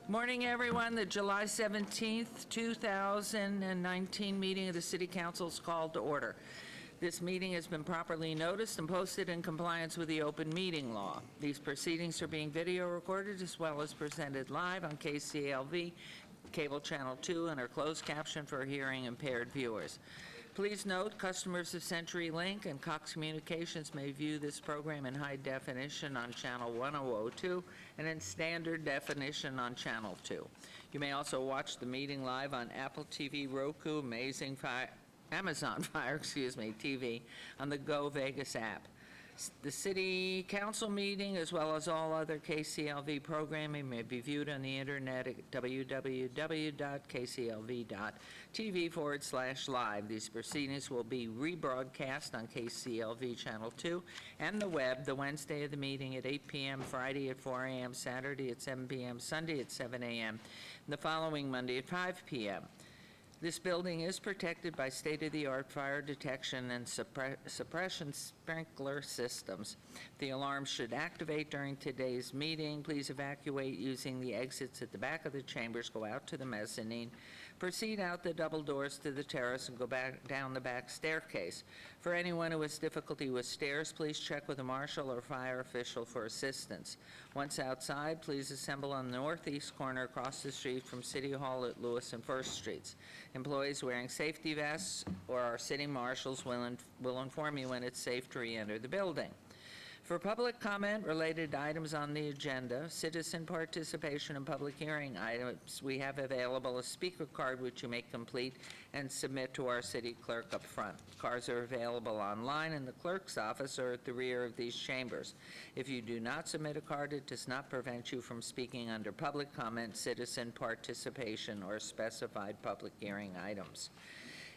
Morning, everyone. The July 17th, 2019 meeting of the City Council is called to order. This meeting has been properly noticed and posted in compliance with the open meeting law. These proceedings are being video recorded as well as presented live on CLV, Cable Channel 2, and are closed captioned for hearing impaired viewers. Please note, customers of CenturyLink and Cox Communications may view this program in high definition on channel 1002 and in standard definition on channel 2. You may also watch the meeting live on Apple TV, Roku, Amazon Fire TV on the Go Vegas app. The City Council meeting, as well as all other KCLV programming, may be viewed on the internet at www.kclv.tv/live. These proceedings will be rebroadcast on KCLV Channel 2 and the web the Wednesday of the meeting at 8 p.m., Friday at 4 a.m., Saturday at 7 p.m., Sunday at 7 a.m., and the following Monday at 5 p.m. This building is protected by state-of-the-art fire detection and suppression sprinkler systems. The alarm should activate during today's meeting. Please evacuate using the exits at the back of the chambers. Go out to the mezzanine. Proceed out the double doors to the terrace and go back down the back staircase. For anyone who has difficulty with stairs, please check with a marshal or fire official for assistance. Once outside, please assemble on the northeast corner across the street from City Hall at Lewis and First Streets. Employees wearing safety vests or our city marshals will inform you when it's safe to re-enter the building. For public comment related to items on the agenda, citizen participation and public hearing items, we have available a speaker card which you may complete and submit to our city clerk up front. Cards are available online in the clerk's office or at the rear of these chambers. If you do not submit a card, it does not prevent you from speaking under public comment, citizen participation, or specified public hearing items.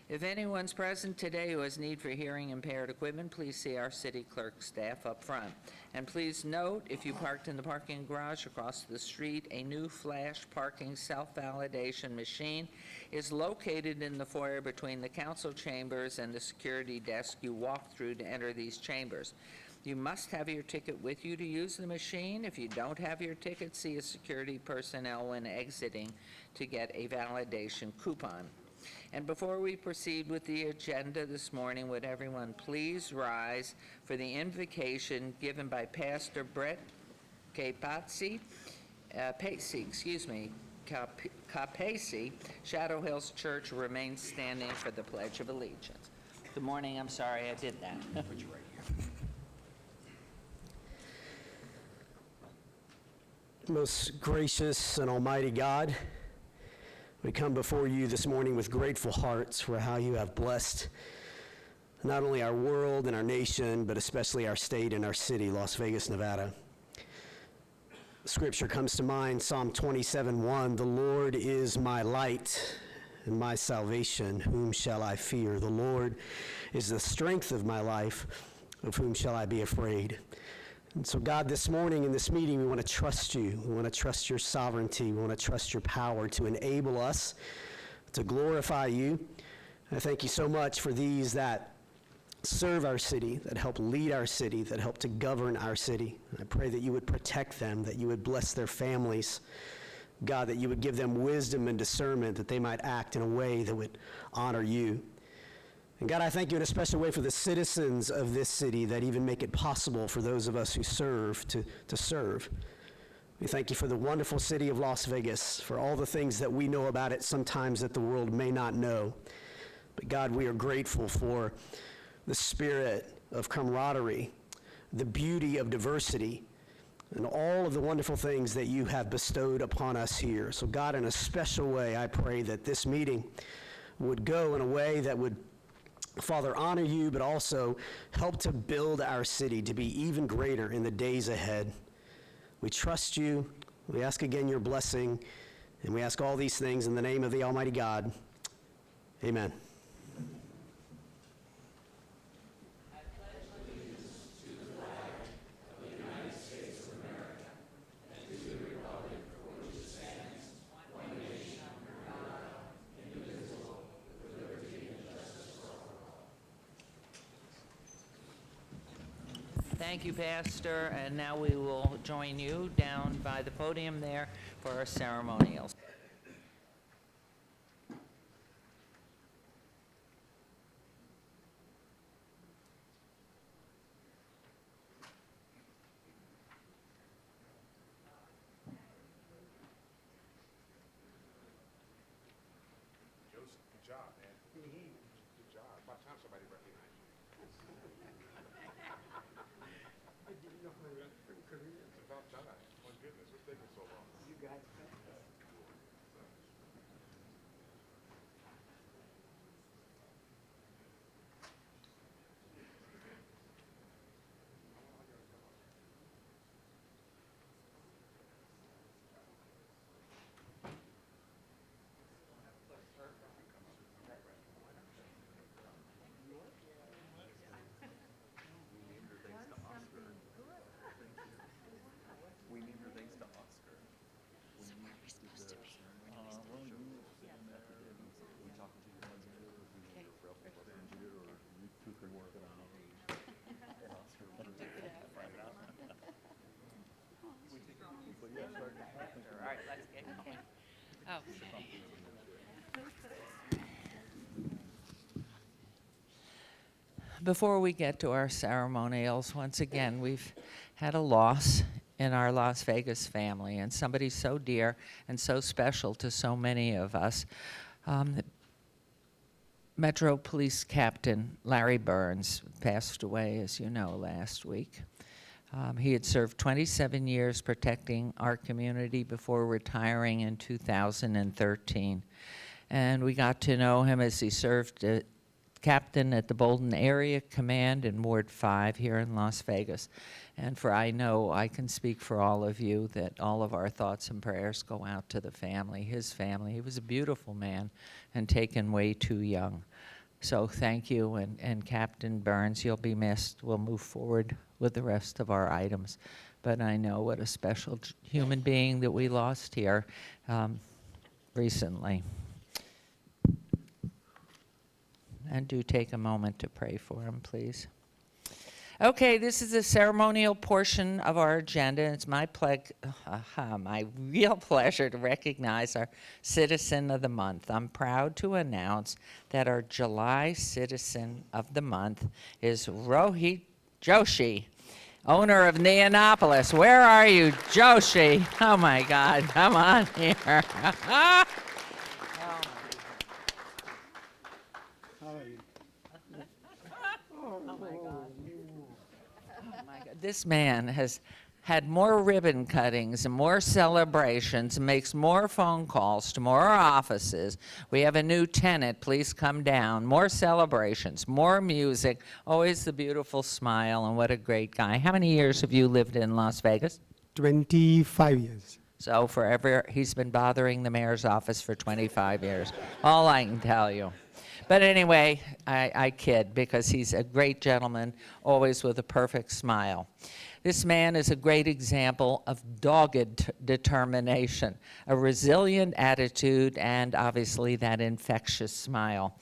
If anyone's present today who has need for hearing impaired equipment, please see our city clerk staff up front. And please note, if you parked in the parking garage across the street, a new flash parking self-validation machine is located in the foyer between the council chambers and the security desk you walk through to enter these chambers. You must have your ticket with you to use the machine. If you don't have your ticket, see a security personnel when exiting to get a validation coupon. And before we proceed with the agenda this morning, would everyone please rise for the invocation given by Pastor Brett Capacci, Shadow Hills Church. Remain standing for the Pledge of Allegiance. Good morning. I'm sorry I did that. Put you right here. Most gracious and almighty God, we come before you this morning with grateful hearts for how you have blessed not only our world and our nation, but especially our state and our city, Las Vegas, Nevada. Scripture comes to mind, Psalm 27:1, "The Lord is my light and my salvation, whom shall I fear? The Lord is the strength of my life, of whom shall I be afraid?" And so, God, this morning in this meeting, we want to trust you. We want to trust your sovereignty. We want to trust your power to enable us to glorify you. I thank you so much for these that serve our city, that help lead our city, that help to govern our city. I pray that you would protect them, that you would bless their families. God, that you would give them wisdom and discernment, that they might act in a way that would honor you. And God, I thank you in a special way for the citizens of this city that even make it possible for those of us who serve to serve. We thank you for the wonderful city of Las Vegas, for all the things that we know about it sometimes that the world may not know. But God, we are grateful for the spirit of camaraderie, the beauty of diversity, and all of the wonderful things that you have bestowed upon us here. So God, in a special way, I pray that this meeting would go in a way that would, Father, honor you, but also help to build our city to be even greater in the days ahead. We trust you. We ask again your blessing, and we ask all these things in the name of the Almighty God. Amen. Thank you, Pastor, and now we will join you down by the podium there for our ceremonials. Good job, man. Good job. About time somebody recognized you. It's about time. My goodness, what's taking so long? You guys. All right, let's get going. Okay. Before we get to our ceremonials, once again, we've had a loss in our Las Vegas family, and somebody so dear and so special to so many of us. Metro Police Captain Larry Burns passed away, as you know, last week. He had served 27 years protecting our community before retiring in 2013. And we got to know him as he served captain at the Bolden Area Command in Ward 5 here in Las Vegas. And for I know I can speak for all of you that all of our thoughts and prayers go out to the family, his family. He was a beautiful man and taken way too young. So thank you, and Captain Burns, you'll be missed. We'll move forward with the rest of our items. But I know what a special human being that we lost here recently. And do take a moment to pray for him, please. Okay, this is the ceremonial portion of our agenda. It's my real pleasure to recognize our Citizen of the Month. I'm proud to announce that our July Citizen of the Month is Rohit Joshi, owner of Neonopolis. Where are you, Joshi? Oh my God, come on here. This man has had more ribbon cuttings and more celebrations, makes more phone calls to more offices. We have a new tenant, please come down. More celebrations, more music, always the beautiful smile, and what a great guy. How many years have you lived in Las Vegas? 25 years. So forever, he's been bothering the mayor's office for 25 years. All I can tell you. But anyway, I kid, because he's a great gentleman, always with a perfect smile. This man is a great example of dogged determination, a resilient attitude, and obviously that infectious smile.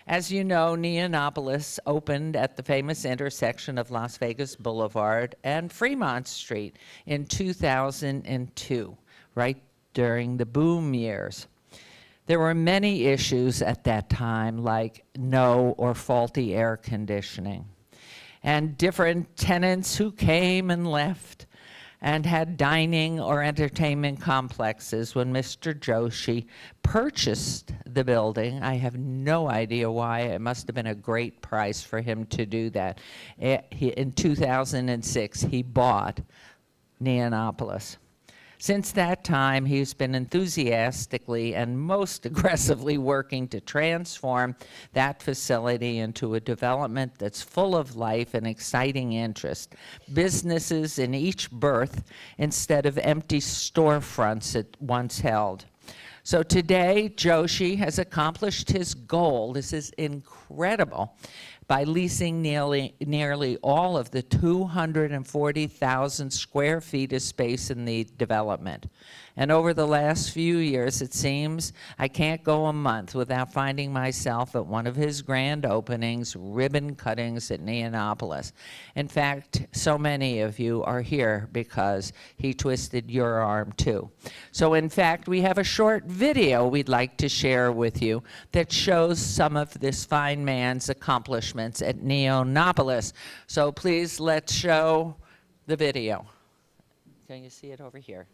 As you know, Neonopolis opened at the famous intersection of Las Vegas Boulevard and Fremont Street in 2002, right during the boom years. There were many issues at that time, like no or faulty air conditioning, and different tenants who came and left and had dining or entertainment complexes. When Mr. Joshi purchased the building, I have no idea why. It must have been a great price for him to do that. In 2006, he bought Neonopolis. Since that time, he's been enthusiastically and most aggressively working to transform that facility into a development that's full of life and exciting interest. Businesses in each berth instead of empty storefronts it once held. So today, Joshi has accomplished his goal. This is incredible. by leasing nearly all of the 240,000 square feet of space in the development. And over the last few years, it seems I can't go a month without finding myself at one of his grand openings, ribbon cuttings at Neonopolis. In fact, so many of you are here because he twisted your arm too. So in fact, we have a short video we'd like to share with you that shows some of this fine man's accomplishments at Neonopolis. So please, let's show the video. Can you see it over here?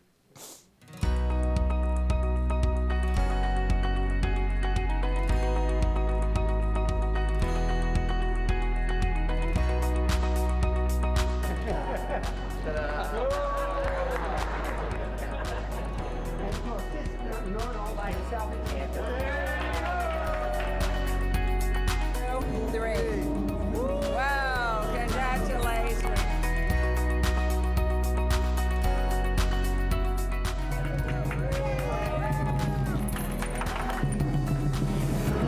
Wow, congratulations.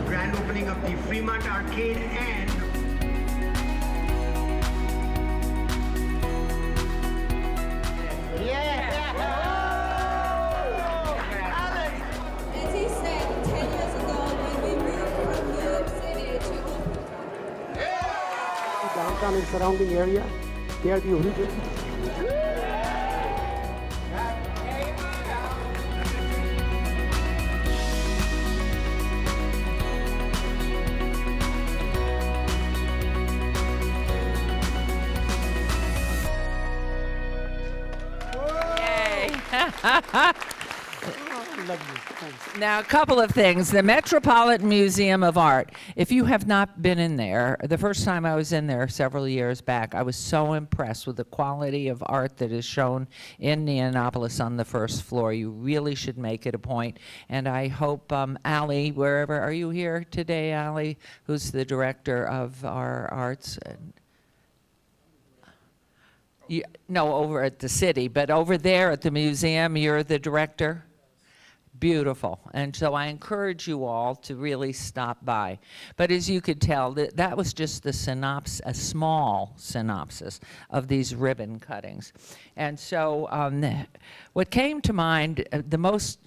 Grand opening of the Fremont Arcade and As he said, 10 years ago, when we moved from New York City to Downtown and surrounding area, they are the original. Yay. Lovely, thanks. Now, a couple of things. The Metropolitan Museum of Art, if you have not been in there, the first time I was in there several years back, I was so impressed with the quality of art that is shown in Neonopolis on the first floor. You really should make it a point. And I hope Allie, wherever, are you here today, Allie, who's the director of our arts? No, over at the city, but over there at the museum, you're the director? Beautiful. And so I encourage you all to really stop by. But as you could tell, that was just the synopsis, a small synopsis of these ribbon cuttings. And so what came to mind, the most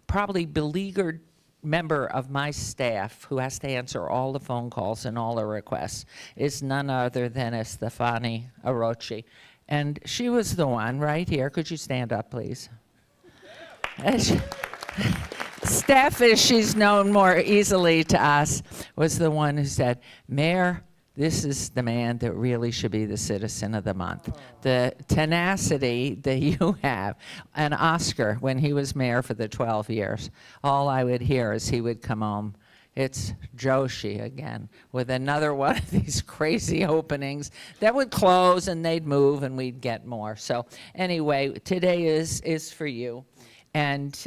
probably beleaguered member of my staff who has to answer all the phone calls and all the requests is none other than Estefani Arochi. And she was the one right here. Could you stand up, please? Steph, as she's known more easily to us, was the one who said, Mayor, this is the man that really should be the Citizen of the Month. The tenacity that you have. And Oscar, when he was mayor for the 12 years, all I would hear is he would come home, it's Joshi again, with another one of these crazy openings that would close and they'd move and we'd get more. So anyway, today is for you. And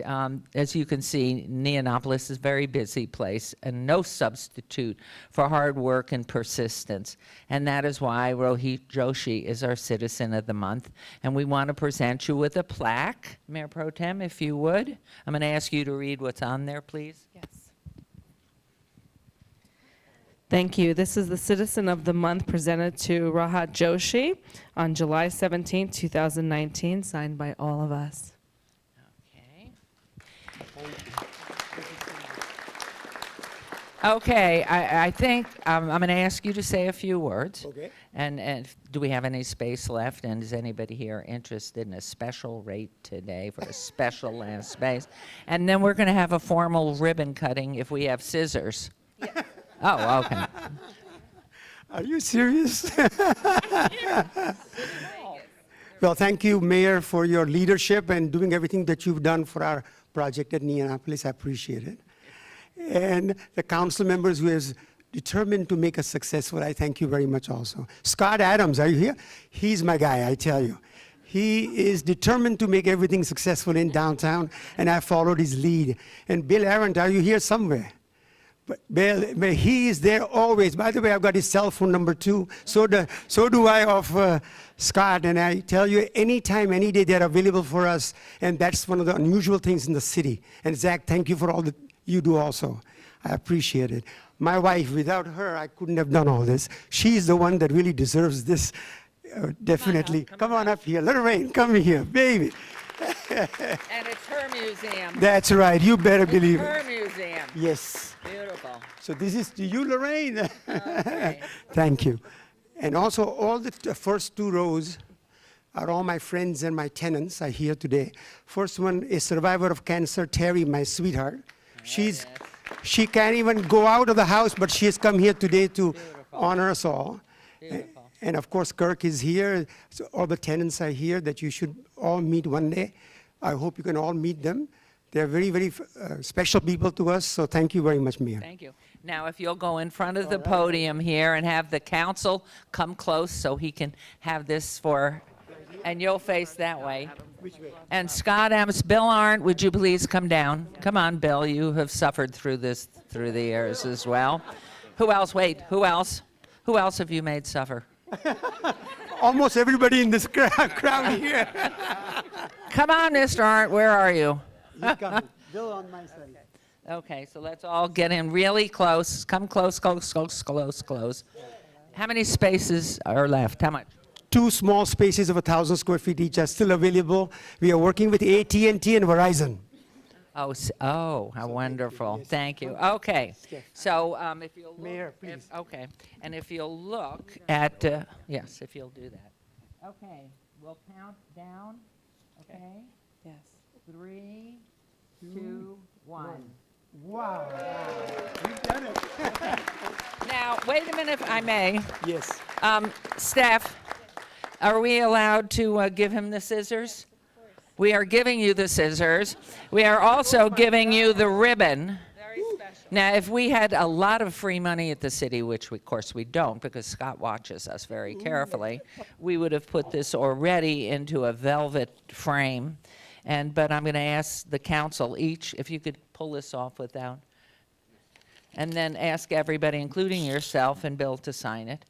as you can see, Neonopolis is a very busy place and no substitute for hard work and persistence. And that is why Rohit Joshi is our Citizen of the Month. And we want to present you with a plaque, Mayor Pro Tem, if you would. I'm going to ask you to read what's on there, please. Yes. Thank you. This is the Citizen of the Month presented to Rahat Joshi on July 17, 2019, signed by all of us. Okay, I think I'm going to ask you to say a few words. Okay. And do we have any space left? And is anybody here interested in a special rate today for a special last space? And then we're going to have a formal ribbon cutting if we have scissors. Oh, okay. Are you serious? Well, thank you, Mayor, for your leadership and doing everything that you've done for our project at Neonopolis. I appreciate it. And the council members who is determined to make us successful, I thank you very much also. Scott Adams, are you here? He's my guy, I tell you. He is determined to make everything successful in downtown, and I followed his lead. And Bill Arendt, are you here somewhere? But Bill, he is there always. By the way, I've got his cell phone number too. So do I of Scott. And I tell you, anytime, any day, they're available for us. And that's one of the unusual things in the city. And Zach, thank you for all that you do also. I appreciate it. my wife, without her, I couldn't have done all this. She's the one that really deserves this, definitely. Come on up here. Lorraine, come here, baby. And it's her museum. That's right. You better believe it. Her museum. Yes. Beautiful. So this is to you, Lorraine. Okay. Thank you. And also, all the first 2 rows are all my friends and my tenants are here today. First one is survivor of cancer, Terry, my sweetheart. She can't even go out of the house, but she has come here today to honor us all. Beautiful. And of course, Kirk is here. So all the tenants are here that you should all meet one day. I hope you can all meet them. They're very, very special people to us, so thank you very much, Mayor. Thank you. Now, if you'll go in front of the podium here and have the council come close so he can have this for, and you'll face that way. And Scott Adams, Bill Arndt, would you please come down? Come on, Bill, you have suffered through this through the years as well. Who else? Wait, who else? Who else have you made suffer? Almost everybody in this crowd here. Come on, Mr. Arndt, where are you? He's coming. Bill on my side. Okay, so let's all get in really close. Come close, close, close, close, close. How many spaces are left? How much? 2 small spaces of 1,000 square feet each are still available. We are working with AT&T and Verizon. Oh, how wonderful. Thank you. Okay. So if you'll look. Mayor, please. Okay. And if you'll look at, yes, if you'll do that. Okay. We'll count down. Okay. Yes. 3, 2, 1. Wow. You've done it. Now, wait a minute if I may. Yes. Staff, are we allowed to give him the scissors? We are giving you the scissors. We are also giving you the ribbon. Very special. Now, if we had a lot of free money at the city, which of course we don't because Scott watches us very carefully, we would have put this already into a velvet frame. But I'm going to ask the council each, if you could pull this off without, and then ask everybody, including yourself and Bill, to sign it,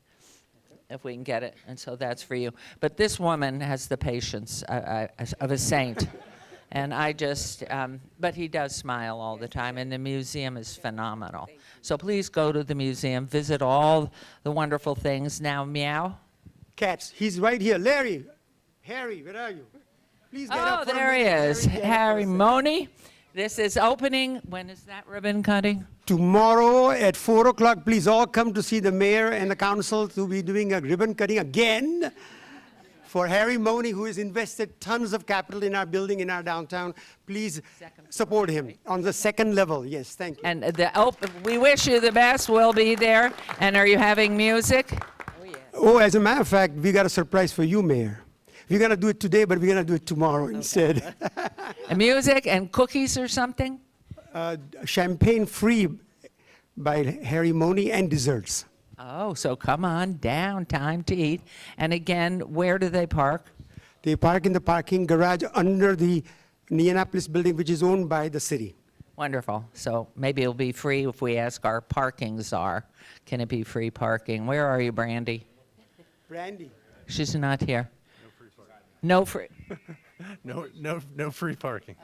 if we can get it. And so that's for you. But this woman has the patience of a saint. And I just, but he does smile all the time, and the museum is phenomenal. So please go to the museum, visit all the wonderful things. Now, meow. Cats. He's right here. Larry. Harry, where are you? Please get Oh, up for a there he minute. is, Harry, get up for a Harry second. Money. This is opening. When is that ribbon cutting? Tomorrow at 4 o'clock, please all come to see the mayor and the council to be doing a ribbon cutting again for Harry Money, who has invested tons of capital in our building in our downtown. Please support him on the 2nd level. Yes, thank you. And we wish you the best. We'll be there. And are you having music? Oh, as a matter of fact, we got a surprise for you, Mayor. We're going to do it today, but we're going to do it tomorrow instead. And music and cookies or something? Champagne free by Harry Money and desserts. Oh, so come on down. Time to eat. And again, where do they park? They park in the parking garage under the Neonapolis building, which is owned by the city. Wonderful. So maybe it'll be free if we ask our parking czar. Can it be free parking? Where are you, Brandy? Brandy. She's not here. No free. No free parking.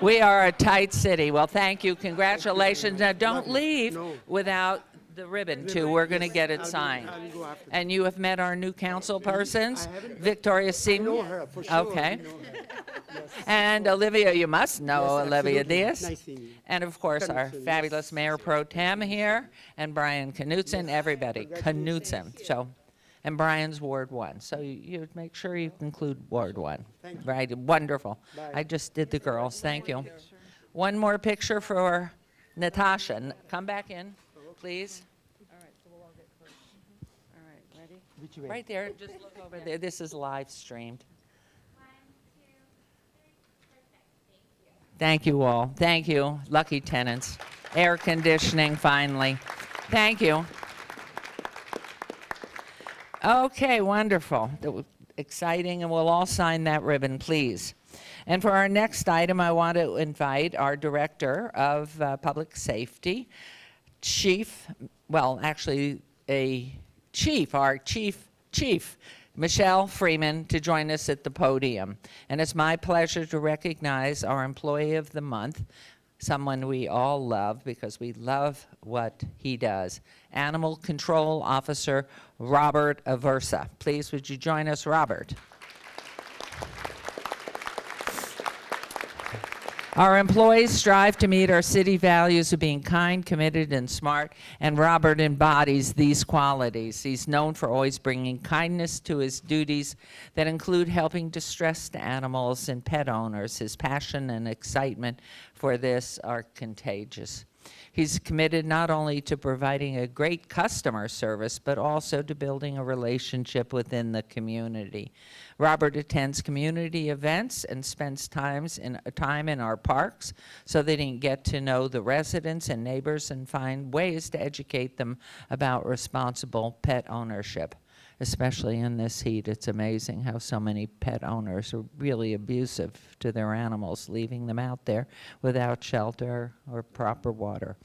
We are a tight city. Well, thank you. Congratulations. Now, don't leave without the ribbon, too. We're going to get it signed. I will go after. And you have met our new council persons, Victoria Seaman. know her, for sure. Okay. I know her. And Olivia, you must know Yes, Olivia absolutely. Diaz. Nice seeing you. And of course, our Knutson, fabulous Mayor Pro Tem here, and Brian Knutson, everybody, Knutson. So, and Brian's Ward 1. So you make sure you include Ward 1. Thank you. Right, wonderful. I just did the girls, thank you. One more picture for Natasha. Come back in, please. All right, ready? Which way? Right there, just look over there. This is live streamed. Thank you all. Thank you, lucky tenants. Air conditioning, finally. Thank you. Okay, wonderful. That was exciting, and we'll all sign that ribbon, please. And for our next item, I want to invite our Director of Public Safety, our Chief, Michelle Freeman, to join us at the podium. And it's my pleasure to recognize our Employee of the Month, someone we all love because we love what he does. Animal Control Officer Robert Aversa. Please, would you join us, Robert? Our employees strive to meet our city values of being kind, committed, and smart, and Robert embodies these qualities. He's known for always bringing kindness to his duties that include helping distressed animals and pet owners. His passion and excitement for this are contagious. He's committed not only to providing a great customer service, but also to building a relationship within the community. Robert attends community events and spends time in our parks so that he can get to know the residents and neighbors and find ways to educate them about responsible pet ownership. Especially in this heat, it's amazing how so many pet owners are really abusive to their animals, leaving them out there without shelter or proper water.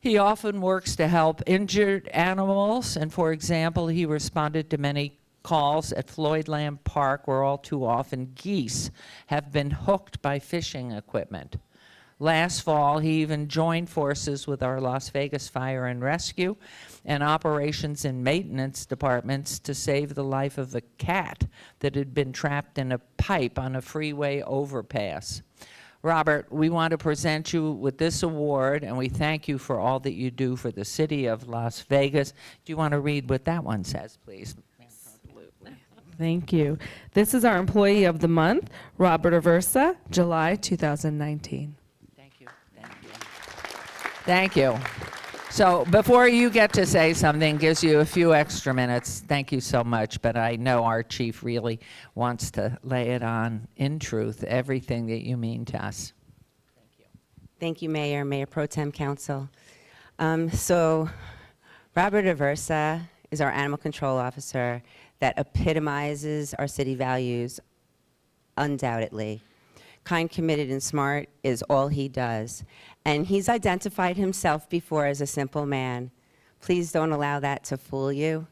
He often works to help injured animals, and for example, he responded to many calls at Floydland Park where all too often geese have been hooked by fishing equipment. Last fall, he even joined forces with our Las Vegas Fire and Rescue and operations and maintenance departments to save the life of a cat that had been trapped in a pipe on a freeway overpass. Robert, we want to present you with this award, and we thank you for all that you do for the city of Las Vegas. Do you want to read what that one says, please? Thank you. This is our Employee of the Month, Robert Aversa, July 2019. Thank you. Thank you. Thank you. So before you get to say something, gives you a few extra minutes. Thank you so much. But I know our chief really wants to lay it on, in truth, everything that you mean to us. Thank you. Thank you, Mayor, Mayor Pro Tem Council. So Robert Aversa is our animal control officer that epitomizes our city values, undoubtedly. Kind, committed, and smart is all he does. And he's identified himself before as a simple man. Please don't allow that to fool you.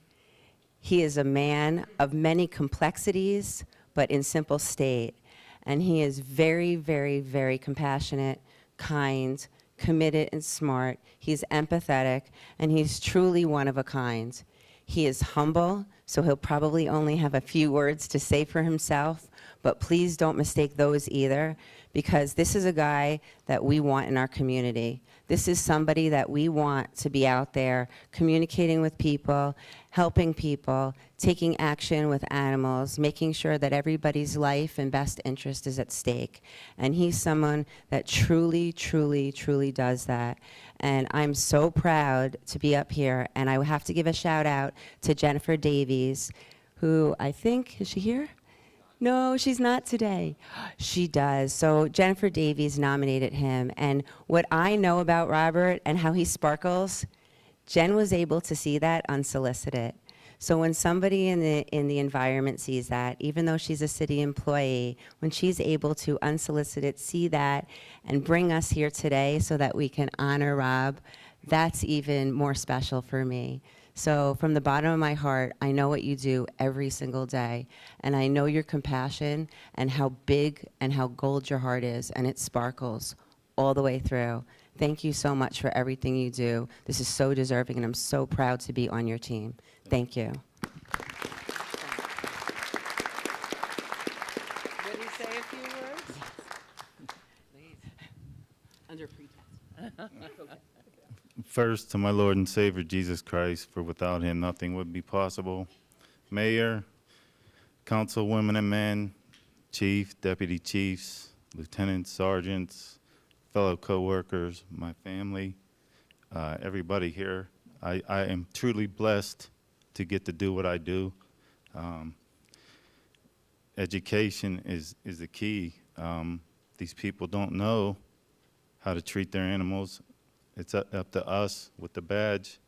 He is a man of many complexities, but in simple state. And he is very, very, very compassionate, kind, committed, and smart. He's empathetic, and he's truly one of a kind. He is humble, so he'll probably only have a few words to say for himself, but please don't mistake those either, because this is a guy that we want in our community. This is somebody that we want to be out there communicating with people, helping people, taking action with animals, making sure that everybody's life and best interest is at stake. And he's someone that truly, truly, truly does that. And I'm so proud to be up here. And I have to give a shout out to Jennifer Davies, who I think, is she here? No, she's not today. She does. So Jennifer Davies nominated him. And what I know about Robert and how he sparkles, Jen was able to see that unsolicited. So when somebody in the environment sees that, even though she's a city employee, when she's able to unsolicited see that and bring us here today so that we can honor Rob, that's even more special for me. So from the bottom of my heart, I know what you do every single day, and I know your compassion and how big and how gold your heart is, and it sparkles all the way through. Thank you so much for everything you do. This is so deserving, and I'm so proud to be on your team. Thank you. Would he say a few words? Please. Under pretense. First, to my Lord and Savior Jesus Christ, for without him nothing would be possible. Mayor, councilwomen and men, chief, deputy chiefs, lieutenants, sergeants, fellow co-workers, my family, everybody here. I am truly blessed to get to do what I do. Education is the key. These people don't know how to treat their animals. It's up to us with the badge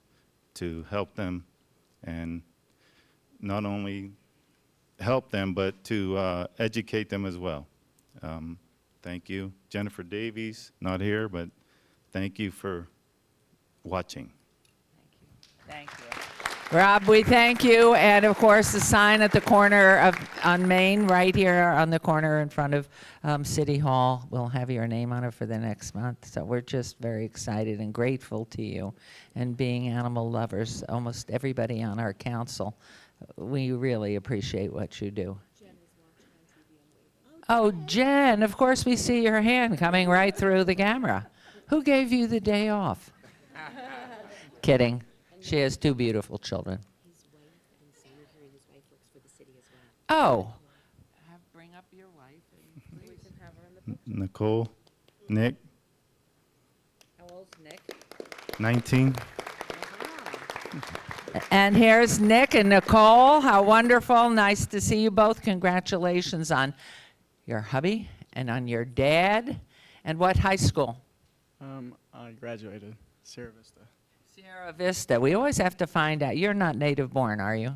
to help them, and not only help them, but to educate them as well. Thank you. Jennifer Davies, not here, but thank you for watching. Thank you. Rob, we thank you, and of course, the sign at the corner on Main, right here on the corner in front of City Hall, will have your name on it for the next month. So we're just very excited and grateful to you. And being animal lovers, almost everybody on our council, we really appreciate what you do. Oh, Jen, of course we see your hand coming right through the camera. Who gave you the day off? Kidding. She has two beautiful children. His wife and Senator and his wife works for the city as well. Oh. Bring up your wife and we can have her in the picture. Nicole, Nick, How old's Nick? 19. And here's Nick and Nicole. How wonderful. Nice to see you both. Congratulations on your hubby and on your dad. And what high school? I graduated Sierra Vista. Sierra Vista. We always have to find out. You're not native born, are you?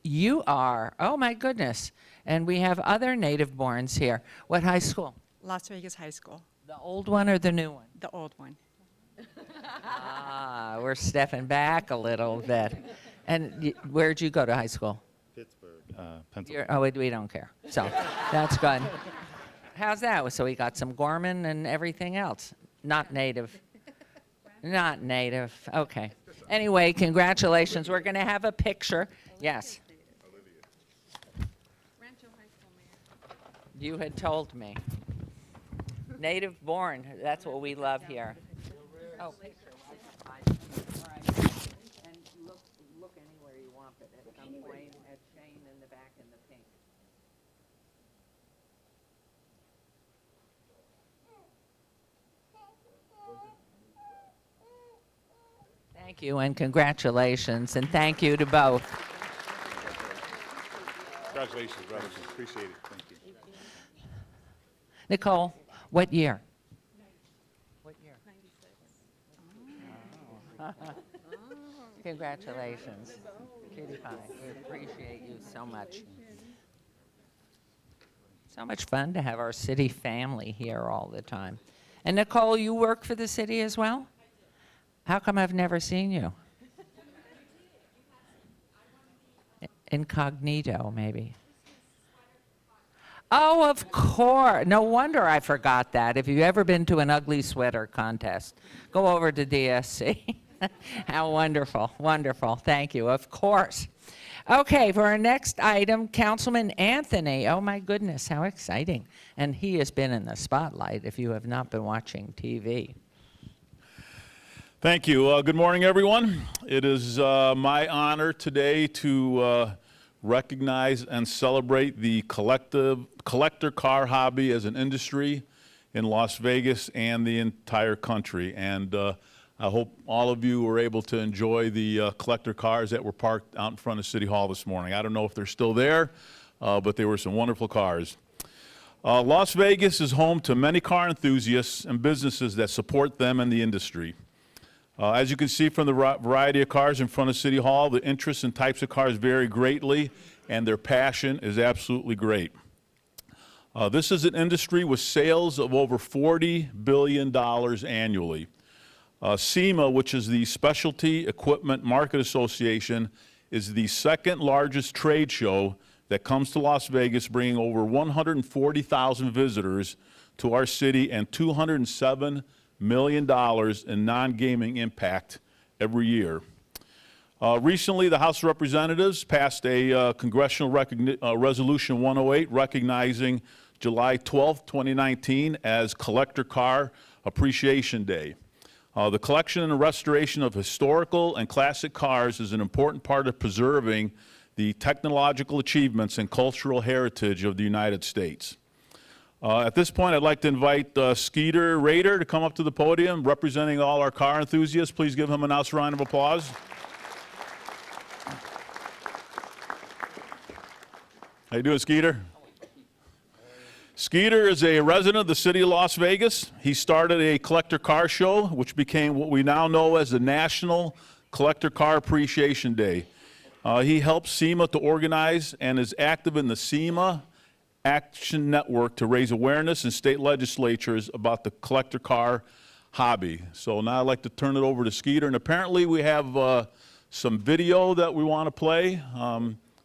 You are. Oh, my goodness. And we have other native borns here. What high school? Las Vegas High School, The old one or the new one? the old one. Ah, we're stepping back a little bit. And where'd you go to high school? Pittsburgh, Pennsylvania. Oh, we don't care. So that's good. How's that? So we got some Gorman and everything else. Not native. Not native. Okay. Anyway, congratulations. We're going to have a picture. Yes. You had told me. Native born. That's what we love here. Oh, picture. All right. And look anywhere you want, but at some point, at Shane in the back in the pink. Thank you and congratulations, and thank you to both. Congratulations, brothers. Appreciate it. Thank you. Nicole, what year? What year? 96. Congratulations. Cutie pie. We appreciate you so much. So much fun to have our city family here all the time. And Nicole, you work for the city as well? How come I've never seen you? Incognito, maybe. Oh, of course. No wonder I forgot that. If you've ever been to an ugly sweater contest, go over to DSC. How wonderful, wonderful. Thank you, of course. Okay, for our next item, Councilman Anthony. Oh, my goodness, how exciting. And he has been in the spotlight if you have not been watching TV. Thank you. Good morning, everyone. It is my honor today to recognize and celebrate the collector car hobby as an industry in Las Vegas and the entire country. And I hope all of you were able to enjoy the collector cars that were parked out in front of City Hall this morning. I don't know if they're still there, but they were some wonderful cars. Las Vegas is home to many car enthusiasts and businesses that support them in the industry. As you can see from the variety of cars in front of City Hall, the interests and types of cars vary greatly, and their passion is absolutely great. This is an industry with sales of over $40 billion annually. SEMA, which is the Specialty Equipment Market Association, is the second largest trade show that comes to Las Vegas, bringing over 140,000 visitors to our city and $207 million in non-gaming impact every year. Recently, the House of Representatives passed a Congressional Resolution 108 recognizing July 12, 2019 as Collector Car Appreciation Day. The collection and restoration of historical and classic cars is an important part of preserving the technological achievements and cultural heritage of the United States. At this point, I'd like to invite Skeeter Rader to come up to the podium, representing all our car enthusiasts. Please give him a nice round of applause. How you doing, Skeeter? Skeeter is a resident of the city of Las Vegas. He started a collector car show, which became what we now know as the National Collector Car Appreciation Day. He helps SEMA to organize and is active in the SEMA Action Network to raise awareness in state legislatures about the collector car hobby. So now I'd like to turn it over to Skeeter. And apparently we have some video that we want to play.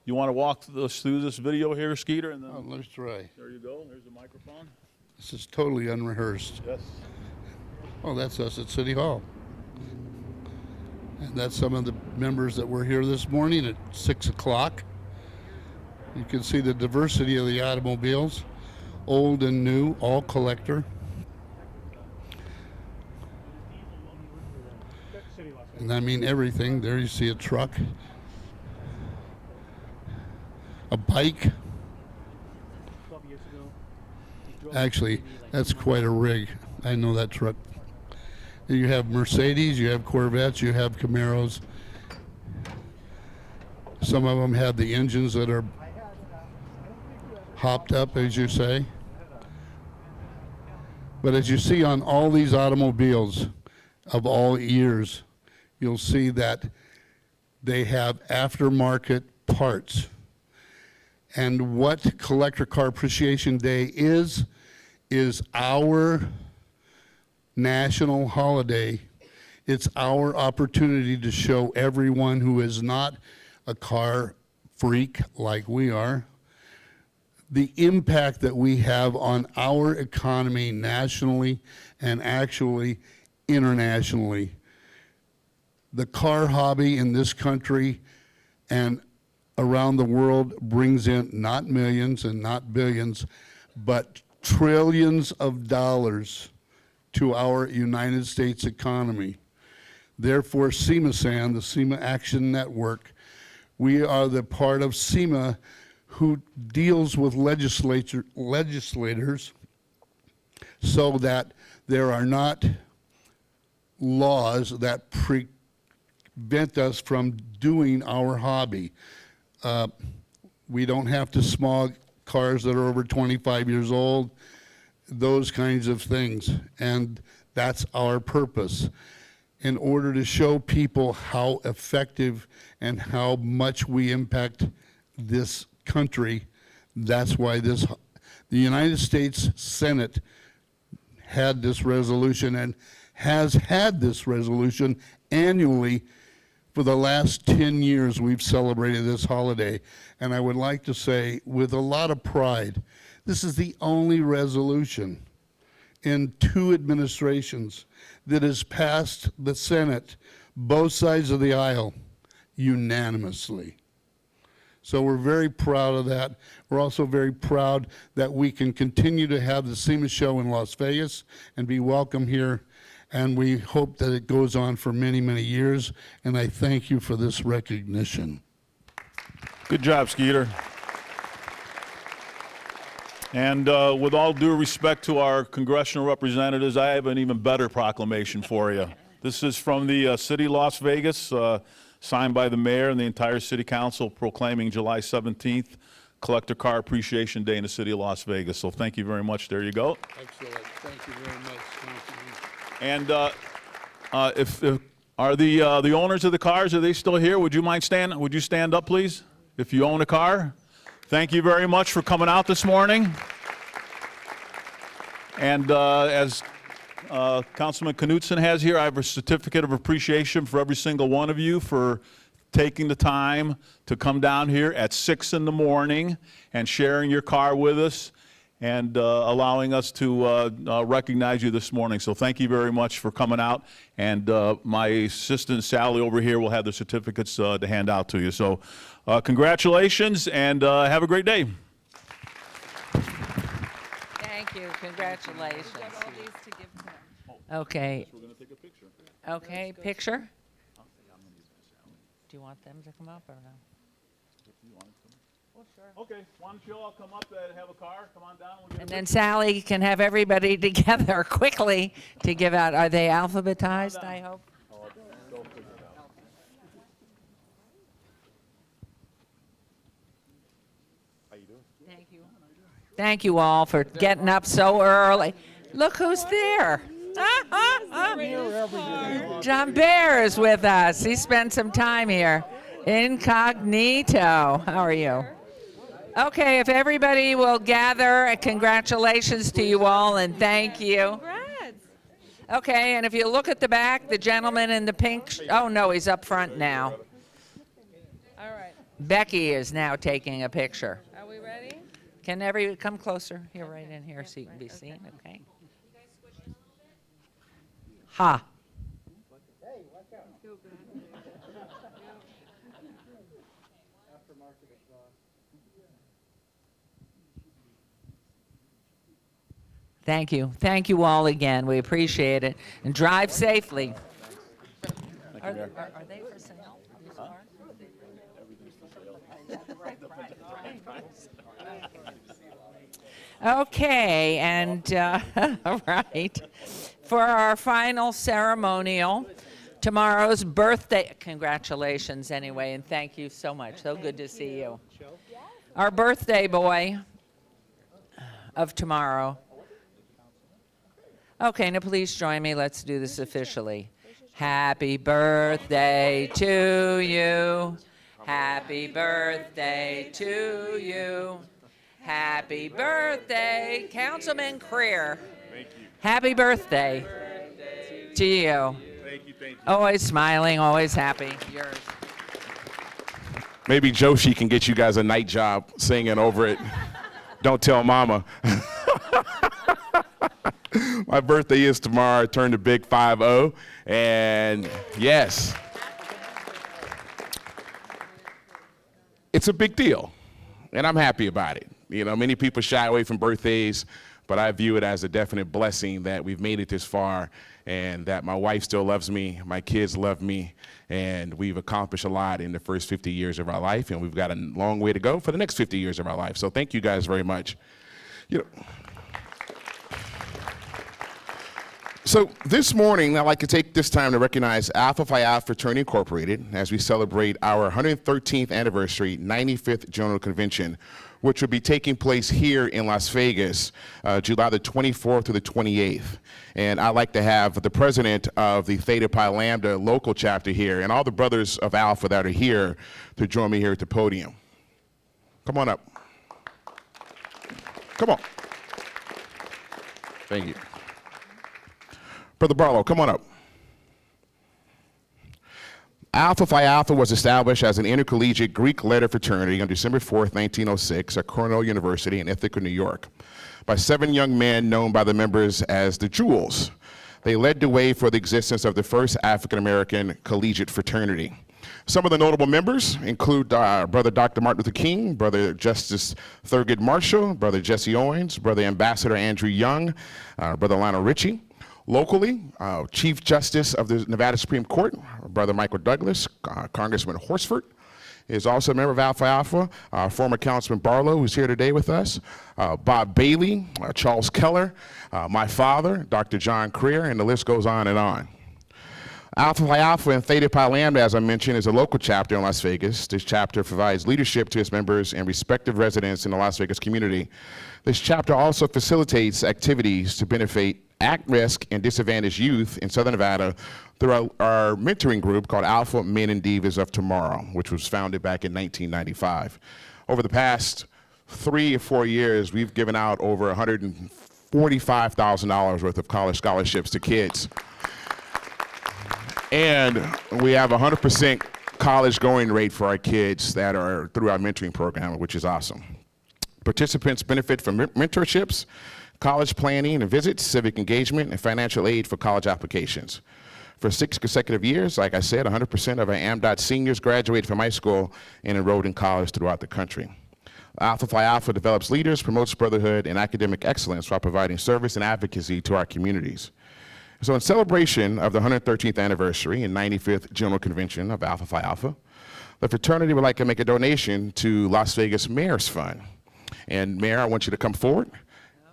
You want to walk us through this video here, Skeeter? And then Let's try. there you go. There's the microphone. This is totally unrehearsed. Yes. Oh, that's us at City Hall. And that's some of the members that were here this morning at 6 o'clock. You can see the diversity of the automobiles, old and new, all collector. And I mean everything. There you see a truck, a bike. Actually, that's quite a rig. I know that truck. You have Mercedes, you have Corvettes, you have Camaros. Some of them have the engines that are hopped up, as you say. But as you see on all these automobiles of all years, you'll see that they have aftermarket parts. And what Collector Car Appreciation Day is our national holiday. It's our opportunity to show everyone who is not a car freak like we are the impact that we have on our economy nationally and actually internationally. The car hobby in this country and around the world brings in not millions and not billions, but trillions of dollars to our United States economy. Therefore, SEMA-SAN, the SEMA Action Network, we are the part of SEMA who deals with legislators so that there are not laws that prevent us from doing our hobby. We don't have to smog cars that are over 25 years old, those kinds of things, and that's our purpose. In order to show people how effective and how much we impact this country, that's why the United States Senate had this resolution and has had this resolution annually for the last 10 years. We've celebrated this holiday, and I would like to say with a lot of pride, this is the only resolution in 2 administrations that has passed the Senate, both sides of the aisle, unanimously. So we're very proud of that. We're also very proud that we can continue to have the SEMA show in Las Vegas and be welcome here. And we hope that it goes on for many, many years. And I thank you for this recognition. Good job, Skeeter. And with all due respect to our congressional representatives, I have an even better proclamation for you. This is from the city of Las Vegas, signed by the mayor and the entire city council, proclaiming July 17th, Collector Car Appreciation Day in the city of Las Vegas. So thank you very much. There you go. Excellent. Thank you very much. And if are the owners of the cars, are they still here? Would you stand up, please, if you own a car? Thank you very much for coming out this morning. And as Councilman Knutson has here, I have a certificate of appreciation for every single one of you for taking the time to come down here at 6 in the morning and sharing your car with us and allowing us to recognize you this morning. So thank you very much for coming out. And my assistant Sally over here will have the certificates to hand out to you. So congratulations and have a great day. Thank you. Congratulations. Okay. We're going to take a picture. Okay, picture? Do you want them to come up or no? Okay, why don't you all come up and have a car? Come on down. We'll get And then Sally can have everybody together quickly to give out. Are they alphabetized, I hope? Thank you. Thank you all for getting up so early. Look who's there. John Bear is with us. He spent some time here. Incognito. How are you? Okay, if everybody will gather, congratulations to you all and thank you. Okay, and if you look at the back, the gentleman in the pink, oh no, he's up front now. Becky is now taking a picture. Are we ready? Can everyone come closer here, right in here, so you can be seen, okay? Ha. Thank you. Thank you all again. We appreciate it. And drive safely. Are they for sale? These cars? Okay, and, all right. For our final ceremonial, tomorrow's birthday, congratulations anyway, and thank you so much. So good to see you. Our birthday boy of tomorrow. Okay, now please join me. Let's do this officially. Happy birthday to you. Happy birthday to you. Happy birthday, Councilman Creer. Thank you. Happy birthday to you. Thank you, thank you. Always smiling, always happy. Yours. Maybe Joshi can get you guys a night job singing over it. Don't tell mama. My birthday is tomorrow. I turned a big 5-0. And yes, it's a big deal. And I'm happy about it. You know, many people shy away from birthdays, but I view it as a definite blessing that we've made it this far and that my wife still loves me, my kids love me, and we've accomplished a lot in the first 50 years of our life, and we've got a long way to go for the next 50 years of our life. So thank you guys very much. You know, so this morning, I'd like to take this time to recognize Alpha Phi Alpha Fraternity Incorporated as we celebrate our 113th anniversary 95th General Convention, which will be taking place here in Las Vegas, July the 24th to the 28th. And I'd like to have the president of the Theta Pi Lambda local chapter here and all the brothers of Alpha that are here to join me here at the podium. Come on up. Come on. Thank you. Brother Barlow, come on up. Alpha Phi Alpha was established as an intercollegiate Greek letter fraternity on December 4th, 1906 at Cornell University in Ithaca, New York, by 7 young men known by the members as the Jewels. They led the way for the existence of the first African-American collegiate fraternity. Some of the notable members include Brother Dr. Martin Luther King, Brother Justice Thurgood Marshall, Brother Jesse Owens, Brother Ambassador Andrew Young, Brother Lionel Richie. Locally, Chief Justice of the Nevada Supreme Court, Brother Michael Douglas, Congressman Horsford, is also a member of Alpha Alpha, former Councilman Barlow, who's here today with us, Bob Bailey, Charles Keller, my father, Dr. John Creer, and the list goes on and on. Alpha Phi Alpha and Theta Pi Lambda, as I mentioned, is a local chapter in Las Vegas. This chapter provides leadership to its members and respective residents in the Las Vegas community. This chapter also facilitates activities to benefit at-risk and disadvantaged youth in Southern Nevada through our mentoring group called Alpha Men and Divas of Tomorrow, which was founded back in 1995. Over the past 3 or 4 years, we've given out over $145,000 worth of college scholarships to kids. And we have 100% college going rate for our kids that are through our mentoring program, which is awesome. Participants benefit from mentorships, college planning and visits, civic engagement, and financial aid for college applications. For 6 consecutive years, like I said, 100% of our AMDOT seniors graduated from high school and enrolled in college throughout the country. Alpha Phi Alpha develops leaders, promotes brotherhood and academic excellence while providing service and advocacy to our communities. So in celebration of the 113th anniversary and 95th General Convention of Alpha Phi Alpha, the fraternity would like to make a donation to Las Vegas Mayor's Fund. And Mayor, I want you to come forward.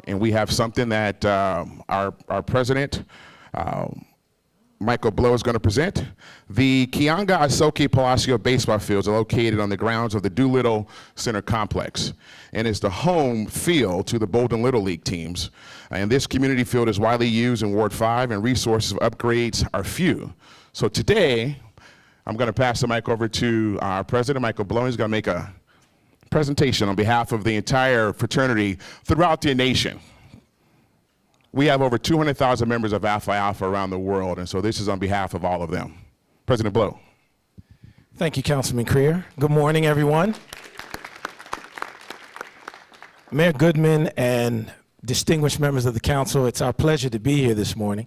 And we have something that our president, Michael Blow, is going to present. The Kianga Asoke Palacio baseball fields are located on the grounds of the Doolittle Center complex and is the home field to the Bolden Little League teams. And this community field is widely used in Ward 5 and resources of upgrades are few. So today, I'm going to pass the mic over to our president, Michael Blow. He's going to make a presentation on behalf of the entire fraternity throughout the nation. We have over 200,000 members of Alpha Alpha around the world, and so this is on behalf of all of them. President Blow. Thank you, Councilman Creer. Good morning, everyone. Mayor Goodman and distinguished members of the council, it's our pleasure to be here this morning.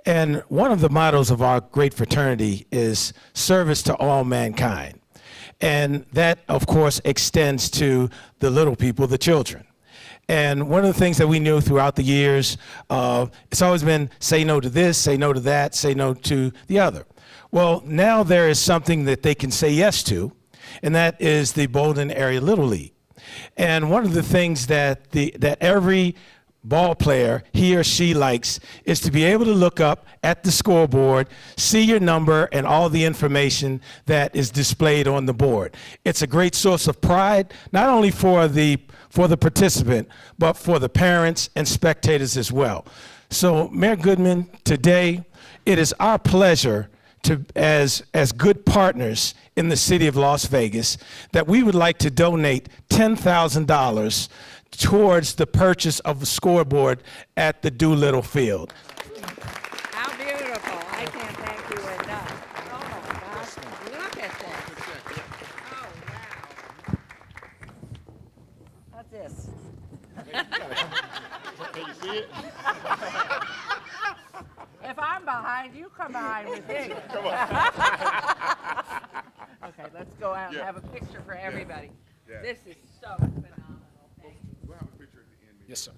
And one of the mottos of our great fraternity is service to all mankind. And that, of course, extends to the little people, the children. And one of the things that we knew throughout the years, it's always been say no to this, say no to that, say no to the other. Well, now there is something that they can say yes to, and that is the Bolden Area Little League. And one of the things that every ball player, he or she likes, is to be able to look up at the scoreboard, see your number and all the information that is displayed on the board. It's a great source of pride, not only for the participant, but for the parents and spectators as well. So, Mayor Goodman, today it is our pleasure to, as good partners in the city of Las Vegas, that we would like to donate $10,000 towards the purchase of a scoreboard at the Doolittle Field. How beautiful. I can't thank you enough. Oh, my gosh. Look at that. Oh, wow. What's this? Can you see it? If I'm behind, you come behind with me. Come on. Okay, let's go out and have a picture for everybody. Yeah. This is so phenomenal. Thank you. We'll have a picture at the end. Yes, sir.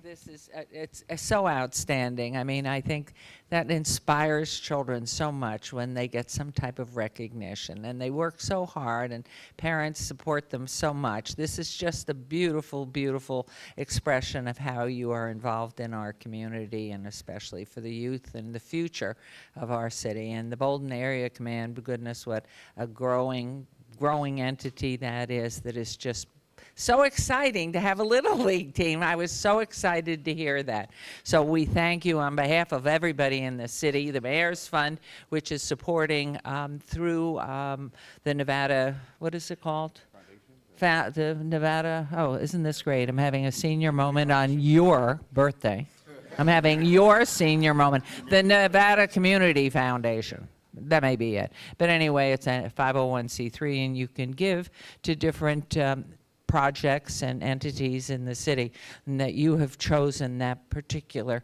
This is, it's so outstanding. I mean, I think that inspires children so much when they get some type of recognition, and they work so hard, and parents support them so much. This is just a beautiful, beautiful expression of how you are involved in our community, and especially for the youth and the future of our city. And the Bolden Area Command, goodness, what a growing entity that is just so exciting to have a Little League team. I was so excited to hear that. So we thank you on behalf of everybody in the city, the Mayor's Fund, which is supporting through the Nevada, what is it called? The Nevada, oh, isn't this great? I'm having a senior moment on your birthday. I'm having your senior moment. The Nevada Community Foundation. That may be it. But anyway, it's a 501c3, and you can give to different projects and entities in the city, and that you have chosen that particular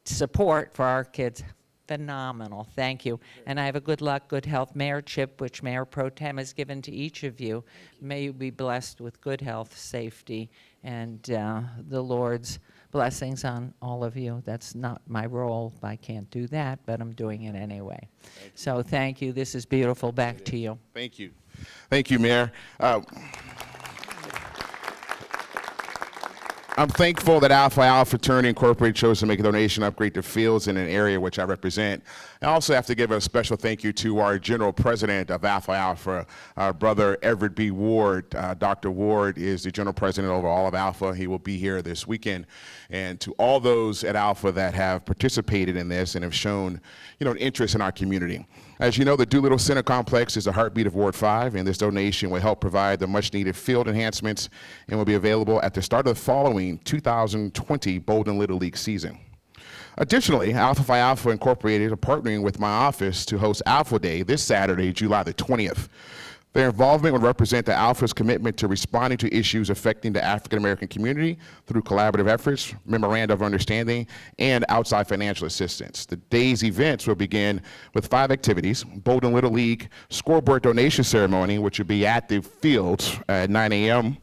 support for our kids. Phenomenal. Thank you. And I have a good luck, good health mayorship, which Mayor Pro Tem has given to each of you. May you be blessed with good health, safety, and the Lord's blessings on all of you. That's not my role. I can't do that, but I'm doing it anyway. So thank you. This is beautiful. Back to you. Thank you. Thank you, Mayor. I'm thankful that Alpha Alpha Fraternity Incorporated chose to make a donation, upgrade the fields in an area which I represent. I also have to give a special thank you to our General President of Alpha Alpha, our brother Everett B. Ward. Dr. Ward is the General President over all of Alpha. He will be here this weekend. And to all those at Alpha that have participated in this and have shown, an interest in our community. As you know, the Doolittle Center Complex is the heartbeat of Ward 5, and this donation will help provide the much-needed field enhancements and will be available at the start of the following 2020 Bolden Little League season. Additionally, Alpha Phi Alpha Incorporated are partnering with my office to host Alpha Day this Saturday, July the 20th. Their involvement will represent the Alpha's commitment to responding to issues affecting the African American community through collaborative efforts, memoranda of understanding, and outside financial assistance. The day's events will begin with 5 activities: Bolden Little League scoreboard donation ceremony, which will be at the fields at 9 a.m.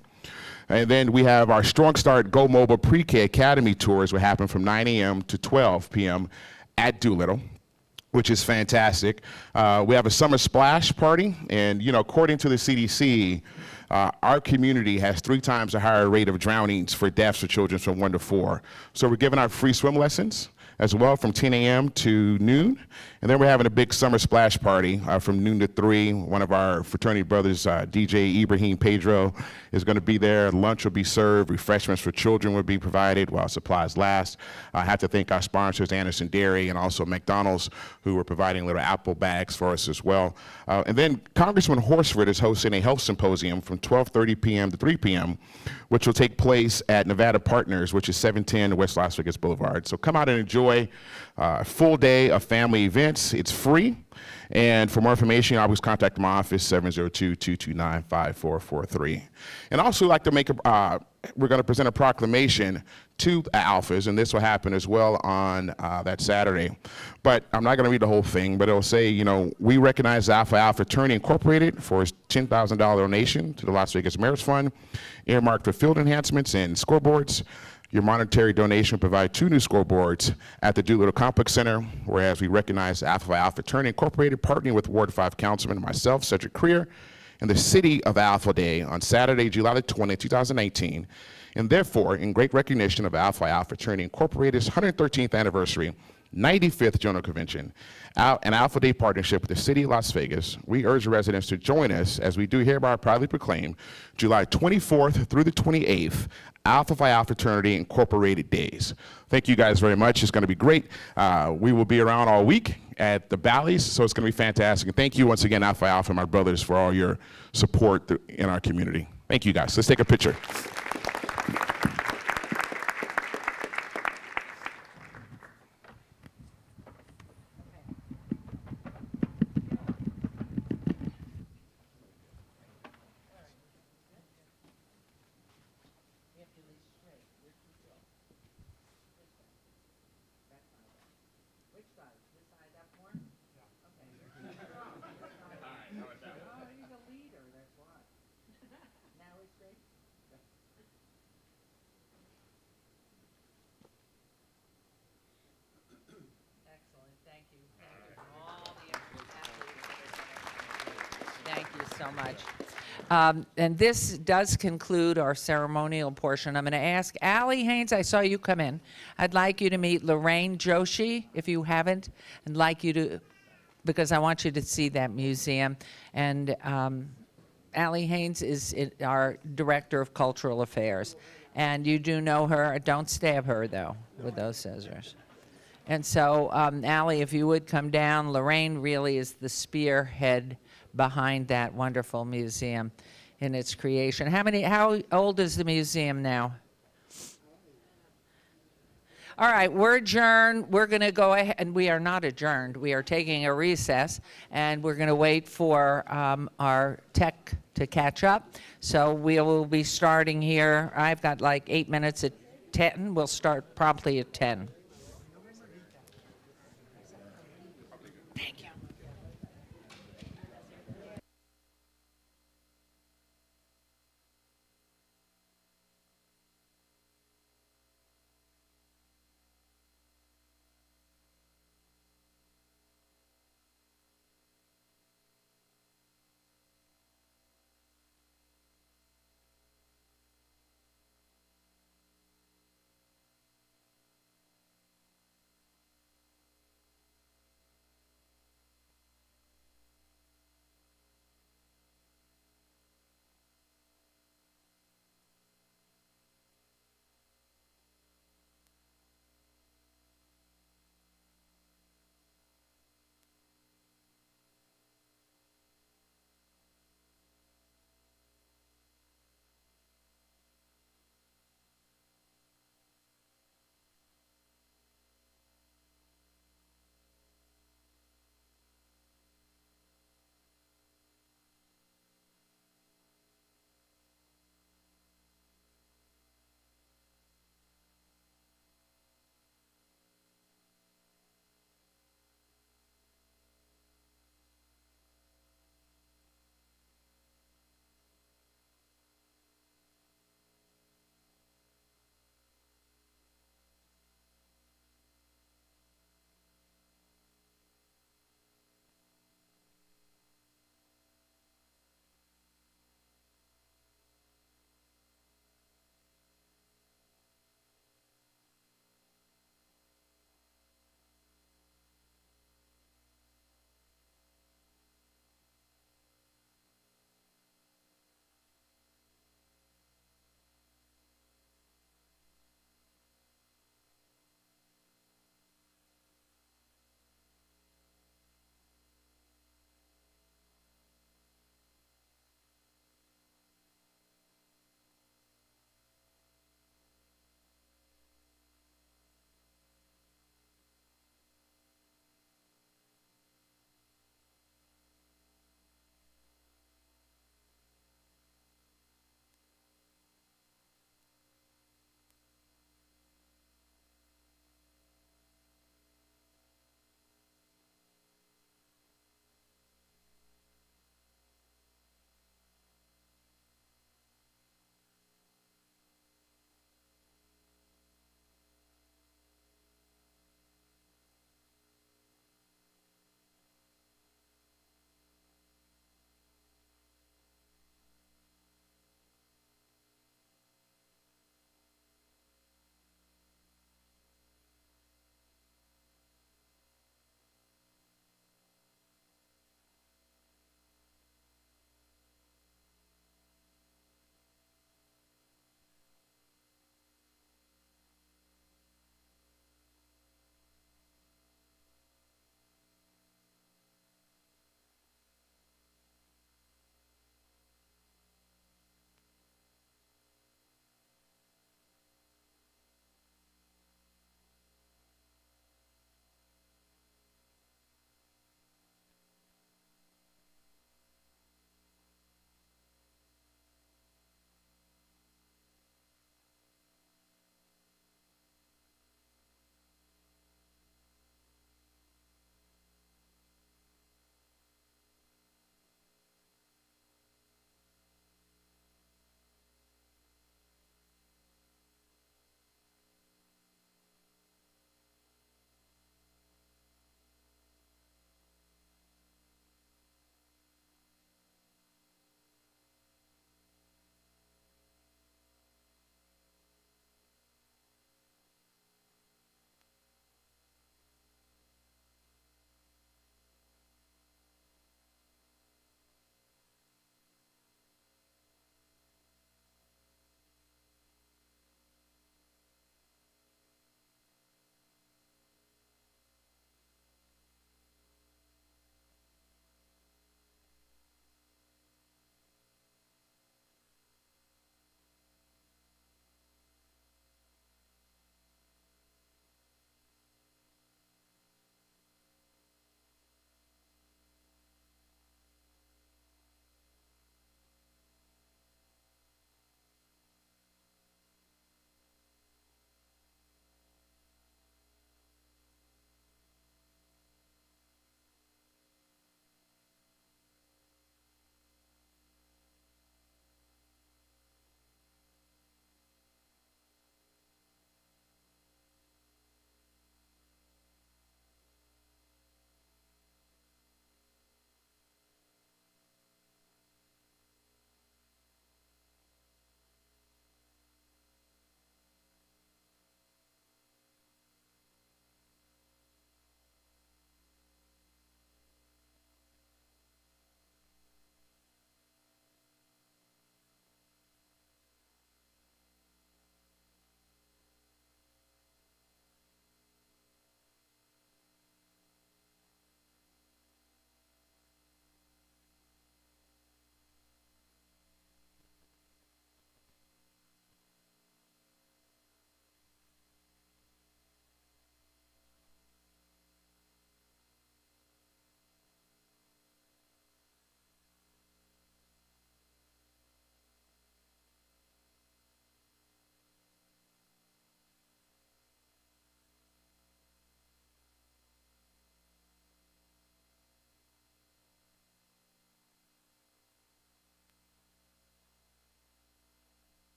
And then we have our Strong Start Go Mobile Pre-K Academy tours will happen from 9 a.m. to 12 p.m. at Doolittle, which is fantastic. We have a summer splash party, and according to the CDC, our community has 3 times the higher rate of drownings for deaths for children from 1 to 4. So we're giving out free swim lessons as well from 10 a.m. to noon. And then we're having a big summer splash party from noon to 3. One of our fraternity brothers, DJ Ibrahim Pedro, is going to be there. Lunch will be served. Refreshments for children will be provided while supplies last. I have to thank our sponsors, Anderson Dairy and also McDonald's, who are providing little apple bags for us as well. And then Congressman Horsford is hosting a health symposium from 12:30 p.m. to 3 p.m., which will take place at Nevada Partners, which is 710 West Las Vegas Boulevard. So come out and enjoy enjoy a full day of family events. It's free. And for more information, I always contact my office, 702-229-5443. And also like to make we're going to present a proclamation to alphas, and this will happen as well on that Saturday. But I'm not going to read the whole thing, but it'll say, you know, we recognize Alpha Alpha Fraternity Incorporated for its $10,000 donation to the Las Vegas Mayor's Fund, earmarked for field enhancements and scoreboards. Your monetary donation will provide 2 new scoreboards at the Doolittle Complex Center, whereas we recognize Alpha Phi Alpha Fraternity Incorporated partnering with Ward 5 Councilman and myself, Cedric Creer, in the City of Alpha Day on Saturday, July the 20th, 2019, and therefore, in great recognition of Alpha Phi Alpha Fraternity Incorporated's 113th anniversary, 95th General Convention, an Alpha Day partnership with the City of Las Vegas, we urge residents to join us as we do hereby proudly proclaim July 24th through the 28th, Alpha Phi Alpha Fraternity Incorporated Days. Thank you guys very much. It's going to be great. We will be around all week at the Valleys, so it's going to be fantastic. And thank you once again, Alpha Phi Alpha, my brothers, for all your support in our community. Thank you guys. Let's take a picture. Thank you so much. And this does conclude our ceremonial portion. I'm going to ask Allie Haynes, I saw you come in. I'd like you to meet Lorraine Joshi, if you haven't. I'd like you to, because I want you to see that museum. And Allie Haynes is our Director of Cultural Affairs. And you do know her. Don't stab her, though, with those scissors. And so, Allie, if you would come down, Lorraine really is the spearhead behind that wonderful museum in its creation. How old is the museum now? All right, we're adjourned. We're going to go ahead, and we are not adjourned. We are taking a recess, and we're going to wait for our tech to catch up. So we will be starting here. I've got like 8 minutes at 10. We'll start promptly at 10. Thank you.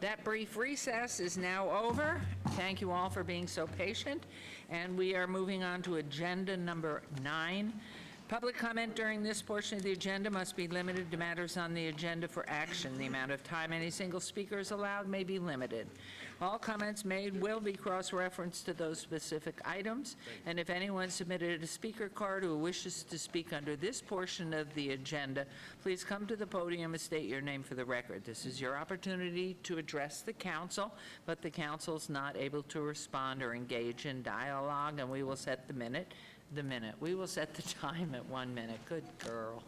That brief recess is now over. Thank you all for being so patient, and we are moving on to agenda number 9. Public comment during this portion of the agenda must be limited to matters on the agenda for action. The amount of time any single speaker is allowed may be limited. All comments made will be cross-referenced to those specific items, and if anyone submitted a speaker card who wishes to speak under this portion of the agenda, please come to the podium and state your name for the record. This is your opportunity to address the council, but the council's not able to respond or engage in dialogue, and we will set the minute. We will set the time at 1 minute. Good girl.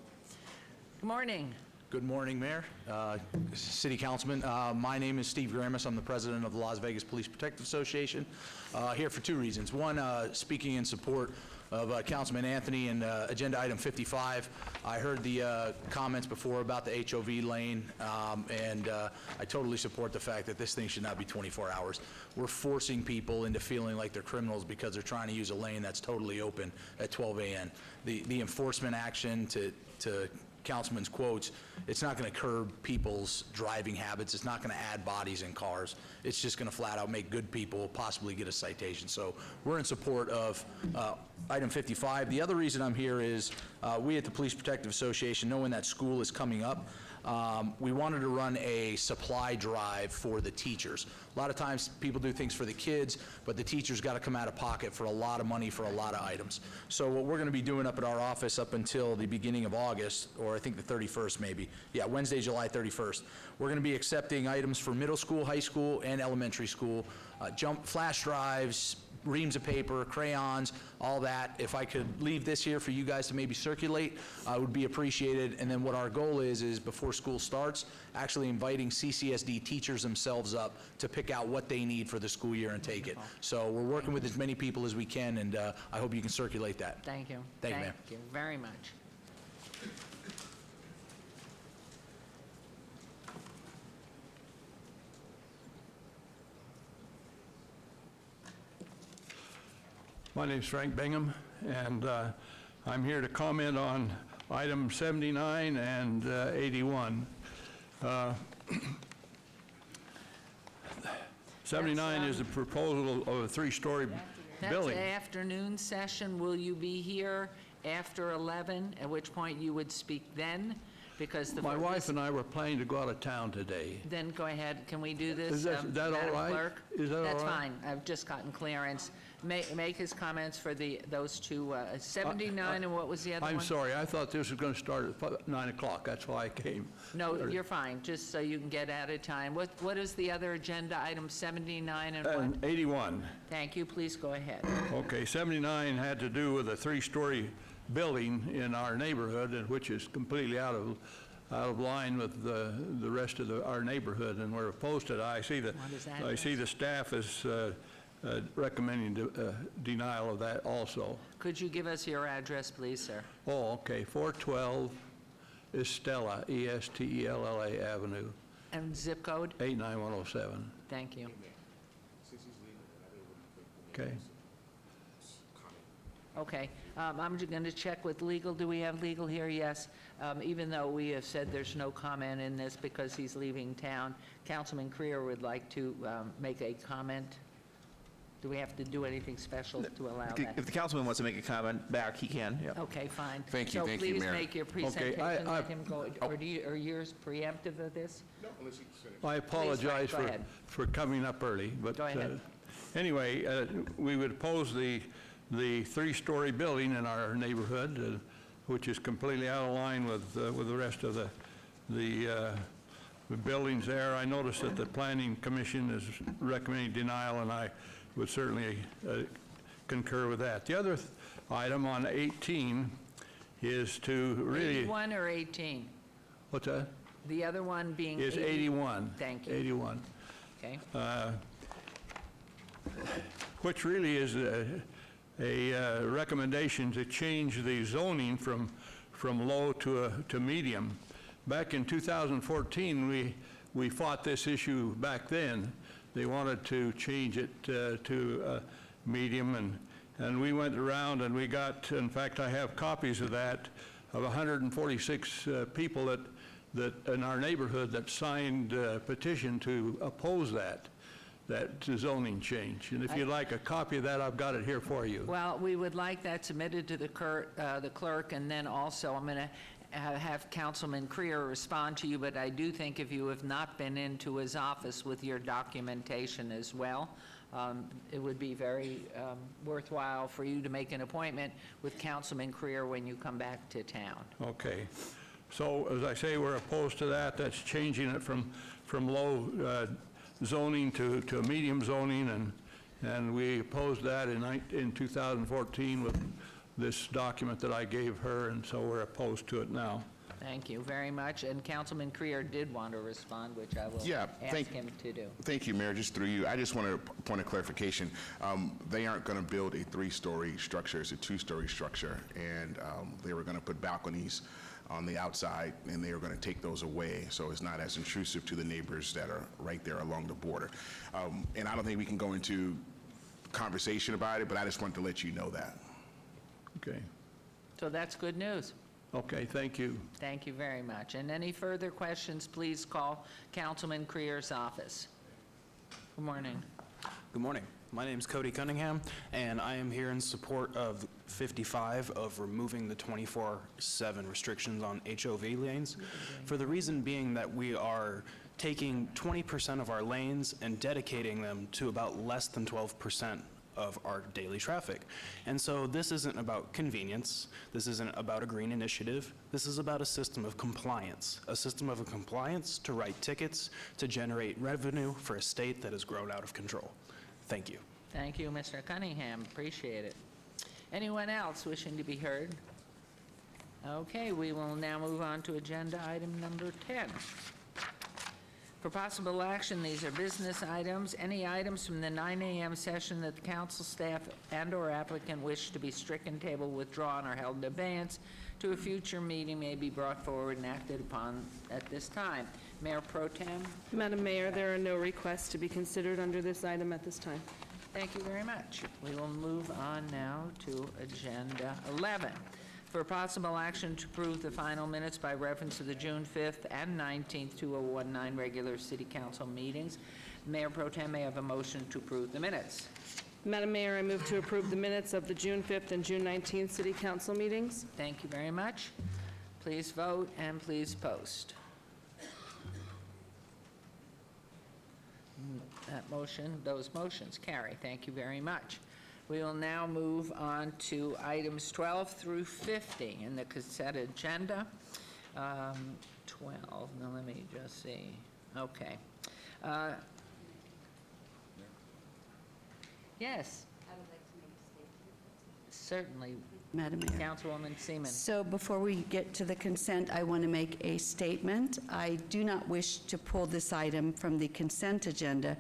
Good morning. Good morning, Mayor, City Councilman. My name is Steve Gramis. I'm the president of the Las Vegas Police Protective Association. Here for 2 reasons. One, speaking in support of Councilman Anthony and agenda item 55. I heard the comments before about the HOV lane, and I totally support the fact that this thing should not be 24 hours. We're forcing people into feeling like they're criminals because they're trying to use a lane that's totally open at 12 a.m. The enforcement action, to Councilman's quotes, it's not going to curb people's driving habits. It's not going to add bodies in cars. It's just going to flat out make good people possibly get a citation. So we're in support of item 55. The other reason I'm here is we at the Police Protective Association, knowing that school is coming up, we wanted to run a supply drive for the teachers. A lot of times people do things for the kids, but the teachers got to come out of pocket for a lot of money for a lot of items. So what we're going to be doing up at our office up until the beginning of August, or I think the 31st maybe, yeah, Wednesday, July 31st, we're going to be accepting items for middle school, high school, and elementary school, flash drives, reams of paper, crayons, all that. If I could leave this here for you guys to maybe circulate, I would be appreciated. And then what our goal is before school starts, actually inviting CCSD teachers themselves up to pick out what they need for the school year and take it. So we're working with as many people as we can, and I hope you can circulate that. Thank you. Thank you, ma'am. Thank you very much. My name's Frank Bingham, and I'm here to comment on item 79 and 81. 79 is the proposal of a 3-story building. That's afternoon session. Will you be here after 11, at which point you would speak then? Because My wife and I were planning to go out of town today. Then go ahead. Can we do this? Is that all Madam right? Clerk? Is that all right? That's fine. I've just gotten clearance. Make his comments for those two, 79 and what was the other one? I'm sorry, I thought this was going to start at 9 o'clock. That's why I came. No, you're fine, just so you can get out of time. What is the other agenda item, 79 and what? And 81. Thank you. Please go ahead. Okay, 79 had to do with a 3-story building in our neighborhood, and which is completely out of line with the rest of our neighborhood, and we're opposed to it. I see the staff is recommending denial of that also. Could you give us your address, please, sir? Oh, okay, 412 Estella, E-S-T-E-L-L-A Avenue. And zip code? 89107. Thank you. Okay. Okay, I'm going to check with legal. Do we have legal here? Yes. Even though we have said there's no comment in this because he's leaving town, Councilman Creer would like to make a comment. Do we have to do anything special to allow that? If the councilman wants to make a comment back, he can. Yeah. Okay, fine. Thank you, Mayor. So please make your presentation. Let him go. Oh. Are yours preemptive of this? No, unless you finish. I apologize Go ahead. for coming up early, but Go ahead. Anyway, we would oppose the 3-story building in our neighborhood, which is completely out of line with the rest of the buildings there. I noticed that the Planning Commission is recommending denial, and I would certainly concur with that. The other item on 18 is to really... 81 or 18? What's that? The other one being... Is 81. Thank you. 81. Okay. Which really is a recommendation to change the zoning from low to medium. Back in 2014, we fought this issue back then. They wanted to change it to medium, and we went around and we got, in fact, I have copies of that, of 146 people that in our neighborhood that signed a petition to oppose that zoning change. And if you'd like a copy of that, I've got it here for you. Well, we would like that submitted to the clerk, and then also I'm going to have Councilman Creer respond to you, but I do think if you have not been into his office with your documentation as well, it would be very worthwhile for you to make an appointment with Councilman Creer when you come back to town. Okay. So as I say, we're opposed to that. That's changing it from low zoning to a medium zoning, and we opposed that in 2014 with this document that I gave her, and so we're opposed to it now. Thank you very much. And Councilman Creer did want to respond, which I will ask him to do. Thank you, Mayor. Just through you, I just want a point of clarification. They aren't going to build a 3-story structure. It's a 2-story structure, and they were going to put balconies on the outside, and they were going to take those away, so it's not as intrusive to the neighbors that are right there along the border. And I don't think we can go into conversation about it, but I just wanted to let you know that. Okay. So that's good news. Okay, thank you. Thank you very much. And any further questions, please call Councilman Creer's office. Good morning. Good morning. My name is Cody Cunningham, and I am here in support of 55 of removing the 24/7 restrictions on HOV lanes, for the reason being that we are taking 20% of our lanes and dedicating them to about less than 12% of our daily traffic. And so this isn't about convenience. This isn't about a green initiative. This is about a system of compliance to write tickets, to generate revenue for a state that has grown out of control. Thank you. Thank you, Mr. Cunningham. Appreciate it. Anyone else wishing to be heard? Okay, we will now move on to agenda item number 10. For possible action, these are business items. Any items from the 9 a.m. session that the council staff and/or applicant wish to be stricken, tabled, withdrawn, or held in abeyance to a future meeting may be brought forward and acted upon at this time. Mayor Pro Tem? Madam Mayor, there are no requests to be considered under this item at this time. Thank you very much. We will move on now to Agenda 11. For possible action to approve the final minutes by reference to the June 5th and 19th 2019 regular City Council meetings, Mayor Pro Tem may have a motion to approve the minutes. Madam Mayor, I move to approve the minutes of the June 5th and June 19th City Council meetings. Thank you very much. Please vote and please post. Those motions carry. Thank you very much. We will now move on to items 12 through 50 in the consent agenda. 12, now let me just see. Okay. Yes. I would like to make a statement. Certainly. Madam Mayor. Councilwoman Seaman. So before we get to the consent, I want to make a statement. I do not wish to pull this item from the consent agenda,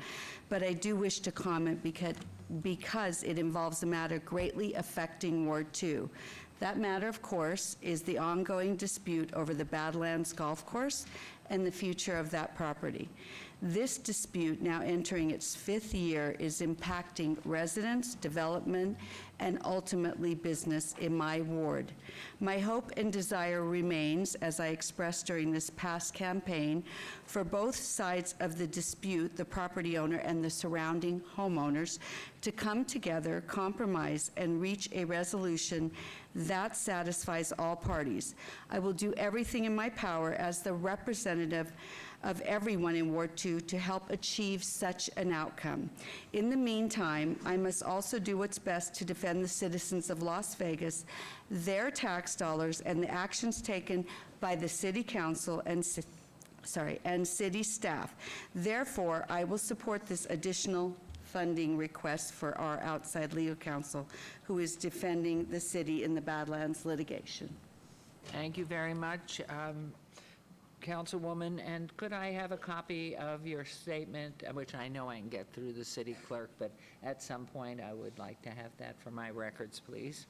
but I do wish to comment because it involves a matter greatly affecting Ward 2. That matter, of course, is the ongoing dispute over the Badlands Golf Course and the future of that property. This dispute, now entering its 5th year, is impacting residents, development, and ultimately business in my ward. My hope and desire remains, as I expressed during this past campaign, for both sides of the dispute, the property owner and the surrounding homeowners, to come together, compromise, and reach a resolution that satisfies all parties. I will do everything in my power as the representative of everyone in Ward 2 to help achieve such an outcome. In the meantime, I must also do what's best to defend the citizens of Las Vegas, their tax dollars, and the actions taken by the City Council and city staff. Therefore, I will support this additional funding request for our outside legal counsel, who is defending the city in the Badlands litigation. Thank you very much, Councilwoman. And could I have a copy of your statement, which I know I can get through the city clerk, but at some point I would like to have that for my records, please.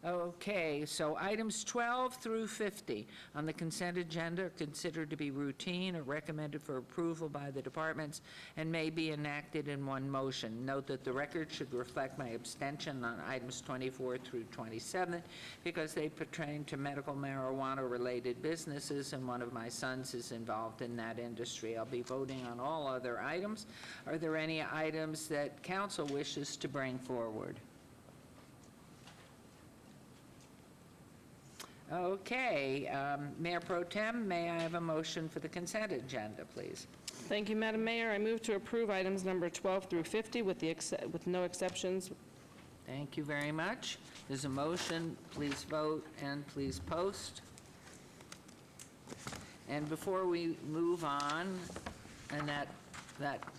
Okay, so items 12 through 50 on the consent agenda are considered to be routine or recommended for approval by the departments and may be enacted in one motion. Note that the record should reflect my abstention on items 24 through 27 because they pertain to medical marijuana-related businesses, and one of my sons is involved in that industry. I'll be voting on all other items. Are there any items that council wishes to bring forward? Okay, Mayor Pro Tem, may I have a motion for the consent agenda, please? Thank you, Madam Mayor. I move to approve items number 12 through 50 with no exceptions. Thank you very much. There's a motion. Please vote and please post. And before we move on, and that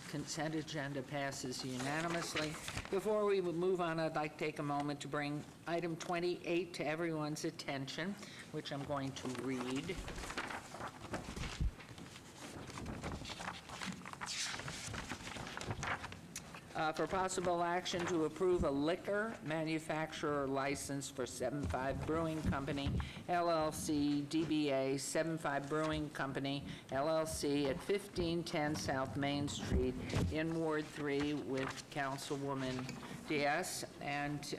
consent agenda passes unanimously. Before we move on, I'd like to take a moment to bring item 28 to everyone's attention, which I'm going to read. For possible action to approve a liquor manufacturer license for 75 Brewing Company, LLC, DBA 75 Brewing Company, LLC at 1510 South Main Street in Ward 3 with Councilwoman Diaz. And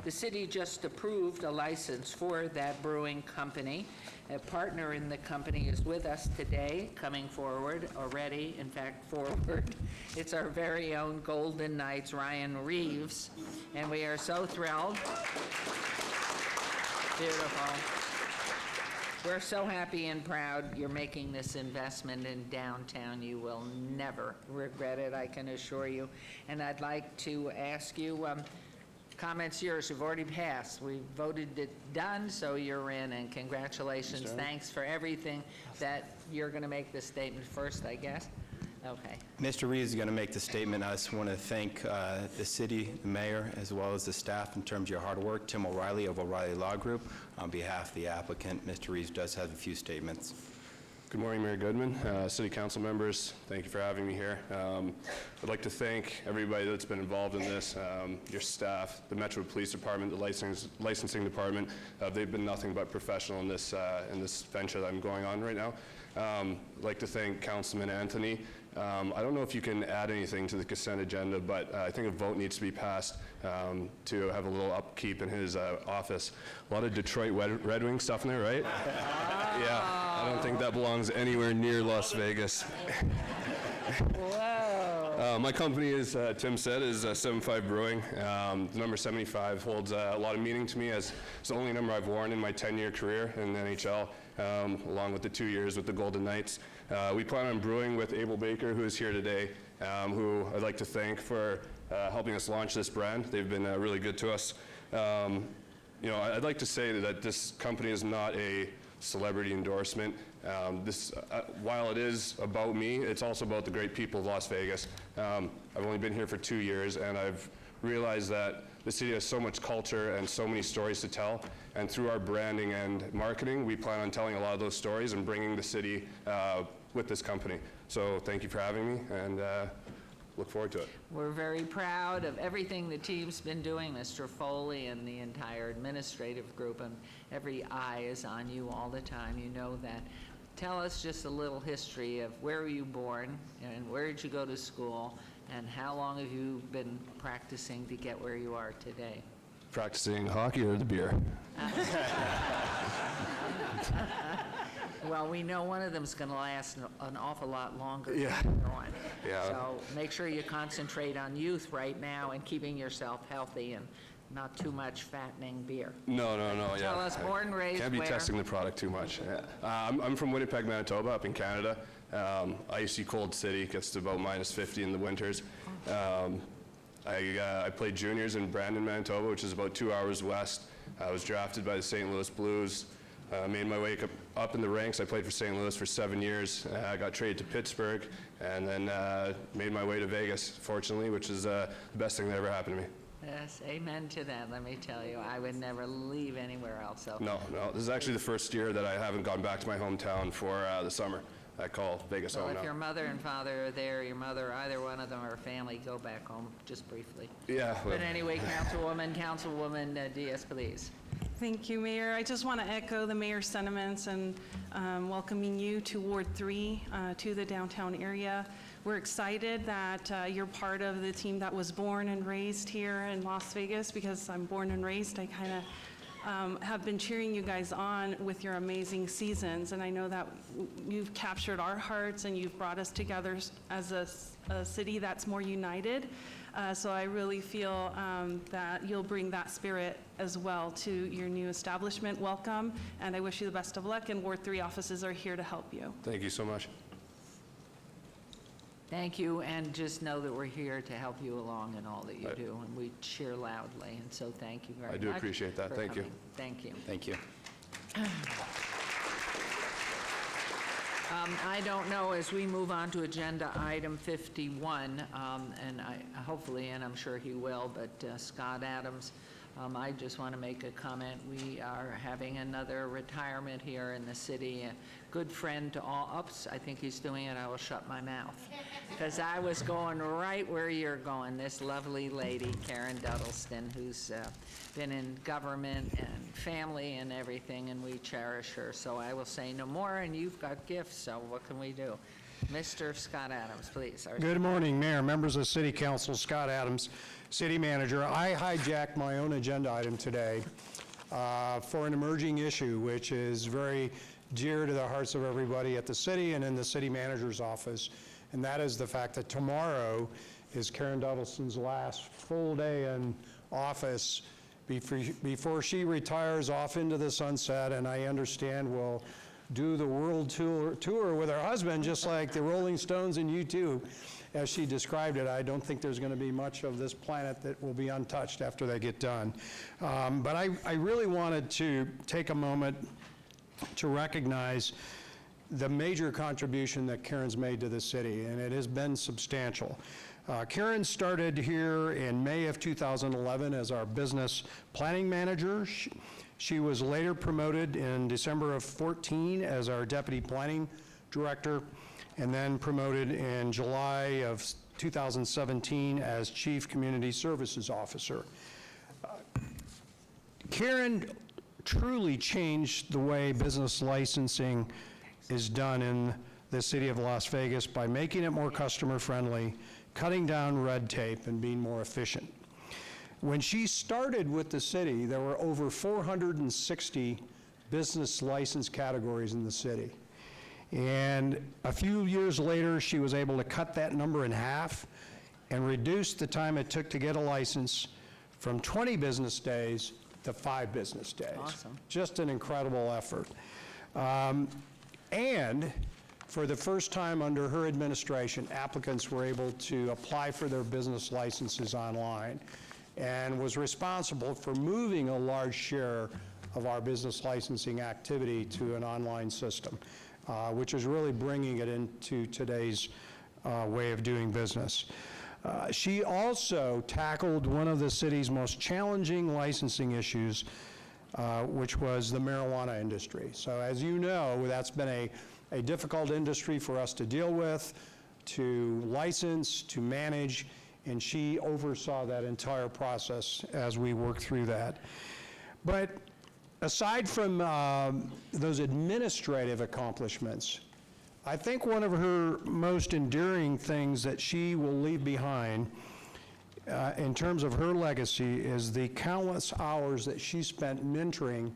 the city just approved a license for that brewing company. A partner in the company is with us today, coming forward already, in fact, forward. It's our very own Golden Knights, Ryan Reeves, and we are so thrilled. Beautiful. We're so happy and proud you're making this investment in downtown. You will never regret it, I can assure you. And I'd like to ask you, comments yours have already passed. We voted it done, so you're in, and congratulations. Yes, sir. Thanks for everything that you're going to make the statement first, I guess. Okay. Mr. Reeves is going to make the statement. I just want to thank the city, the mayor, as well as the staff in terms of your hard work. Tim O'Reilly of O'Reilly Law Group. On behalf of the applicant, Mr. Reeves does have a few statements. Good morning, Mayor Goodman, City Council members. Thank you for having me here. I'd like to thank everybody that's been involved in this, your staff, the Metro Police Department, the licensing department. They've been nothing but professional in this venture that I'm going on right now. I'd like to thank Councilman Anthony. I don't know if you can add anything to the consent agenda, but I think a vote needs to be passed to have a little upkeep in his office. A lot of Detroit Red Wing stuff in there, right? Yeah, I don't think that belongs anywhere near Las Vegas. Whoa. My company, as Tim said, is 75 Brewing. The number 75 holds a lot of meaning to me, as it's the only number I've worn in my 10-year career in the NHL, along with the 2 years with the Golden Knights. We plan on brewing with Abel Baker, who is here today, who I'd like to thank for helping us launch this brand. They've been really good to us. You know, I'd like to say that this company is not a celebrity endorsement. While it is about me, it's also about the great people of Las Vegas. I've only been here for 2 years, and I've realized that the city has so much culture and so many stories to tell, and through our branding and marketing, we plan on telling a lot of those stories and bringing the city with this company. So thank you for having me, and look forward to it. We're very proud of everything the team's been doing, Mr. Foley and the entire administrative group, and every eye is on you all the time. You know that. Tell us just a little history of where were you born, and where did you go to school, and how long have you been practicing to get where you are today? Practicing hockey or the beer? Well, we know one of them's going to last an awful lot longer Yeah. than the other one. Yeah. So make sure you concentrate on youth right now and keeping yourself healthy and not too much fattening beer. No, yeah. Tell us, born and raised Can't be where? testing the product too much. Yeah. I'm from Winnipeg, Manitoba, up in Canada. Icy cold city, gets to about -50 in the winters. I played juniors in Brandon, Manitoba, which is about 2 hours west. I was drafted by the St. Louis Blues. Made my way up in the ranks. I played for St. Louis for 7 years. I got traded to Pittsburgh, and then made my way to Vegas, fortunately, which is the best thing that ever happened to me. Yes, amen to that, let me tell you. I would never leave anywhere else. So. No, this is actually the first year that I haven't gone back to my hometown for the summer. I call Vegas Well, home if now. your mother and father are there, your mother, either one of them are family, go back home just briefly. Yeah. But anyway, Councilwoman Diaz, please. Thank you, Mayor. I just want to echo the mayor's sentiments and welcoming you to Ward 3, to the downtown area. We're excited that you're part of the team that was born and raised here in Las Vegas, because I'm born and raised. I kind of have been cheering you guys on with your amazing seasons, and I know that you've captured our hearts and you've brought us together as a city that's more united. So I really feel that you'll bring that spirit as well to your new establishment. Welcome, and I wish you the best of luck, and Ward 3 offices are here to help you. Thank you so much. Thank you, and just know that we're here to help you along in all that you do, and we cheer loudly, and so thank you very much. I do appreciate that. for Thank you. coming. Thank you. Thank you. I don't know, as we move on to agenda item 51, and hopefully, and I'm sure he will, but Scott Adams, I just want to make a comment. We are having another retirement here in the city. A good friend to all. Oops, I think he's doing it. I will shut my mouth. Because I was going right where you're going. This lovely lady, Karen Duddleston, who's been in government and family and everything, and we cherish her. So I will say no more, and you've got gifts, so what can we do? Mr. Scott Adams, please. Good morning, Mayor, members of City Council, Scott Adams, City Manager. I hijacked my own agenda item today for an emerging issue, which is very dear to the hearts of everybody at the city and in the city manager's office, and that is the fact that tomorrow is Karen Duddleston's last full day in office before she retires off into the sunset, and I understand will do the world tour with her husband, just like the Rolling Stones and U2. As she described it, I don't think there's going to be much of this planet that will be untouched after they get done. But I really wanted to take a moment to recognize the major contribution that Karen's made to the city, and it has been substantial. Karen started here in May of 2011 as our business planning manager. She was later promoted in December of 14 as our deputy planning director, and then promoted in July of 2017 as chief community services officer. Karen truly changed the way business licensing is done in the city of Las Vegas by making it more customer friendly, cutting down red tape, and being more efficient. When she started with the city, there were over 460 business license categories in the city. And a few years later, she was able to cut that number in half and reduce the time it took to get a license from 20 business days to 5 business days. Awesome. Just an incredible effort. And for the first time under her administration, applicants were able to apply for their business licenses online, and was responsible for moving a large share of our business licensing activity to an online system, which is really bringing it into today's way of doing business. She also tackled one of the city's most challenging licensing issues, which was the marijuana industry. So as you know, that's been a difficult industry for us to deal with, to license, to manage, and she oversaw that entire process as we worked through that. But aside from those administrative accomplishments, I think one of her most enduring things that she will leave behind in terms of her legacy is the countless hours that she spent mentoring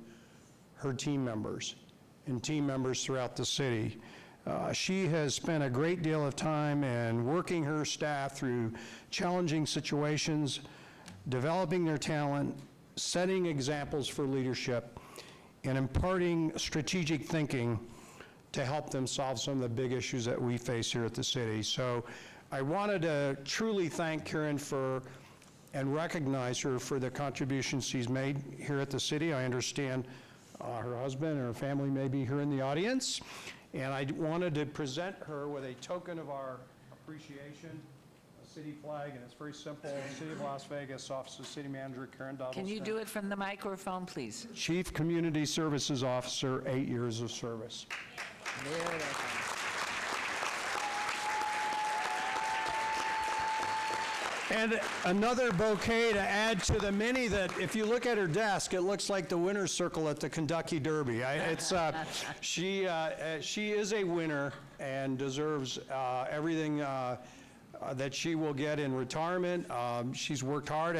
her team members and team members throughout the city. She has spent a great deal of time in working her staff through challenging situations, developing their talent, setting examples for leadership, and imparting strategic thinking to help them solve some of the big issues that we face here at the city. So I wanted to truly thank Karen and recognize her for the contributions she's made here at the city. I understand her husband and her family may be here in the audience, and I wanted to present her with a token of our appreciation, a city flag, and it's very simple. City of Las Vegas, Office of City Manager Karen Duddleston. Can you do it from the microphone, please? Chief Community Services Officer, 8 years of service. Beautiful. And another bouquet to add to the many that, if you look at her desk, it looks like the winner's circle at the Kentucky Derby. She is a winner and deserves everything that she will get in retirement. She's worked hard.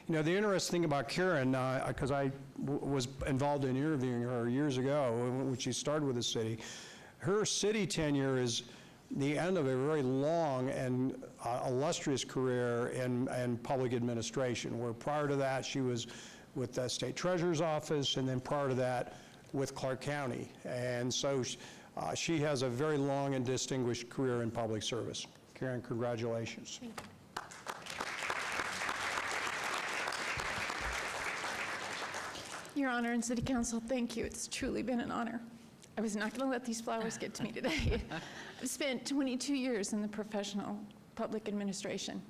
The interesting thing about Karen, because I was involved in interviewing her years ago when she started with the city, her city tenure is the end of a very long and illustrious career in public administration, where prior to that she was with the State Treasurer's Office, and then prior to that with Clark County. And so she has a very long and distinguished career in public service. Karen, congratulations. Your Honor and City Council, thank you. It's truly been an honor. I was not going to let these flowers get to me today. I've spent 22 years in the professional public administration.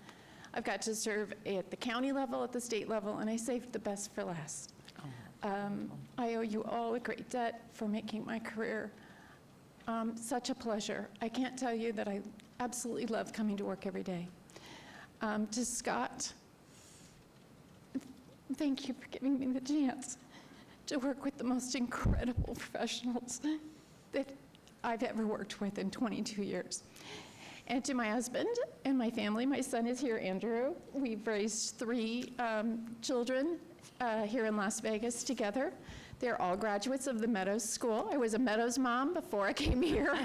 I've got to serve at the county level, at the state level, and I saved the best for last. I owe you all a great debt for making my career such a pleasure. I can't tell you that I absolutely love coming to work every day. To Scott, thank you for giving me the chance to work with the most incredible professionals that I've ever worked with in 22 years. And to my husband and my family, my son is here, Andrew. We've raised 3 children here in Las Vegas together. They're all graduates of the Meadows School. I was a Meadows mom before I came here.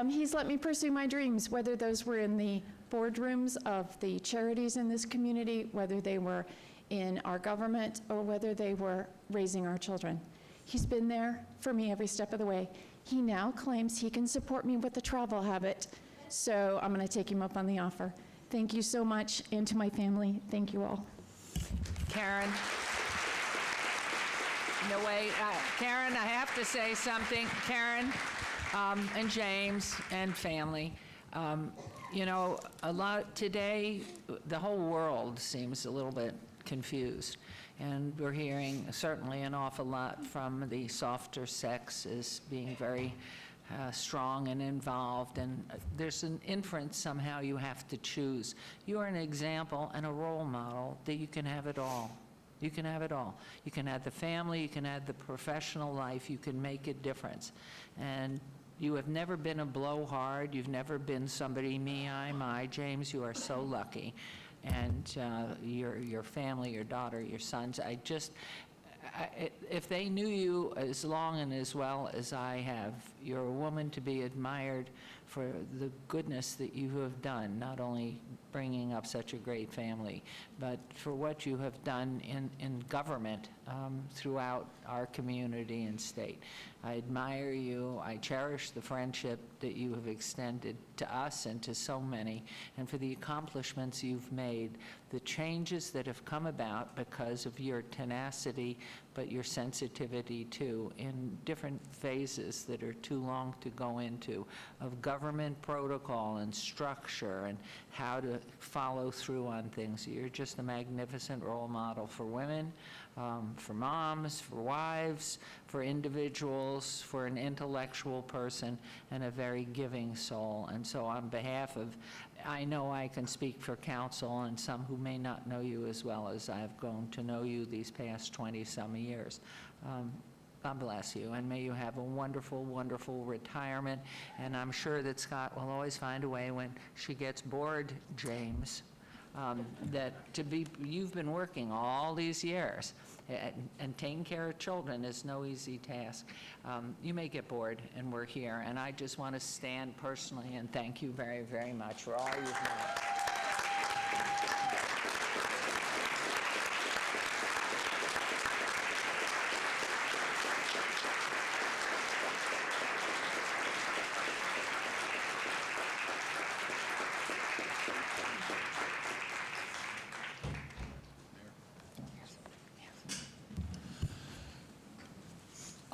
He's let me pursue my dreams, whether those were in the boardrooms of the charities in this community, whether they were in our government, or whether they were raising our children. He's been there for me every step of the way. He now claims he can support me with a travel habit, so I'm going to take him up on the offer. Thank you so much, and to my family, thank you all. Karen. No, wait, Karen, I have to say something. Karen and James and family, a lot today, the whole world seems a little bit confused. And we're hearing certainly an awful lot from the softer sex as being very strong and involved. And there's an inference somehow you have to choose. You are an example and a role model that you can have it all. You can have it all. You can add the family, you can add the professional life, you can make a difference. And you have never been a blowhard, you've never been somebody, me, I, my. James, you are so lucky. And your family, your daughter, your sons, if they knew you as long and as well as I have, you're a woman to be admired for the goodness that you have done, not only bringing up such a great family, but for what you have done in government throughout our community and state. I admire you. I cherish the friendship that you have extended to us and to so many, and for the accomplishments you've made, the changes that have come about because of your tenacity, but your sensitivity too, in different phases that are too long to go into, of government protocol and structure and how to follow through on things. You're just a magnificent role model for women, for moms, for wives, for individuals, for an intellectual person, and a very giving soul. And so on behalf of, I know I can speak for council and some who may not know you as well as I've grown to know you these past 20-some years. God bless you, and may you have a wonderful, wonderful retirement. And I'm sure that Scott will always find a way when she gets bored, James, you've been working all these years, and taking care of children is no easy task. You may get bored, and we're here, and I just want to stand personally and thank you very, very much for all you've done.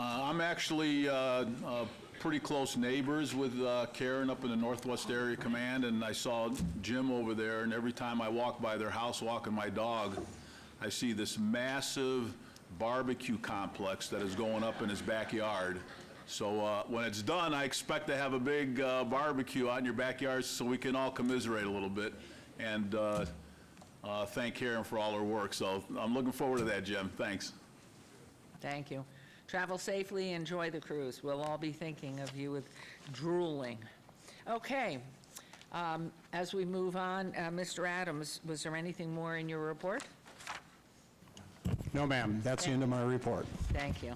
I'm actually pretty close neighbors with Karen up in the Northwest Area Command, and I saw Jim over there, and every time I walk by their house walking my dog, I see this massive barbecue complex that is going up in his backyard. So when it's done, I expect to have a big barbecue out in your backyard so we can all commiserate a little bit. And thank Karen for all her work. So I'm looking forward to that, Jim. Thanks. Thank you. Travel safely, enjoy the cruise. We'll all be thinking of you with drooling. Okay, as we move on, Mr. Adams, was there anything more in your report? No, ma'am. That's the end of my report. Thank you.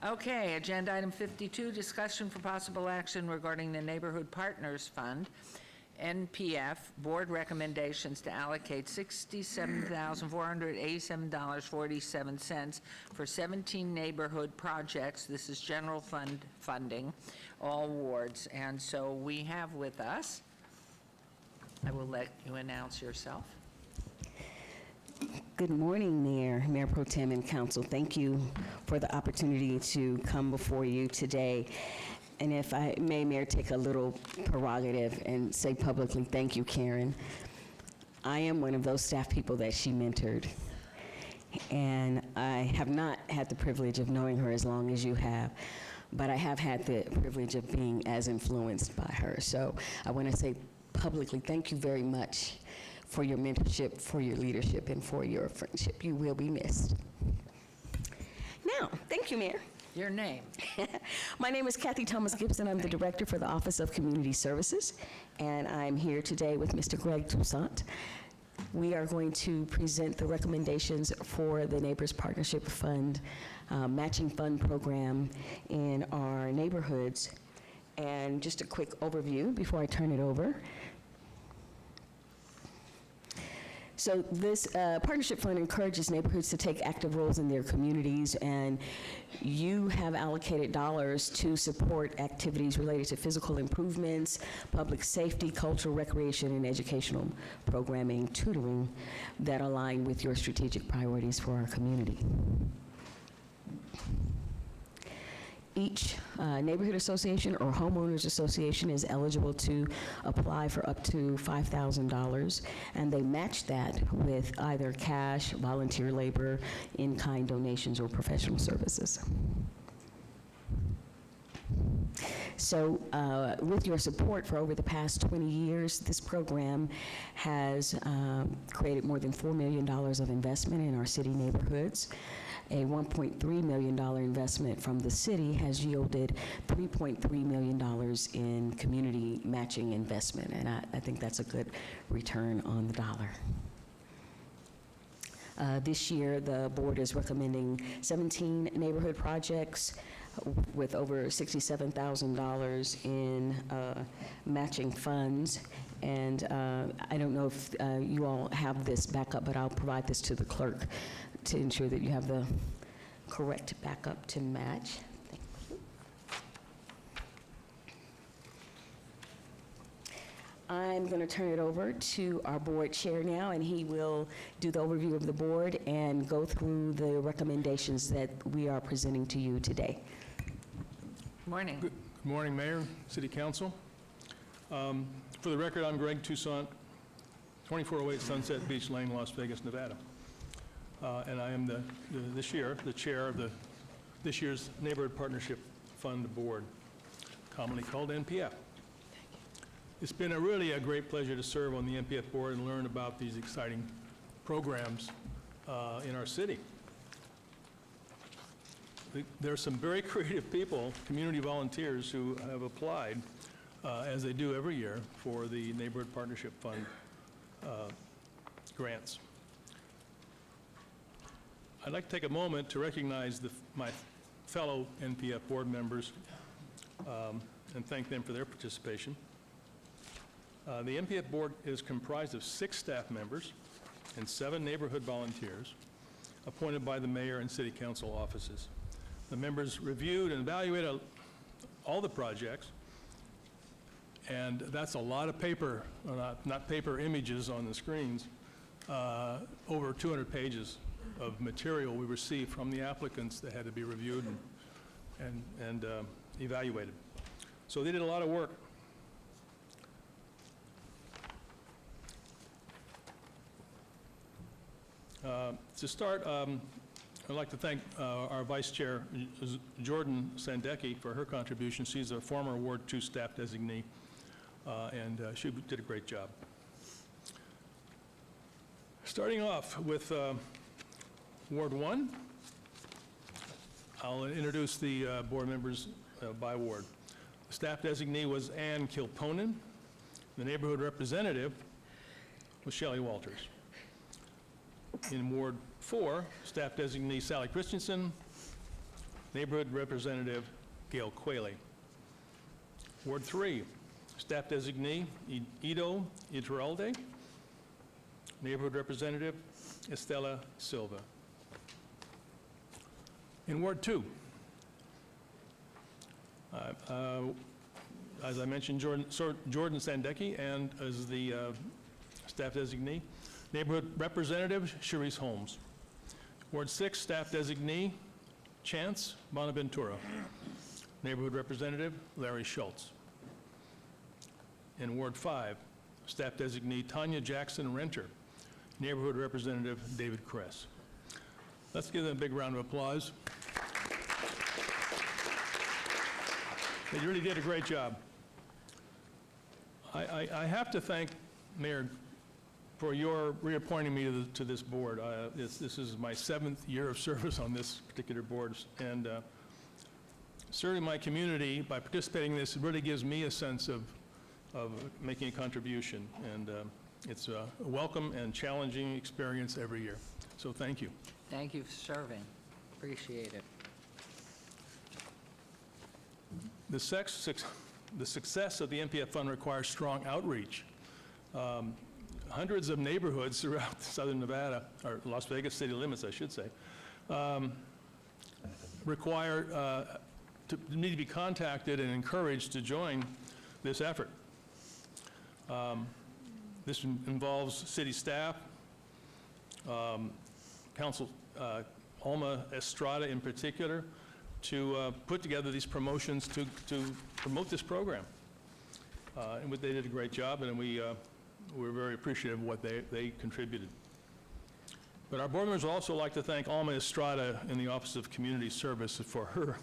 Okay, agenda item 52, discussion for possible action regarding the Neighborhood Partners Fund, NPF, board recommendations to allocate $67,487.47 for 17 neighborhood projects. This is general fund funding, all wards. And so we have with us, I will let you announce yourself. Good morning, Mayor Pro Tem and Council. Thank you for the opportunity to come before you today. And if I may, Mayor, take a little prerogative and say publicly, thank you, Karen. I am one of those staff people that she mentored. And I have not had the privilege of knowing her as long as you have, but I have had the privilege of being as influenced by her. So I want to say publicly, thank you very much for your mentorship, for your leadership, and for your friendship. You will be missed. Now, thank you, Mayor. Your name? My name is Kathy Thomas Gibson. I'm the Director for the Office of Community Services, and I'm here today with Mr. Greg Toussaint. We are going to present the recommendations for the Neighbors Partnership Fund matching fund program in our neighborhoods. And just a quick overview before I turn it over. So this partnership fund encourages neighborhoods to take active roles in their communities, and you have allocated dollars to support activities related to physical improvements, public safety, cultural, recreation, and educational programming, tutoring that align with your strategic priorities for our community. Each neighborhood association or homeowners association is eligible to apply for up to $5,000, and they match that with either cash, volunteer labor, in-kind donations, or professional services. So with your support for over the past 20 years, this program has created more than $4 million of investment in our city neighborhoods. A $1.3 million investment from the city has yielded $3.3 million in community matching investment, and I think that's a good return on the dollar. This year, the board is recommending 17 neighborhood projects with over $67,000 in matching funds. And I don't know if you all have this backup, but I'll provide this to the clerk to ensure that you have the correct backup to match. Thank you. I'm going to turn it over to our board chair now, and he will do the overview of the board and go through the recommendations that we are presenting to you today. Morning. Good morning, Mayor, City Council. For the record, I'm Greg Toussaint, 2408 Sunset Beach Lane, Las Vegas, Nevada. And I am this year the chair of this year's Neighborhood Partnership Fund Board, commonly called NPF. It's been really a great pleasure to serve on the NPF board and learn about these exciting programs in our city. There are some very creative people, community volunteers, who have applied, as they do every year, for the Neighborhood Partnership Fund grants. I'd like to take a moment to recognize my fellow NPF board members and thank them for their participation. The NPF board is comprised of 6 staff members and 7 neighborhood volunteers appointed by the mayor and city council offices. The members reviewed and evaluated all the projects, and that's a lot of paper, not paper images on the screens, over 200 pages of material we received from the applicants that had to be reviewed and evaluated. So they did a lot of work. To start, I'd like to thank our Vice Chair, Jordan Sandecki, for her contribution. She's a former Ward 2 staff designee, and she did a great job. Starting off with Ward 1, I'll introduce the board members by ward. The staff designee was Ann Kilponen. The neighborhood representative was Shelley Walters. In Ward 4, staff designee Sally Christensen. Neighborhood representative Gail Quayle. Ward 3, staff designee Ido Iturralde. Neighborhood representative Estela Silva. In Ward 2, as I mentioned, Jordan Sandecki, and as the staff designee, neighborhood representative Sharice Holmes. Ward 6, staff designee Chance Bonaventura. Neighborhood representative Larry Schultz. In Ward 5, staff designee Tanya Jackson Renter. Neighborhood representative David Kress. Let's give them a big round of applause. They really did a great job. I have to thank Mayor for your reappointing me to this board. This is my 7th year of service on this particular board, and serving my community by participating in this really gives me a sense of making a contribution, and it's a welcome and challenging experience every year. So thank you. Thank you for serving. Appreciate it. The success of the NPF fund requires strong outreach. Hundreds of neighborhoods throughout southern Nevada, or Las Vegas city limits, I should say, need to be contacted and encouraged to join this effort. This involves city staff, Council Alma Estrada in particular, to put together these promotions to promote this program. And they did a great job, and we're very appreciative of what they contributed. But our board members would also like to thank Alma Estrada in the Office of Community Service for her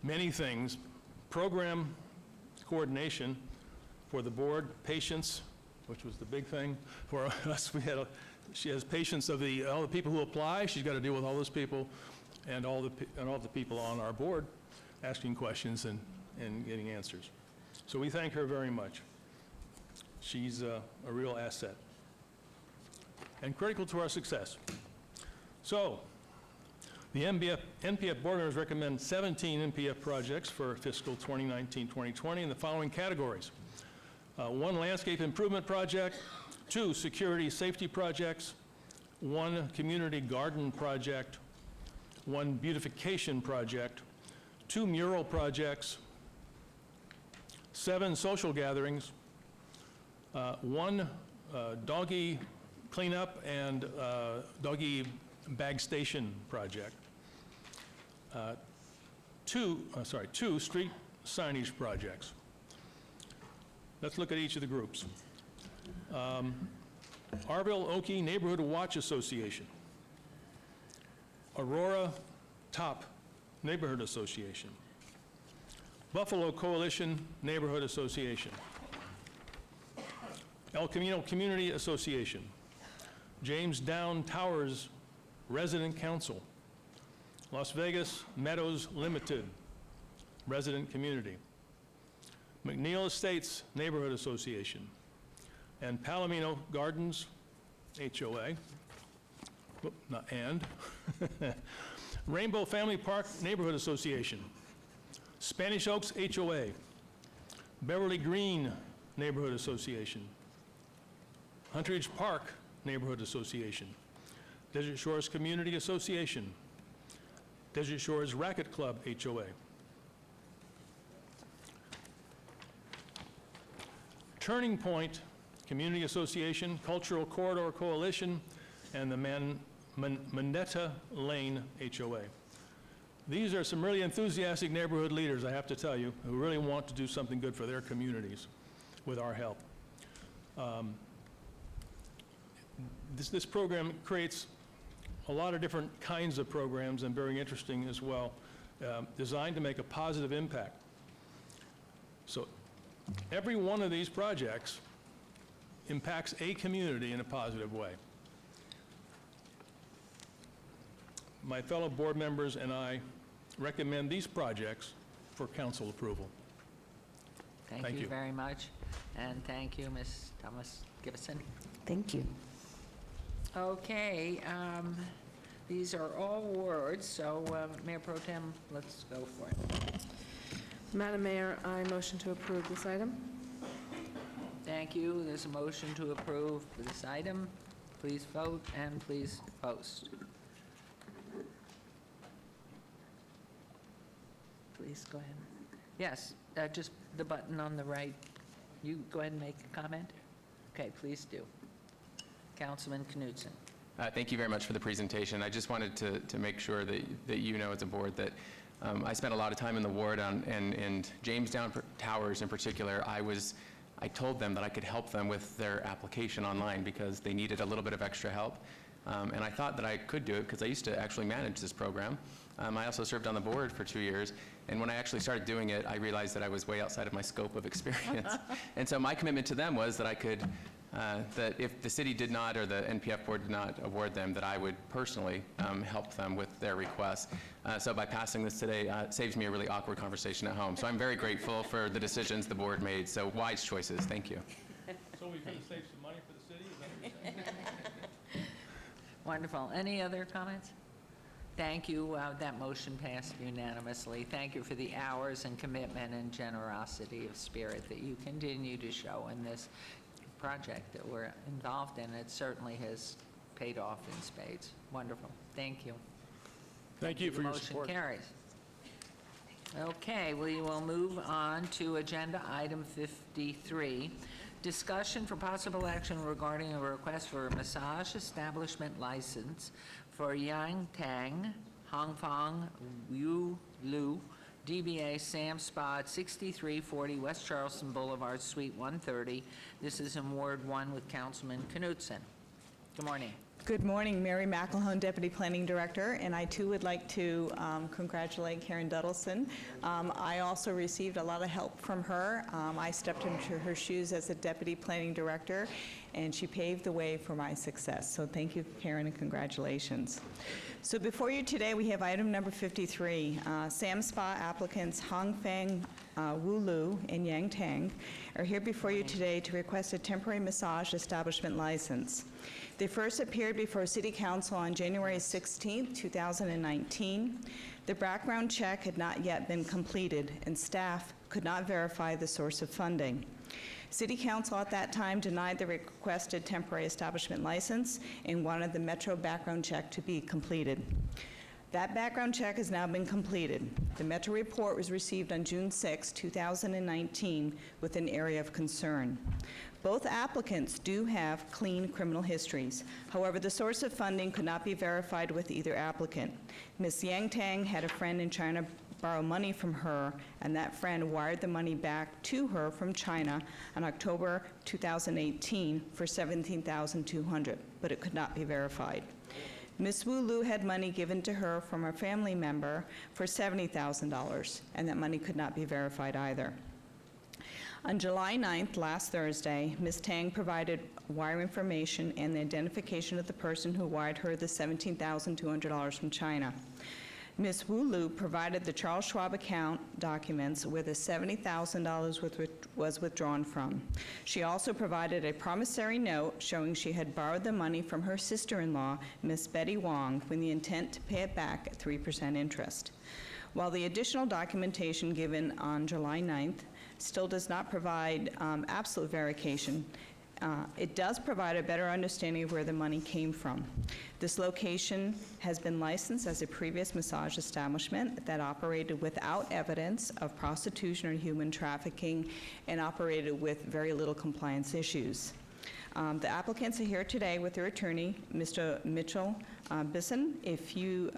many things: program coordination for the board, patience, which was the big thing for us. She has patience of all the people who apply. She's got to deal with all those people and all the people on our board asking questions and getting answers. So we thank her very much. She's a real asset and critical to our success. So the NPF board members recommend 17 NPF projects for fiscal 2019-2020 in the following categories. 1 landscape improvement project, 2 security safety projects, 1 community garden project, 1 beautification project, 2 mural projects, 7 social gatherings, 1 doggy cleanup and doggy bag station project, 2 street signage projects. Let's look at each of the groups. Arville Oakey Neighborhood Watch Association, Aurora Top Neighborhood Association, Buffalo Coalition Neighborhood Association, El Camino Community Association, James Down Towers Resident Council, Las Vegas Meadows Limited Resident Community, McNeil Estates Neighborhood Association, and Palomino Gardens HOA, Rainbow Family Park Neighborhood Association, Spanish Oaks HOA, Beverly Green Neighborhood Association, Hunteridge Park Neighborhood Association, Desert Shores Community Association, Desert Shores Racket Club HOA, Turning Point Community Association, Cultural Corridor Coalition, and the Manetta Lane HOA. These are some really enthusiastic neighborhood leaders, I have to tell you, who really want to do something good for their communities with our help. This program creates a lot of different kinds of programs, and very interesting as well, designed to make a positive impact. So every one of these projects impacts a community in a positive way. my fellow board members and I recommend these projects for council approval. Thank Thank you you. very much, and thank you, Ms. Thomas Gibson. Thank you. Okay, these are all wards, so Mayor Pro Tem, let's go for it. Madam Mayor, I motion to approve this item. Thank you. There's a motion to approve for this item. Please vote and please post. Please go ahead. Yes, just the button on the right. You go ahead and make a comment? Okay, please do. Councilman Knudsen. Thank you very much for the presentation. I just wanted to make sure that you know as a board that I spent a lot of time in the ward and Jamestown Towers in particular. I told them that I could help them with their application online because they needed a little bit of extra help. And I thought that I could do it because I used to actually manage this program. I also served on the board for 2 years. And when I actually started doing it, I realized that I was way outside of my scope of experience. And so my commitment to them was that I could, that if the city did not or the NPF board did not award them, that I would personally help them with their requests. So by passing this today, it saves me a really awkward conversation at home. So I'm very grateful for the decisions the board made. So wise choices. Thank you. So we could have saved some money for the city? Is that what you're saying? Wonderful. Any other comments? Thank you. That motion passed unanimously. Thank you for the hours and commitment and generosity of spirit that you continue to show in this project that we're involved in. It certainly has paid off in spades. Wonderful. Thank you. Thank you for your Motion support. carries. Okay, we will move on to agenda item 53. Discussion for possible action regarding a request for a massage establishment license for Yang Tang, Hong Fong, Wu Lu, DBA Sam Spa at 6340 West Charleston Boulevard, Suite 130. This is in Ward 1 with Councilman Knudsen. Good morning. Good morning, Mary McElhone, Deputy Planning Director, and I too would like to congratulate Karen Duddleson. I also received a lot of help from her. I stepped into her shoes as a Deputy Planning Director, and she paved the way for my success. So thank you, Karen, and congratulations. So before you today, we have item number 53. Sam Spa applicants Hong Feng Wu Lu and Yang Tang are here before you today to request a temporary massage establishment license. They first appeared before City Council on January 16, 2019. The background check had not yet been completed, and staff could not verify the source of funding. City Council at that time denied the requested temporary establishment license and wanted the Metro background check to be completed. That background check has now been completed. The Metro report was received on June 6, 2019, with an area of concern. Both applicants do have clean criminal histories. However, the source of funding could not be verified with either applicant. Ms. Yang Tang had a friend in China borrow money from her, and that friend wired the money back to her from China on October 2018 for $17,200, but it could not be verified. Ms. Wu Lu had money given to her from a family member for $70,000, and that money could not be verified either. On July 9th, last Thursday, Ms. Tang provided wire information and the identification of the person who wired her the $17,200 from China. Ms. Wu Lu provided the Charles Schwab account documents where the $70,000 was withdrawn from. She also provided a promissory note showing she had borrowed the money from her sister-in-law, Ms. Betty Wong, with the intent to pay it back at 3% interest. While the additional documentation given on July 9th still does not provide absolute verification, it does provide a better understanding of where the money came from. This location has been licensed as a previous massage establishment that operated without evidence of prostitution or human trafficking and operated with very little compliance issues. The applicants are here today with their attorney, Mr. Mitchell Bisson. If you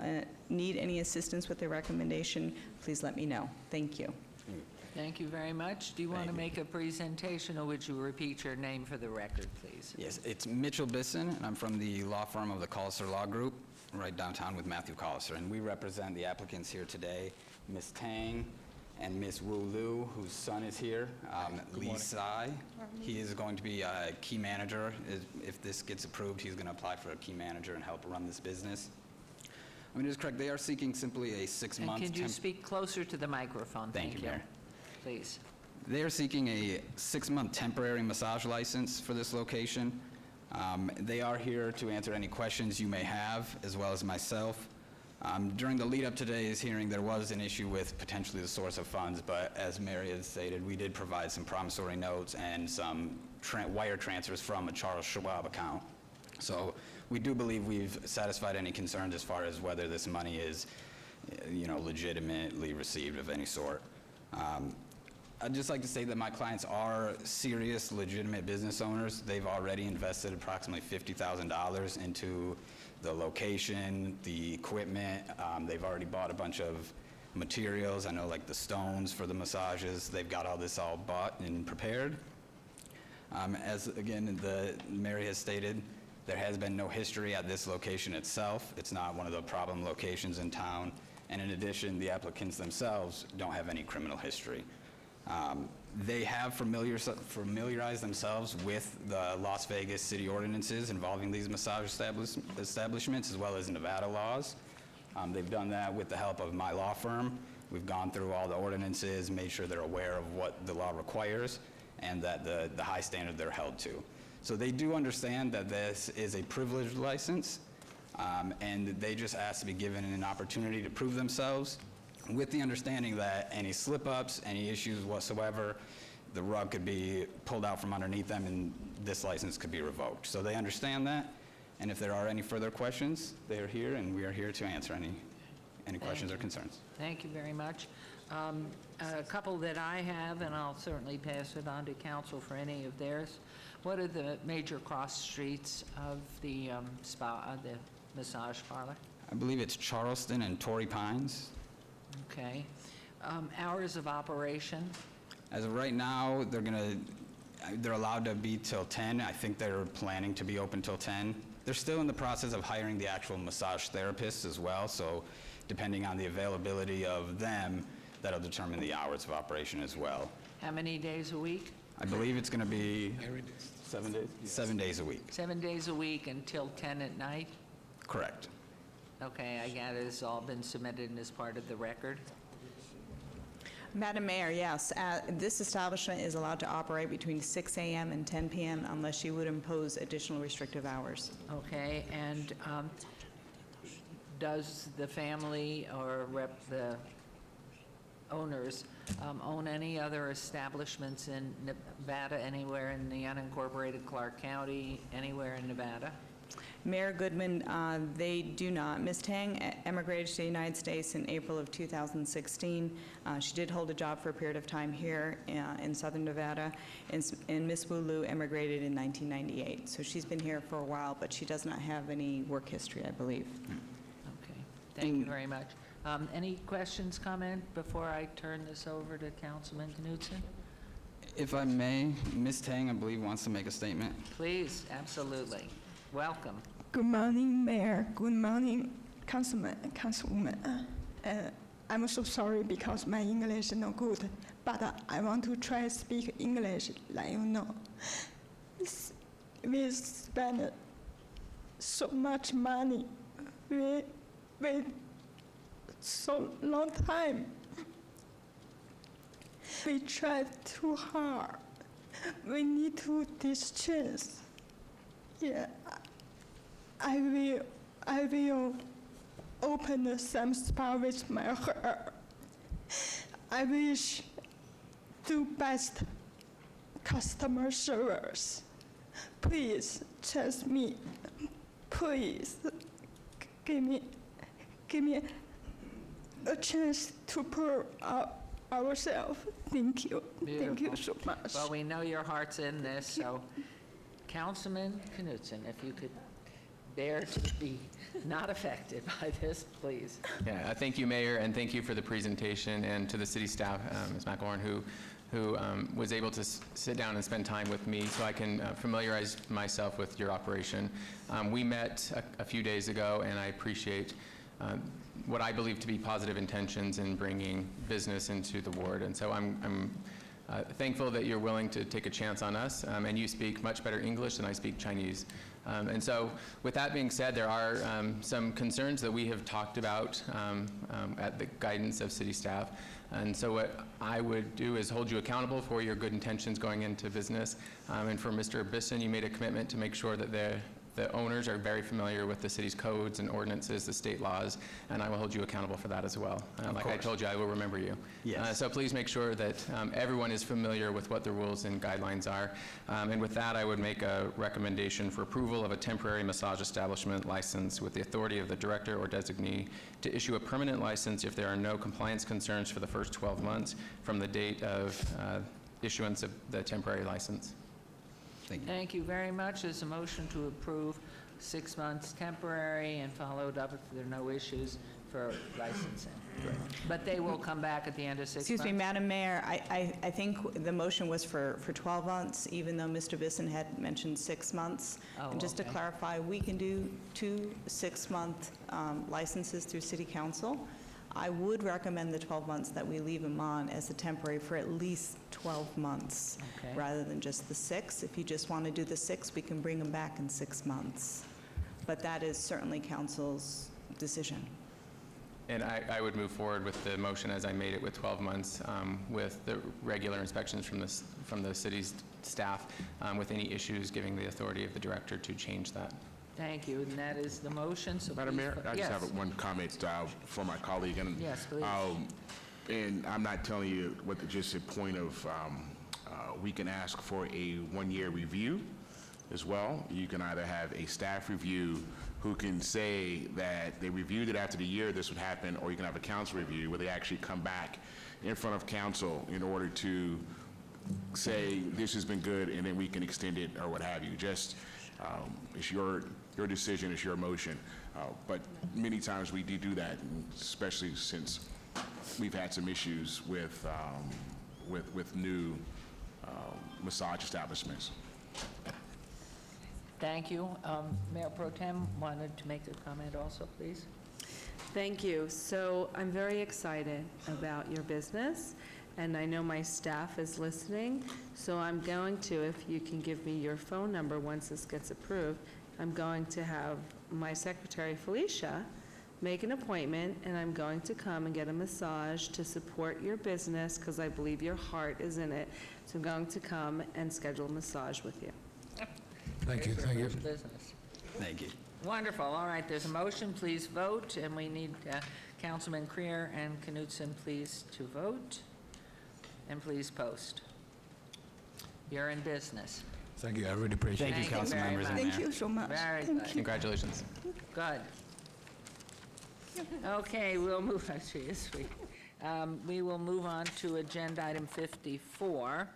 need any assistance with the recommendation, please let me know. Thank you. Thank you very much. Do you want to make a presentation, or would you repeat your name for the record, please? Yes, it's Mitchell Bisson, and I'm from the law firm of the Colliser Law Group, right downtown with Matthew Colliser. And we represent the applicants here today, Ms. Tang and Ms. Wu Lu, whose son is here, Lee Sai. He is going to be a key manager. If this gets approved, he's going to apply for a key manager and help run this business. I mean, it is correct, they are seeking simply a And 6-month. can you speak closer to the microphone? Thank you, Mayor. Please. They are seeking a 6-month temporary massage license for this location. They are here to answer any questions you may have, as well as myself. During the lead-up to today's hearing, there was an issue with potentially the source of funds, but as Mary has stated, we did provide some promissory notes and some wire transfers from a Charles Schwab account. So we do believe we've satisfied any concerns as far as whether this money is, legitimately received of any sort. I'd just like to say that my clients are serious, legitimate business owners. They've already invested approximately $50,000 into the location, the equipment. They've already bought a bunch of materials. I know, like the stones for the massages. They've got all this all bought and prepared. As again, Mary has stated, there has been no history at this location itself. It's not one of the problem locations in town. And in addition, the applicants themselves don't have any criminal history. They have familiarized themselves with the Las Vegas city ordinances involving these massage establishments, as well as Nevada laws. They've done that with the help of my law firm. We've gone through all the ordinances, made sure they're aware of what the law requires, and that the high standard they're held to. So they do understand that this is a privileged license, and they just ask to be given an opportunity to prove themselves, with the understanding that any slip-ups, any issues whatsoever, the rug could be pulled out from underneath them and this license could be revoked. So they understand that, and if there are any further questions, they are here, and we are here to answer any questions or concerns. Thank you very much. A couple that I have, and I'll certainly pass it on to council for any of theirs. What are the major cross streets of the spa, the massage parlor? I believe it's Charleston and Torrey Pines. Okay. Hours of operation? As of right now, they're allowed to be till 10. I think they're planning to be open till 10. They're still in the process of hiring the actual massage therapists as well, so depending on the availability of them, that'll determine the hours of operation as well. How many days a week? I believe it's going to be 7 days? 7 days a week. 7 days a week until 10 at night? Correct. Okay, I gather it's all been submitted and is part of the record. Madam Mayor, yes, this establishment is allowed to operate between 6 a.m. and 10 p.m. unless you would impose additional restrictive hours. Okay, and does the family or the owners own any other establishments in Nevada, anywhere in the unincorporated Clark County, anywhere in Nevada? Mayor Goodman, they do not. Ms. Tang emigrated to the United States in April of 2016. She did hold a job for a period of time here in Southern Nevada, and Ms. Wu Lu emigrated in 1998. So she's been here for a while, but she does not have any work history, I believe. Okay, thank you very much. Any questions, comment before I turn this over to Councilman Knudsen? If I may, Ms. Tang, I believe, wants to make a statement. Please, absolutely. Welcome. Good morning, Mayor. Good morning, Councilman, Councilwoman. I'm so sorry because my English is not good, but I want to try to speak English, let you know. We spend so much money. We wait so long time. We tried too hard. We need to discharge. Yeah, I will open the same spa with my hair. I wish do best customer service. Please trust me. Please give me a chance to prove ourselves. Thank you. Beautiful. Thank you so much. Well, we know your heart's in this, so Councilman Knudsen, if you could bear to be not affected by this, please. Yeah, thank you, Mayor, and thank you for the presentation, and to the city staff, Ms. McElhorn, who was able to sit down and spend time with me so I can familiarize myself with your operation. We met a few days ago, and I appreciate what I believe to be positive intentions in bringing business into the ward, and so I'm thankful that you're willing to take a chance on us, and you speak much better English than I speak Chinese. And so with that being said, there are some concerns that we have talked about at the guidance of city staff. And so what I would do is hold you accountable for your good intentions going into business. And for Mr. Bisson, you made a commitment to make sure that the owners are very familiar with the city's codes and ordinances, the state laws, and I will hold you accountable for that as well. Like I told you, I will remember you. Yes. So please make sure that everyone is familiar with what the rules and guidelines are. And with that, I would make a recommendation for approval of a temporary massage establishment license with the authority of the director or designee to issue a permanent license if there are no compliance concerns for the first 12 months from the date of issuance of the temporary license. Thank you very much. There's a motion to approve 6 months temporary and followed up if there are no issues for licensing. But they will come back at the end of 6 months? Excuse me, Madam Mayor, I think the motion was for 12 months, even though Mr. Bisson had mentioned 6 months. Oh, And just to okay. clarify, we can do 2 6-month licenses through City Council. I would recommend the 12 months that we leave them on as a temporary for at least 12 months, Okay. rather than just the 6. If you just want to do the 6, we can bring them back in 6 months. But that is certainly council's decision. And I would move forward with the motion as I made it with 12 months with the regular inspections from the city's staff with any issues, giving the authority of the director to change that. Thank you, and that is the motion, so Madam please Mayor, vote. I just Yes. have one comment for my colleague. And, Yes, please. And I'm not telling you what just a point of, we can ask for a one-year review as well. You can either have a staff review who can say that they reviewed it after the year this would happen, or you can have a council review where they actually come back in front of council in order to say this has been good, and then we can extend it or what have you. Just, it's your decision, it's your motion. But many times we do that, especially since we've had some issues with new massage establishments. Thank you. Mayor Pro Tem wanted to make a comment also, please. Thank you. So I'm very excited about your business, and I know my staff is listening, so I'm going to, if you can give me your phone number once this gets approved, I'm going to have my secretary, Felicia, make an appointment, and I'm going to come and get a massage to support your business, because I believe your heart is in it. So I'm going to come and schedule a massage with you. Thank you, Here's our thank you. first business. Thank you. Wonderful. All right, there's a motion. Please vote, and we need Councilman Creer and Knutson, please, to vote, and please post. You're in business. Thank you, I really appreciate it. Thank you, Thank you council very members and much. mayor. Thank you so much. Very Thank good. you. Congratulations. Good. Okay, we'll move, we will move on to agenda item 54,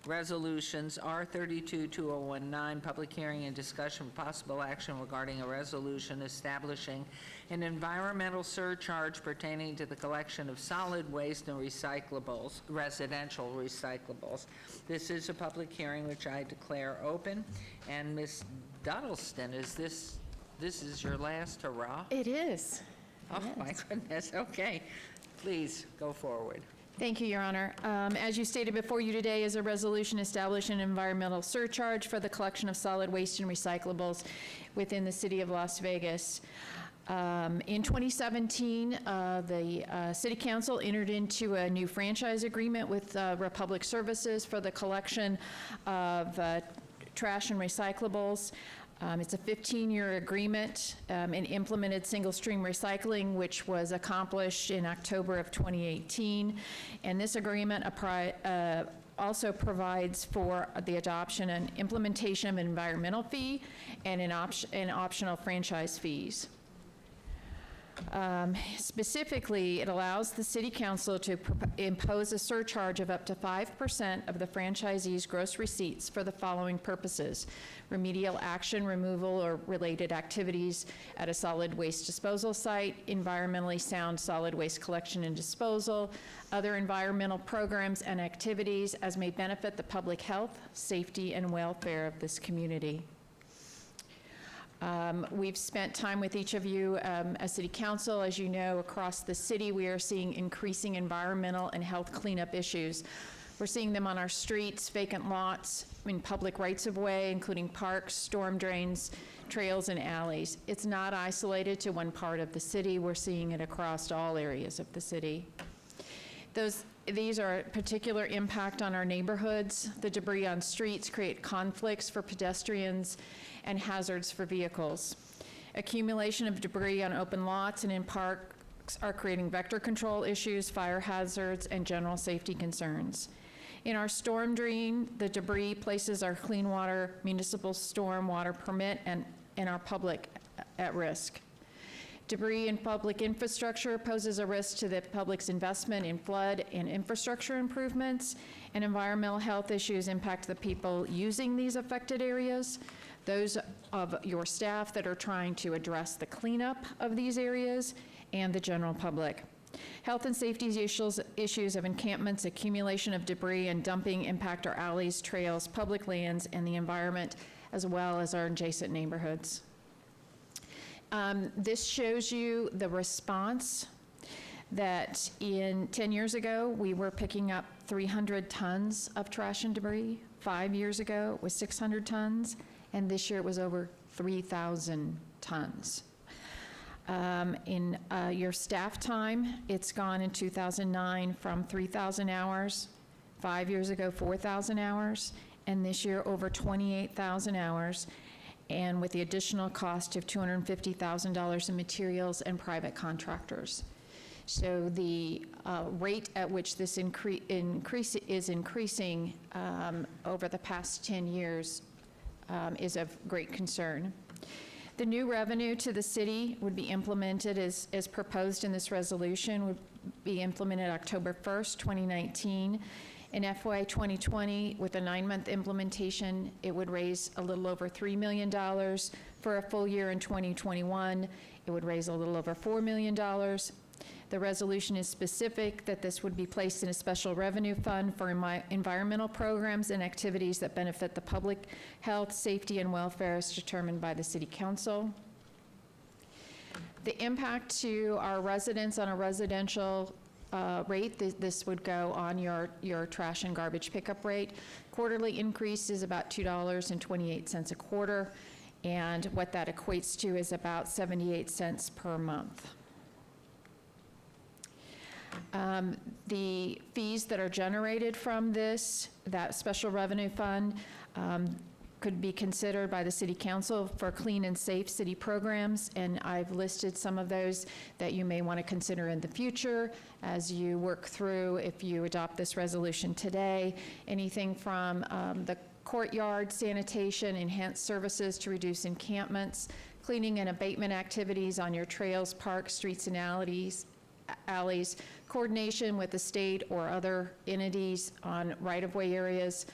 resolutions R32-2019, public hearing and discussion of possible action regarding a resolution establishing an environmental surcharge pertaining to the collection of solid waste and recyclables, residential recyclables. This is a public hearing which I declare open. And Ms. Duddleston, this is your last hurrah? It is. Oh, my goodness, okay. Please, go forward. Thank you, Your Honor. As you stated before you today is a resolution establishing an environmental surcharge for the collection of solid waste and recyclables within the city of Las Vegas. In 2017, the City Council entered into a new franchise agreement with Republic Services for the collection of trash and recyclables. It's a 15-year agreement and implemented single-stream recycling, which was accomplished in October of 2018. And this agreement also provides for the adoption and implementation of an environmental fee and an optional franchise fees. Specifically, it allows the City Council to impose a surcharge of up to 5% of the franchisee's gross receipts for the following purposes: remedial action, removal, or related activities at a solid waste disposal site, environmentally sound solid waste collection and disposal, other environmental programs and activities as may benefit the public health, safety, and welfare of this community. We've spent time with each of you as City Council. As you know, across the city, we are seeing increasing environmental and health cleanup issues We're seeing them on our streets, vacant lots, in public rights-of-way, including parks, storm drains, trails, and alleys. It's not isolated to one part of the city. We're seeing it across all areas of the city. These are a particular impact on our neighborhoods. The debris on streets create conflicts for pedestrians and hazards for vehicles. Accumulation of debris on open lots and in parks are creating vector control issues, fire hazards, and general safety concerns. In our storm drain, the debris places our clean water municipal storm water permit and our public at risk. Debris in public infrastructure poses a risk to the public's investment in flood and infrastructure improvements, and environmental health issues impact the people using these affected areas, those of your staff that are trying to address the cleanup of these areas, and the general public. Health and safety issues of encampments, accumulation of debris, and dumping impact our alleys, trails, public lands, and the environment, as well as our adjacent neighborhoods. This shows you the response that in 10 years ago, we were picking up 300 tons of trash and debris. 5 years ago, it was 600 tons, and this year it was over 3,000 tons. In your staff time, it's gone in 2009 from 3,000 hours, 5 years ago, 4,000 hours, and this year over 28,000 hours, and with the additional cost of $250,000 in materials and private contractors. So the rate at which this is increasing over the past 10 years is of great concern. The new revenue to the city would be implemented as proposed in this resolution, would be implemented October 1st, 2019. In FY 2020, with a 9-month implementation, it would raise a little over $3 million. For a full year in 2021, it would raise a little over $4 million. The resolution is specific that this would be placed in a special revenue fund for environmental programs and activities that benefit the public health, safety, and welfare as determined by the City Council. The impact to our residents on a residential rate, this would go on your trash and garbage pickup rate. Quarterly increase is about $2.28 a quarter, and what that equates to is about 78 cents per month. The fees that are generated from that special revenue fund, could be considered by the City Council for clean and safe city programs, and I've listed some of those that you may want to consider in the future as you work through, if you adopt this resolution today, anything from the courtyard sanitation, enhanced services to reduce encampments, cleaning and abatement activities on your trails, parks, streets, and alleys, coordination with the state or other entities on right-of-way areas,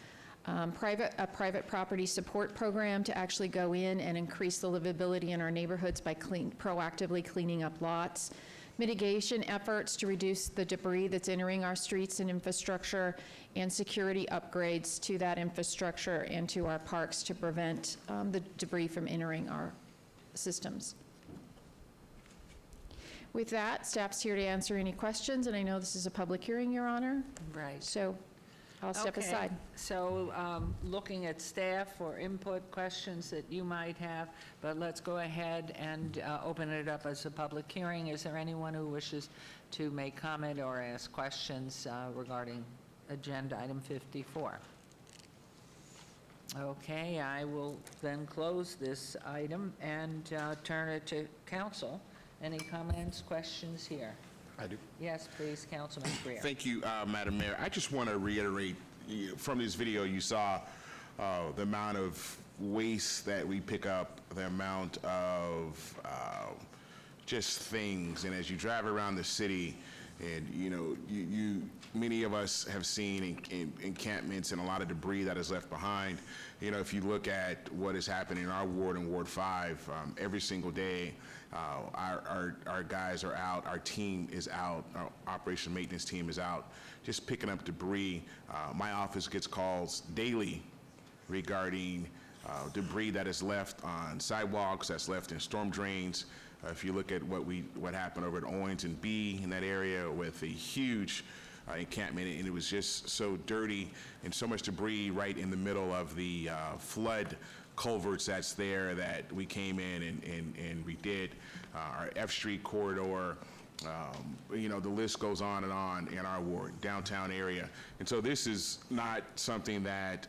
a private property support program to actually go in and increase the livability in our neighborhoods by proactively cleaning up lots, mitigation efforts to reduce the debris that's entering our streets and infrastructure, and security upgrades to that infrastructure and to our parks to prevent the debris from entering our systems. With that, staff's here to answer any questions, and I know this is a public hearing, Your Honor. Right. So I'll step aside. So looking at staff for input, questions that you might have, but let's go ahead and open it up as a public hearing. Is there anyone who wishes to make comment or ask questions regarding agenda item 54? Okay, I will then close this item and turn it to council. Any comments, questions here? I do. Yes, please, Councilman Greer. Thank you, Madam Mayor. I just want to reiterate, from this video you saw the amount of waste that we pick up, the amount of just things, and as you drive around the city, and many of us have seen encampments and a lot of debris that is left behind. If you look at what is happening in our ward, in Ward 5, every single day, our guys are out, our team is out, our operation maintenance team is out, just picking up debris. My office gets calls daily regarding debris that is left on sidewalks, that's left in storm drains. If you look at what happened over at Owens and B in that area with a huge encampment, and it was just so dirty and so much debris right in the middle of the flood culverts that's there that we came in and redid. Our F Street corridor, you know, the list goes on in our ward, downtown area. And so this is not something that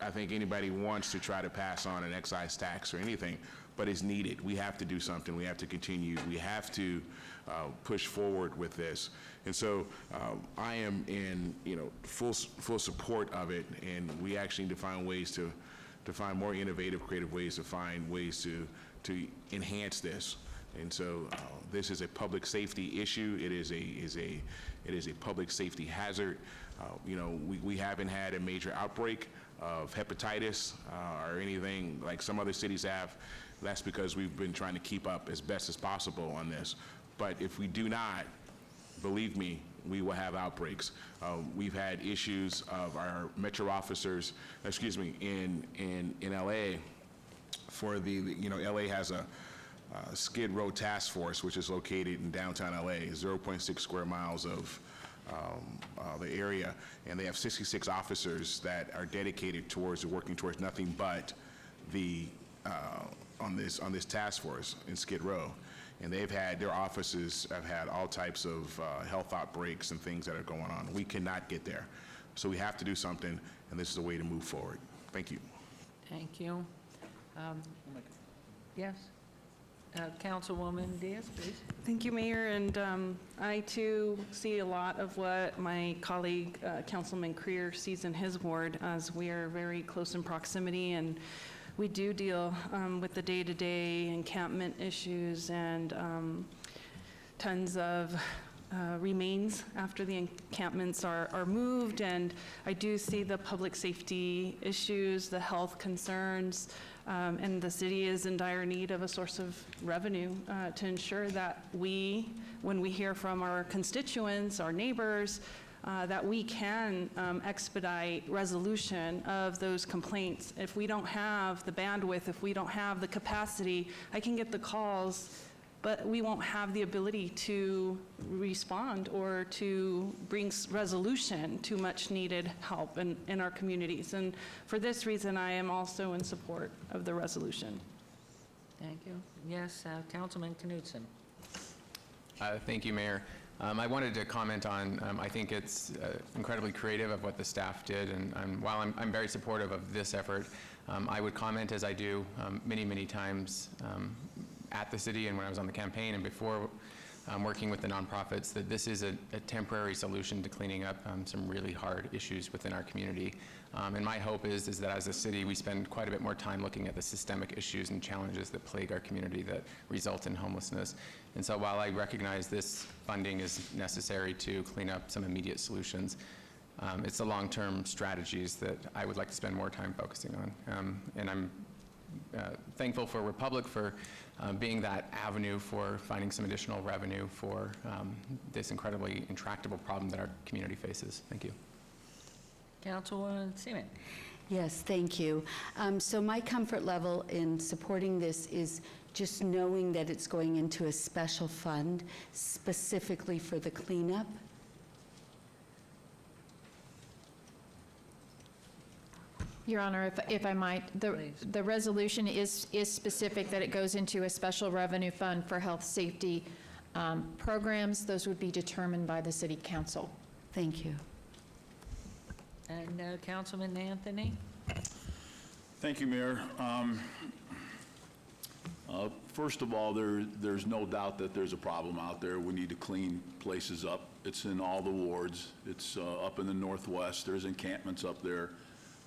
I think anybody wants to try to pass on an excise tax or anything, but it's needed. We have to do something. We have to continue. We have to push forward with this. And so I am in, you know, full support of it, and we actually need to find ways to find more innovative, creative ways to find ways to enhance this. And so this is a public safety issue. It is a public safety hazard. You know, we haven't had a major outbreak of hepatitis or anything like some other cities have. That's because we've been trying to keep up as best as possible on this. But if we do not, believe me, we will have outbreaks. We've had issues of our metro officers, excuse me, in LA for you know, LA has a Skid Row task force, which is located in downtown LA, 0.6 square miles of the area, and they have 66 officers that are dedicated towards working towards nothing but the on this task force in Skid Row. And their offices have had all types of health outbreaks and things that are going on. We cannot get there. So we have to do something, and this is a way to move forward. Thank you. Thank you. Yes? Councilwoman Diaz, please. Thank you, Mayor, and I too see a lot of what my colleague, Councilman Creer, sees in his ward, as we are very close in proximity, and we do deal with the day-to-day encampment issues and tons of remains after the encampments are moved, and I do see the public safety issues, the health concerns, and the city is in dire need of a source of revenue to ensure that when we hear from our constituents, our neighbors, that we can expedite resolution of those complaints. If we don't have the bandwidth, if we don't have the capacity, I can get the calls, but we won't have the ability to respond or to bring resolution to much needed help in our communities. And for this reason, I am also in support of the resolution. Thank you. Yes, Councilman Knudsen. Thank you, Mayor. I wanted to comment on, I think it's incredibly creative of what the staff did, and while I'm very supportive of this effort, I would comment, as I do many, many times at the city and when I was on the campaign and before working with the nonprofits, that this is a temporary solution to cleaning up some really hard issues within our community. And my hope is that as a city, we spend quite a bit more time looking at the systemic issues and challenges that plague our community that result in homelessness. And so while I recognize this funding is necessary to clean up some immediate solutions, it's the long-term strategies that I would like to spend more time focusing on. And I'm thankful for Republic for being that avenue for finding some additional revenue for this incredibly intractable problem that our community faces. Thank you. Councilwoman Seaman. Yes, thank you. So my comfort level in supporting this is just knowing that it's going into a special fund specifically for the cleanup. Your Honor, if I might, the resolution is specific that it goes into a special revenue fund for health safety programs. Those would be determined by the City Council. Thank you. And Councilman Anthony? Thank you, Mayor. First of all, there's no doubt that there's a problem out there. We need to clean places up. It's in all the wards. It's up in the Northwest. There's encampments up there.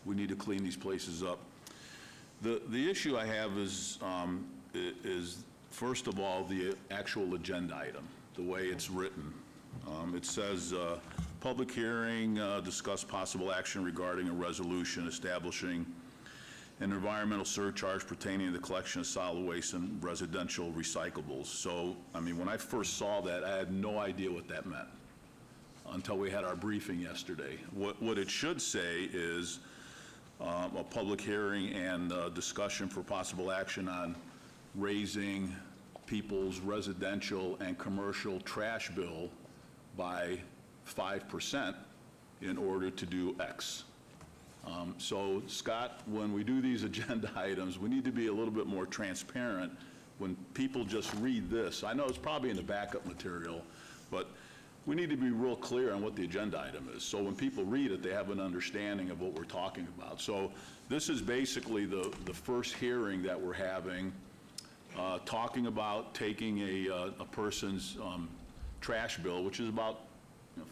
We need to clean these places up. The issue I have is first of all, the actual agenda item, the way it's written. It says, public hearing, discuss possible action regarding a resolution establishing an environmental surcharge pertaining to the collection of solid waste and residential recyclables. So, I mean, when I first saw that, I had no idea what that meant until we had our briefing yesterday. What it should say is a public hearing and discussion for possible action on raising people's residential and commercial trash bill by 5% in order to do X. So Scott, when we do these agenda items, we need to be a little bit more transparent. When people just read this, I know it's probably in the backup material, but we need to be real clear on what the agenda item is. So when people read it, they have an understanding of what we're talking about. So this is basically the first hearing that we're having, talking about taking a person's trash bill, which is about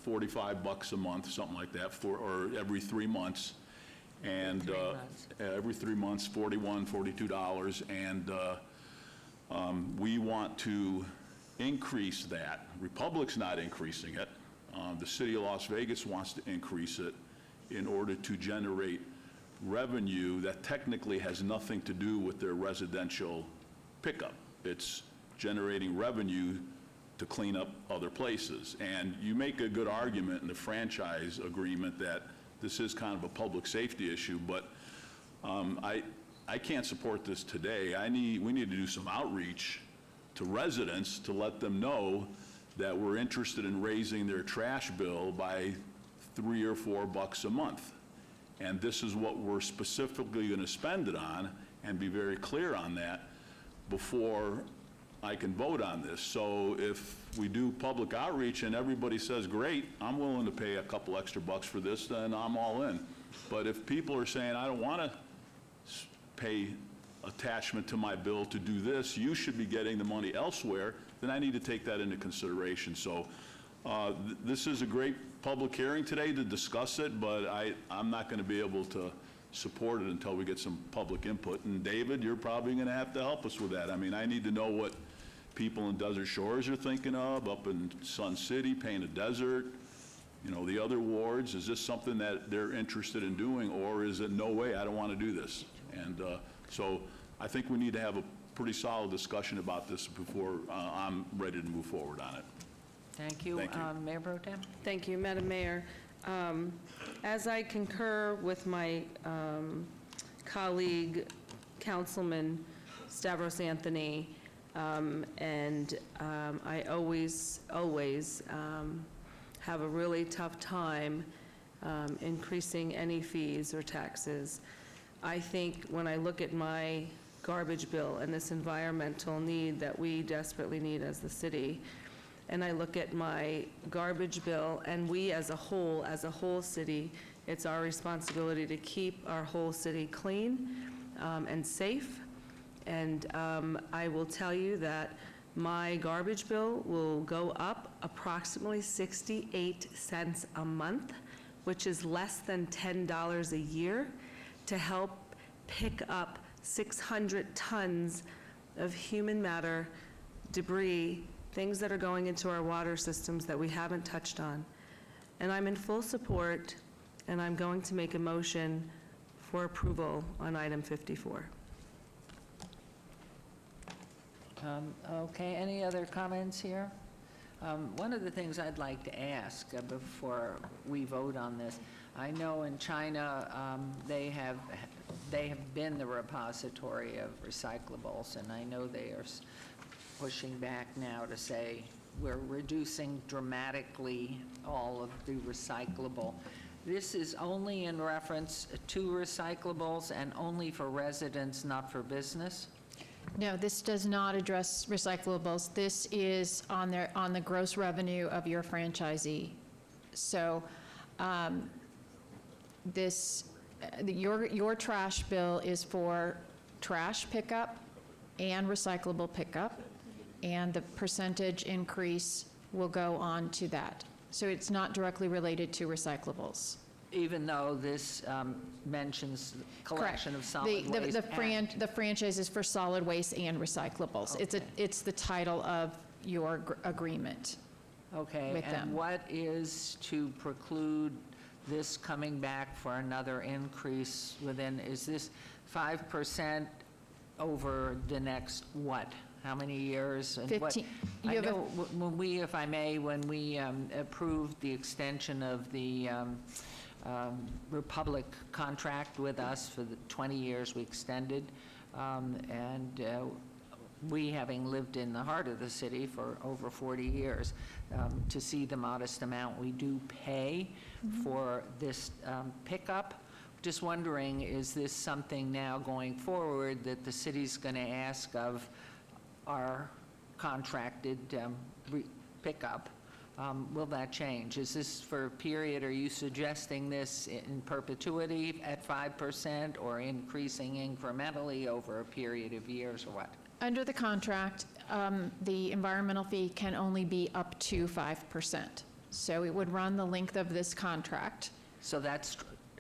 $45 a month, something like that, or every 3 months. And every 3 months, $41, $42, and we want to increase that. Republic's not increasing it. The city of Las Vegas wants to increase it in order to generate revenue that technically has nothing to do with their residential pickup. It's generating revenue to clean up other places. And you make a good argument in the franchise agreement that this is kind of a public safety issue, but I can't support this today. We need to do some outreach to residents to let them know that we're interested in raising their trash bill by $3 or $4 a month. And this is what we're specifically going to spend it on, and be very clear on that before I can vote on this. So if we do public outreach and everybody says, great, I'm willing to pay a couple extra bucks for this, then I'm all in. But if people are saying, I don't want to pay attachment to my bill to do this, you should be getting the money elsewhere, then I need to take that into consideration. So this is a great public hearing today to discuss it, but I'm not going to be able to support it until we get some public input. And David, you're probably going to have to help us with that. I mean, I need to know what people in Desert Shores are thinking of, up in Sun City, Painted Desert, you know, the other wards. Is this something that they're interested in doing, or is it no way, I don't want to do this? And so I think we need to have a pretty solid discussion about this before I'm ready to move forward on it. Thank you. Thank you. Mayor Pro Tem? Thank you, Madam Mayor. As I concur with my colleague, Councilman Stavros Anthony, and I always have a really tough time increasing any fees or taxes. I think when I look at my garbage bill and this environmental need that we desperately need as the city, and I look at my garbage bill, and we as a whole city, it's our responsibility to keep our whole city clean and safe. And I will tell you that my garbage bill will go up approximately 68 cents a month, which is less than $10 a year, to help pick up 600 tons of human matter, debris, things that are going into our water systems that we haven't touched on. And I'm in full support, and I'm going to make a motion for approval on item 54. Okay, any other comments here? One of the things I'd like to ask before we vote on this, I know in China they have been the repository of recyclables, and I know they are pushing back now to say we're reducing dramatically all of the recyclable. This is only in reference to recyclables and only for residents, not for business? No, this does not address recyclables. This is on the gross revenue of your franchisee. So your trash bill is for trash pickup and recyclable pickup, and the percentage increase will go on to that. So it's not directly related to recyclables. Even though this mentions collection of solid Correct. waste. The franchise is for solid waste and recyclables. Okay. It's the title of your agreement. Okay, with and them. what is to preclude this coming back for another increase within, is this 5% over the next what? How many years? And what- 15. I You have a- know when we, if I may, when we approved the extension of the Republic contract with us for the 20 years we extended, and we having lived in the heart of the city for over 40 years, to see the modest amount we do pay for this pickup. Just wondering, is this something now going forward that the city's going to ask of our contracted pickup? Will that change? Is this for a period? Are you suggesting this in perpetuity at 5% or increasing incrementally over a period of years or what? Under the contract, the environmental fee can only be up to 5%. So it would run the length of this contract. So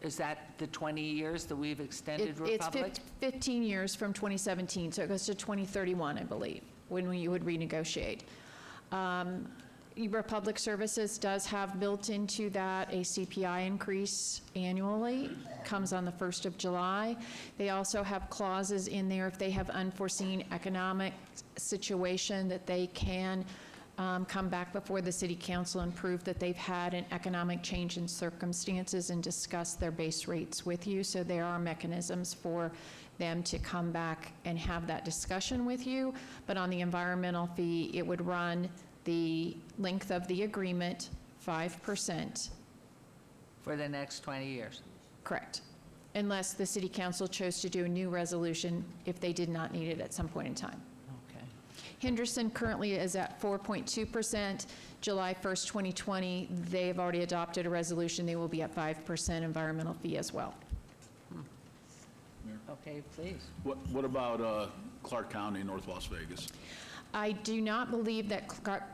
is that the 20 years that we've extended Republic? It's 15 years from 2017, so it goes to 2031, I believe, when you would renegotiate. Republic Services does have built into that a CPI increase annually, comes on the 1st of July. They also have clauses in there if they have unforeseen economic situation that they can come back before the city council and prove that they've had an economic change in circumstances and discuss their base rates with you. So there are mechanisms for them to come back and have that discussion with you. But on the environmental fee, it would run the length of the agreement, 5%. For the next 20 years? Correct. Unless the city council chose to do a new resolution if they did not need it at some point in time. Okay. Henderson currently is at 4.2%. July 1st, 2020, they've already adopted a resolution. They will be at 5% environmental fee as well. Okay, please. What about Clark County, North Las Vegas? I do not believe that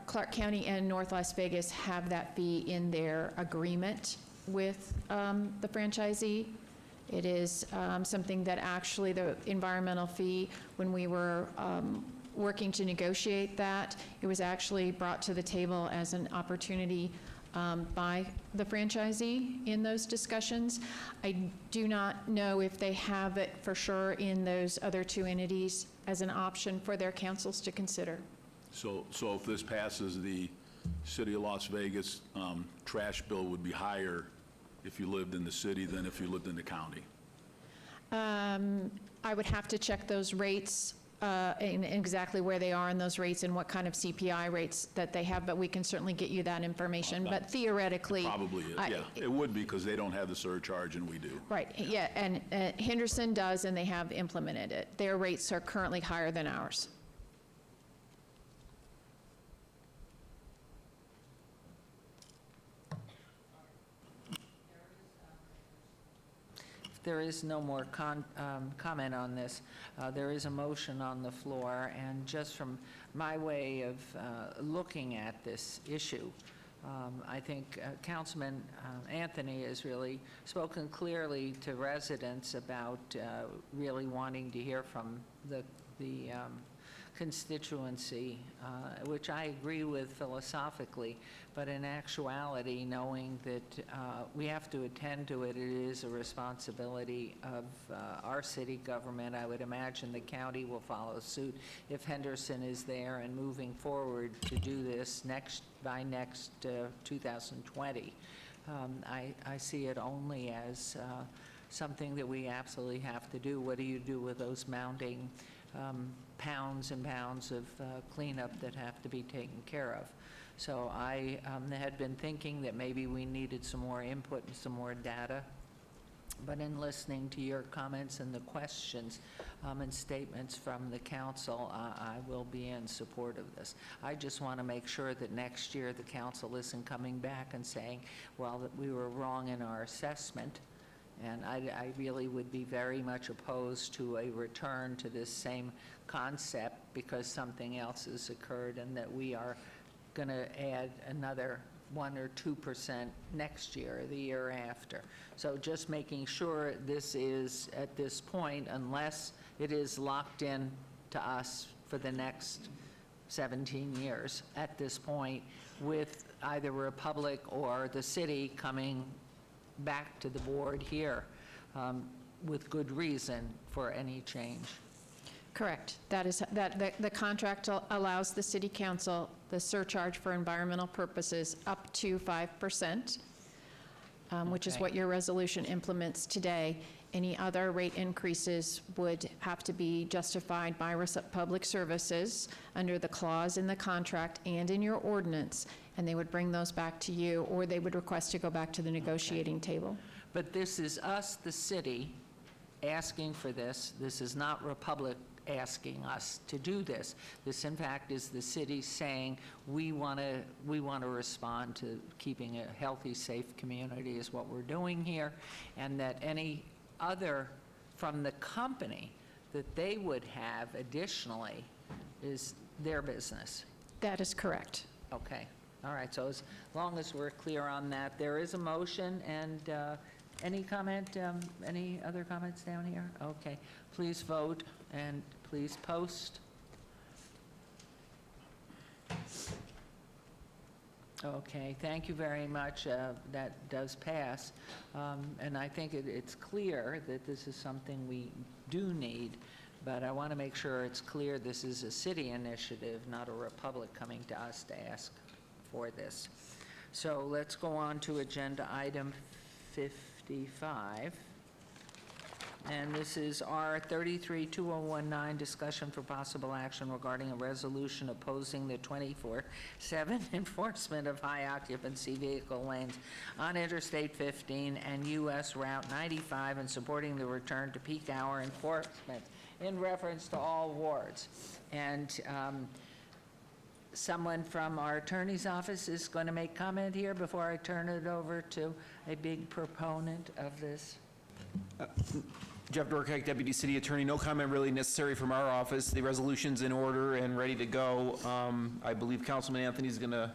Clark County and North Las Vegas have that fee in their agreement with the franchisee. It is something that actually the environmental fee, when we were working to negotiate that, it was actually brought to the table as an opportunity by the franchisee in those discussions. I do not know if they have it for sure in those other two entities as an option for their councils to consider. So if this passes, the city of Las Vegas trash bill would be higher if you lived in the city than if you lived in the county? I would have to check those rates and exactly where they are in those rates and what kind of CPI rates that they have, but we can certainly get you that information. But theoretically, Probably, yeah. It would be because they don't have the surcharge and we do. right, yeah, and Henderson does, and they have implemented it. Their rates are currently higher than ours. There is no more comment on this. There is a motion on the floor, and just from my way of looking at this issue, I think Councilman Anthony has really spoken clearly to residents about really wanting to hear from the constituency, which I agree with philosophically, but in actuality, knowing that we have to attend to it, it is a responsibility of our city government. I would imagine the county will follow suit if Henderson is there and moving forward to do this by next 2020. I see it only as something that we absolutely have to do. What do you do with those mounting pounds and pounds of cleanup that have to be taken care of? So I had been thinking that maybe we needed some more input and some more data, but in listening to your comments and the questions and statements from the council, I will be in support of this. I just want to make sure that next year the council isn't coming back and saying, well, that we were wrong in our assessment. And I really would be very much opposed to a return to this same concept because something else has occurred and that we are going to add another 1 or 2% next year or the year after. So just making sure this is, at this point, unless it is locked in to us for the next 17 years at this point, with either Republic or the city coming back to the board here with good reason for any change. Correct. The contract allows the city council the surcharge for environmental purposes up to 5%, which is what your resolution implements today. Any other rate increases would have to be justified by Public Services under the clause in the contract and in your ordinance, and they would bring those back to you, or they would request to go back to the negotiating table. But this is us, the city, asking for this. This is not Republic asking us to do this. This, in fact, is the city saying, we want to respond to keeping a healthy, safe community is what we're doing here, and that any other from the company that they would have additionally is their business. That is correct. Okay. All right. So as long as we're clear on that, there is a motion, and any comment, any other comments down here? Okay. Please vote and please post. Okay, thank you very much. That does pass. And I think it's clear that this is something we do need, but I want to make sure it's clear this is a city initiative, not a Republic coming to us to ask for this. So let's go on to agenda item 55. And this is R 33-2019, discussion for possible action regarding a resolution opposing the 24/7 enforcement of high occupancy vehicle lanes on Interstate 15 and US Route 95 and supporting the return to peak hour enforcement in reference to all wards. And someone from our attorney's office is going to make comment here before I turn it over to a big proponent of this. Jeff Dorkek, Deputy City Attorney. No comment really necessary from our office. The resolution's in order and ready to go. I believe Councilman Anthony's going to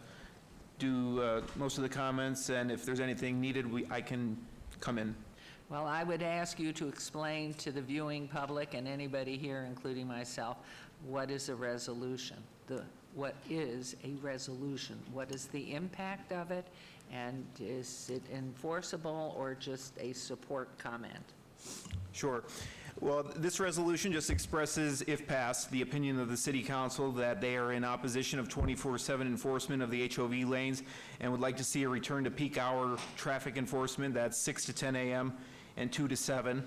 do most of the comments, and if there's anything needed, I can come in. Well, I would ask you to explain to the viewing public and anybody here, including myself, what is a resolution? What is a resolution? What is the impact of it? And is it enforceable or just a support comment? Sure. Well, this resolution just expresses, if passed, the opinion of the City Council that they are in opposition of 24/7 enforcement of the HOV lanes and would like to see a return to peak hour traffic enforcement. That's 6 to 10 a.m. and 2 to 7.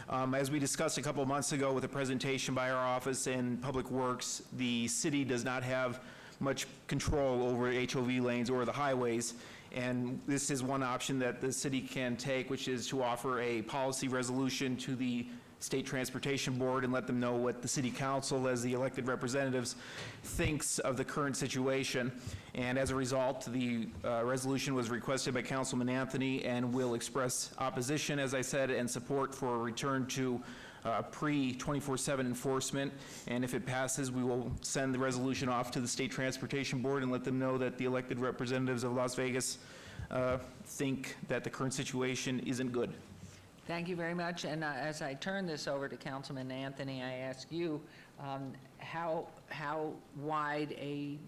As we discussed a couple months ago with a presentation by our office in Public Works, the city does not have much control over HOV lanes or the highways. And this is one option that the city can take, which is to offer a policy resolution to the State Transportation Board and let them know what the City Council, as the elected representatives, thinks of the current situation. And as a result, the resolution was requested by Councilman Anthony and will express opposition, as I said, and support for a return to pre-24/7 enforcement. And if it passes, we will send the resolution off to the State Transportation Board and let them know that the elected representatives of Las Vegas think that the current situation isn't good. Thank you very much. And as I turn this over to Councilman Anthony, I ask you, how wide a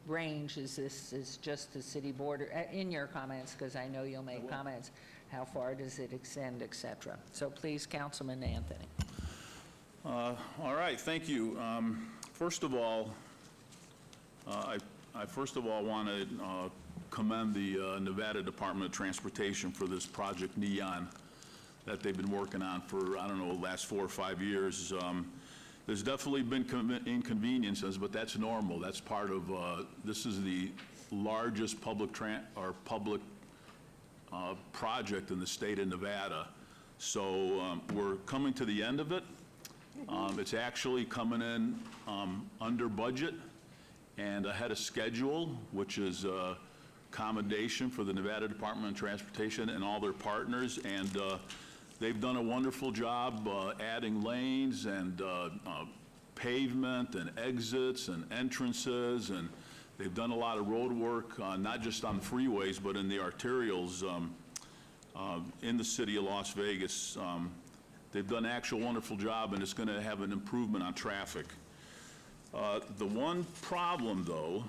range is this? Is just the city border? In your comments, because I know you'll make comments, how far does it extend, et cetera? So please, Councilman Anthony. All right, thank you. First of all, I want to commend the Nevada Department of Transportation for this Project Neon that they've been working on for, I don't know, the last 4 or 5 years. There's definitely been inconveniences, but that's normal. That's part of, this is the largest public project in the state of Nevada. So we're coming to the end of it. It's actually coming in under budget and ahead of schedule, which is commendation for the Nevada Department of Transportation and all their partners. And they've done a wonderful job adding lanes and pavement and exits and entrances, and they've done a lot of road work, not just on the freeways, but in the arterials in the city of Las Vegas. They've done an actual wonderful job, and it's going to have an improvement on traffic. The one problem, though,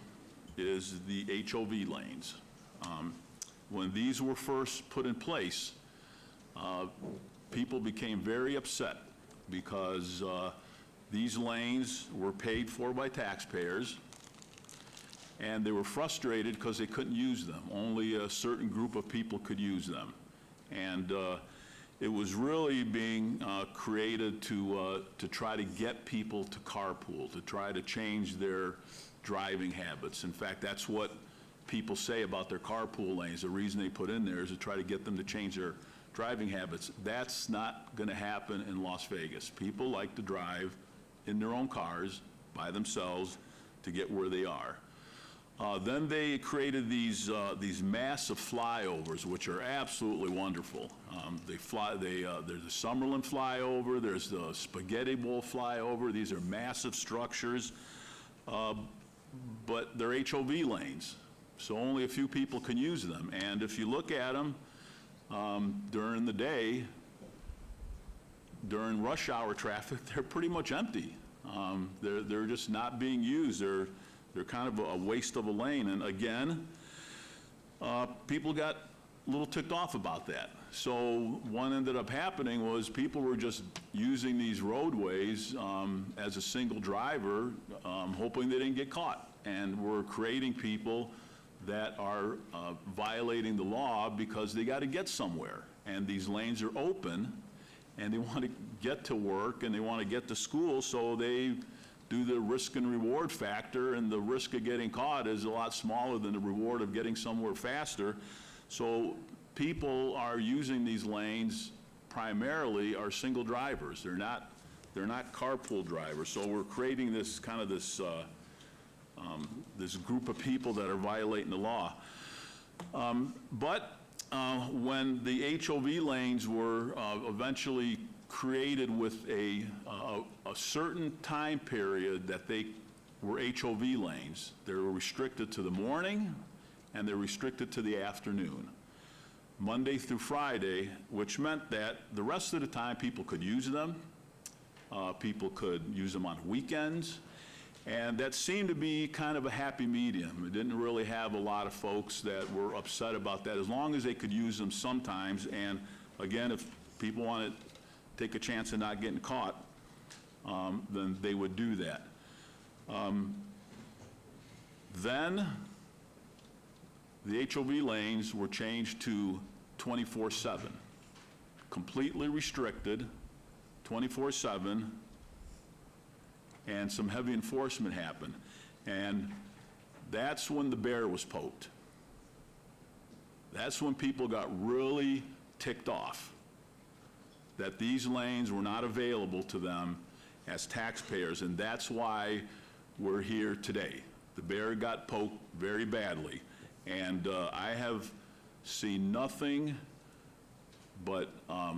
is the HOV lanes. When these were first put in place, people became very upset because these lanes were paid for by taxpayers, and they were frustrated because they couldn't use them. Only a certain group of people could use them. And it was really being created to try to get people to carpool, to try to change their driving habits. In fact, that's what people say about their carpool lanes. The reason they put in there is to try to get them to change their driving habits. That's not going to happen in Las Vegas. People like to drive in their own cars by themselves to get where they are. Then they created these massive flyovers, which are absolutely wonderful. There's the Summerlin flyover, there's the Spaghetti Bowl flyover. These are massive structures, but they're HOV lanes, so only a few people can use them. And if you look at them during the day, during rush hour traffic, they're pretty much empty. They're just not being used. They're kind of a waste of a lane. And again, people got a little ticked off about that. So what ended up happening was people were just using these roadways as a single driver, hoping they didn't get caught. And we're creating people that are violating the law because they got to get somewhere. And these lanes are open, and they want to get to work, and they want to get to school, so they do the risk and reward factor, and the risk of getting caught is a lot smaller than the reward of getting somewhere faster. So people are using these lanes primarily are single drivers. They're not carpool drivers. So we're creating this kind of this group of people that are violating the law. But when the HOV lanes were eventually created with a certain time period that they were HOV lanes. They were restricted to the morning and they're restricted to the afternoon, Monday through Friday, which meant that the rest of the time people could use them. People could use them on weekends. And that seemed to be kind of a happy medium. It didn't really have a lot of folks that were upset about that, as long as they could use them sometimes. And again, if people want to take a chance of not getting caught, then they would do that. Then the HOV lanes were changed to 24/7, completely restricted, 24/7, and some heavy enforcement happened. And that's when the bear was poked. That's when people got really ticked off that these lanes were not available to them as taxpayers, and that's why we're here today. The bear got poked very badly, and I have seen nothing but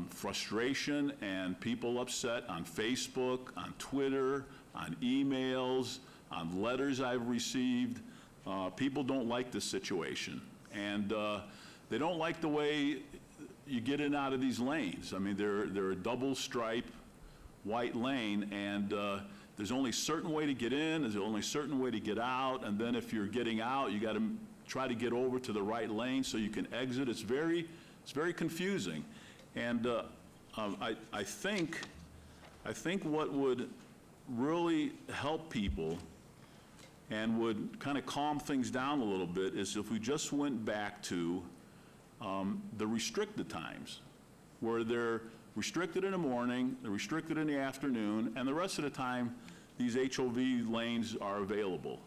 frustration and people upset on Facebook, on Twitter, on emails, on letters I've received. People don't like this situation, and they don't like the way you get in and out of these lanes. I mean, they're a double stripe white lane, and there's only a certain way to get in, there's only a certain way to get out, and then if you're getting out, you got to try to get over to the right lane so you can exit. It's very confusing. And I think what would really help people and would kind of calm things down a little bit is if we just went back to the restricted times, where they're restricted in the morning, they're restricted in the afternoon, and the rest of the time, these HOV lanes are available.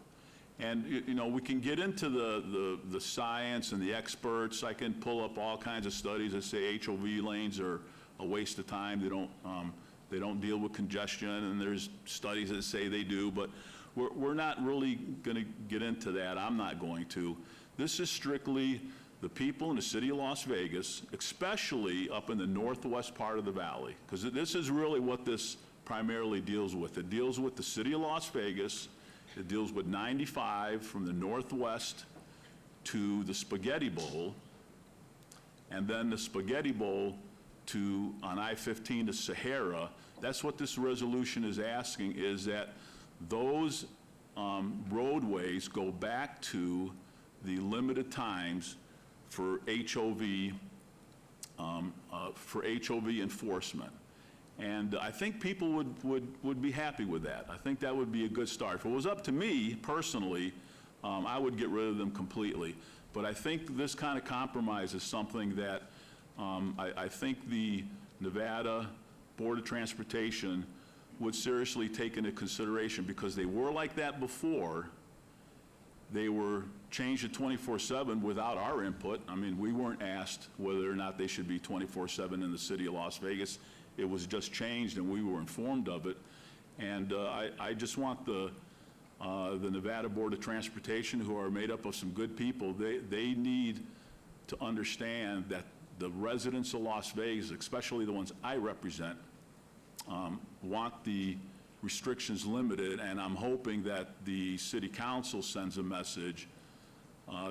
And you know, we can get into the science and the experts. I can pull up all kinds of studies that say HOV lanes are a waste of time. They don't deal with congestion, and there's studies that say they do, but we're not really going to get into that. I'm not going to. This is strictly the people in the city of Las Vegas, especially up in the northwest part of the valley, because this is really what this primarily deals with. It deals with the city of Las Vegas. It deals with 95 from the northwest to the Spaghetti Bowl, and then the Spaghetti Bowl to on I-15 to Sahara. That's what this resolution is asking, is that those roadways go back to the limited times for HOV enforcement. And I think people would be happy with that. I think that would be a good start. If it was up to me personally, I would get rid of them completely. But I think this kind of compromise is something that I think the Nevada Board of Transportation would seriously take into consideration, because they were like that before. They were changed to 24/7 without our input. I mean, we weren't asked whether or not they should be 24/7 in the city of Las Vegas. It was just changed, and we were informed of it. And I just want the Nevada Board of Transportation, who are made up of some good people, they need to understand that the residents of Las Vegas, especially the ones I represent, want the restrictions limited, and I'm hoping that the City Council sends a message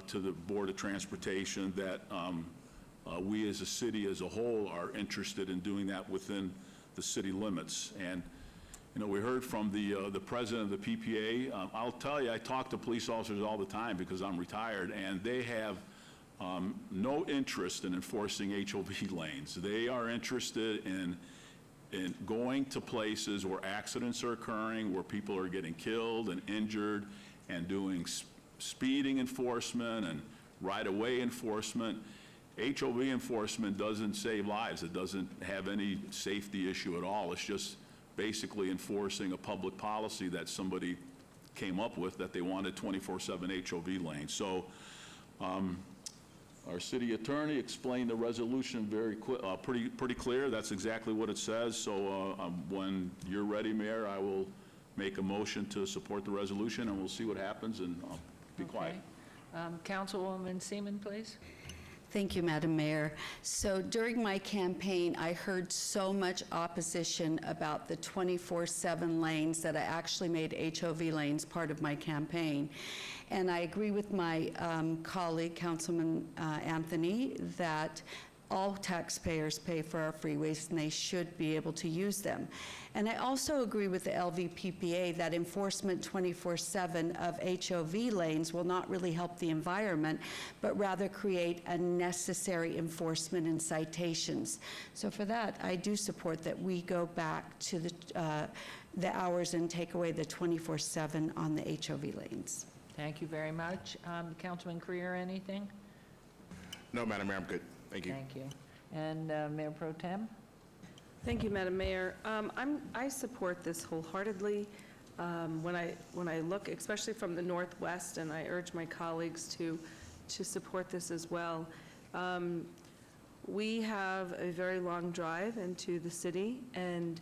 to the Board of Transportation that we as a city as a whole are interested in doing that within the city limits. And you know, we heard from the president of the PPA. I'll tell you, I talk to police officers all the time because I'm retired, and they have no interest in enforcing HOV lanes. They are interested in going to places where accidents are occurring, where people are getting killed and injured, and doing speeding enforcement and right-of-way enforcement. HOV enforcement doesn't save lives. It doesn't have any safety issue at all. It's just basically enforcing a public policy that somebody came up with, that they wanted 24/7 HOV lanes. So our city attorney explained the resolution very pretty clear. That's exactly what it says. So when you're ready, Mayor, I will make a motion to support the resolution, and we'll see what happens, and I'll be quiet. Councilwoman Seaman, please. Thank you, Madam Mayor. So during my campaign, I heard so much opposition about the 24/7 lanes that I actually made HOV lanes part of my campaign. And I agree with my colleague, Councilman Anthony, that all taxpayers pay for our freeways and they should be able to use them. And I also agree with the LVPPA that enforcement 24/7 of HOV lanes will not really help the environment, but rather create unnecessary enforcement and citations. So for that, I do support that we go back to the hours and take away the 24/7 on the HOV lanes. Thank you very much. Councilman Creer, anything? No, Madam Mayor, I'm good. Thank you. Thank you. And Mayor Pro Tem? Thank you, Madam Mayor. I support this wholeheartedly. When I look, especially from the Northwest, and I urge my colleagues to support this as well. We have a very long drive into the city, and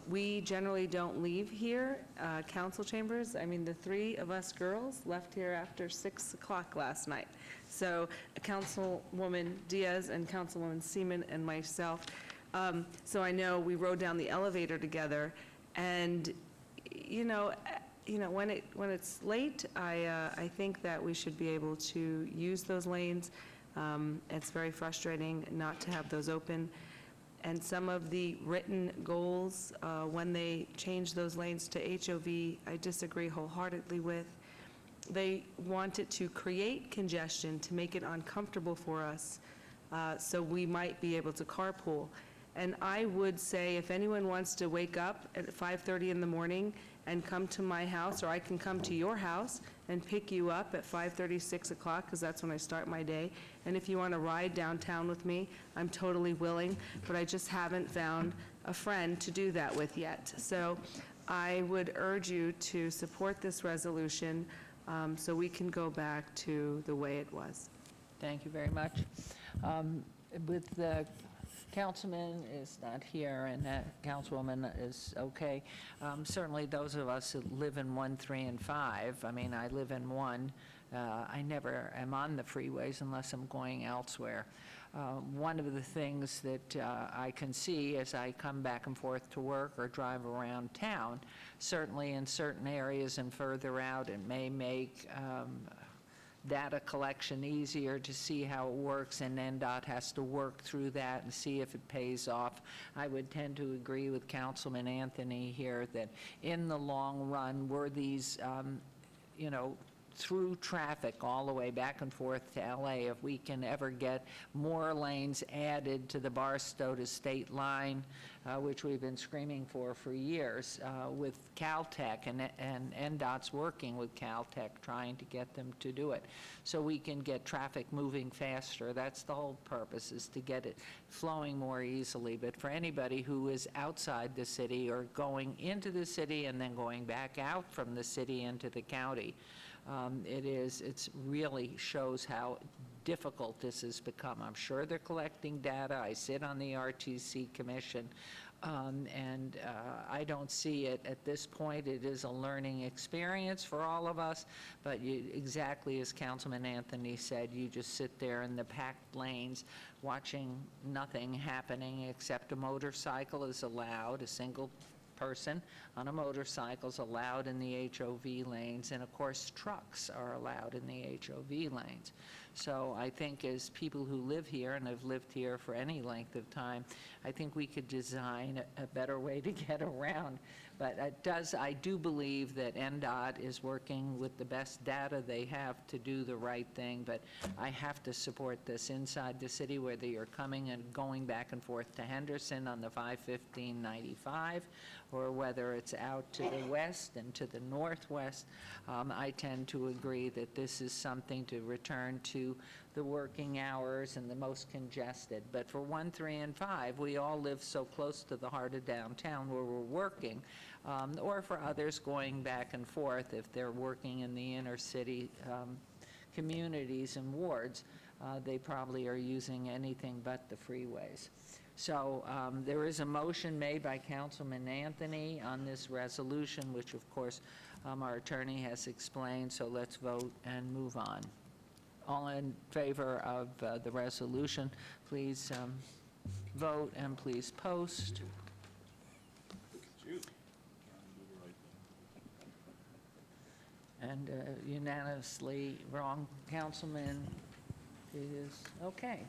we generally don't leave here, council chambers. I mean, the three of us girls left here after 6 o'clock last night. So Councilwoman Diaz and Councilwoman Seaman and myself. So I know we rode down the elevator together, and when it's late, I think that we should be able to use those lanes. It's very frustrating not to have those open. And some of the written goals, when they change those lanes to HOV, I disagree wholeheartedly with. They wanted to create congestion to make it uncomfortable for us, so we might be able to carpool. And I would say if anyone wants to wake up at 5:30 in the morning and come to my house, or I can come to your house and pick you up at 5:30, 6 o'clock, because that's when I start my day. And if you want to ride downtown with me, I'm totally willing, but I just haven't found a friend to do that with yet. So I would urge you to support this resolution so we can go back to the way it was. Thank you very much. With the councilman is not here and that councilwoman is okay. Certainly those of us who live in 1, 3, and 5, I mean, I live in 1. I never am on the freeways unless I'm going elsewhere. One of the things that I can see as I come back and forth to work or drive around town, certainly in certain areas and further out, it may make data collection easier to see how it works, and NDOT has to work through that and see if it pays off. I would tend to agree with Councilman Anthony here that in the long run, were these, through traffic all the way back and forth to LA, if we can ever get more lanes added to the Barstow to State line, which we've been screaming for years, with Caltech, and NDOT's working with Caltech, trying to get them to do it, so we can get traffic moving faster. That's the whole purpose, is to get it flowing more easily. But for anybody who is outside the city or going into the city and then going back out from the city into the county, it's really shows how difficult this has become. I'm sure they're collecting data. I sit on the RTC Commission, and I don't see it at this point. It is a learning experience for all of us, but exactly as Councilman Anthony said, you just sit there in the packed lanes watching nothing happening except a motorcycle is allowed, a single person on a motorcycle is allowed in the HOV lanes, and of course trucks are allowed in the HOV lanes. So I think as people who live here and have lived here for any length of time, I think we could design a better way to get around. But I do believe that NDOT is working with the best data they have to do the right thing, but I have to support this inside the city, whether you're coming and going back and forth to Henderson on the 515-95, or whether it's out to the west and to the northwest. I tend to agree that this is something to return to the working hours and the most congested. But for 1, 3, and 5, we all live so close to the heart of downtown where we're working, or for others going back and forth if they're working in the inner city communities and wards, they probably are using anything but the freeways. So there is a motion made by Councilman Anthony on this resolution, which of course our attorney has explained, so let's vote and move on. All in favor of the resolution, please vote and please post. And unanimously wrong, Councilman is okay.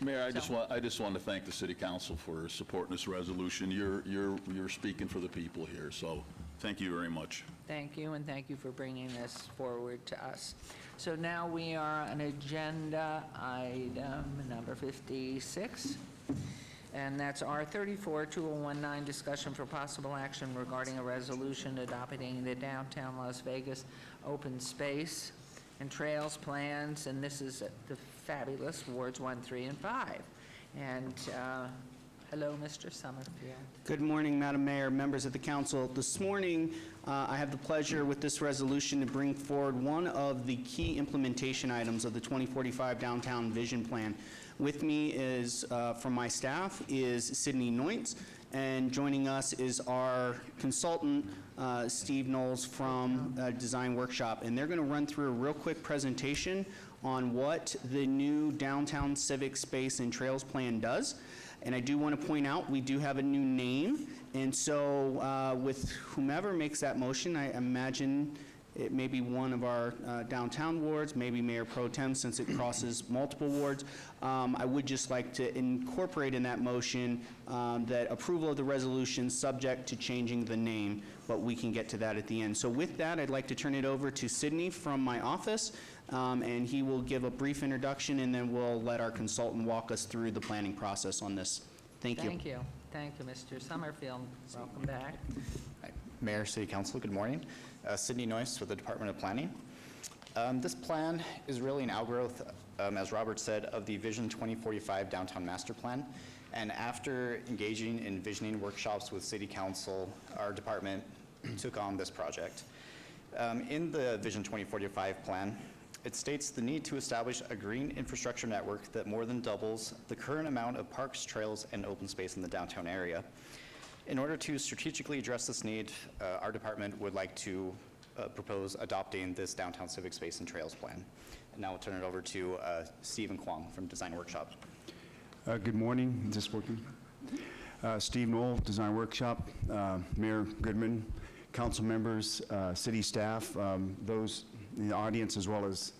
Mayor, I just want to thank the City Council for supporting this resolution. You're speaking for the people here, so thank you very much. Thank you, and thank you for bringing this forward to us. So now we are on agenda item number 56, and that's R34-2019, discussion for possible action regarding a resolution adopting the downtown Las Vegas open space and trails plans, and this is the fabulous wards 1, 3, and 5. And hello, Mr. Summerfield. Good morning, Madam Mayor, members of the council. This morning, I have the pleasure with this resolution to bring forward one of the key implementation items of the 2045 Downtown Vision Plan. With me is, from my staff, is Sydney Noytz, and joining us is our consultant, Steve Knowles from Design Workshop. And they're going to run through a real quick presentation on what the new Downtown Civic Space and Trails Plan does. And I do want to point out, we do have a new name. And so with whomever makes that motion, I imagine it may be one of our downtown wards, maybe Mayor Pro Tem, since it crosses multiple wards. I would just like to incorporate in that motion that approval of the resolution subject to changing the name, but we can get to that at the end. So with that, I'd like to turn it over to Sydney from my office, and he will give a brief introduction, and then we'll let our consultant walk us through the planning process on this. Thank you. Thank you. Thank you, Mr. Summerfield. Welcome back. Mayor, City Council, good morning. Sydney Noyce with the Department of Planning. This plan is really an outgrowth, as Robert said, of the Vision 2045 Downtown Master Plan. And after engaging in visioning workshops with City Council, our department took on this project. In the Vision 2045 plan, it states the need to establish a green infrastructure network that more than doubles the current amount of parks, trails, and open space in the downtown area. In order to strategically address this need, our department would like to propose adopting this Downtown Civic Space and Trails Plan. And now I'll turn it over to Stephen Kwong from Design Workshop. Good morning. Is this working? Steve Knoll, Design Workshop, Mayor Goodman, council members, city staff, those in the audience, as well as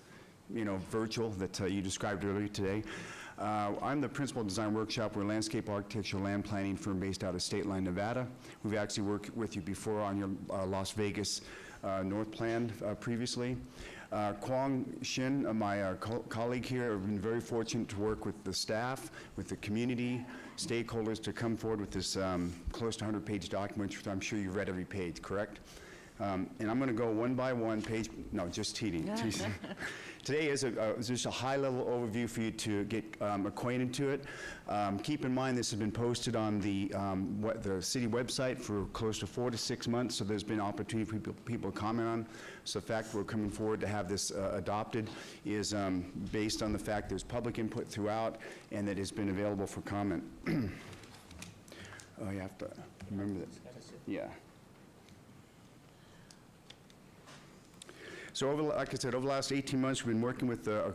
virtual that you described earlier today. I'm the principal design workshop. We're a landscape architectural land planning firm based out of State Line, Nevada. We've actually worked with you before on your Las Vegas North Plan previously. Kwong Shin, my colleague here, have been very fortunate to work with the staff, with the community, stakeholders to come forward with this close to 100-page document, which I'm sure you've read every page, correct? And I'm going to go one by one page, no, just teasing. Today is just a high-level overview for you to get acquainted to it. Keep in mind this has been posted on the city website for close to 4 to 6 months, so there's been opportunity for people to comment on. So the fact we're coming forward to have this adopted is based on the fact there's public input throughout and that it's been available for comment. Oh, you have to remember that. Yeah. So, like I said, over the last 18 months, we've been working with a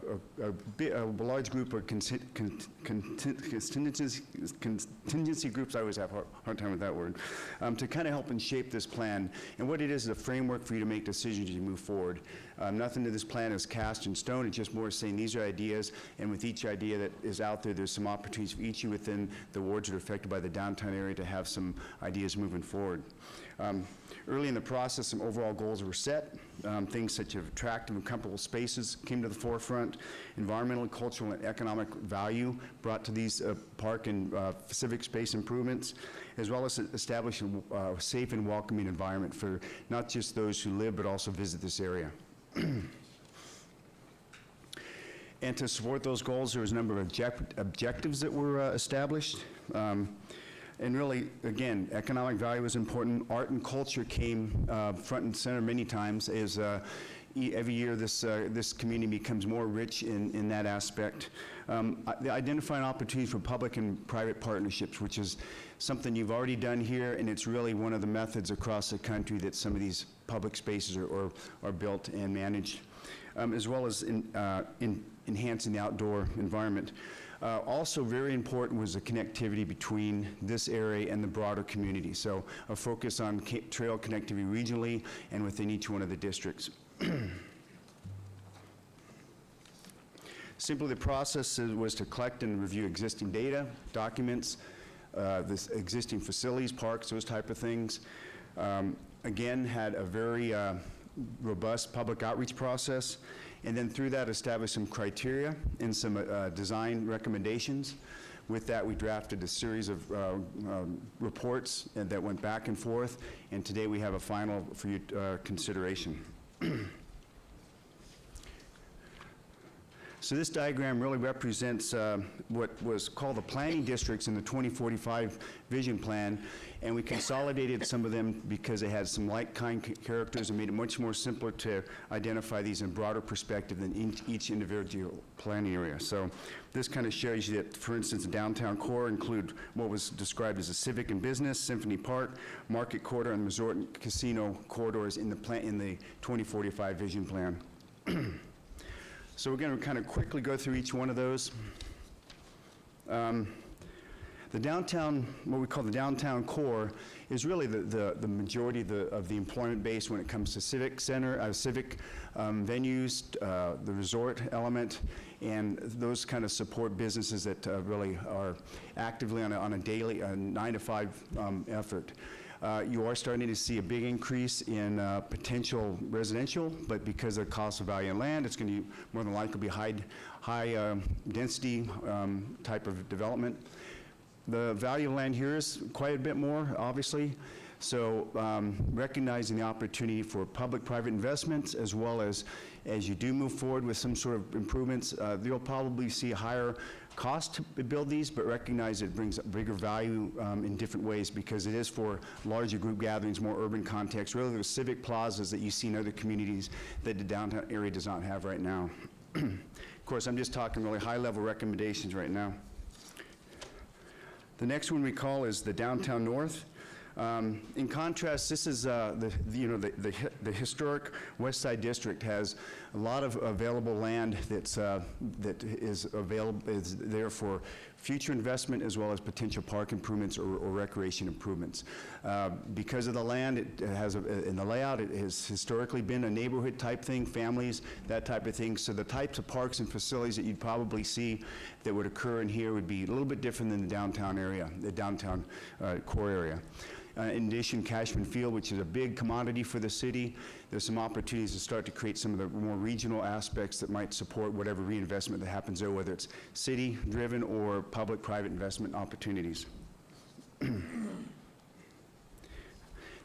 large group of contingency groups. I always have a hard time with that word, to kind of help and shape this plan. And what it is a framework for you to make decisions as you move forward. Nothing to this plan is cast in stone. It's just more saying these are ideas, and with each idea that is out there, there's some opportunities for each of you within the wards that are affected by the downtown area to have some ideas moving forward. Early in the process, some overall goals were set. Things such as attractive and comfortable spaces came to the forefront. Environmental, cultural, and economic value brought to these park and civic space improvements, as well as establishing a safe and welcoming environment for not just those who live, but also visit this area. And to support those goals, there was a number of objectives that were established. And really, again, economic value is important. Art and culture came front and center many times as every year this community becomes more rich in that aspect. Identifying opportunities for public and private partnerships, which is something you've already done here, and it's really one of the methods across the country that some of these public spaces are built and managed, as well as enhancing the outdoor environment. Also very important was the connectivity between this area and the broader community. So a focus on trail connectivity regionally and within each one of the districts. Simply the process was to collect and review existing data, documents, this existing facilities, parks, those type of things. Again, had a very robust public outreach process. And then through that, establish some criteria and some design recommendations. With that, we drafted a series of reports that went back and forth, and today we have a final for your consideration. So this diagram really represents what was called the planning districts in the 2045 vision plan, and we consolidated some of them because they had some like-kind characters and made it much more simpler to identify these in a broader perspective than each individual planning area. So this kind of shows you that, for instance, the downtown core include what was described as a civic and business, Symphony Park, Market Corridor, and resort and casino corridors in the 2045 vision plan. So we're going to kind of quickly go through each one of those. The downtown, what we call the downtown core, is really the majority of the employment base when it comes to civic center, civic venues, the resort element, and those kind of support businesses that really are actively on a daily 9 to 5 effort. You are starting to see a big increase in potential residential, but because of the cost of value in land, it's going to more than likely be high density type of development. The value of land here is quite a bit more, obviously. So recognizing the opportunity for public-private investments, as well as you do move forward with some sort of improvements, you'll probably see a higher cost to build these, but recognize it brings bigger value in different ways because it is for larger group gatherings, more urban context, really the civic plazas that you see in other communities that the downtown area does not have right now. Of course, I'm just talking really high-level recommendations right now. The next one we call is the Downtown North. In contrast, this is the historic West Side District has a lot of available land that is there for future investment as well as potential park improvements or recreation improvements. Because of the land, it has, in the layout, it has historically been a neighborhood type thing, families, that type of thing. So the types of parks and facilities that you'd probably see that would occur in here would be a little bit different than the downtown area, the downtown core area. In addition, Cashman Field, which is a big commodity for the city, there's some opportunities to start to create some of the more regional aspects that might support whatever reinvestment that happens there, whether it's city-driven or public-private investment opportunities.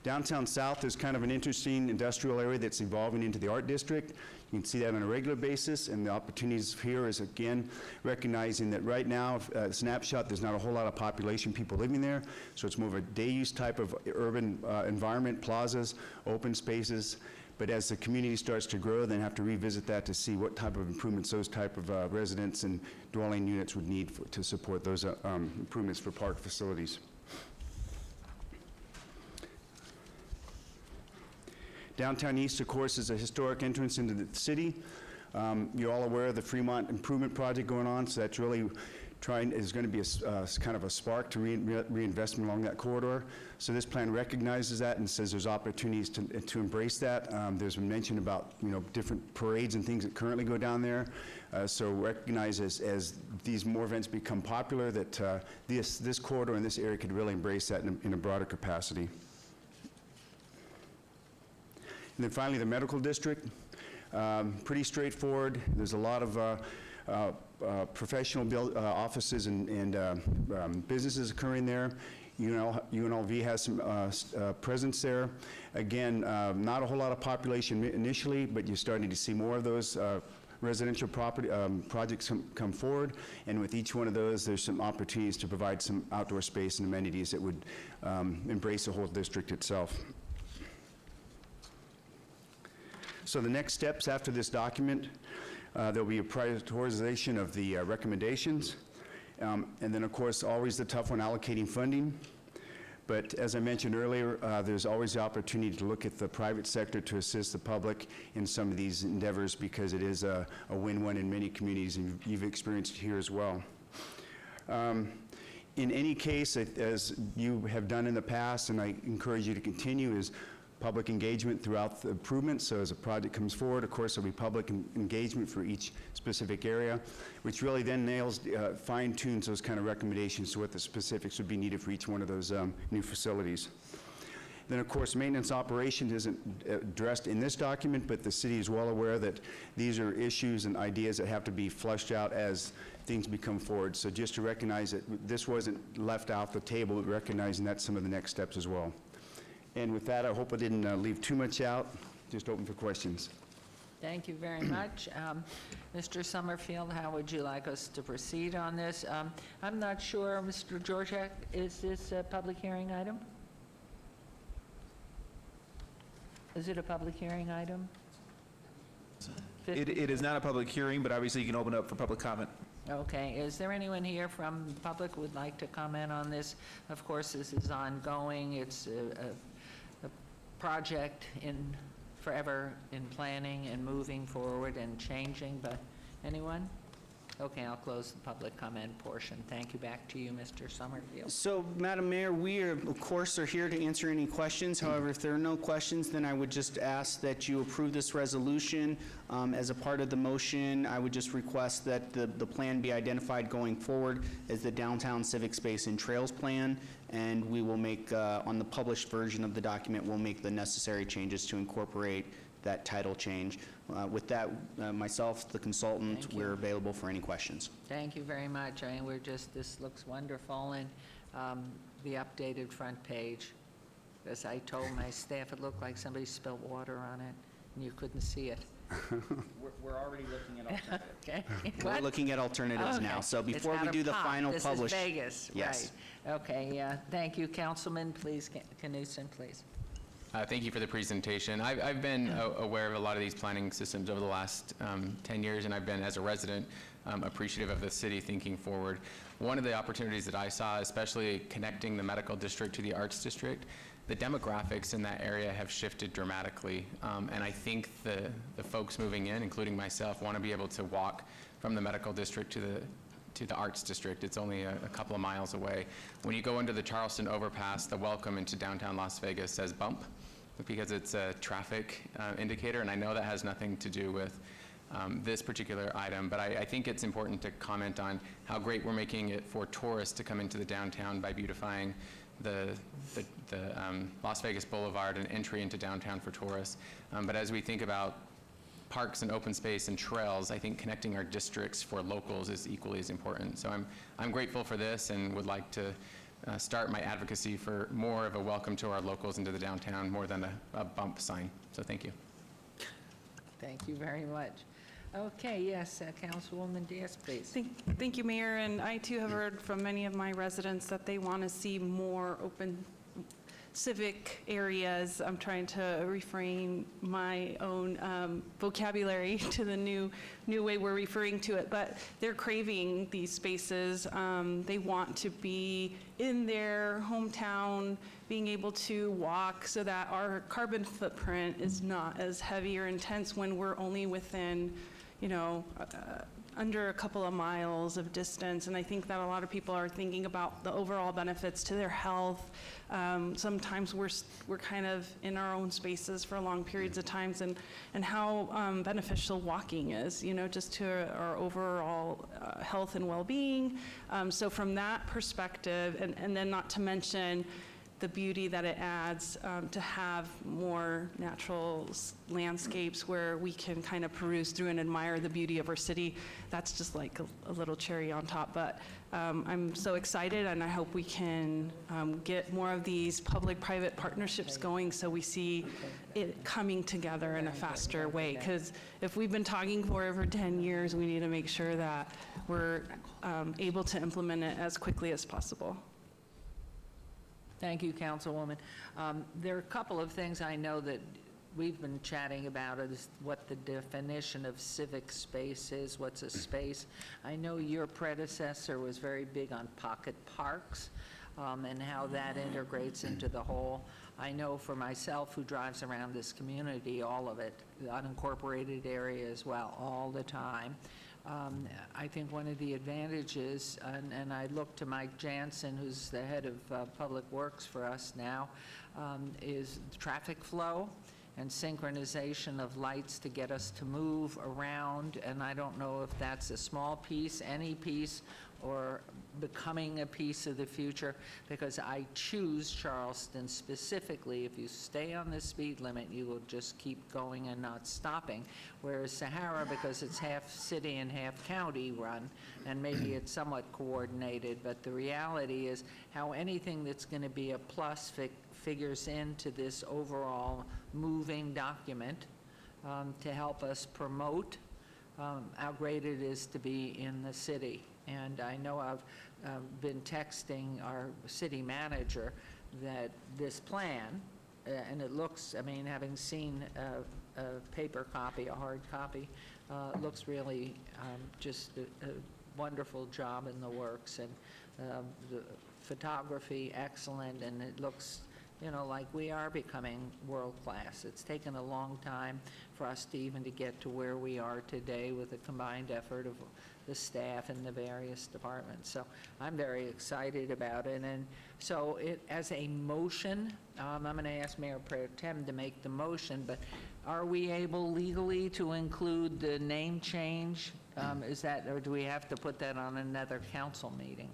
Downtown South is kind of an interesting industrial area that's evolving into the art district. You can see that on a regular basis, and the opportunities here is, again, recognizing that right now, snapshot, there's not a whole lot of population, people living there, so it's more of a day-use type of urban environment, plazas, open spaces. But as the community starts to grow, then have to revisit that to see what type of improvements those type of residents and dwelling units would need to support those improvements for park facilities. Downtown East, of course, is a historic entrance into the city. You're all aware of the Fremont Improvement Project going on, so that's really is going to be a kind of a spark to reinvestment along that corridor. So this plan recognizes that and says there's opportunities to embrace that. There's been mention about, different parades and things that currently go down there. So recognize as these more events become popular that this corridor and this area could really embrace that in a broader capacity. And then finally, the medical district, pretty straightforward. There's a lot of professional offices and businesses occurring there. UNLV has some presence there. Again, not a whole lot of population initially, but you're starting to see more of those residential property projects come forward, and with each one of those, there's some opportunities to provide some outdoor space and amenities that would embrace the whole district itself. So the next steps after this document, there'll be a prioritization of the recommendations, and then of course always the tough one, allocating funding. But as I mentioned earlier, there's always the opportunity to look at the private sector to assist the public in some of these endeavors, because it is a win-win in many communities, and you've experienced it here as well. In any case, as you have done in the past, and I encourage you to continue, is public engagement throughout the improvement. So as a project comes forward, of course, there'll be public engagement for each specific area, which really then fine-tunes those kind of recommendations to what the specifics would be needed for each one of those new facilities. Then, of course, maintenance operations isn't addressed in this document, but the city is well aware that these are issues and ideas that have to be fleshed out as things become forward. So just to recognize that this wasn't left off the table, but recognizing that's some of the next steps as well. And with that, I hope I didn't leave too much out. Just open for questions. Thank you very much. Mr. Summerfield, how would you like us to proceed on this? I'm not sure, Mr. Georgiak, is this a public hearing item? Is it a public hearing item? It is not a public hearing, but obviously you can open up for public comment. Okay, is there anyone here from the public who would like to comment on this? Of course, this is ongoing. It's a project forever in planning and moving forward and changing, but anyone? Okay, I'll close the public comment portion. Thank you. Back to you, Mr. Summerfield. So, Madam Mayor, we are, of course, are here to answer any questions. However, if there are no questions, then I would just ask that you approve this resolution. As a part of the motion, I would just request that the plan be identified going forward as the Downtown Civic Space and Trails Plan, and we will make, on the published version of the document, we'll make the necessary changes to incorporate that title change. With that, myself, the consultant, we're available for any questions. Thank you very much. This looks wonderful, and the updated front page, as I told my staff, it looked like somebody spilled water on it, and you couldn't see it. We're already looking at alternatives. Okay. We're looking at alternatives now. So before we do the final publish. This is Vegas, yes. Right. Okay, thank you. Councilman, please, Knudsen, please. Thank you for the presentation. I've been aware of a lot of these planning systems over the last 10 years, and I've been, as a resident, appreciative of the city thinking forward. One of the opportunities that I saw, especially connecting the medical district to the arts district, the demographics in that area have shifted dramatically, and I think the folks moving in, including myself, want to be able to walk from the medical district to to the Arts District. It's only a couple of miles away. When you go into the Charleston overpass, the welcome into downtown Las Vegas says bump because it's a traffic indicator, and I know that has nothing to do with this particular item, but I think it's important to comment on how great we're making it for tourists to come into the downtown by beautifying the Las Vegas Boulevard and entry into downtown for tourists. But as we think about parks and open space and trails, I think connecting our districts for locals is equally as important. So I'm grateful for this and would like to start my advocacy for more of a welcome to our locals into the downtown more than a bump sign. So thank you. Thank you very much. Okay, yes, Councilwoman Diaz, please. Thank you, Mayor, and I too have heard from many of my residents that they want to see more open civic areas. I'm trying to refrain my own vocabulary to the new way we're referring to it, but they're craving these spaces. They want to be in their hometown, being able to walk so that our carbon footprint is not as heavy or intense when we're only within, under a couple of miles of distance. And I think that a lot of people are thinking about the overall benefits to their health. Sometimes we're kind of in our own spaces for long periods of times, and how beneficial walking is, just to our overall health and well-being. So from that perspective, and then not to mention the beauty that it adds to have more natural landscapes where we can kind of peruse through and admire the beauty of our city. That's just like a little cherry on top. But I'm so excited, and I hope we can get more of these public-private partnerships going so we see it coming together in a faster way. Because if we've been talking for over 10 years, we need to make sure that we're able to implement it as quickly as possible. Thank you, Councilwoman. There are a couple of things I know that we've been chatting about, is what the definition of civic space is, what's a space. I know your predecessor was very big on pocket parks and how that integrates into the whole. I know for myself, who drives around this community, all of it, the unincorporated area as well, all the time. I think one of the advantages, and I look to Mike Jansen, who's the head of Public Works for us now, is traffic flow and synchronization of lights to get us to move around. And I don't know if that's a small piece, any piece, or becoming a piece of the future, because I choose Charleston specifically. If you stay on the speed limit, you will just keep going and not stopping. Whereas Sahara, because it's half city and half county run, and maybe it's somewhat coordinated, but the reality is how anything that's going to be a plus figures into this overall moving document to help us promote how great it is to be in the city. And I know I've been texting our city manager that this plan, and it looks, I mean, having seen a paper copy, a hard copy, looks really just a wonderful job in the works. And the photography, excellent, and it looks, like we are becoming world-class. It's taken a long time for us to even to get to where we are today with the combined effort of the staff in the various departments. So I'm very excited about it. And so as a motion, I'm going to ask Mayor Pro Tem to make the motion, but are we able legally to include the name change? Is that, or do we have to put that on another council meeting?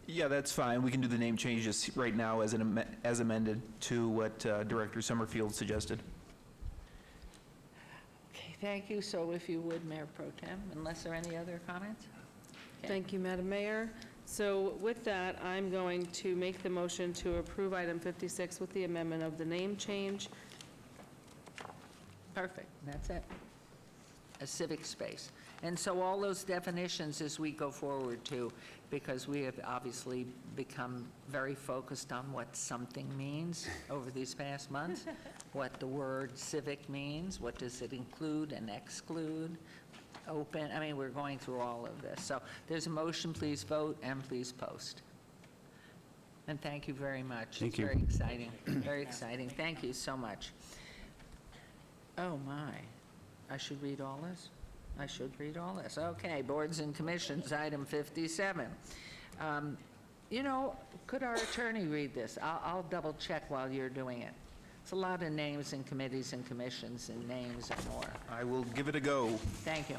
Yeah, that's fine. We can do the name changes right now as amended to what Director Summerfield suggested. Okay, thank you. So if you would, Mayor Pro Tem, unless there are any other comments? Okay. Thank you, Madam Mayor. So with that, I'm going to make the motion to approve item 56 with the amendment of the name change. Perfect, that's it. A civic space. And so all those definitions as we go forward too, because we have obviously become very focused on what something means over these past months, what the word civic means, what does it include and exclude, open, I mean, we're going through all of this. So there's a motion, please vote and please post. And thank you very much. Thank you. Very exciting, very exciting. Thank you so much. Oh my, I should read all this? I should read all this. Okay, boards and commissions, item 57. You know, could our attorney read this? I'll double check while you're doing it. It's a lot of names and committees and commissions and names and more. I will give it a go. Thank you.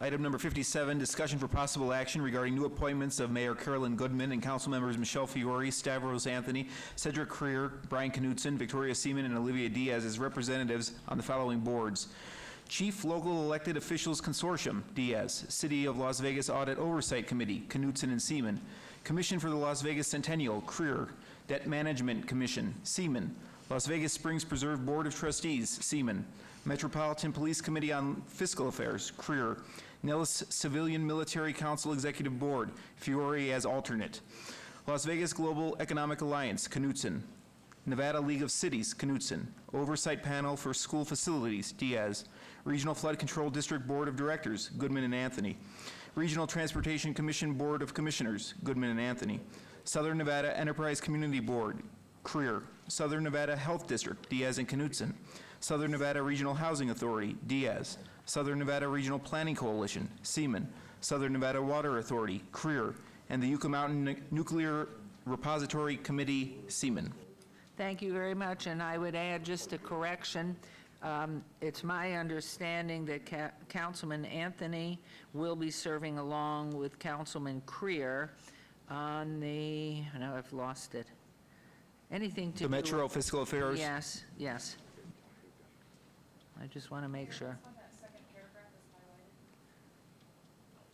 Item number 57, discussion for possible action regarding new appointments of Mayor Carolyn Goodman and council members Michelle Fiore, Stavros Anthony, Cedric Creer, Brian Knutson, Victoria Seaman, and Olivia Diaz as representatives on the following boards. Chief Local Elected Officials Consortium, Diaz. City of Las Vegas Audit Oversight Committee, Knutson and Seaman. Commission for the Las Vegas Centennial, Creer. Debt Management Commission, Seaman. Las Vegas Springs Preserve Board of Trustees, Seaman. Metropolitan Police Committee on Fiscal Affairs, Creer. Nellis Civilian Military Council Executive Board, Fiore as alternate. Las Vegas Global Economic Alliance, Knutson. Nevada League of Cities, Knutson. Oversight Panel for School Facilities, Diaz. Regional Flood Control District Board of Directors, Goodman and Anthony. Regional Transportation Commission Board of Commissioners, Goodman and Anthony. Southern Nevada Enterprise Community Board, Creer. Southern Nevada Health District, Diaz and Knutson. Southern Nevada Regional Housing Authority, Diaz. Southern Nevada Regional Planning Coalition, Seaman. Southern Nevada Water Authority, Creer. And the Yucca Mountain Nuclear Repository Committee, Seaman. Thank you very much, and I would add just a correction. It's my understanding that Councilman Anthony will be serving along with Councilman Creer on the, no, I've lost it. Anything to do The Metro with, Fiscal Affairs. Yes, yes. I just want to make sure.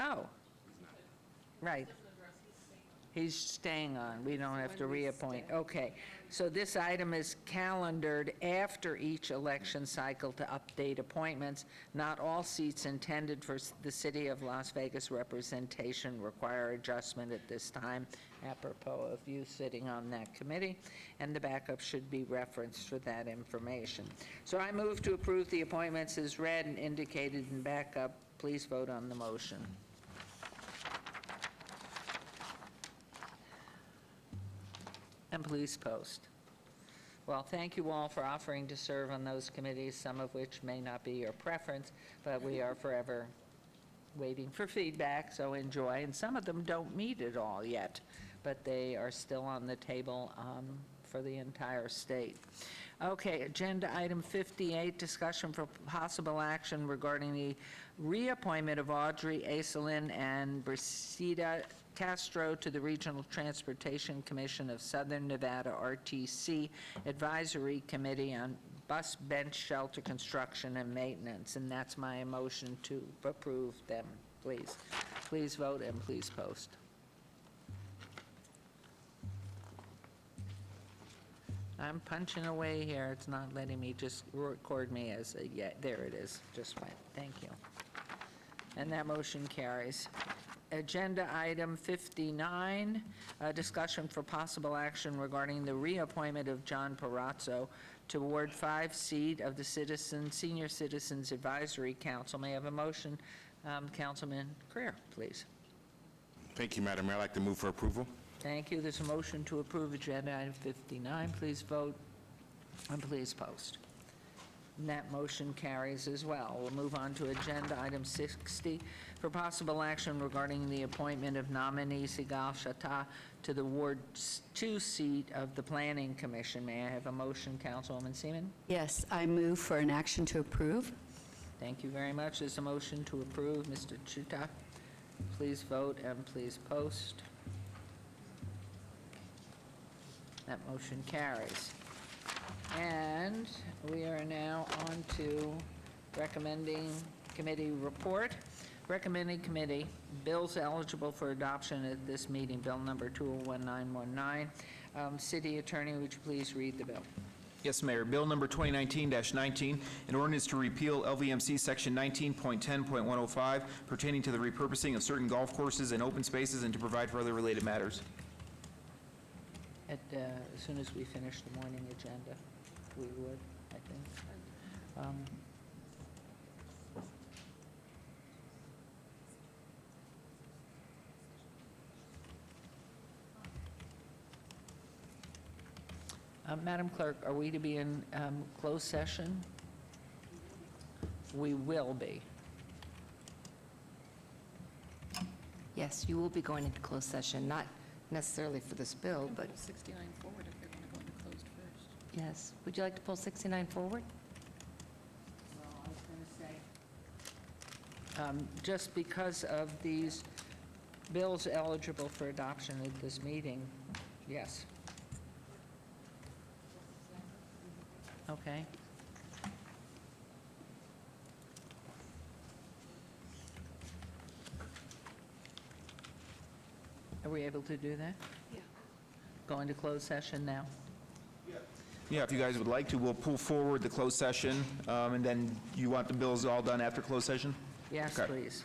Oh, right. He's staying on. We don't have to reappoint. Okay. So this item is calendared after each election cycle to update appointments. Not all seats intended for the City of Las Vegas representation require adjustment at this time, apropos of you sitting on that committee, and the backup should be referenced for that information. So I move to approve the appointments as read and indicated in backup. Please vote on the motion. And please post. Well, thank you all for offering to serve on those committees, some of which may not be your preference, but we are forever waiting for feedback, so enjoy. And some of them don't meet at all yet, but they are still on the table for the entire state. Okay, agenda item 58, discussion for possible action regarding the reappointment of Audrey Aiselin and Brissida Castro to the Regional Transportation Commission of Southern Nevada, RTC Advisory Committee on Bus Bench Shelter Construction and Maintenance, and that's my motion to approve them, please. Please vote and please post. I'm punching away here. It's not letting me just record me as a, yeah, there it is. Just went. Thank you. And that motion carries. Agenda item 59, discussion for possible action regarding the reappointment of John Parazzo to Ward 5 seat of the Senior Citizens Advisory Council. May I have a motion? Councilman Creer, please. Thank you, Madam Mayor. I'd like to move for approval. Thank you. There's a motion to approve agenda item 59. Please vote and please post. And that motion carries as well. We'll move on to agenda item 60 for possible action regarding the appointment of nominee Sigal Shatta to the Ward 2 seat of the Planning Commission. May I have a motion, Councilwoman Seaman? Yes, I move for an action to approve. Thank you very much. There's a motion to approve. Mr. Chuta, please vote and please post. That motion carries. And we are now on to recommending committee report. Recommending committee, bills eligible for adoption at this meeting, bill number 201919. City Attorney, would you please read the bill? Yes, Mayor. Bill number 2019-19, an ordinance to repeal LVMC Section 19.10.105 pertaining to the repurposing of certain golf courses and open spaces and to provide for other related matters. As soon as we finish the morning agenda, we would, I think. Madam Clerk, are we to be in closed session? We will be. Yes, you will be going into closed session, not necessarily for this bill, but 69 forward if they're going to go into closed first. yes. Would you like to pull 69 forward? Well, I was going to say, just because of these bills eligible for adoption at this meeting, yes. Okay. Are we able to do that? Yeah. Go into closed session now? Yeah, if you guys would like to, we'll pull forward the closed session, and then you want the bills all done after closed session? Yes, Okay. please.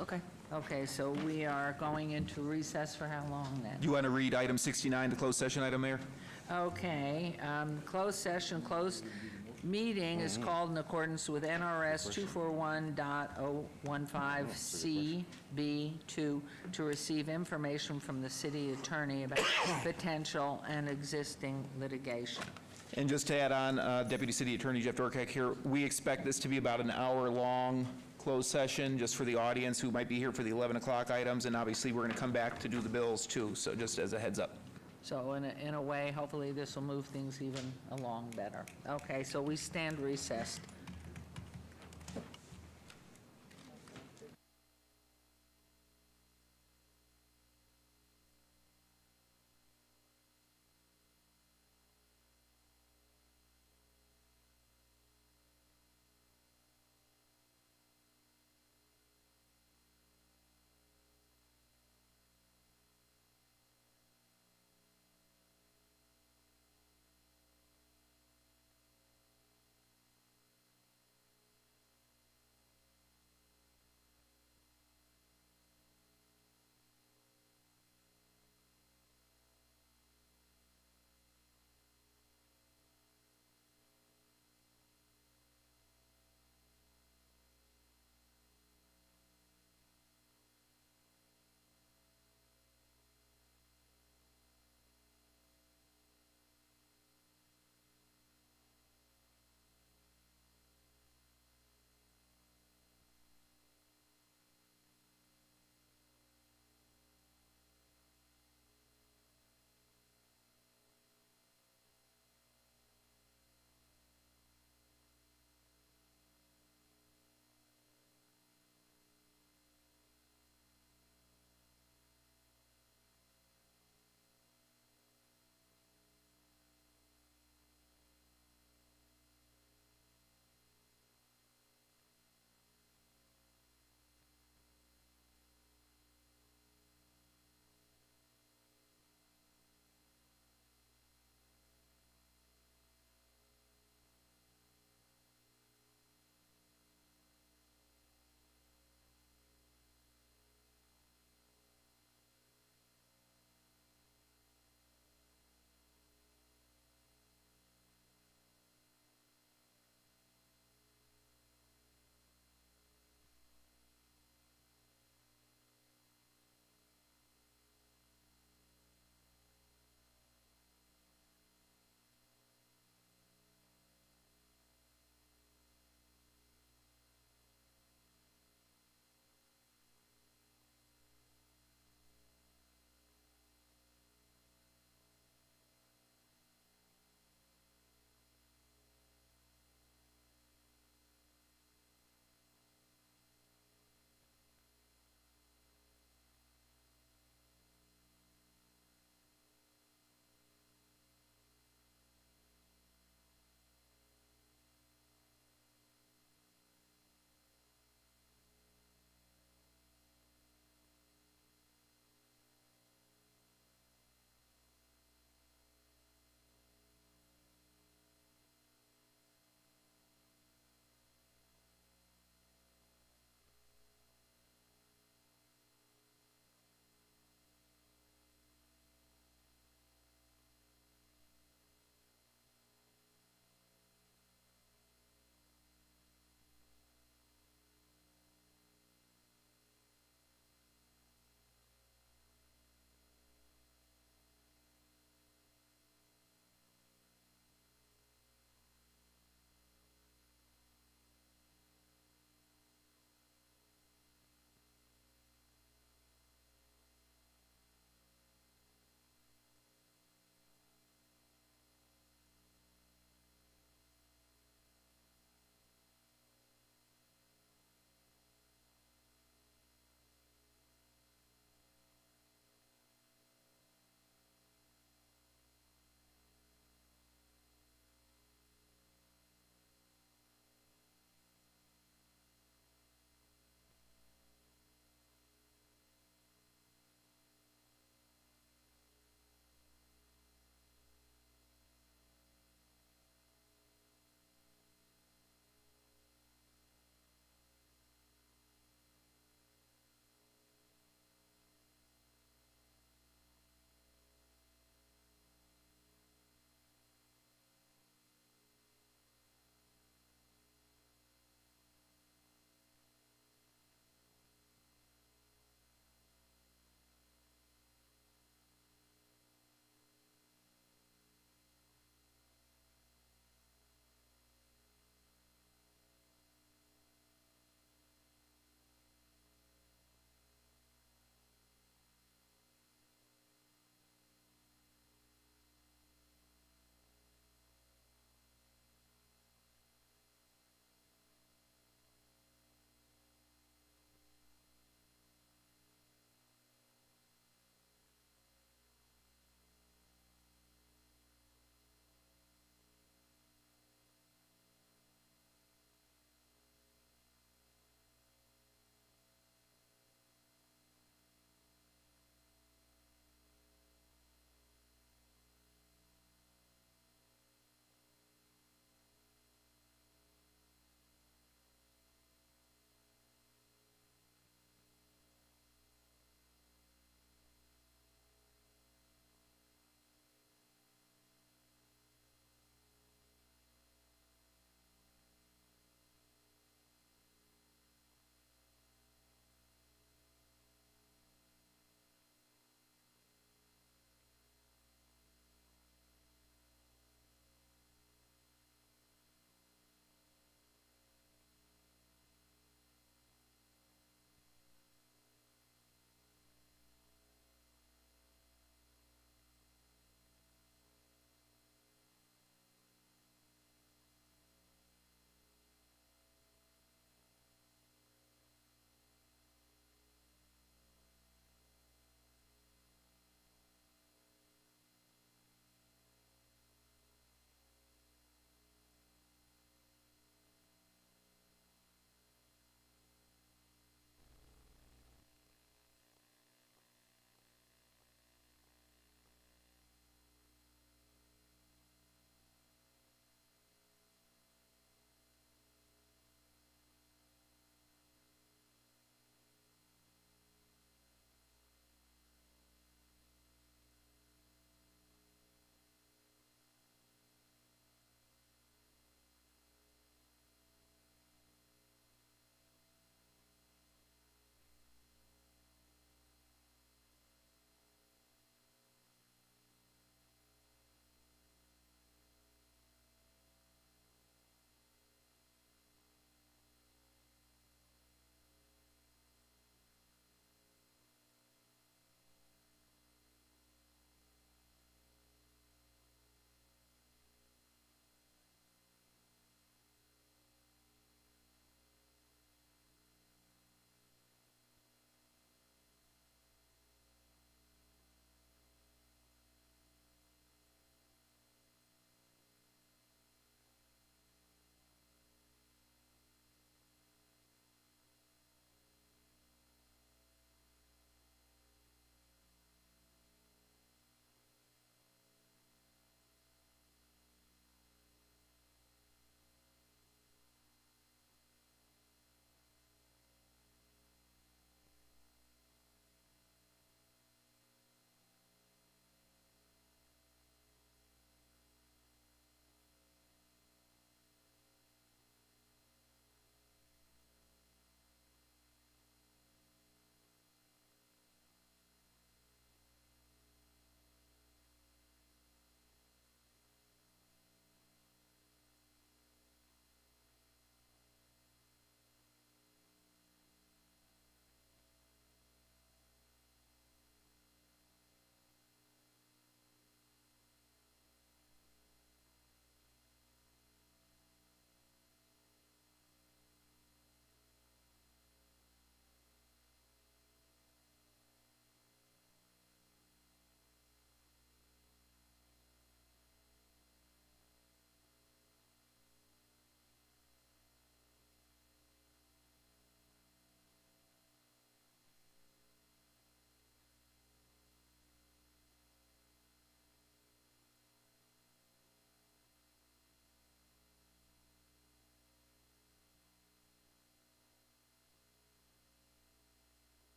Okay. Okay, so we are going into recess for how long then? Do you want to read item 69, the closed session item, Mayor? Okay, closed session, closed meeting is called in accordance with NRS 241.015CB2 to receive information from the city attorney about potential and existing litigation. And just to add on, Deputy City Attorney Jeff Dorkak here, we expect this to be about an hour-long closed session, just for the audience who might be here for the 11 o'clock items, and obviously, we're going to come back to do the bills, too, so just as a heads up. So in a way, hopefully this will move things even along better. Okay, so we stand recessed.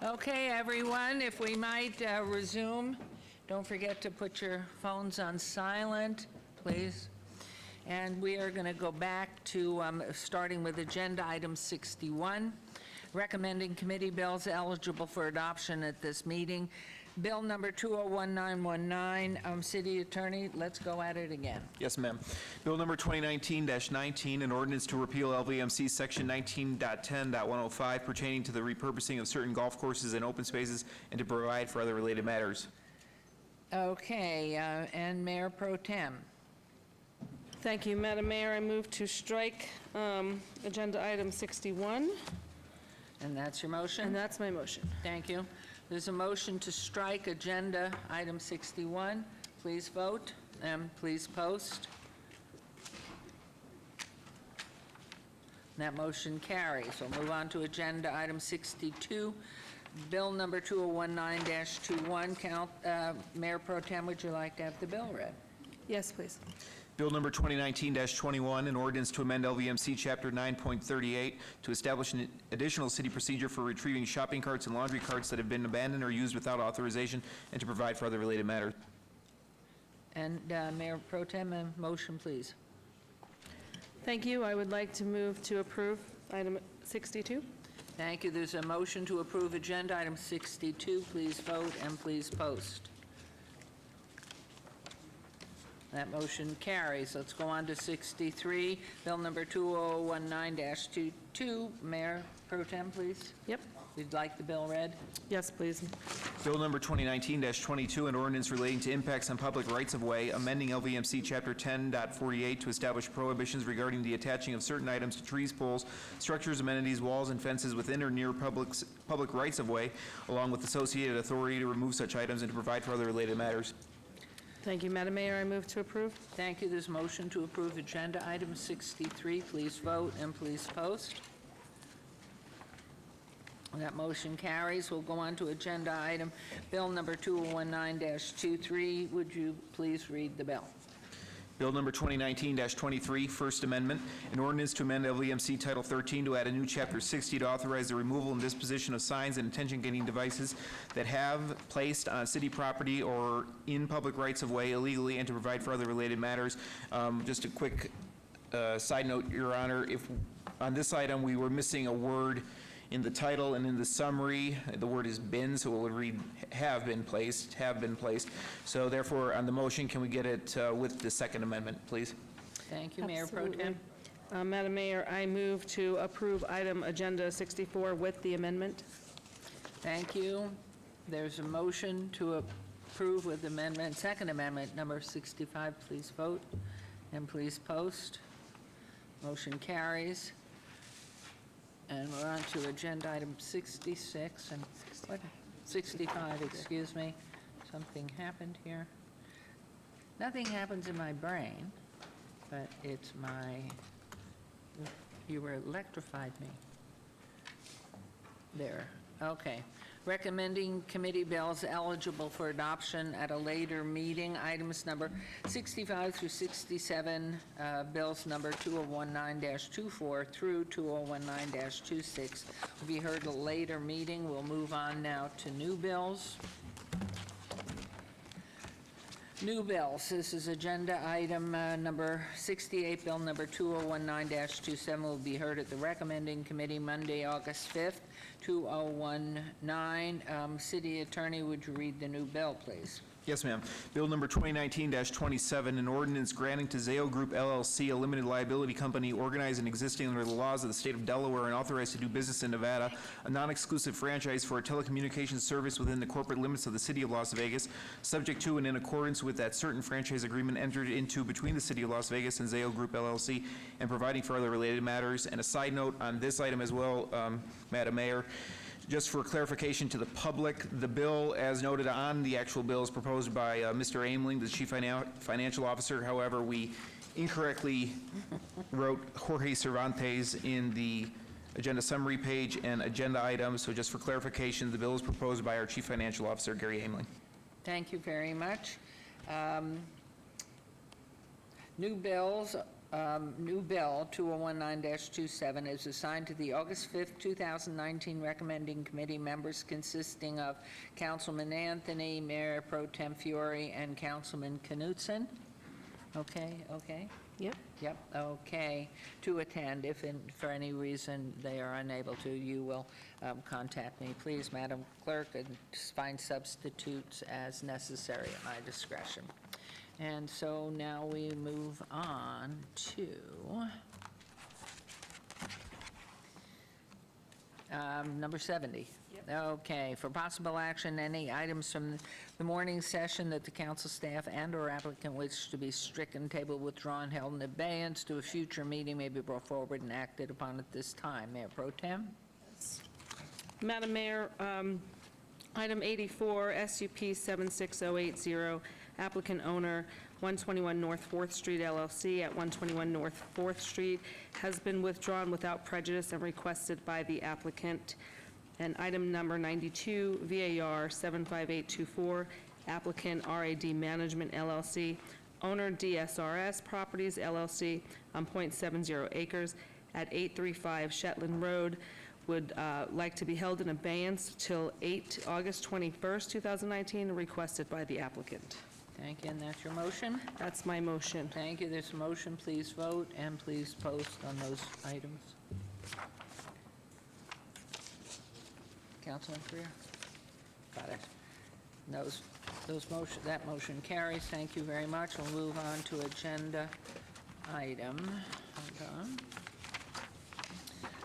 Okay, everyone, if we might resume. Don't forget to put your phones on silent, please. And we are going to go back to starting with agenda item 61, recommending committee bills eligible for adoption at this meeting. Bill number 201919, City Attorney, let's go at it again. Yes, ma'am. Bill number 2019-19, an ordinance to repeal LVMC Section 19.10.105 pertaining to the repurposing of certain golf courses and open spaces and to provide for other related matters. Okay, and Mayor Pro Tem. Thank you, Madam Mayor. I move to strike agenda item 61. And that's your motion? And that's my motion. Thank you. There's a motion to strike agenda item 61. Please vote and please post. That motion carries. We'll move on to agenda item 62, bill number 2019-21. Mayor Pro Tem, would you like to have the bill read? Yes, please. Bill number 2019-21, an ordinance to amend LVMC Chapter 9.38 to establish an additional city procedure for retrieving shopping carts and laundry carts that have been abandoned or used without authorization and to provide for other related matters. And Mayor Pro Tem, a motion, please. Thank you. I would like to move to approve item 62. Thank you. There's a motion to approve agenda item 62. Please vote and please post. That motion carries. Let's go on to 63, bill number 2019-22. Mayor Pro Tem, please. Yep. We'd like the bill read. Yes, please. Bill number 2019-22, an ordinance relating to impacts on public rights-of-way, amending LVMC Chapter 10.48 to establish prohibitions regarding the attaching of certain items to trees, poles, structures, amenities, walls, and fences within or near public rights-of-way, along with associated authority to remove such items and to provide for other related matters. Thank you, Madam Mayor. I move to approve. Thank you. There's a motion to approve agenda item 63. Please vote and please post. That motion carries. We'll go on to agenda item bill number 2019-23. Would you please read the bill? Bill number 2019-23, First Amendment, an ordinance to amend LVMC Title 13 to add a new Chapter 60 to authorize the removal and disposition of signs and attention-getting devices that have placed on city property or in public rights-of-way illegally and to provide for other related matters. Just a quick side note, Your Honor, if on this item we were missing a word in the title and in the summary, the word is been, so it will read have been placed. So therefore, on the motion, can we get it with the Second Amendment, please? Thank you, Mayor Pro Tem. Madam Mayor, I move to approve item agenda 64 with the amendment. Thank you. There's a motion to approve with amendment, Second Amendment, number 65. Please vote and please post. Motion carries. And we're on to agenda item 66 and what? 65, excuse me. Something happened here. Nothing happens in my brain, but it's my, you electrified me. There, okay. Recommending committee bills eligible for adoption at a later meeting. Items number 65 through 67, bills number 2019-24 through 2019-26 will be heard at a later meeting. We'll move on now to new bills. New bills. This is agenda item number 68, bill number 2019-27 will be heard at the recommending committee Monday, August 5th, 2019. City Attorney, would you read the new bill, please? Yes, ma'am. Bill number 2019-27, an ordinance granting to Zayo Group LLC, a limited liability company organized and existing under the laws of the state of Delaware and authorized to do business in Nevada, a non-exclusive franchise for a telecommunications service within the corporate limits of the city of Las Vegas, subject to and in accordance with that certain franchise agreement entered into between the city of Las Vegas and Zayo Group LLC, and providing for other related matters. And a side note on this item as well, Madam Mayor, just for clarification to the public, the bill, as noted on the actual bill, is proposed by Mr. Aimling, the Chief Financial Officer. However, we incorrectly wrote Jorge Cervantes in the agenda summary page and agenda items. So just for clarification, the bill is proposed by our Chief Financial Officer, Gary Aimling. Thank you very much. New bills new bill 2019-27 is assigned to the August 5th, 2019 recommending committee members consisting of Councilman Anthony, Mayor Pro Tem Fiore, and Councilman Knutson. Okay. Yep. Yep, okay, to attend. If for any reason they are unable to, you will contact me. Please, Madam Clerk, and find substitutes as necessary at my discretion. And so now we move on to number 70. Okay, for possible action, any items from the morning session that the council staff and/or applicant wish to be stricken, tabled, withdrawn, held in abeyance to a future meeting may be brought forward and acted upon at this time. Mayor Pro Tem? Madam Mayor, item 84, SUP 76080, applicant owner 121 North 4th Street LLC at 121 North 4th Street, has been withdrawn without prejudice and requested by the applicant. And item number 92, VAR 75824, applicant RAD Management LLC, owner DSRS Properties LLC on .70 acres at 835 Shetland Road, would like to be held in abeyance till August 21st, 2019, requested by the applicant. Thank you, and that's your motion? That's my motion. Thank you, there's a motion, please vote, and please post on those items. Councilman Freer? Got it. That motion carries. Thank you very much. We'll move on to agenda item. Hold on.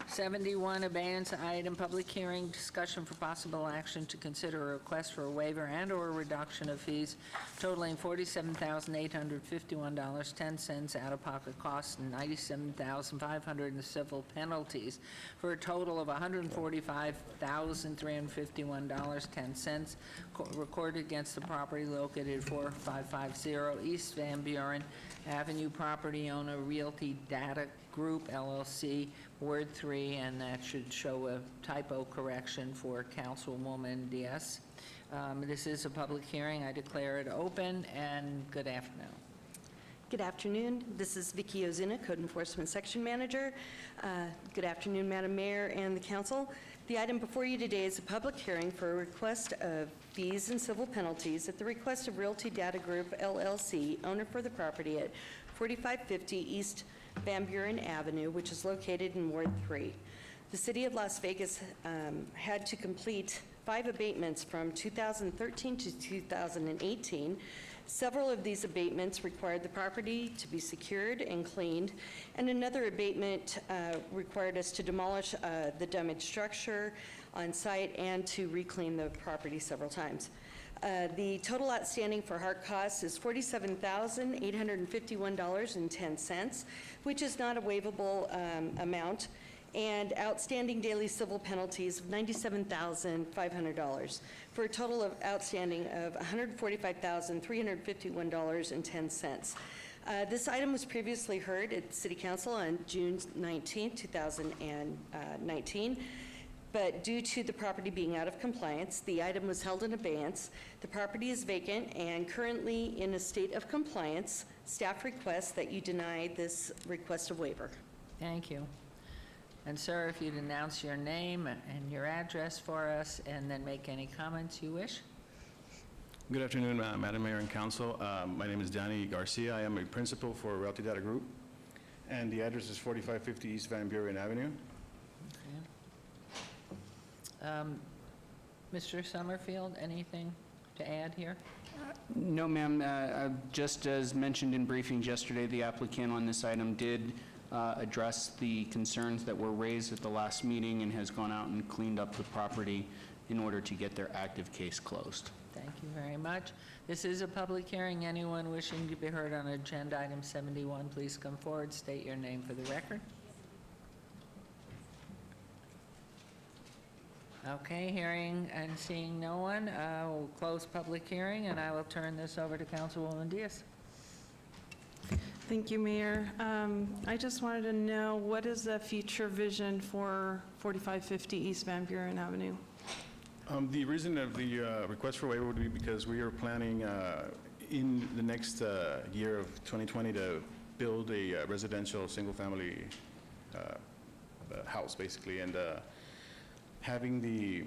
71, abeyance item, public hearing, discussion for possible action to consider a request for a waiver and/or reduction of fees totaling $47,851.10 out-of-pocket costs and $97,500 in civil penalties for a total of $145,351.10 recorded against the property located 4550 East Van Buren Avenue, property owner Realty Data Group LLC, Ward 3, and that should show a typo correction for Councilwoman Diaz. This is a public hearing. I declare it open, and good afternoon. Good afternoon. This is Vicki Ozuna, Code Enforcement Section Manager. Good afternoon, Madam Mayor and the Council. The item before you today is a public hearing for a request of fees and civil penalties at the request of Realty Data Group LLC, owner for the property at 4550 East Van Buren Avenue, which is located in Ward 3. The City of Las Vegas had to complete 5 abatements from 2013 to 2018. Several of these abatements required the property to be secured and cleaned, and another abatement required us to demolish the damaged structure on site and to reclaim the property several times. The total outstanding for hard costs is $47,851.10, which is not a waivable amount, and outstanding daily civil penalties of $97,500, for a total of outstanding of $145,351.10. This item was previously heard at City Council on June 19, 2019. But due to the property being out of compliance, the item was held in abeyance. The property is vacant and currently in a state of compliance. Staff requests that you deny this request of waiver. Thank you. And sir, if you'd announce your name and your address for us, and then make any comments you wish. Good afternoon, Madam Mayor and Council. My name is Danny Garcia. I am a principal for Realty Data Group, and the address is 4550 East Van Buren Avenue. Mr. Summerfield, anything to add here? No, ma'am. Just as mentioned in briefings yesterday, the applicant on this item did address the concerns that were raised at the last meeting and has gone out and cleaned up the property in order to get their active case closed. Thank you very much. This is a public hearing. Anyone wishing to be heard on agenda item 71, please come forward, state your name for the record. Okay, hearing and seeing no one, we'll close public hearing, and I will turn this over to Councilwoman Diaz. Thank you, Mayor. I just wanted to know, what is the future vision for 4550 East Van Buren Avenue? The reason of the request for waiver would be because we are planning in the next year of 2020 to build a residential, single-family house, basically, and having the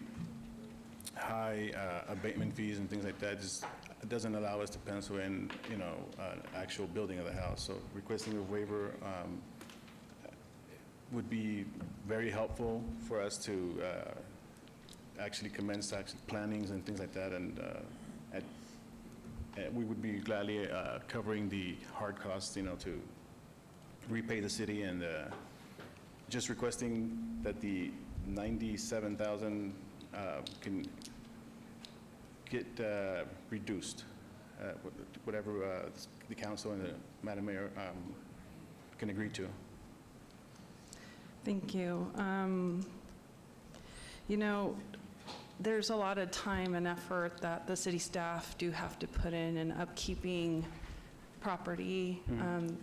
high abatement fees and things like that just doesn't allow us to pencil in, you know, an actual building of the house. So requesting a waiver would be very helpful for us to actually commence plannings and things like that, and we would be gladly covering the hard costs, you know, to repay the city, and just requesting that the 97,000 can get reduced, whatever the council and the Madam Mayor can agree to. Thank you. You know, there's a lot of time and effort that the city staff do have to put in upkeeping property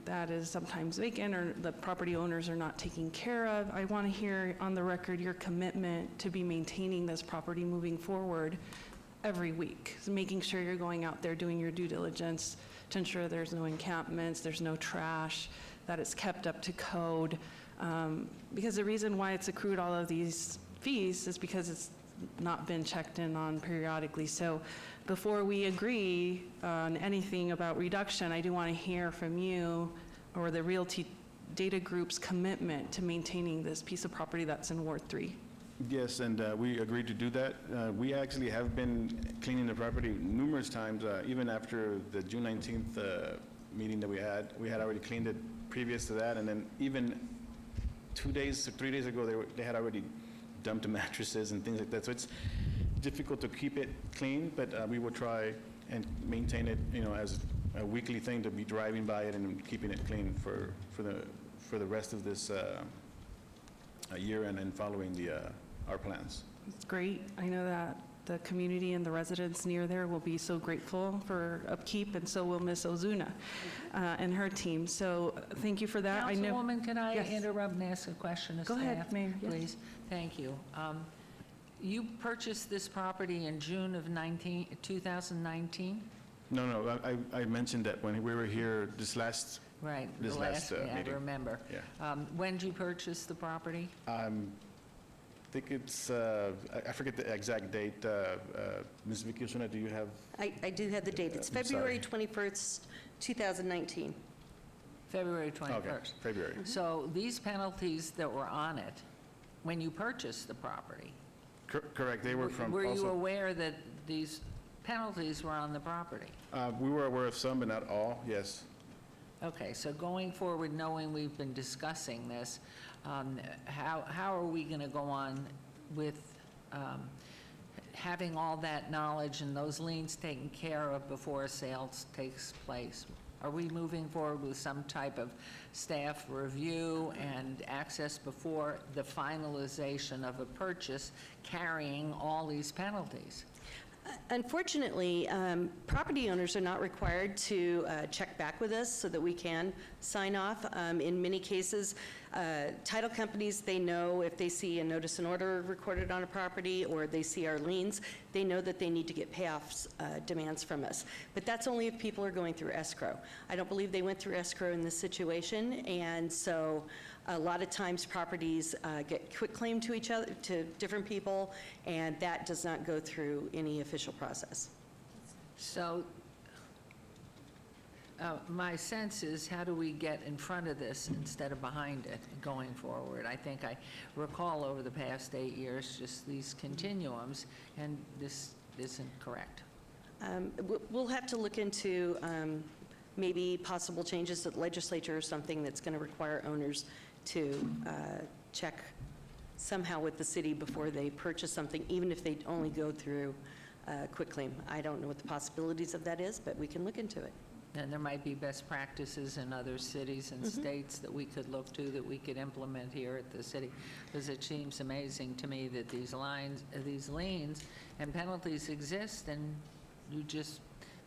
that is sometimes vacant or the property owners are not taking care of. I want to hear on the record your commitment to be maintaining this property moving forward every week, so making sure you're going out there doing your due diligence to ensure there's no encampments, there's no trash, that it's kept up to code. Because the reason why it's accrued all of these fees is because it's not been checked in on periodically. So before we agree on anything about reduction, I do want to hear from you or the Realty Data Group's commitment to maintaining this piece of property that's in Ward 3. Yes, and we agreed to do that. We actually have been cleaning the property numerous times, even after the June 19th meeting that we had. We had already cleaned it previous to that, and then even 2 days or 3 days ago, they had already dumped mattresses and things like that. So it's difficult to keep it clean, but we will try and maintain it, you know, as a weekly thing, to be driving by it and keeping it clean for the rest of this year, and then following our plans. It's great. I know that the community and the residents near there will be so grateful for upkeep, and so will Miss Ozuna and her team. So thank you for that. Councilwoman, could I Yes. interrupt and ask a question of Go staff? ahead, Mayor. Yes. Please. Thank you. You purchased this property in June of 2019? No, I mentioned that when we were here this last Right. This the last meeting, meeting. I remember. Yeah. When did you purchase the property? I think it's, I forget the exact date. Ms. Vicky Osuna, do you have? I do have the date. It's I'm February sorry. 21st, 2019. February 21st. Okay, February. So these penalties that were on it, when you purchased the property, Correct, they were from were you also. aware that these penalties were on the property? We were aware of some, but not all, yes. Okay, so going forward, knowing we've been discussing this, how are we going to go on with having all that knowledge and those liens taken care of before a sale takes place? Are we moving forward with some type of staff review and access before the finalization of a purchase carrying all these penalties? Unfortunately, property owners are not required to check back with us so that we can sign off. In many cases, title companies, they know if they see a notice and order recorded on a property or they see our liens, they know that they need to get payoffs demands from us. But that's only if people are going through escrow. I don't believe they went through escrow in this situation, and so a lot of times properties get quitclaim to each other, to different people, and that does not go through any official process. So my sense is, how do we get in front of this instead of behind it going forward? I think I recall over the past 8 years just these continuums, and this isn't correct. We'll have to look into maybe possible changes to the legislature or something that's going to require owners to check somehow with the city before they purchase something, even if they only go through quitclaim. I don't know what the possibilities of that is, but we can look into it. And there might be best practices in other cities and states that we could look to, that we could implement here at the city, because it seems amazing to me that these liens and penalties exist, and you just,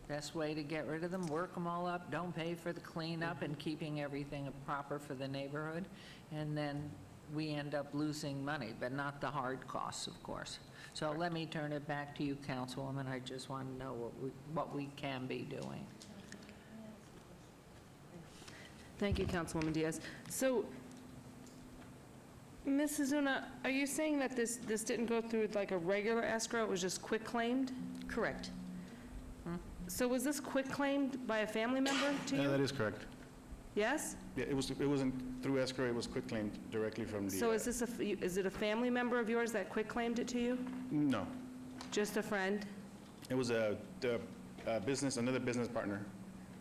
best way to get rid of them, work them all up, don't pay for the cleanup and keeping everything proper for the neighborhood, and then we end up losing money, but not the hard costs, of course. So let me turn it back to you, Councilwoman. I just want to know what we can be doing. Thank you, Councilwoman Diaz. So, Ms. Zuna, are you saying that this didn't go through like a regular escrow, it was just quitclaimed? Correct. So was this quitclaimed by a family member to you? That is correct. Yes? Yeah, it wasn't through escrow, it was quitclaimed directly from the... So is it a family member of yours that quitclaimed it to you? No, Just a friend? it was another business partner.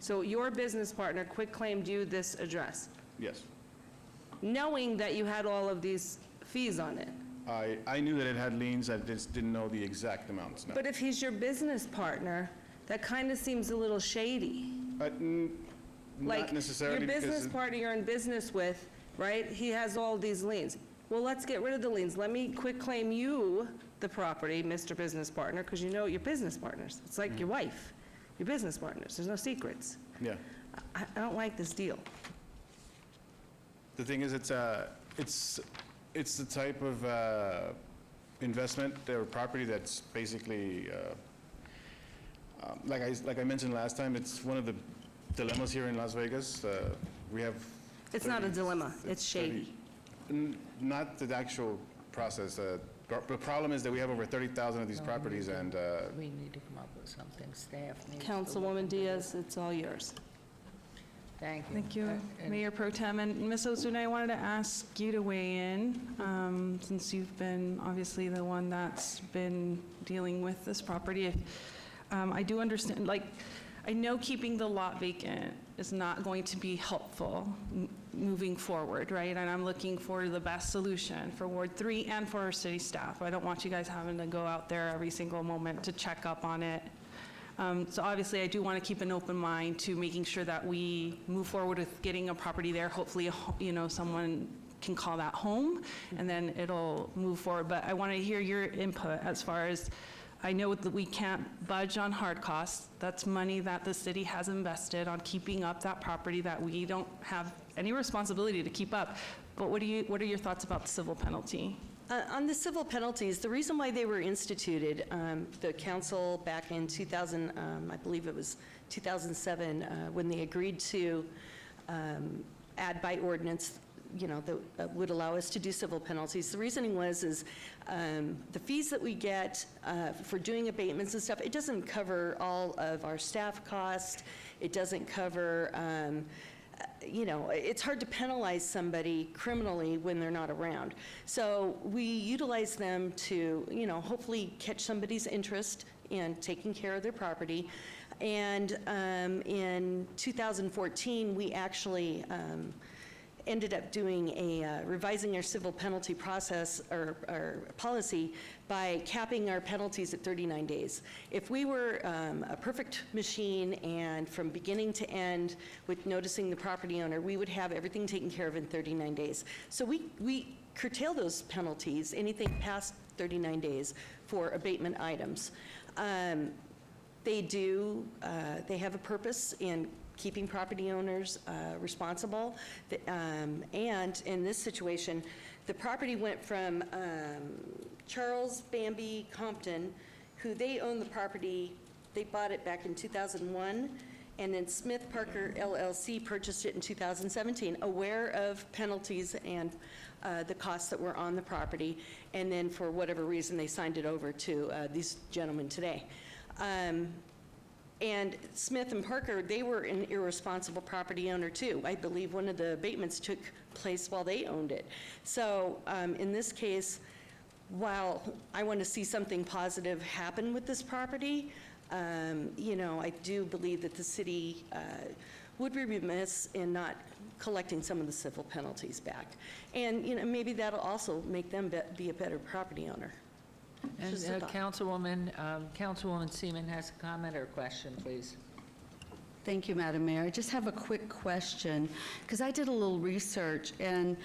So your business partner quitclaimed you this address, Yes. knowing that you had all of these fees on it? I knew that it had liens, I just didn't know the exact amounts, no. But if he's your business partner, that kind of seems a little shady. Not necessarily Your because... business partner you're in business with, right, he has all these liens. Well, let's get rid of the liens. Let me quitclaim you the property, Mr. Business Partner, because you know your business partners. It's like your wife, your business partners. There's no secrets. Yeah. I don't like this deal. The thing is, it's the type of investment or property that's basically, like I mentioned last time, it's one of the dilemmas here in Las Vegas. We have... It's not a dilemma. It's shady. Not the actual process. The problem is that we have over 30,000 of these properties, and... We need to come up with something. Staff needs to... Councilwoman Diaz, it's all yours. Thank you. Thank you, Mayor Pro Tem. And Ms. Ozuna, I wanted to ask you to weigh in, since you've been obviously the one that's been dealing with this property. I do understand, like, I know keeping the lot vacant is not going to be helpful moving forward, right? And I'm looking for the best solution for Ward 3 and for our city staff. I don't want you guys having to go out there every single moment to check up on it. So obviously, I do want to keep an open mind to making sure that we move forward with getting a property there. Hopefully, someone can call that home, and then it'll move forward. But I want to hear your input as far as, I know that we can't budge on hard costs. That's money that the city has invested on keeping up that property that we don't have any responsibility to keep up. But what are your thoughts about the civil penalty? On the civil penalties, the reason why they were instituted, the council back in 2000, I believe it was 2007, when they agreed to add by ordinance, that would allow us to do civil penalties. The reasoning was the fees that we get for doing abatements and stuff, it doesn't cover all of our staff costs. It doesn't cover, it's hard to penalize somebody criminally when they're not around. So we utilize them to, hopefully catch somebody's interest in taking care of their property. And in 2014, we actually ended up doing revising our civil penalty process or policy by capping our penalties at 39 days. If we were a perfect machine and from beginning to end with noticing the property owner, we would have everything taken care of in 39 days. So we curtail those penalties, anything past 39 days for abatement items. They have a purpose in keeping property owners responsible. And in this situation, the property went from Charles Bambi Compton, who they own the property, they bought it back in 2001, and then Smith Parker LLC purchased it in 2017, aware of penalties and the costs that were on the property, and then for whatever reason, they signed it over to these gentlemen today. And Smith and Parker, they were an irresponsible property owner too. I believe one of the abatements took place while they owned it. So in this case, while I want to see something positive happen with this property, I do believe that the city would be remiss in not collecting some of the civil penalties back. And maybe that'll also make them be a better property owner. And Councilwoman Seaman has a comment or a question, please. Thank you, Madam Mayor. I just have a quick question, because I did a little research, and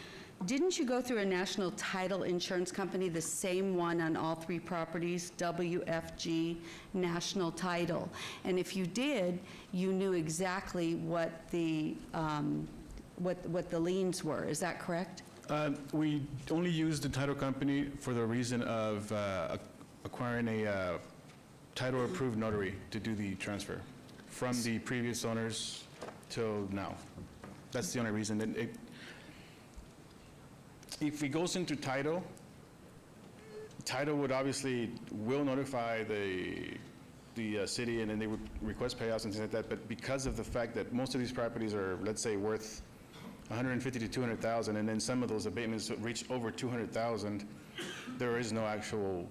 didn't you go through a national title insurance company, the same one on all three properties, WFG National Title? And if you did, you knew exactly what the liens were. Is that correct? We only used the title company for the reason of acquiring a title-approved notary to do the transfer from the previous owners till now. That's the only reason. And if it goes into title, title would obviously will notify the city, and then they would request payouts and things like that. But because of the fact that most of these properties are, let's say, worth 150 to 200,000, and then some of those abatements reach over 200,000, there is no actual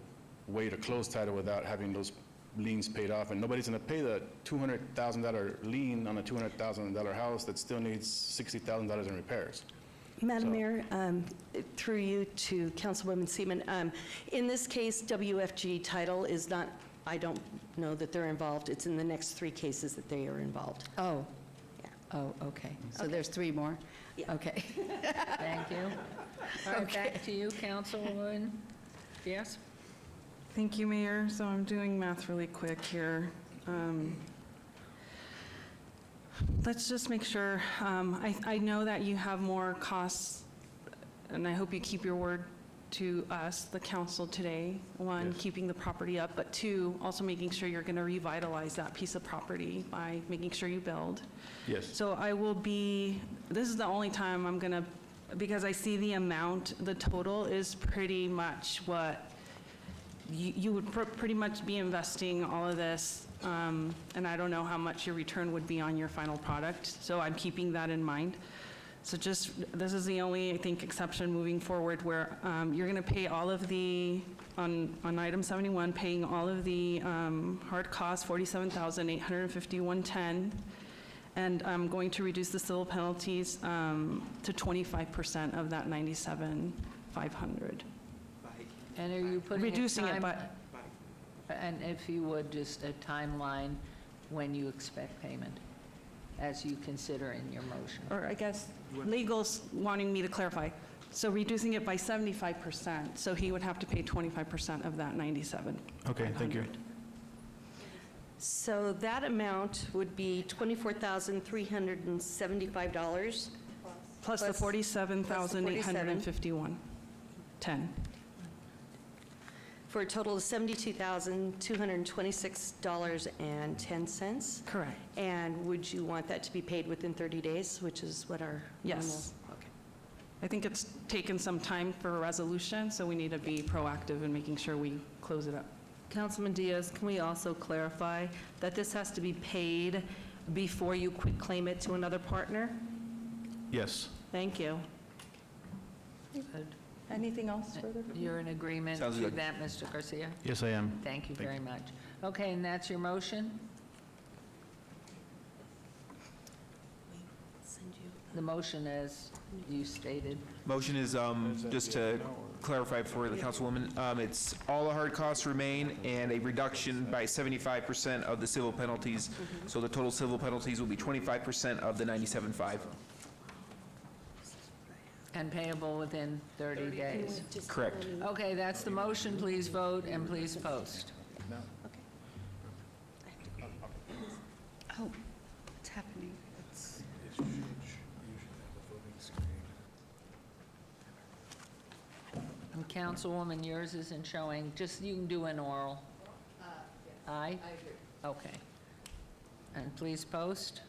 way to close title without having those liens paid off, and nobody's going to pay the $200,000 lien on a $200,000 house that still needs $60,000 in repairs. Madam Mayor, through you to Councilwoman Seaman, in this case, WFG title is not, I don't know that they're involved. It's in the next 3 cases that they are involved. Oh. Yeah. Oh, okay. So there's 3 more? Yeah. Okay. Thank you. All right, back to you, Councilwoman. Yes? Thank you, Mayor. So I'm doing math really quick here. Let's just make sure, I know that you have more costs, and I hope you keep your word to us, the council today. 1, keeping the property up, but 2, also making sure you're going to revitalize that piece of property by making sure you build. Yes. So I will be, this is the only time I'm going to, because I see the amount, the total is pretty much what you would pretty much be investing all of this, and I don't know how much your return would be on your final product, so I'm keeping that in mind. So just, this is the only, I think, exception moving forward where you're going to pay all of the, on item 71, paying all of the hard costs, $47,851.10, and I'm going to reduce the civil penalties to 25% of that $97,500. And are you putting Reducing it by, and if you would, just a timeline when you expect payment, as you consider in your motion? or I guess legal's wanting me to clarify. So reducing it by 75%, so he would have to pay 25% of that 97. Okay, thank you. So that amount would be $24,375. Plus the $47,851.10. For a total of $72,226.10. Correct. And would you want that to be paid within 30 days, which is what our normal? Yes. Okay. I think it's taken some time for a resolution, so we need to be proactive in making sure we close it up. Councilman Diaz, can we also clarify that this has to be paid before you quit claim it to another partner? Yes. Thank you. Good. Anything else further? You're in agreement Sounds to good. that, Mr. Garcia? Yes, I am. Thank you very much. Okay, and that's your motion? The motion, as you stated. Motion is, just to clarify for the councilwoman, it's all the hard costs remain and a reduction by 75% of the civil penalties. So the total civil penalties will be 25% of the 97.5. And payable within 30 days. Correct. Okay, that's the motion. Please vote and please post. Oh, what's happening? And Councilwoman, yours isn't showing. Just, you can do an oral. Aye? I agree. Okay. And please post.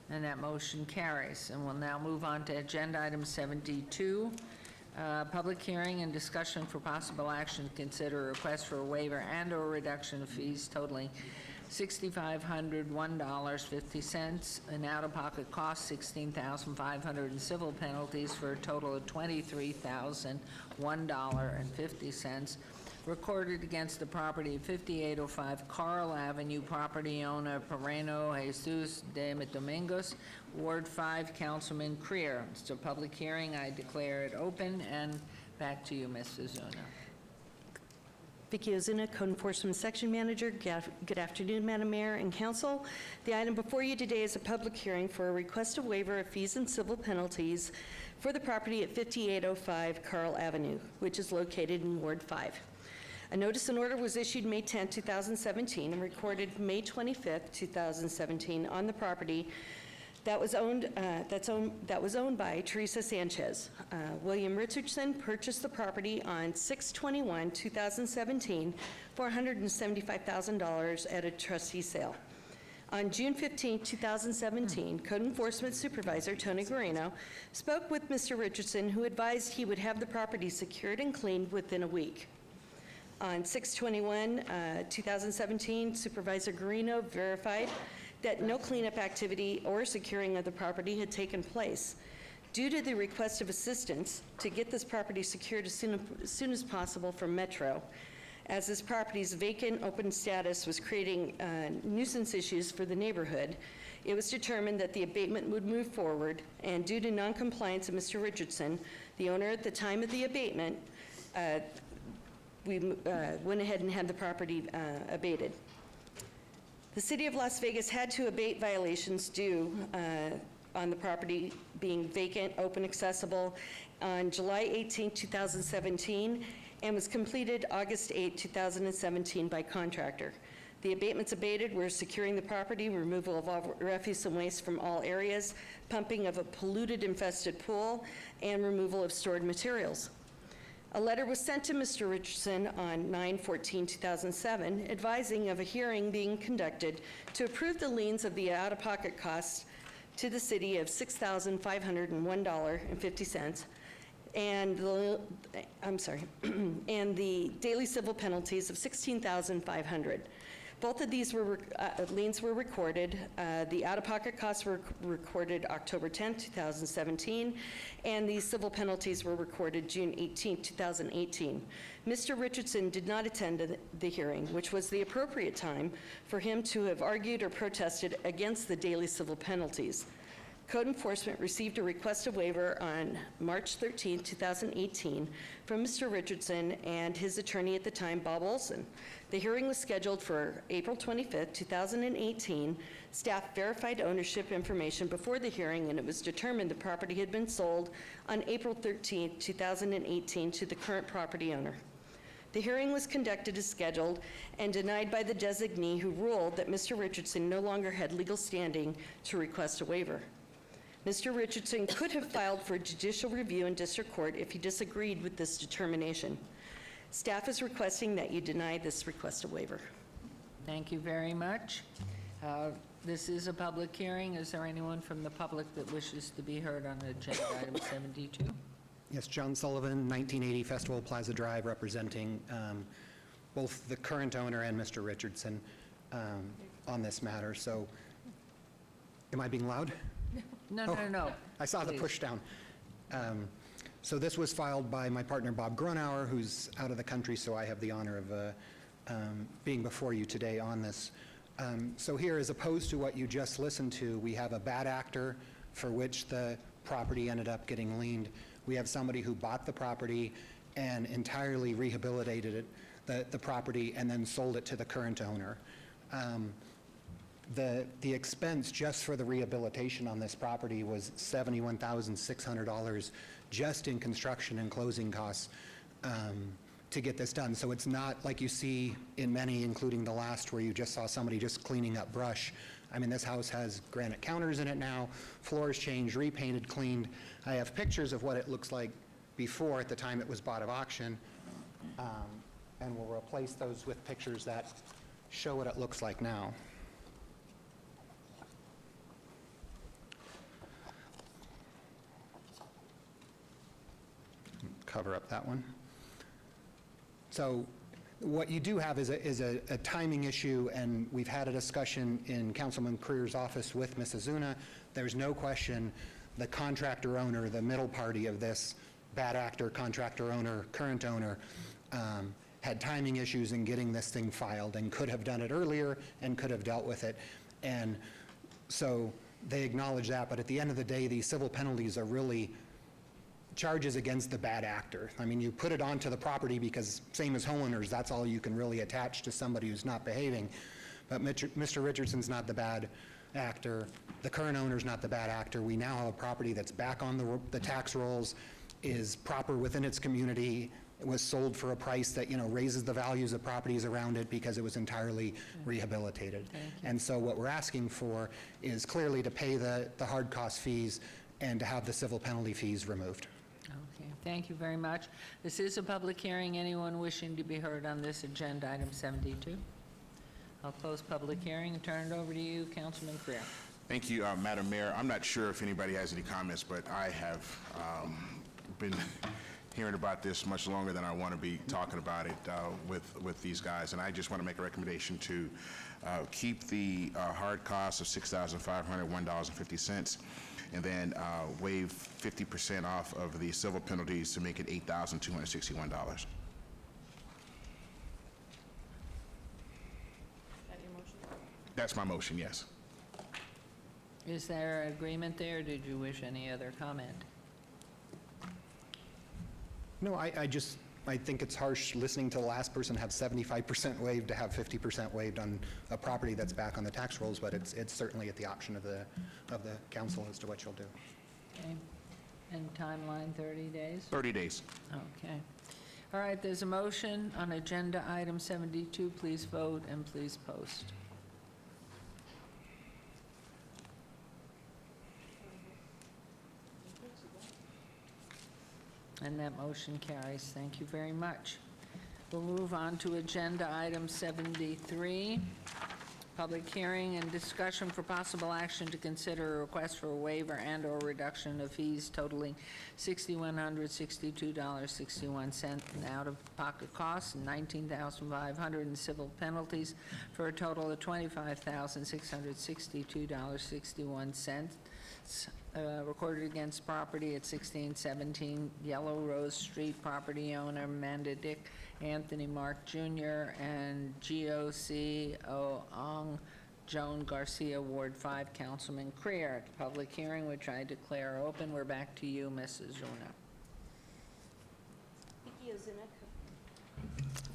And that motion carries. And we'll now move on to agenda item 72, public hearing and discussion for possible action to consider a request for a waiver and/or reduction of fees totaling $6,501.50, an out-of-pocket cost $16,500, and civil penalties for a total of $23,001.50, recorded against the property of 5805 Carl Avenue, property owner Pereno Jesus de Domingos, Ward 5, Councilman Creer. It's a public hearing. I declare it open, and back to you, Ms. Zuna. Vicky Ozuna, Code Enforcement Section Manager. Good afternoon, Madam Mayor and Council. The item before you today is a public hearing for a request of waiver of fees and civil penalties for the property at 5805 Carl Avenue, which is located in Ward 5. A notice and order was issued May 10, 2017, and recorded May 25, 2017, on the property that was owned by Teresa Sanchez. William Richardson purchased the property on 6/21/2017 for $175,000 at a trustee sale. On June 15, 2017, Code Enforcement Supervisor Tony Guarino spoke with Mr. Richardson, who advised he would have the property secured and cleaned within a week. On 6/21/2017, Supervisor Guarino verified that no cleanup activity or securing of the property had taken place. Due to the request of assistance to get this property secured as soon as possible from Metro, as this property's vacant open status was creating nuisance issues for the neighborhood, it was determined that the abatement would move forward, and due to noncompliance of Mr. Richardson, the owner at the time of the abatement, we went ahead and had the property abated. The City of Las Vegas had to abate violations due on the property being vacant, open, accessible on July 18, 2017, and was completed August 8, 2017 by contractor. The abatements abated were securing the property, removal of all refuse and waste from all areas, pumping of a polluted infested pool, and removal of stored materials. A letter was sent to Mr. Richardson on 9/14/2007 advising of a hearing being conducted to approve the liens of the out-of-pocket costs to the city of $6,501.50 and and the daily civil penalties of $16,500. Both of these liens were recorded. The out-of-pocket costs were recorded October 10, 2017, and the civil penalties were recorded June 18, 2018. Mr. Richardson did not attend the hearing, which was the appropriate time for him to have argued or protested against the daily civil penalties. Code Enforcement received a request of waiver on March 13, 2018 from Mr. Richardson and his attorney at the time, Bob Olson. The hearing was scheduled for April 25, 2018. Staff verified ownership information before the hearing, and it was determined the property had been sold on April 13, 2018 to the current property owner. The hearing was conducted as scheduled and denied by the designee, who ruled that Mr. Richardson no longer had legal standing to request a waiver. Mr. Richardson could have filed for judicial review in district court if he disagreed with this determination. Staff is requesting that you deny this request of waiver. Thank you very much. This is a public hearing. Is there anyone from the public that wishes to be heard on agenda item 72? Yes, John Sullivan, 1980 Festival Plaza Drive, representing both the current owner and Mr. Richardson on this matter. So, am I being loud? No. I saw the push down. So this was filed by my partner Bob Gronauer, who's out of the country, so I have the honor of being before you today on this. So here, as opposed to what you just listened to, we have a bad actor for which the property ended up getting liened. We have somebody who bought the property and entirely rehabilitated the property and then sold it to the current owner. The expense just for the rehabilitation on this property was $71,600 just in construction and closing costs to get this done. So it's not like you see in many, including the last, where you just saw somebody just cleaning up brush. I mean, this house has granite counters in it now, floors changed, repainted, cleaned. I have pictures of what it looks like before, at the time it was bought at auction, and we'll replace those with pictures that show what it looks like now. Cover up that one. So what you do have is a timing issue, and we've had a discussion in Councilman Creer's office with Ms. Azuna. There's no question the contractor owner, the middle party of this, bad actor, contractor owner, current owner, had timing issues in getting this thing filed and could have done it earlier and could have dealt with it. And so they acknowledge that, but at the end of the day, these civil penalties are really charges against the bad actor. I mean, you put it onto the property because, same as homeowners, that's all you can really attach to somebody who's not behaving. But Mr. Richardson's not the bad actor. The current owner's not the bad actor. We now have a property that's back on the tax rolls, is proper within its community. It was sold for a price that, raises the values of properties around it because it was entirely rehabilitated. And so what we're asking for is clearly to pay the hard cost fees and to have the civil penalty fees removed. Okay, thank you very much. This is a public hearing. Anyone wishing to be heard on this agenda item 72? I'll close public hearing and turn it over to you, Councilman Creer. Thank you, Madam Mayor. I'm not sure if anybody has any comments, but I have been hearing about this much longer than I want to be talking about it with these guys, and I just want to make a recommendation to keep the hard cost of $6,501.50, and then waive 50% off of the civil penalties to make it $8,261. That's my motion, yes. Is there agreement there, or did you wish any other comment? No, I think it's harsh listening to the last person have 75% waived to have 50% waived on a property that's back on the tax rolls, but it's certainly at the option of the council as to what you'll do. Okay. And timeline, 30 days? 30 days. Okay. All right, there's a motion on agenda item 72. Please vote and please post. And that motion carries. Thank you very much. We'll move on to agenda item 73, public hearing and discussion for possible action to consider a request for a waiver and/or reduction of fees totaling $6,162.61 in out-of-pocket costs and $19,500 in civil penalties for a total of $25,662.61. Recorded against property at 1617 Yellow Rose Street, property owner Amanda Dick, Anthony Mark Jr., and GOC Oong Joan Garcia, Ward 5, Councilman Creer. The public hearing, which I declare open. We're back to you, Mrs. Zuna.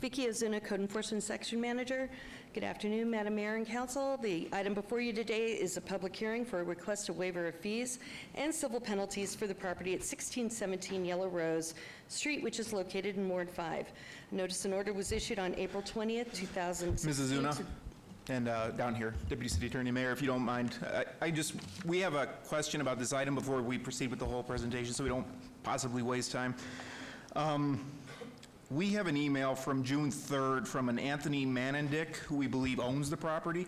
Vicky Ozuna, Code Enforcement Section Manager. Good afternoon, Madam Mayor and Council. The item before you today is a public hearing for a request of waiver of fees and civil penalties for the property at 1617 Yellow Rose Street, which is located in Ward 5. Notice and order was issued on April 20th, 2016. Mrs. Zuna, and down here, Deputy City Attorney Mayor, if you don't mind, we have a question about this item before we proceed with the whole presentation, so we don't possibly waste time. We have an email from June 3rd from an Anthony Manendick, who we believe owns the property.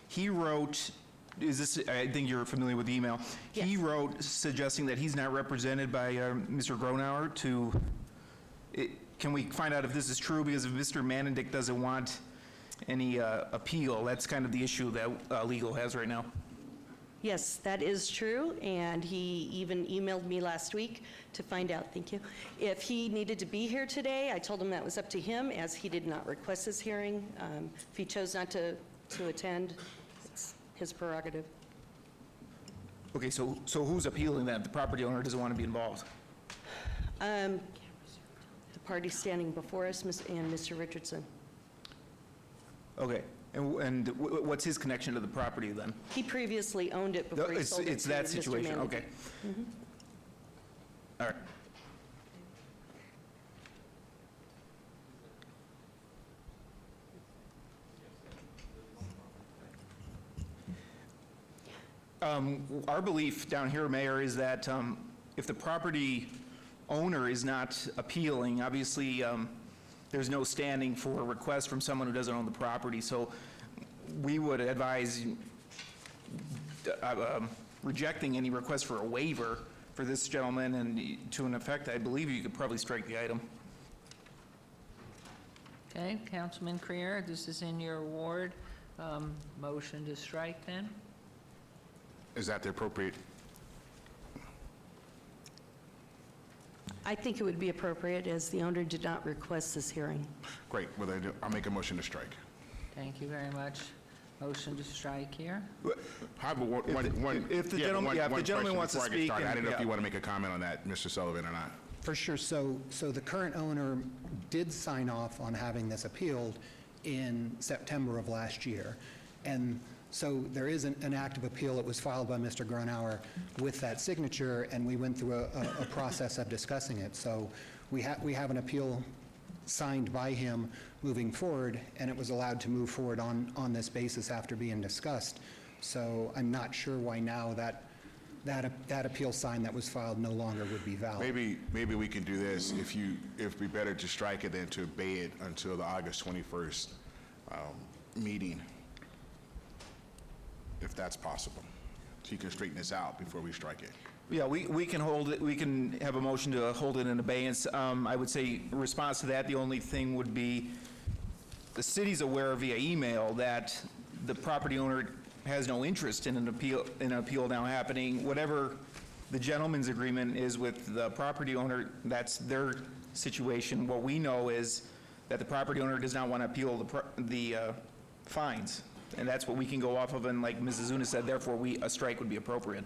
He wrote, I think you're familiar with the email. Yes. He wrote suggesting that he's not represented by Mr. Gronauer can we find out if this is true? Because if Mr. Manendick doesn't want any appeal, that's kind of the issue that legal has right now. Yes, that is true, and he even emailed me last week to find out, thank you, if he needed to be here today. I told him that was up to him, as he did not request this hearing. If he chose not to attend, it's his prerogative. Okay, so who's appealing that? The property owner doesn't want to be involved? The party standing before us, and Mr. Richardson. Okay, and what's his connection to the property then? He previously owned it before he sold it to Mr. It's that situation, Manley. okay. Mhm. All right. Our belief down here, Mayor, is that if the property owner is not appealing, obviously there's no standing for a request from someone who doesn't own the property. So we would advise rejecting any request for a waiver for this gentleman, and to an effect, I believe you could probably strike the item. Okay, Councilman Creer, this is in your ward. Motion to strike then? Is that the appropriate? I think it would be appropriate, as the owner did not request this hearing. Great. Well, then I'll make a motion to strike. Thank you very much. Motion to strike here. If the gentleman wants to speak. I didn't know if you want to make a comment on that, Mr. Sullivan, or not. For sure. So the current owner did sign off on having this appealed in September of last year. And so there is an active appeal that was filed by Mr. Gronauer with that signature, and we went through a process of discussing it. So we have an appeal signed by him moving forward, and it was allowed to move forward on this basis after being discussed. So I'm not sure why now that appeal sign that was filed no longer would be valid. Maybe we can do this. It'd be better to strike it than to obey it until the August 21st meeting. if that's possible, so you can straighten this out before we strike it. Yeah, we can hold it, we can have a motion to hold it in abeyance. I would say in response to that, the only thing would be, the city's aware via email that the property owner has no interest in an appeal now happening. Whatever the gentleman's agreement is with the property owner, that's their situation. What we know is that the property owner does not want to appeal the fines, and that's what we can go off of, and like Mrs. Zuna said, therefore, a strike would be appropriate.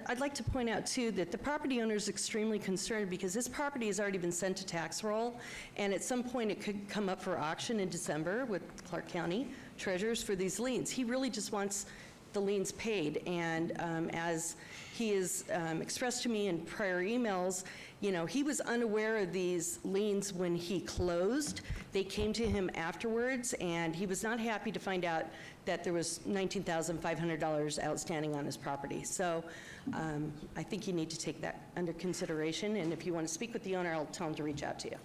I'd like to point out, too, that the property owner is extremely concerned because this property has already been sent to tax roll, and at some point it could come up for auction in December with Clark County treasurers for these liens. He really just wants the liens paid, and as he has expressed to me in prior emails, you know, he was unaware of these liens when he closed. They came to him afterwards, and he was not happy to find out that there was $19,500 outstanding on his property. So I think you need to take that under consideration, and if you want to speak with the owner, I'll tell him to reach out to you.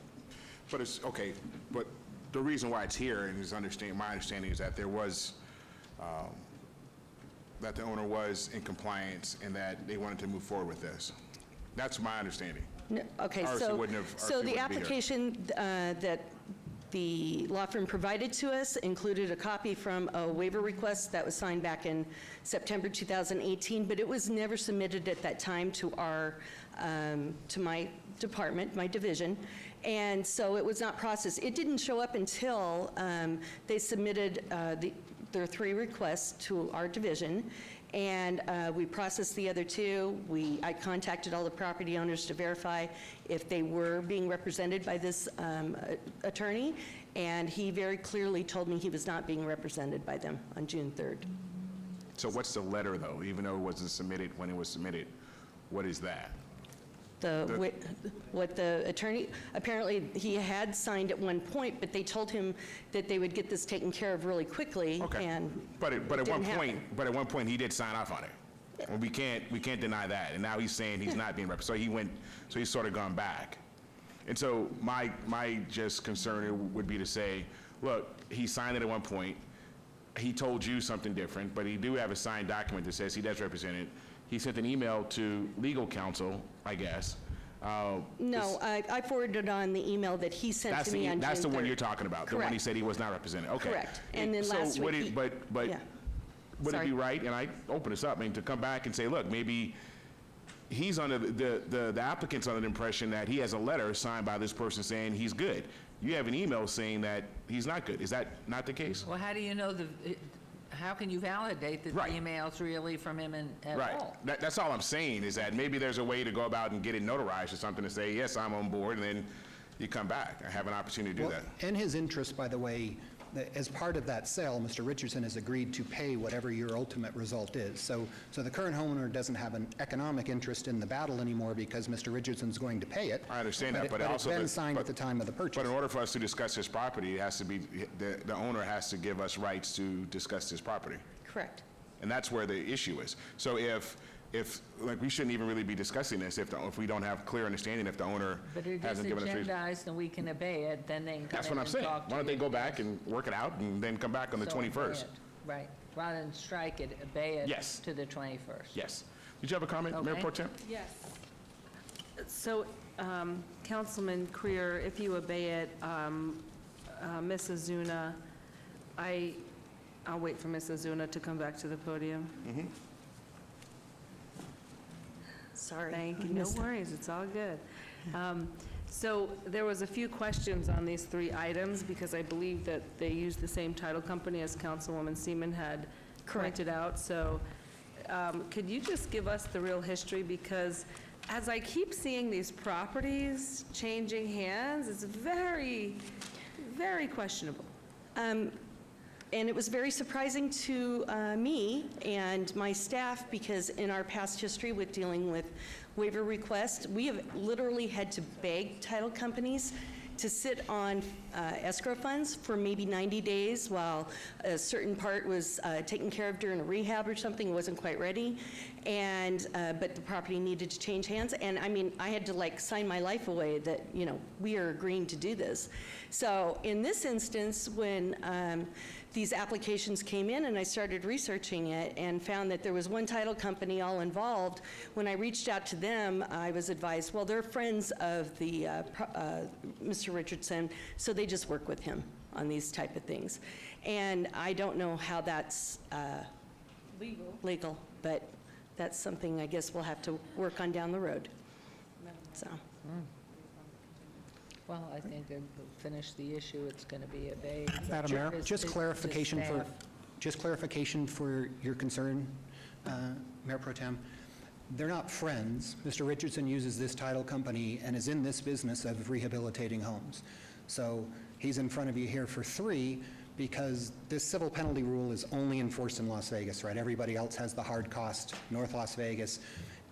But it's, okay, but the reason why it's here, and my understanding is that there was, that the owner was in compliance and that they wanted to move forward with this. That's my understanding. No, okay, RC so wouldn't have- RC the wouldn't be here. application that the law firm provided to us included a copy from a waiver request that was signed back in September 2018, but it was never submitted at that time to our, to my department, my division, and so it was not processed. It didn't show up until they submitted their 3 requests to our division, and we processed the other 2. I contacted all the property owners to verify if they were being represented by this attorney, and he very clearly told me he was not being represented by them on June 3rd. So what's the letter, though? Even though it wasn't submitted when it was submitted, what is that? What the attorney, apparently he had signed at one point, but they told him that they would get this taken care of really quickly, and But at didn't one happen. point, he did sign off on it. And we can't deny that. And now he's saying he's not being represented. So he's sort of gone back. And so my just concern would be to say, look, he signed it at one point. He told you something different, but he do have a signed document that says he does represent it. He sent an email to legal counsel, I guess. No, I forwarded on the email that he sent to me on June 3rd. That's the one you're talking about, the one he Correct. said he was not represented. Okay. Correct. And then So last would week it- he- But Yeah. would it Sorry. be right, and I open this up, to come back and say, look, maybe he's under, the applicant's under the impression that he has a letter signed by this person saying he's good. You have an email saying that he's not good. Is that not the case? Well, how do you know how can you validate that the email's really from him at Right. all? That's all I'm saying, is that maybe there's a way to go about and get it notarized or something to say, yes, I'm on board, and then you come back. I have an opportunity to do Well, that. in his interest, by the way, as part of that sale, Mr. Richardson has agreed to pay whatever your ultimate result is. So the current homeowner doesn't have an economic interest in the battle anymore because Mr. Richardson's going to pay it. I understand that, but it's also... been signed at the time of the purchase. But in order for us to discuss his property, it has to be, the owner has to give us rights to discuss his property. Correct. And that's where the issue is. So if like, we shouldn't even really be discussing this if we don't have clear understanding, if the owner But it is hasn't given us reason. agendized and we can obey it, then they can come That's in what I'm and saying. talk to Why don't they you. go back and work it out and then come back on the So obey 21st? it. Right. Rather than strike it, obey it Yes. to the 21st. Yes. Did you have a comment, Mayor Okay. Pro Tem? Yes. So, Councilman Creer, if you obey it, Ms. Azuna, I'll wait for Ms. Azuna to come back to the podium. Sorry. Thank you. No worries, it's all good. So there was a few questions on these 3 items because I believe that they use the same title company as Councilwoman Seaman had pointed out. So could you just give us the real history? Because as I keep seeing these properties changing hands, it's very, very questionable. And it was very surprising to me and my staff because in our past history with dealing with waiver requests, we have literally had to beg title companies to sit on escrow funds for maybe 90 days while a certain part was taken care of during a rehab or something, wasn't quite ready, and but the property needed to change hands. And I mean, I had to like sign my life away that, you know, we are agreeing to do this. So in this instance, when these applications came in and I started researching it and found that there was one title company all involved, when I reached out to them, I was advised, well, they're friends of the Mr. Richardson, so they just work with him on these type of things. And I don't know how that's legal, but that's something I guess we'll have to work on down the road. So. Well, I think to finish the issue, it's going to be obeyed. Madam Mayor, just clarification for your concern, Mayor Pro Tem. They're not friends. Mr. Richardson uses this title company and is in this business of rehabilitating homes. So he's in front of you here for 3 because this civil penalty rule is only enforced in Las Vegas, right? Everybody else has the hard cost, North Las Vegas.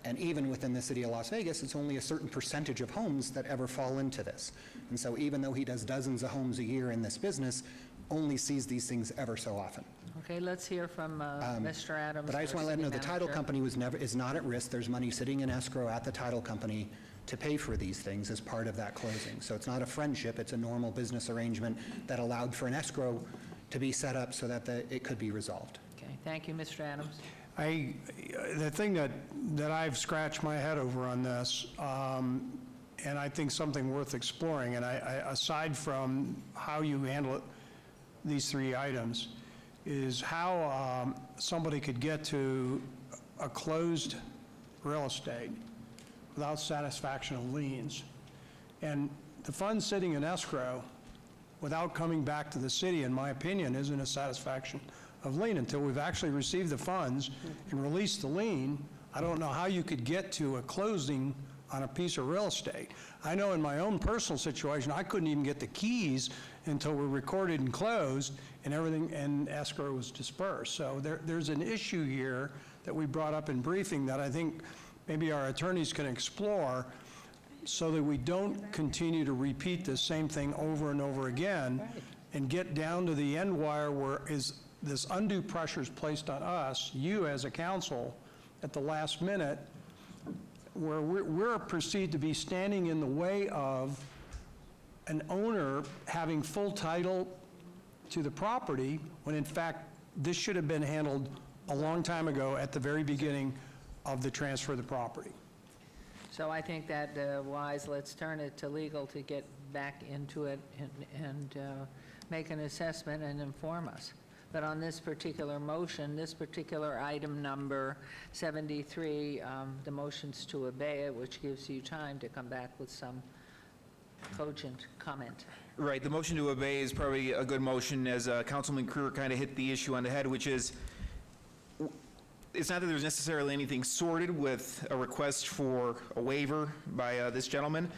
And even within the city of Las Vegas, it's only a certain percentage of homes that ever fall into this. And so even though he does dozens of homes a year in this business, only sees these things ever so often. Okay, let's hear from Mr. Adams. But I just want to let you know the title company is not at risk. There's money sitting in escrow at the title company to pay for these things as part of that closing. So it's not a friendship, it's a normal business arrangement that allowed for an escrow to be set up so that it could be resolved. Okay, thank you, Mr. Adams. The thing that I've scratched my head over on this, and I think something worth exploring, and aside from how you handle it, these 3 items, is how somebody could get to a closed real estate without satisfaction of liens. And the funds sitting in escrow without coming back to the city, in my opinion, isn't a satisfaction of lien until we've actually received the funds and released the lien. I don't know how you could get to a closing on a piece of real estate. I know in my own personal situation, I couldn't even get the keys until we're recorded and closed and everything, and escrow was dispersed. So there's an issue here that we brought up in briefing that I think maybe our attorneys can explore so that we don't continue to repeat the same thing over and over again and get down to the end wire where this undue pressure is placed on us, you as a council, at the last minute, where we're perceived to be standing in the way of an owner having full title to the property, when in fact, this should have been handled a long time ago at the very beginning of the transfer of the property. So I think that wise, let's turn it to legal to get back into it and make an assessment and inform us. But on this particular motion, this particular item number 73, the motion's to obey it, which gives you time to come back with some cogent comment. Right, the motion to obey is probably a good motion, as Councilman Kruger kind of hit the issue on the head, which is, it's not that there's necessarily anything sorted with a request for a waiver by this gentleman,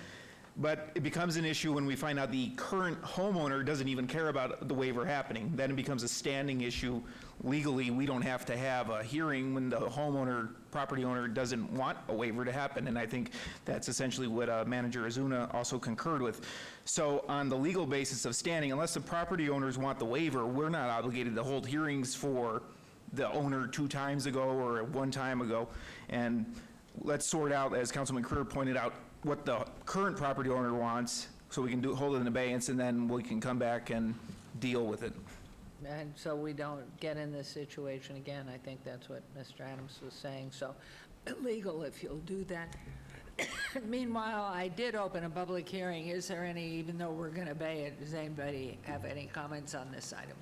but it becomes an issue when we find out the current homeowner doesn't even care about the waiver happening. Then it becomes a standing issue. Legally, we don't have to have a hearing when the homeowner, property owner, doesn't want a waiver to happen. And I think that's essentially what Manager Azuna also concurred with. So on the legal basis of standing, unless the property owners want the waiver, we're not obligated to hold hearings for the owner 2 times ago or 1 time ago. And let's sort out, as Councilman Kruger pointed out, what the current property owner wants, so we can hold it in abeyance, and then we can come back and deal with it. And so we don't get in this situation again. I think that's what Mr. Adams was saying. So legal, if you'll do that. Meanwhile, I did open a public hearing. Is there any, even though we're going to obey it, does anybody have any comments on this item?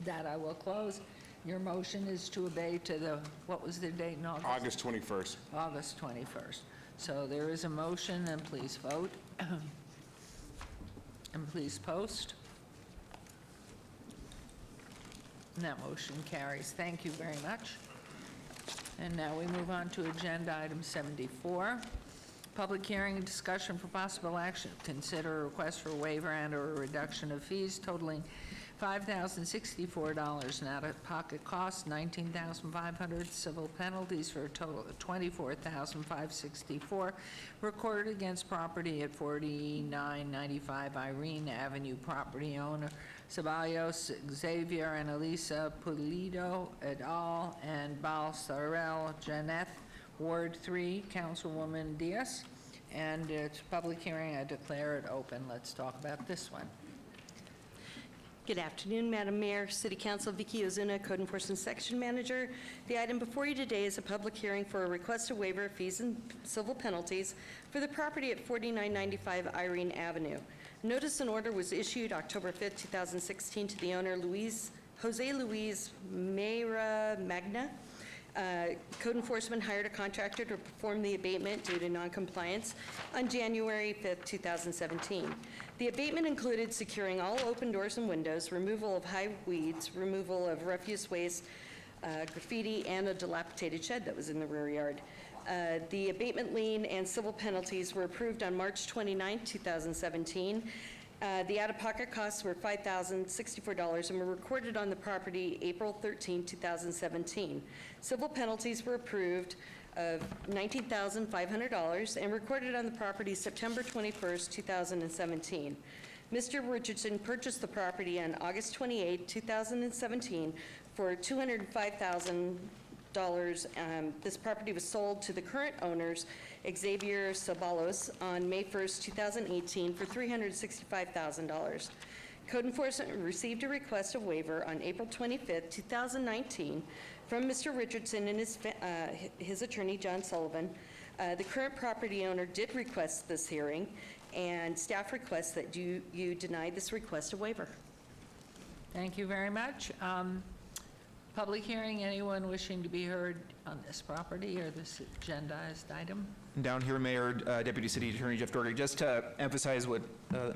That I will close. Your motion is to obey to the, what was the date in August? August 21st. August 21st. So there is a motion, and please vote. And please post. And that motion carries. Thank you very much. And now we move on to agenda item 74. Public hearing and discussion for possible action. Consider a request for waiver and/or a reduction of fees totaling $5,064 in out-of-pocket costs, $19,500 civil penalties for a total of $24,564 recorded against property at 4995 Irene Avenue. Property owner Ceballos, Xavier, and Elisa Pulido et al., and Balsarel Janeth, Ward 3, Councilwoman Diaz. And it's public hearing. I declare it open. Let's talk about this one. Good afternoon, Madam Mayor, City Council, Vicky Ozuna, Code Enforcement Section Manager. The item before you today is a public hearing for a request to waiver of fees and civil penalties for the property at 4995 Irene Avenue. Notice and order was issued October 5th, 2016 to the owner, Jose Luis Meira Magna. Code Enforcement hired a contractor to perform the abatement due to noncompliance on January 5th, 2017. The abatement included securing all open doors and windows, removal of high weeds, removal of refuse waste, graffiti, and a dilapidated shed that was in the rear yard. The abatement lien and civil penalties were approved on March 29, 2017. The out-of-pocket costs were $5,064 and were recorded on the property April 13, 2017. Civil penalties were approved of $19,500 and recorded on the property September 21, 2017. Mr. Richardson purchased the property on August 28, 2017 for $205,000. This property was sold to the current owners, Xavier Ceballos, on May 1st, 2018 for $365,000. Code Enforcement received a request of waiver on April 25th, 2019 from Mr. Richardson and his attorney, John Sullivan. The current property owner did request this hearing, and staff requests that you deny this request of waiver. Thank you very much. Public hearing, anyone wishing to be heard on this property or this agendized item? Down here, Mayor, Deputy City Attorney Jeff Doherty, just to emphasize what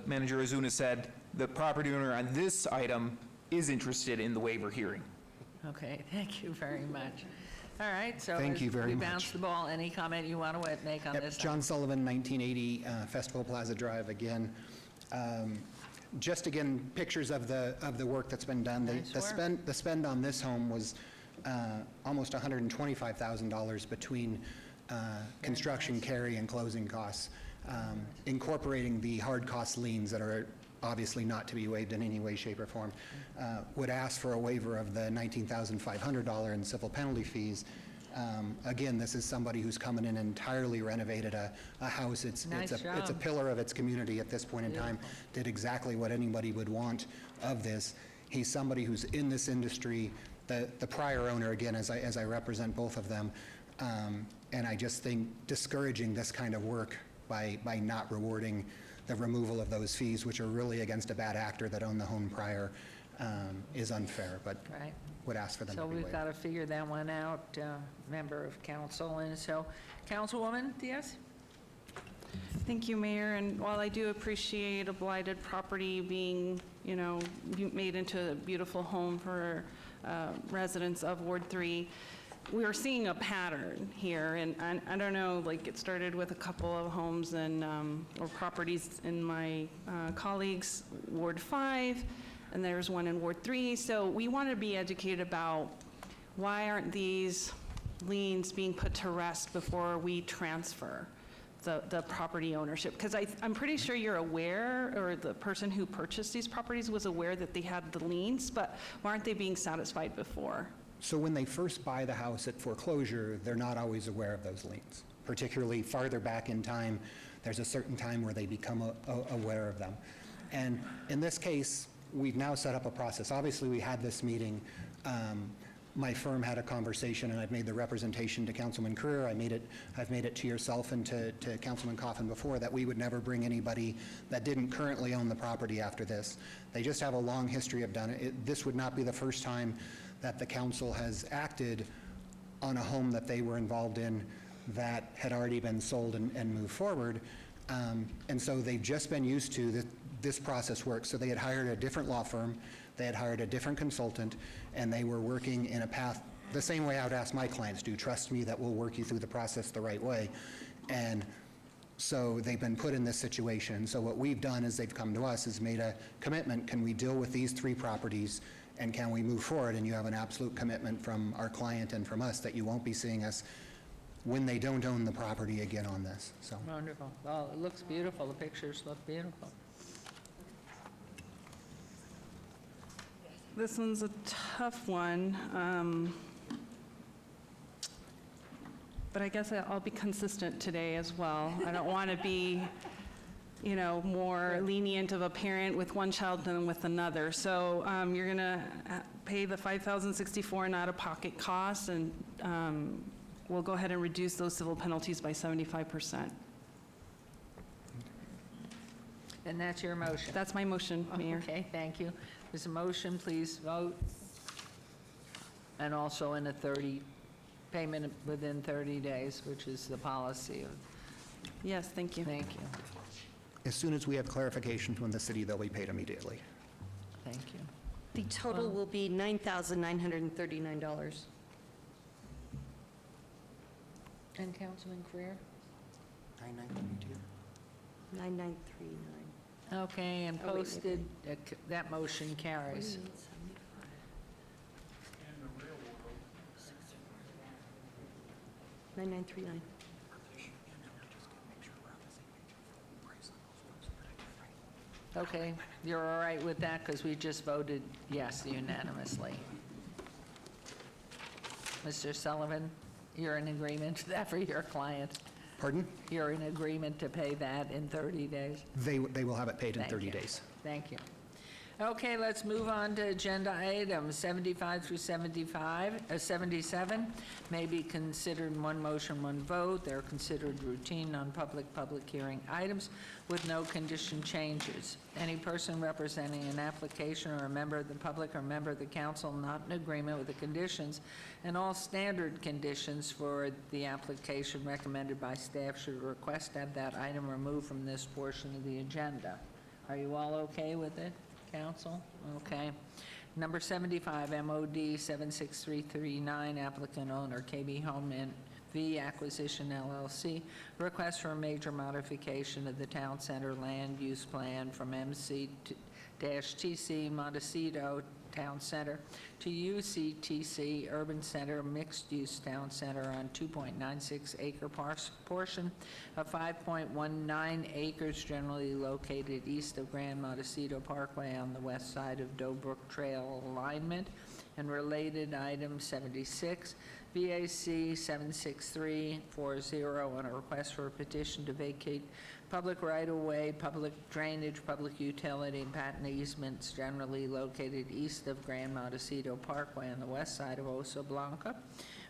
Manager Ozuna said, the property owner on this item is interested in the waiver hearing. Okay, thank you very much. All right, so Thank you very we much. bounce the ball. Any comment you want to make on Yep, this? John Sullivan, 1980 Festival Plaza Drive again. Just again, pictures of the work that's been done. Nice work. The spend on this home was almost $125,000 between construction, carry, and closing costs, incorporating the hard cost liens that are obviously not to be waived in any way, shape, or form. Would ask for a waiver of the $19,500 in civil penalty fees. Again, this is somebody who's coming in and entirely renovated a house. It's a pillar of its community at this point in time. Did exactly what anybody would want of this. He's somebody who's in this industry. The prior owner, again, as I represent both of them, and I just think discouraging this kind of work by not rewarding the removal of those fees, which are really against a bad actor that owned the home prior, is unfair. But Right. would ask for them to So be we've waived. got to figure that one out, member of council. And so, Councilwoman Diaz? Thank you, Mayor, and while I do appreciate a blighted property being, made into a beautiful home for residents of Ward 3, we are seeing a pattern here, and I don't know, like, it started with a couple of homes and, or properties in my colleagues' Ward 5, and there's one in Ward 3, so we want to be educated about why aren't these liens being put to rest before we transfer the property ownership? Because I'm pretty sure you're aware, or the person who purchased these properties was aware that they had the liens, but why aren't they being satisfied before? So when they first buy the house at foreclosure, they're not always aware of those liens. Particularly farther back in time, there's a certain time where they become aware of them. And in this case, we've now set up a process. Obviously, we had this meeting. My firm had a conversation, and I've made the representation to Councilman Creer. I've made it to yourself and to Councilman Coffin before, that we would never bring anybody that didn't currently own the property after this. They just have a long history of done it. This would not be the first time that the council has acted on a home that they were involved in that had already been sold and moved forward. And so they've just been used to this process works. So they had hired a different law firm, they had hired a different consultant, and they were working in a path the same way I would ask my clients do. Trust me that we'll work you through the process the right way. And So they've been put in this situation. So what we've done is they've come to us, is made a commitment. Can we deal with these 3 properties, and can we move forward? And you have an absolute commitment from our client and from us that you won't be seeing us when they don't own the property again on this, so. Wonderful. Well, it looks beautiful. The pictures look beautiful. This one's a tough one, but I guess I'll be consistent today as well. I don't want to be, you know, more lenient of a parent with one child than with another. So you're going to pay the $5,064 in out-of-pocket costs, and we'll go ahead and reduce those civil penalties by 75%. And that's your motion? That's my motion, Mayor. Okay, thank you. There's a motion, please vote. And also in a payment within 30 days, which is the policy of. Yes, thank you. Thank you. As soon as we have clarification from the city, they'll be paid immediately. Thank you. The total will be $9,939. And Councilman Creer? 9932. 9939. Okay, and Oh, wait, wait, posted, that motion carries. 9939. Okay, you're all right with that, because we just voted yes unanimously. Mr. Sullivan, you're in agreement to that for your client? Pardon? You're in agreement to pay that in 30 days? They will have it paid in Thank 30 you. days. Thank you. Okay, let's move on to agenda items 75 through 77 may be considered one motion, one vote. They're considered routine, non-public, public hearing items with no condition changes. Any person representing an application or a member of the public or a member of the council not in agreement with the conditions and all standard conditions for the application recommended by staff should request that that item removed from this portion of the agenda. Are you all okay with it? Council? Okay. Number 75, MOD 76339, applicant owner KB Home and V Acquisition LLC, request for a major modification of the town center land use plan from MC-TC Montecito Town Center to UCTC Urban Center Mixed Use Town Center on 2.96 acre portion of 5.19 acres generally located east of Grand Montecito Parkway on the west side of Doe Brook Trail alignment, and related item 76, VAC 76340 on a request for a petition to vacate public right-of-way, public drainage, public utility, and patent easements generally located east of Grand Montecito Parkway on the west side of Osa Blanca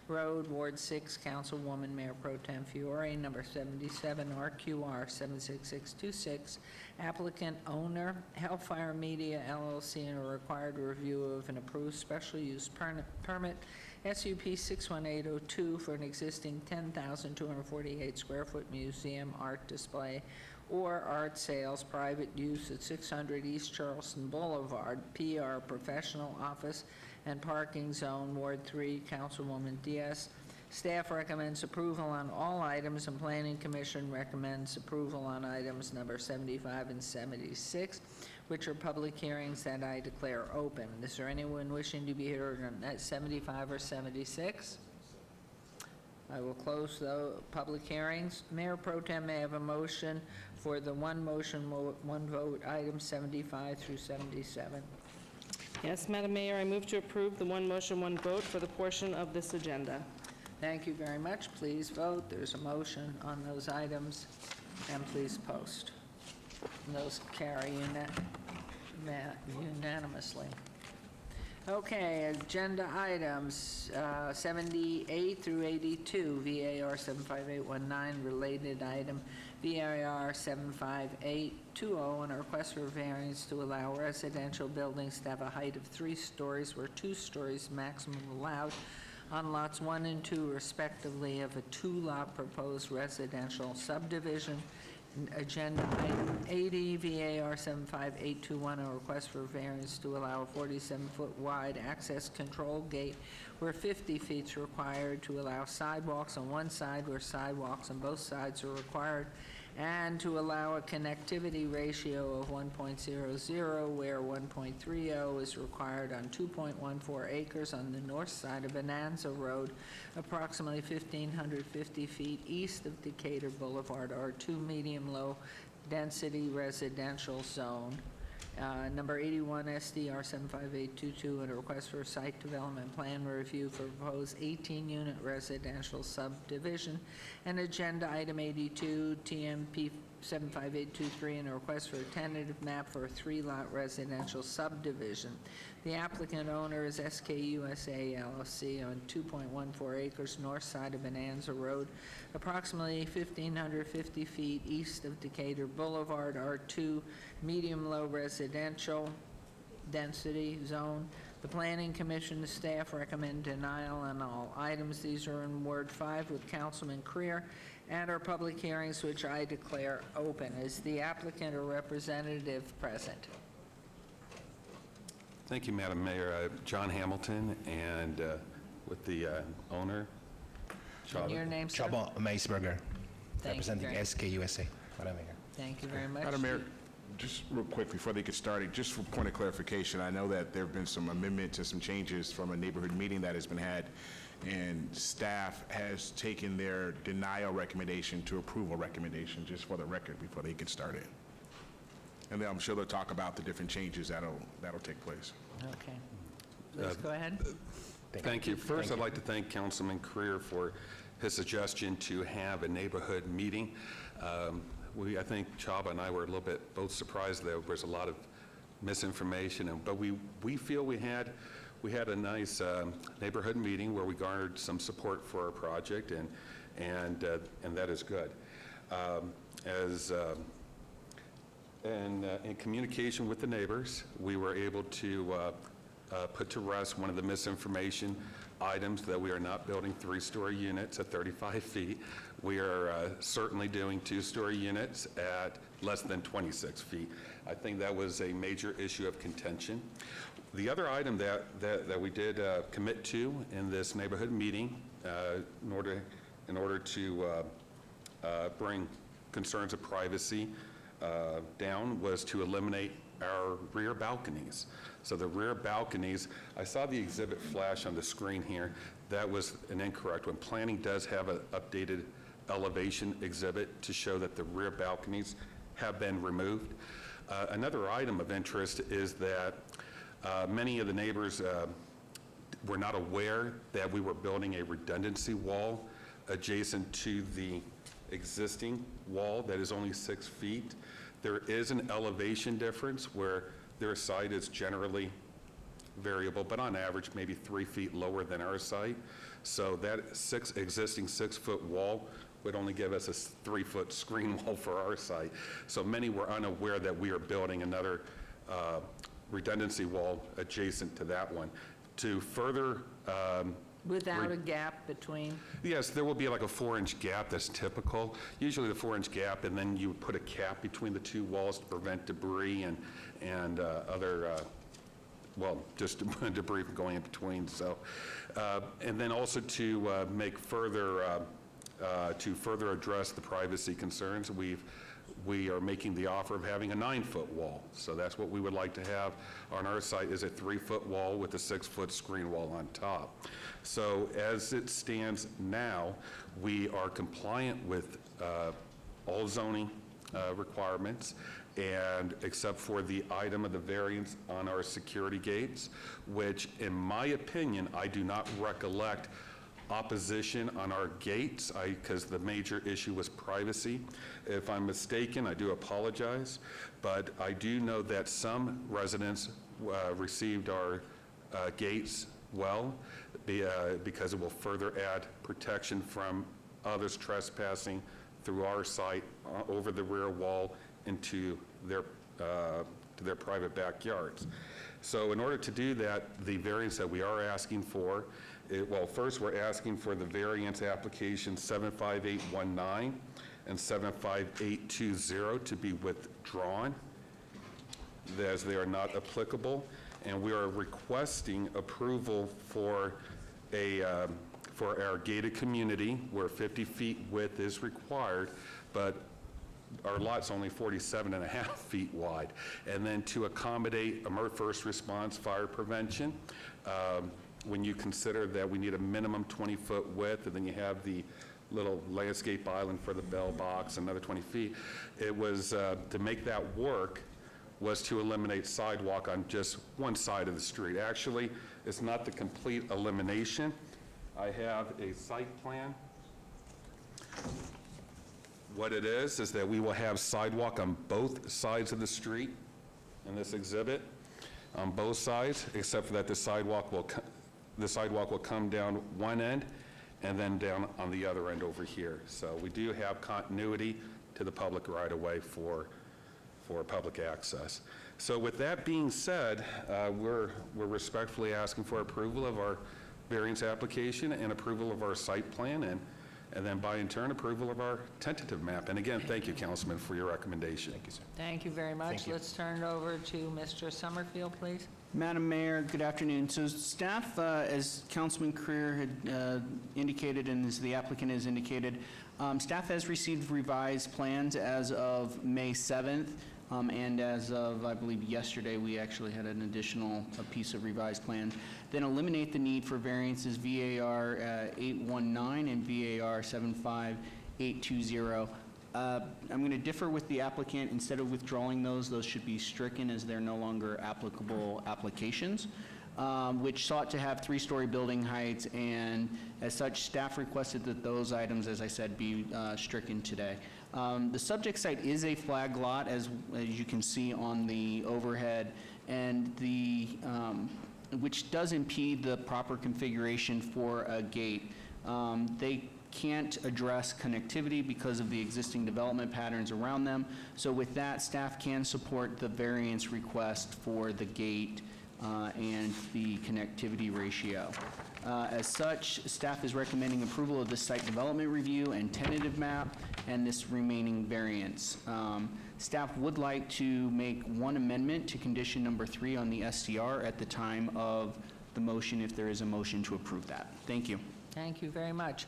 Road, Ward 6, Councilwoman Mayor Pro Tem Fiore, number 77, RQR 76626, applicant owner, Hellfire Media LLC, and a required review of an approved special use permit, SUP 61802, for an existing 10,248 square foot museum art display or art sales private use at 600 East Charleston Boulevard, PR Professional Office and Parking Zone, Ward 3, Councilwoman Diaz. Staff recommends approval on all items, and Planning Commission recommends approval on items number 75 and 76, which are public hearings that I declare open. Is there anyone wishing to be heard on that 75 or 76? I will close the public hearings. Mayor Pro Tem may have a motion for the one motion, one vote, items 75 through 77. Yes, Madam Mayor, I move to approve the one motion, one vote for the portion of this agenda. Thank you very much. Please vote. There's a motion on those items, and please post. And those carry unanimously. Okay, agenda items 78 through 82, VAR 75819, related item VAR 75820, and a request for variance to allow residential buildings to have a height of 3 stories where 2 stories maximum allowed on lots 1 and 2 respectively of a 2-lot proposed residential subdivision. Agenda item 80, VAR 75821, a request for variance to allow a 47-foot wide access control gate where 50 feet is required, to allow sidewalks on one side where sidewalks on both sides are required, and to allow a connectivity ratio of 1.00 where 1.30 is required on 2.14 acres on the north side of Bonanza Road, approximately 1,550 feet east of Decatur Boulevard, R2 medium-low density residential zone. Number 81 SDR 75822, and a request for a site development plan review for proposed 18-unit residential subdivision. And agenda item 82, TMP 75823, and a request for a tentative map for a 3-lot residential subdivision. The applicant owner is SKUSA LLC on 2.14 acres north side of Bonanza Road, approximately 1,550 feet east of Decatur Boulevard, R2 medium-low residential density zone. The Planning Commission staff recommend denial on all items. These are in Ward 5 with Councilman Creer, and our public hearings, which I declare open. Is the applicant or representative present? Thank you, Madam Mayor. John Hamilton, and with the owner, And your name, sir? Chaba Meisberger, Thank you representing very- SKUSA. Madam Mayor. Thank you very much. Madam Mayor, just real quick before they get started, just for point of clarification, I know that there have been some amendments and some changes from a neighborhood meeting that has been had, and staff has taken their denial recommendation to approval recommendation, just for the record, before they get started. And then I'm sure they'll talk about the different changes that'll take place. Okay. Please go ahead. Thank you. First, I'd like to thank Councilman Creer for his suggestion to have a neighborhood meeting. I think Chaba and I were a little bit both surprised there was a lot of misinformation, but we feel we had a nice neighborhood meeting where we garnered some support for our project, and that is good. In communication with the neighbors, we were able to put to rest one of the misinformation items that we are not building 3-story units at 35 feet. We are certainly doing 2-story units at less than 26 feet. I think that was a major issue of contention. The other item that we did commit to in this neighborhood meeting in order to bring concerns of privacy down was to eliminate our rear balconies. So the rear balconies, I saw the exhibit flash on the screen here. That was an incorrect one. Planning does have an updated elevation exhibit to show that the rear balconies have been removed. Another item of interest is that many of the neighbors were not aware that we were building a redundancy wall adjacent to the existing wall that is only 6 feet. There is an elevation difference where their site is generally variable, but on average maybe 3 feet lower than our site. So that existing 6-foot wall would only give us a 3-foot screen wall for our site. So many were unaware that we are building another redundancy wall adjacent to that one. To further Without a gap between? Yes, there will be like a 4-inch gap that's typical. Usually the 4-inch gap, and then you put a cap between the two walls to prevent debris and other, just debris from going in between. So, and then also to make further, to further address the privacy concerns, we are making the offer of having a 9-foot wall. So that's what we would like to have on our site, is a 3-foot wall with a 6-foot screen wall on top. So as it stands now, we are compliant with all zoning requirements, and except for the item of the variance on our security gates, which in my opinion, I do not recollect opposition on our gates, because the major issue was privacy. If I'm mistaken, I do apologize, but I do know that some residents received our gates well, because it will further add protection from others trespassing through our site over the rear wall into their to their private backyards. So in order to do that, the variance that we are asking for, first we're asking for the variance application 75819 and 75820 to be withdrawn, as they are not applicable, and we are requesting approval for our gated community where 50 feet width is required, but our lot's only 47 and a half feet wide. And then to accommodate first response, fire prevention, when you consider that we need a minimum 20-foot width, and then you have the little landscape island for the bell box, another 20 feet, it was, to make that work, was to eliminate sidewalk on just one side of the street. Actually, it's not the complete elimination. I have a site plan. What it is that we will have sidewalk on both sides of the street in this exhibit, on both sides, except for that the sidewalk will come down one end and then down on the other end over here. So we do have continuity to the public right-of-way for public access. So with that being said, we're respectfully asking for approval of our variance application and approval of our site plan, and then by in turn approval of our tentative map. And again, thank you, Councilman, for your recommendation. Thank you, sir. Thank you very much. Let's turn it over to Mr. Summerfield, please. Madam Mayor, good afternoon. So staff, as Councilman Creer had indicated and as the applicant has indicated, staff has received revised plans as of May 7th. And as of, I believe, yesterday, we actually had an additional piece of revised plan. Then eliminate the need for variances VAR 819 and VAR 75820. I'm going to differ with the applicant. Instead of withdrawing those should be stricken as they're no longer applicable applications, which sought to have 3-story building heights, and as such, staff requested that those items, as I said, be stricken today. The subject site is a flag lot, as you can see on the overhead, and which does impede the proper configuration for a gate. They can't address connectivity because of the existing development patterns around them. So with that, staff can support the variance request for the gate and the connectivity ratio. As such, staff is recommending approval of the site development review and tentative map and this remaining variance. Staff would like to make one amendment to condition number 3 on the SDR at the time of the motion, if there is a motion to approve that. Thank you. Thank you very much.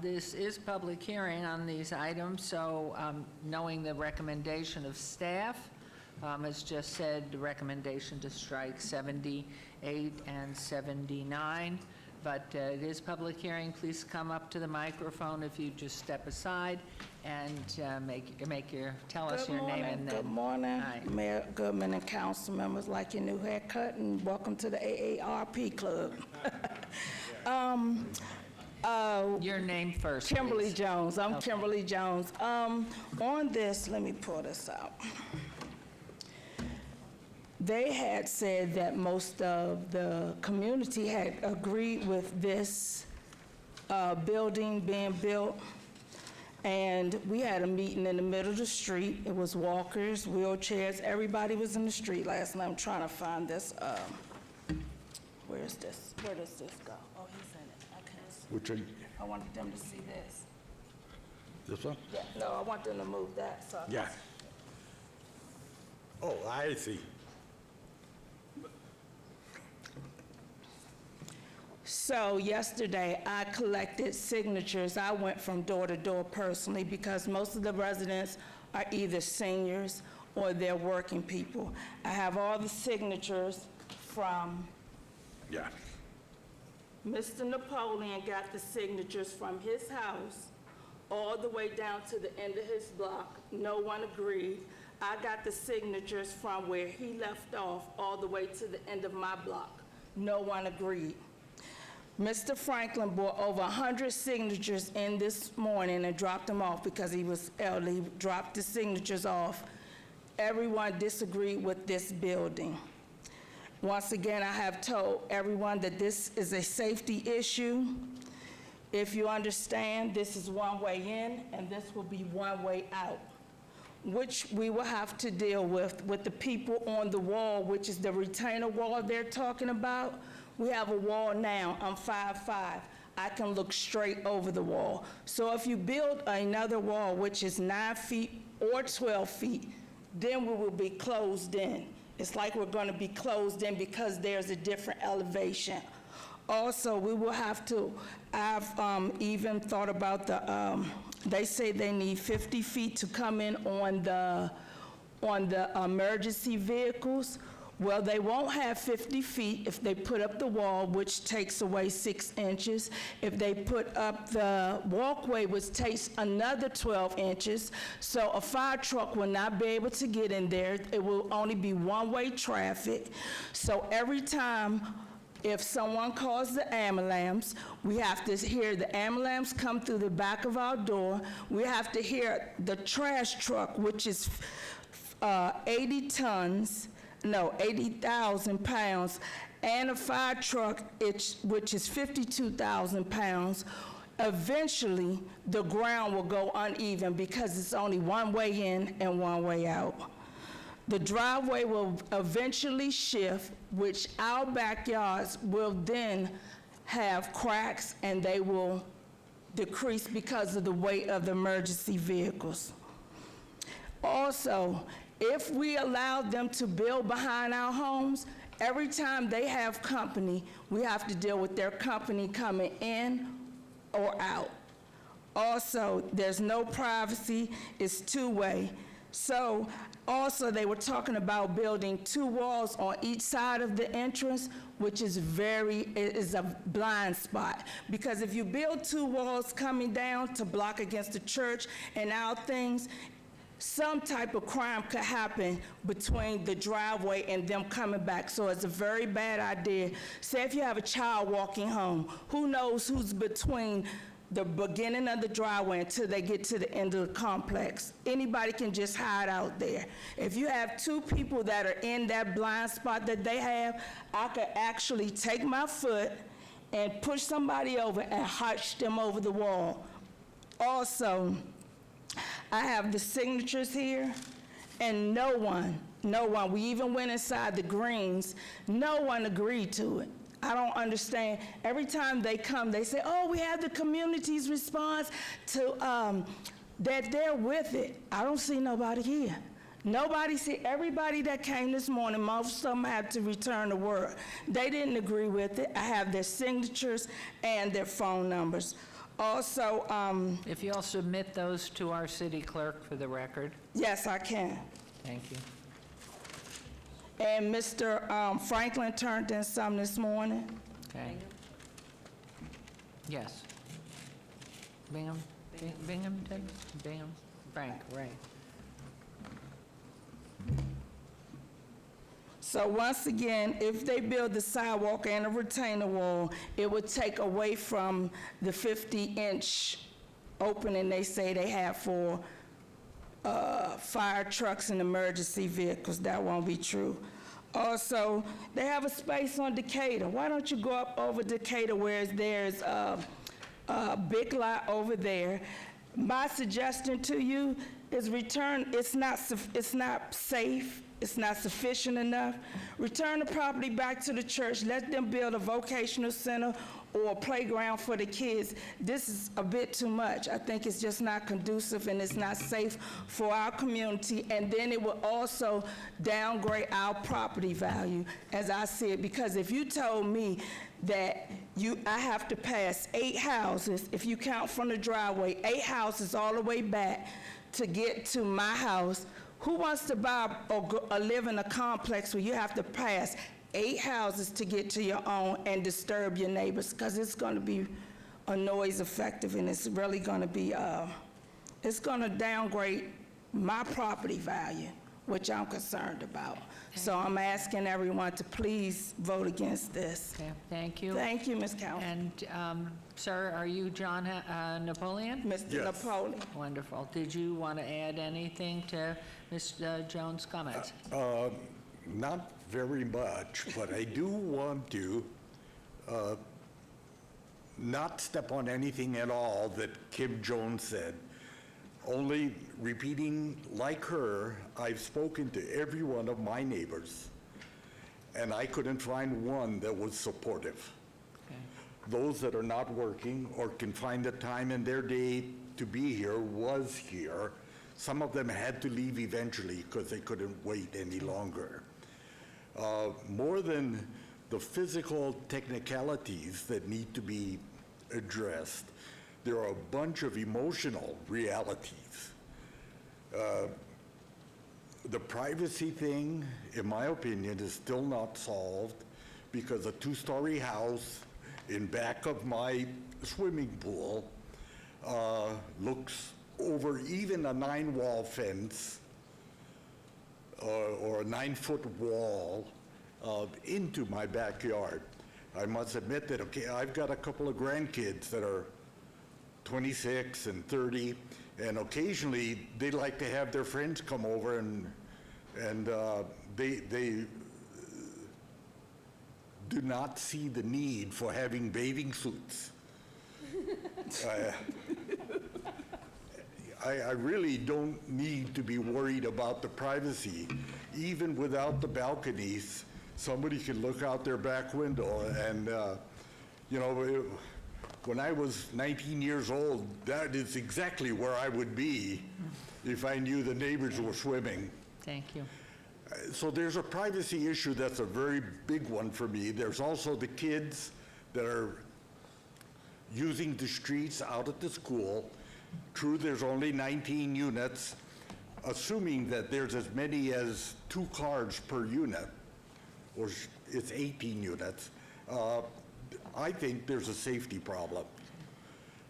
This is public hearing on these items, so knowing the recommendation of staff, as just said, the recommendation to strike 78 and 79, but it is public hearing. Please come up to the microphone if you just step aside and tell us your name and then. Good morning, Hi. Mayor Goodman and council members. Like your new haircut, and welcome to the AARP Club. Your name first, Kimberly please. Jones. I'm Okay. Kimberly Jones. On this, let me pull this out. They had said that most of the community had agreed with this building being built. And we had a meeting in the middle of the street. It was walkers, wheelchairs, everybody was in the street last night. I'm trying to find this. Where is this? Where does this go? Oh, he's in it. I can't see. Which one? I wanted them to see this. This one? Yeah, no, I want them to move that, so. Yeah. Oh, I see. So yesterday, I collected signatures. I went from door to door personally because most of the residents are either seniors or they're working people. I have all the signatures from Yeah. Mr. Napoleon got the signatures from his house all the way down to the end of his block. No one agreed. I got the signatures from where he left off all the way to the end of my block. No one agreed. Mr. Franklin brought over 100 signatures in this morning and dropped them off because he was elderly. He dropped the signatures off. Everyone disagreed with this building. Once again, I have told everyone that this is a safety issue. If you understand, this is one way in and this will be one way out, which we will have to deal with the people on the wall, which is the retainer wall they're talking about. We have a wall now. I'm 5'5". I can look straight over the wall. So if you build another wall, which is 9 feet or 12 feet, then we will be closed in. It's like we're going to be closed in because there's a different elevation. Also, we will have to, I've even thought about the They say they need 50 feet to come in on the emergency vehicles. Well, they won't have 50 feet if they put up the wall, which takes away 6 inches. If they put up the walkway, which takes another 12 inches. So a fire truck will not be able to get in there. It will only be one-way traffic. So every time if someone calls the ambulance, we have to hear the ambulance come through the back of our door. We have to hear the trash truck, which is 80,000 pounds, and a fire truck, which is 52,000 pounds. Eventually, the ground will go uneven because it's only one way in and one way out. The driveway will eventually shift, which our backyards will then have cracks, and they will decrease because of the weight of the emergency vehicles. Also, if we allow them to build behind our homes, every time they have company, we have to deal with their company coming in or out. Also, there's no privacy, it's two-way. So, also, they were talking about building 2 walls on each side of the entrance, which is a blind spot. Because if you build 2 walls coming down to block against the church and our things, some type of crime could happen between the driveway and them coming back. So it's a very bad idea. Say if you have a child walking home, who knows who's between the beginning of the driveway until they get to the end of the complex. Anybody can just hide out there. If you have 2 people that are in that blind spot that they have, I could actually take my foot and push somebody over and hush them over the wall. Also, I have the signatures here, and no one, we even went inside the Greens, no one agreed to it. I don't understand. Every time they come, they say, oh, we have the community's response to, that they're with it. I don't see nobody here. Everybody that came this morning, most of them had to return to work. They didn't agree with it. I have their signatures and their phone numbers. Also, If you'll submit those to our city clerk for the record. yes, I can. Thank you. And Mr. Franklin turned in some this morning. Okay. Yes. Bingham? Binghamton? Bingham? Frank, right. So once again, if they build the sidewalk and a retaining wall, it would take away from the 50-inch opening they say they have for fire trucks and emergency vehicles. That won't be true. Also, they have a space on Decatur. Why don't you go up over Decatur where there's a big lot over there? My suggestion to you is return, it's not safe, it's not sufficient enough. Return the property back to the church. Let them build a vocational center or a playground for the kids. This is a bit too much. I think it's just not conducive and it's not safe for our community. And then it will also downgrade our property value, as I said, because if you told me that I have to pass 8 houses, if you count from the driveway, 8 houses all the way back to get to my house, who wants to buy or live in a complex where you have to pass 8 houses to get to your own and disturb your neighbors? Because it's going to be a noise effective, and it's really going to be, it's going to downgrade my property value, which I'm concerned about. So I'm asking everyone to please vote against this. Okay, thank you. Thank you, Ms. Council. And, sir, are you John Napoleon? Mr. Napoleon. Wonderful. Did you want to add anything to Ms. Jones' comments? Not very much, but I do want to not step on anything at all that Kim Jones said. Only repeating, like her, I've spoken to every one of my neighbors, and I couldn't find one that was supportive. Okay. Those that are not working or can find the time in their day to be here was here. Some of them had to leave eventually because they couldn't wait any longer. More than the physical technicalities that need to be addressed, there are a bunch of emotional realities. The privacy thing, in my opinion, is still not solved because a two-story house in back of my swimming pool looks over even a 9-wall fence or a 9-foot wall into my backyard. I must admit that, okay, I've got a couple of grandkids that are 26 and 30, and occasionally they like to have their friends come over and they do not see the need for having bathing suits. I really don't need to be worried about the privacy. Even without the balconies, somebody can look out their back window and, you know, when I was 19 years old, that is exactly where I would be if I knew the neighbors were swimming. Thank you. So there's a privacy issue that's a very big one for me. There's also the kids that are using the streets out at the school. True, there's only 19 units, assuming that there's as many as 2 cars per unit, or it's 18 units. I think there's a safety problem.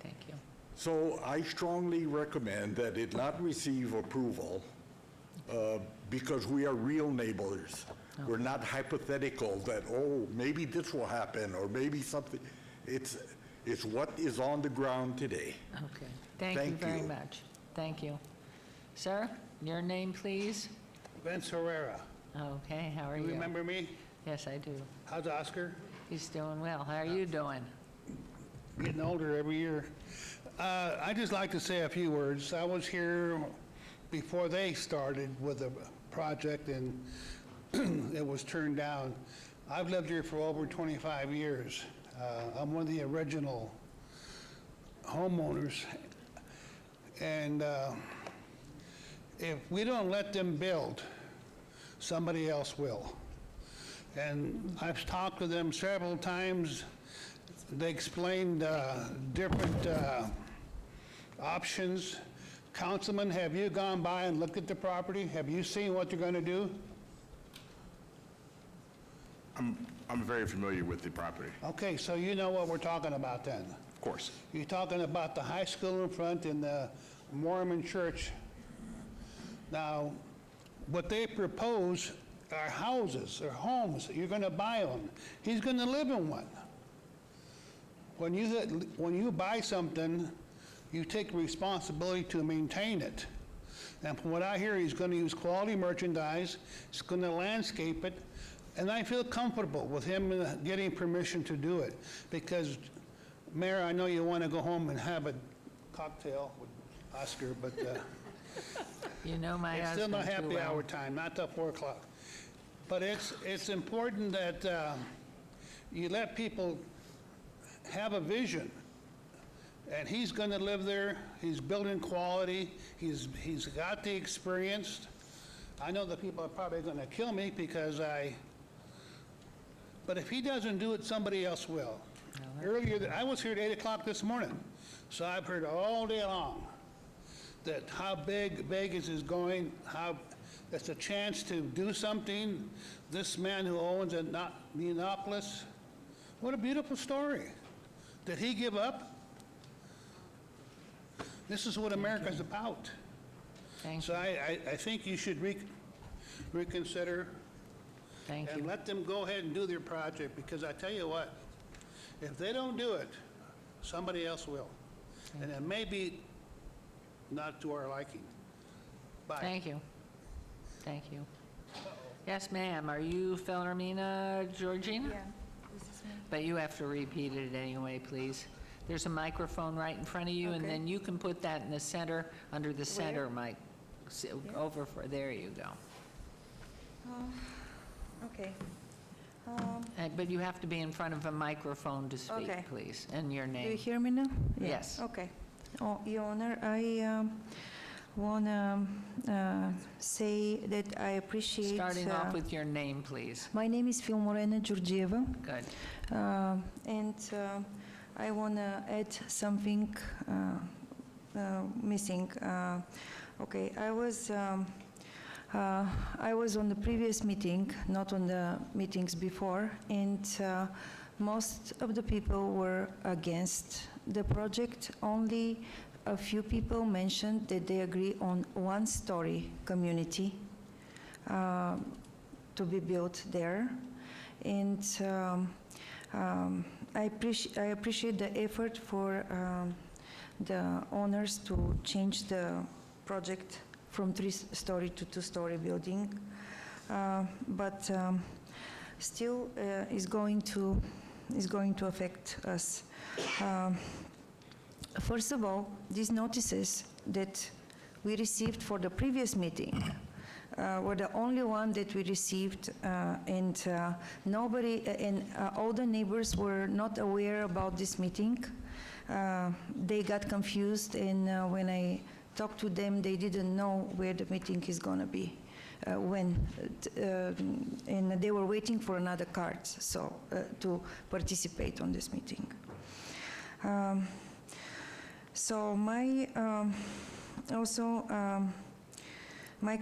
Thank you. So I strongly recommend that it not receive approval because we are real neighbors. We're not hypothetical that, oh, maybe this will happen or maybe something. It's what is on the ground today. Okay. Thank you very much. Thank you. Sir, your name, please? Vince Herrera. Okay, how are you? You remember me? Yes, I do. How's Oscar? He's doing well. How are you doing? Getting older every year. I'd just like to say a few words. I was here before they started with the project and it was turned down. I've lived here for over 25 years. I'm one of the original homeowners. And if we don't let them build, somebody else will. And I've talked to them several times. They explained different options. Councilman, have you gone by and looked at the property? Have you seen what they're going to do? I'm very familiar with the property. Okay, so you know what we're talking about then. Of course. You're talking about the high school in front and the Mormon church. Now, what they propose are houses or homes. You're going to buy them. He's going to live in one. When you buy something, you take responsibility to maintain it. And from what I hear, he's going to use quality merchandise. He's going to landscape it. And I feel comfortable with him getting permission to do it. Because, Mayor, I know you want to go home and have a cocktail with Oscar, but you know my it's still not happy hour time, not till 4 o'clock. But it's important that you let people have a vision. And he's going to live there. He's building quality. He's got the experience. I know the people are probably going to kill me because but if he doesn't do it, somebody else will. Earlier, I was here at 8 o'clock this morning, so I've heard all day long that how big Vegas is going, how it's a chance to do something. This man who owns Neonopolis, what a beautiful story. Did he give up? This is what America's about. So I think you should reconsider and let them go ahead and do their project, because I tell you what, if they don't do it, somebody else will. And it may be not to our liking. Bye. Thank you. Thank you. Yes, ma'am. Are you Philomena Georgina? Yeah, this is me. But you have to repeat it anyway, please. There's a microphone right in front of you, and Okay. then you can put that in the center, under the center mic. Over for, there you go. Okay. But you have to be in front of a microphone to speak, Okay. please, and your Do you name. hear me now? Yeah. Yes. Okay. Oh, Your Honor, I want to say that I appreciate... Starting off with your name, please. My name is Filomena Georgieva. Good. And I want to add something missing. Okay, I was on the previous meeting, not on the meetings before, and most of the people were against the project. Only a few people mentioned that they agree on one-story community to be built there. And I appreciate the effort for the owners to change the project from 3-story to 2-story building, but still is going to affect us. First of all, these notices that we received for the previous meeting were the only one that we received, and nobody, and all the neighbors were not aware about this meeting. They got confused, and when I talked to them, they didn't know where the meeting is going to be, when, and they were waiting for another card, so to participate on this meeting. So my my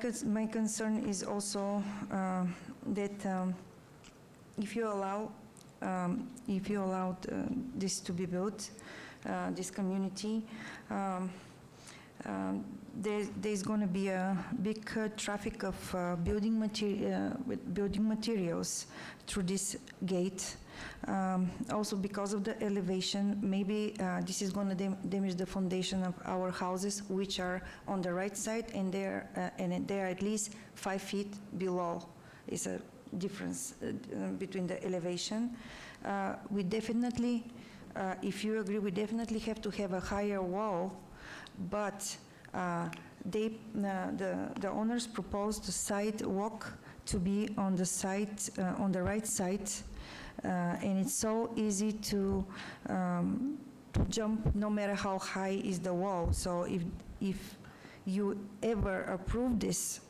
concern is also that if you allow this to be built, this community, there's going to be a big traffic of building materials through this gate. Also because of the elevation, maybe this is going to damage the foundation of our houses, which are on the right side, and they're at least 5 feet below. Is a difference between the elevation. We definitely, if you agree, we definitely have to have a higher wall, but the owners proposed the sidewalk to be on the side, on the right side. And it's so easy to jump no matter how high is the wall. So if you ever approve this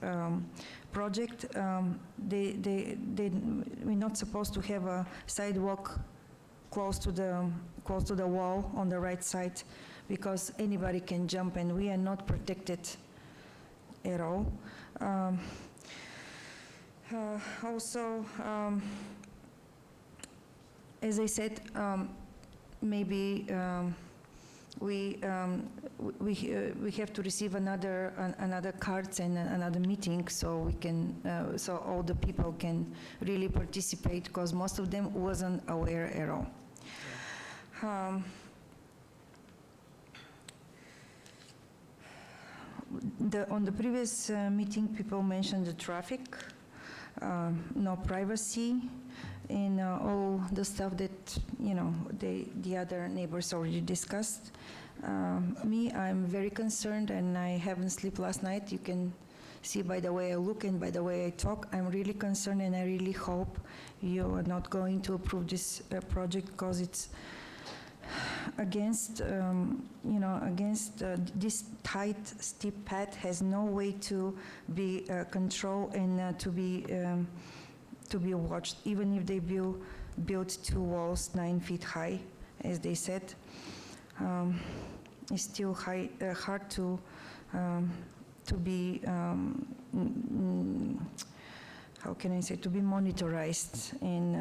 project, we're not supposed to have a sidewalk close to the wall on the right side, because anybody can jump and we are not protected at all. Also, as I said, maybe we have to receive another cards and another meeting, so we can so all the people can really participate, because most of them wasn't aware at all. On the previous meeting, people mentioned the traffic, no privacy, and all the stuff that, you know, the other neighbors already discussed. Me, I'm very concerned, and I haven't slept last night. You can see by the way I look and by the way I talk, I'm really concerned, and I really hope you are not going to approve this project, because it's against, you know, against this tight, steep path has no way to be controlled and to be watched, even if they build 2 walls 9 feet high, as they said. It's still hard to be, how can I say, to be monitorized. And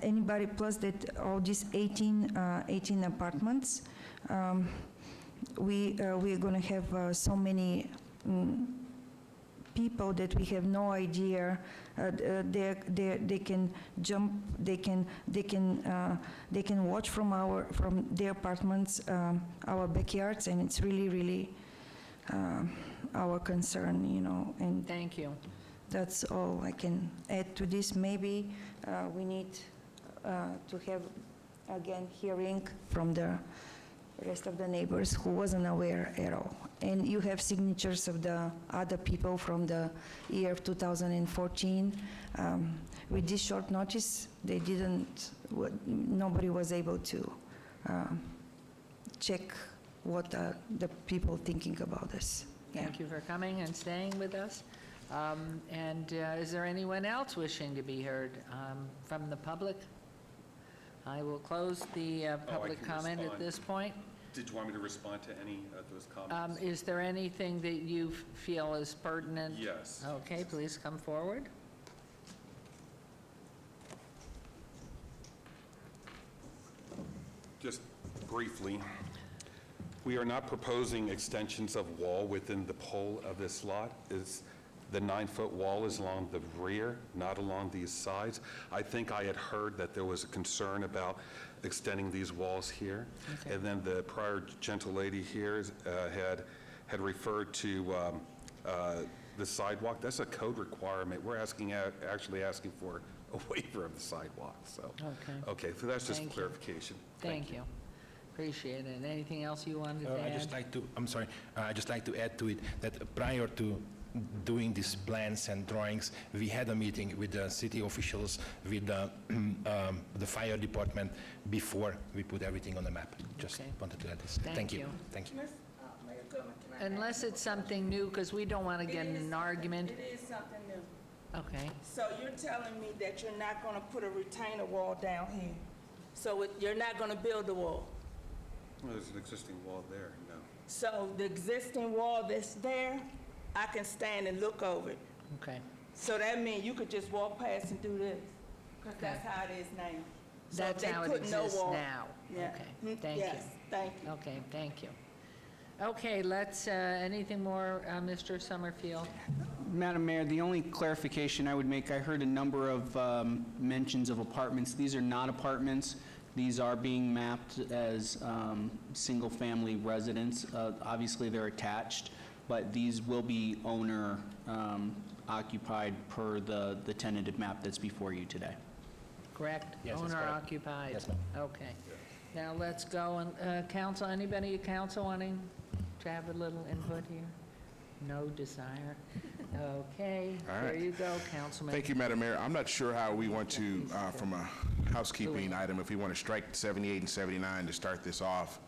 anybody, plus that all these 18 apartments, we're going to have so many people that we have no idea. They can jump. They can watch from their apartments, our backyards, and it's really our concern, you know. And thank you. That's all I can add to this. Maybe we need to have again hearing from the rest of the neighbors who wasn't aware at all. And you have signatures of the other people from the year of 2014. With this short notice, they didn't, nobody was able to check what the people thinking about this. Thank you for coming and staying with us. And is there anyone else wishing to be heard from the public? I will close the public can comment at respond. this point. Did you want me to respond to any of those comments? Is there anything that you feel is pertinent? Yes. Okay, please come forward. Just briefly, we are not proposing extensions of wall within the pole of this lot. The 9-foot wall is along the rear, not along these sides. I think I had heard that there was a concern about extending these walls here. Okay. And then the prior gentle lady here had referred to the sidewalk. That's a code requirement. We're actually asking for a waiver of the sidewalk, so. Okay. Okay, so that's just Thank you. clarification. Thank you. Appreciate it. Anything else you wanted to I'd just add? like to, I'm sorry, I'd just like to add to it that prior to doing these plans and drawings, we had a meeting with the city officials, with the fire department before we put everything on the map. Just Okay. wanted to add this. Thank you. Thank you. Mayor Goodman, can I? Unless it's something new, because we don't want to get in an argument. It is something new. Okay. So you're telling me that you're not gonna put a retainer wall down here? So you're not gonna build a wall? Well, there's an existing wall there, no. So the existing wall that's there, I can stand and look over it? Okay. So that means you could just walk past and do this? Because that's how it is now. So That's if they how it put no exists wall- now. Yeah. Okay, thank you. Yes, thank you. Okay, thank you. Okay, let's, anything more, Mr. Summerfield? Madam Mayor, the only clarification I would make, I heard a number of mentions of apartments. These are not apartments. These are being mapped as single-family residents. Obviously, they're attached, but these will be owner occupied per the tentative map that's before you today. Correct? Yes, that's Owner correct. occupied? Yes, ma'am. Okay. Now, let's go, and council, anybody at council wanting to have a little input here? No desire? Okay, All there right. you go, Councilman. Thank you, Madam Mayor. I'm not sure how we want to, from a housekeeping item, if we want to strike 78 and 79 to start this off,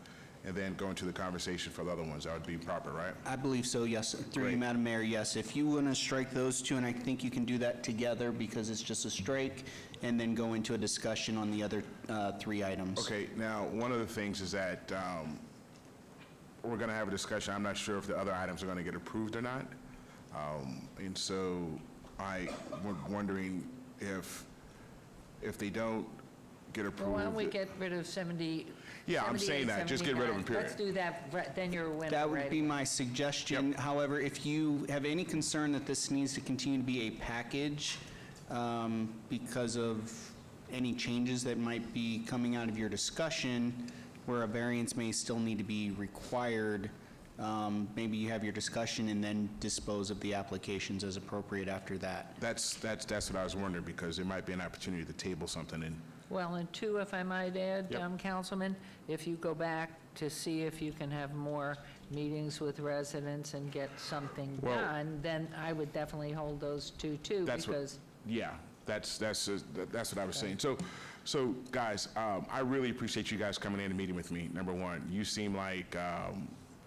and then go into the conversation for the other ones. That would be proper, right? I believe so, yes. Through you, Great. Madam Mayor, yes. If you want to strike those two, and I think you can do that together because it's just a strike, and then go into a discussion on the other three items. Okay, now, one of the things is that we're going to have a discussion. I'm not sure if the other items are going to get approved or not. And so I was wondering if they don't get approved. Well, why don't we get rid of 70? Yeah, I'm 78, saying that. Just get rid of them, 79. Let's period. do that, right, then you're a winner, That would right? be my suggestion. However, if you have any concern that this needs to continue to be a package because of any changes that might be coming out of your discussion, where a variance may still need to be required, maybe you have your discussion and then dispose of the applications as appropriate after that. That's what I was wondering, because there might be an opportunity to table something and Well, and two, if I might add, Yep. Councilman, if you go back to see if you can have more meetings with residents and get something Well- done, then I would definitely hold those two, too, That's what, because, yeah, that's what I was saying. So guys, I really appreciate you guys coming in and meeting with me, number one. You seem like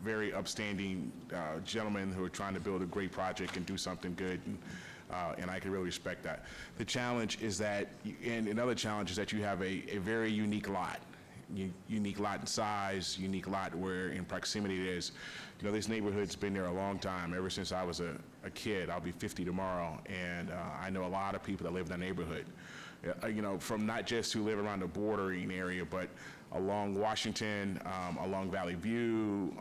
very upstanding gentlemen who are trying to build a great project and do something good, and I can really respect that. The challenge is that, and another challenge is that you have a very unique lot. Unique lot in size, unique lot where in proximity it is. You know, this neighborhood's been there a long time, ever since I was a kid. I'll be 50 tomorrow, and I know a lot of people that live in that neighborhood. You know, from not just who live around the bordering area, but along Washington, along Valley View,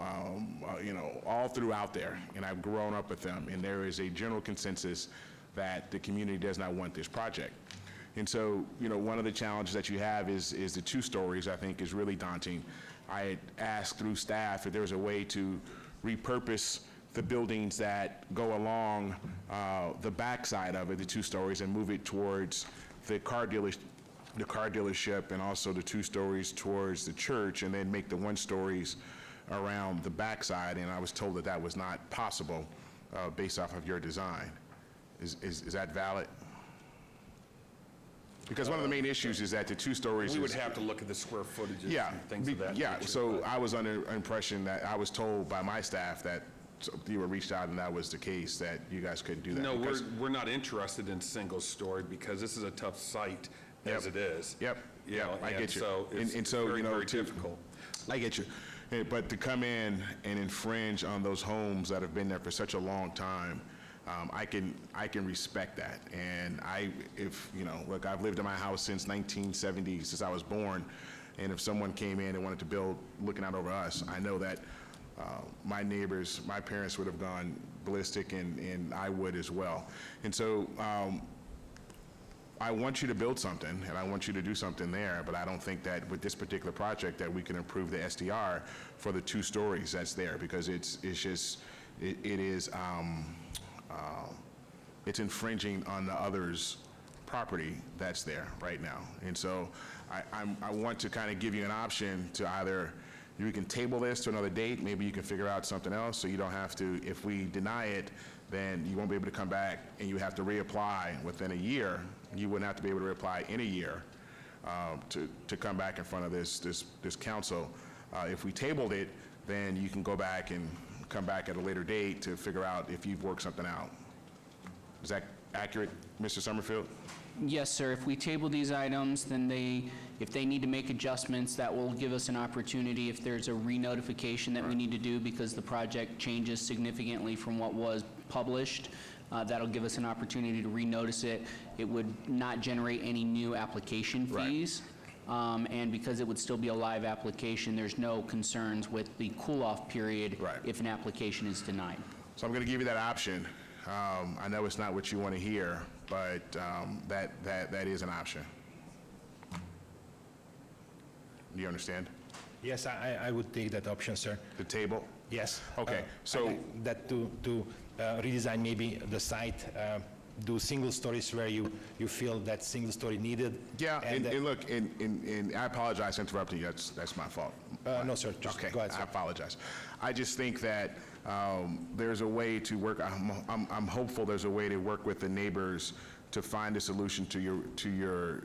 you know, all throughout there. And I've grown up with them, and there is a general consensus that the community does not want this project. And so, you know, one of the challenges that you have is the 2 stories, I think, is really daunting. I had asked through staff if there was a way to repurpose the buildings that go along the backside of it, the 2 stories, and move it towards the car dealership, and also the 2 stories towards the church, and then make the 1 stories around the backside. And I was told that that was not possible based off of your design. Is that valid? Because one of the main issues is that the 2 stories We would is- have to look at the square footages Yeah, and things of that yeah, nature, so but- I was under impression that, I was told by my staff that you were reached out and that was the case, that you guys couldn't do that. No, because- we're not interested in single-story because this is a tough site, as it is. Yep, You know, I get you. So it's And so, very, you know, very to- difficult. I get you. But to come in and infringe on those homes that have been there for such a long time, I can respect that. And look, I've lived in my house since 1970, since I was born. And if someone came in and wanted to build looking out over us, I know that my neighbors, my parents would have gone ballistic, and I would as well. And so I want you to build something, and I want you to do something there, but I don't think that with this particular project that we can improve the SDR for the 2 stories that's there, because it's infringing on the other's property that's there right now. And so I want to kind of give you an option to either, you can table this to another date, maybe you can figure out something else, so you don't have to, if we deny it, then you won't be able to come back and you have to reapply within a year. You wouldn't have to be able to reapply in a year to come back in front of this council. If we tabled it, then you can go back and come back at a later date to figure out if you've worked something out. Is that accurate, Mr. Summerfield? Yes, sir. If we table these items, then if they need to make adjustments, that will give us an opportunity. If there's a re-notification that we need to do because the project changes significantly from what was published, that'll give us an opportunity to renotice it. It would not generate any new application fees. And because it would still be a live application, there's no concerns with the cool-off period if an application is denied. So I'm going to give you that option. I know it's not what you want to hear, but that is an option. Do you understand? Yes, I would take that option, sir. The table? Yes. Okay, so- I like that to redesign maybe the site, do single stories where you feel that single story needed. Yeah, and look, and I apologize for interrupting you. That's my fault. No, sir, just Okay, go ahead, sir. I apologize. I just think that there's a way to work, I'm hopeful there's a way to work with the neighbors to find a solution to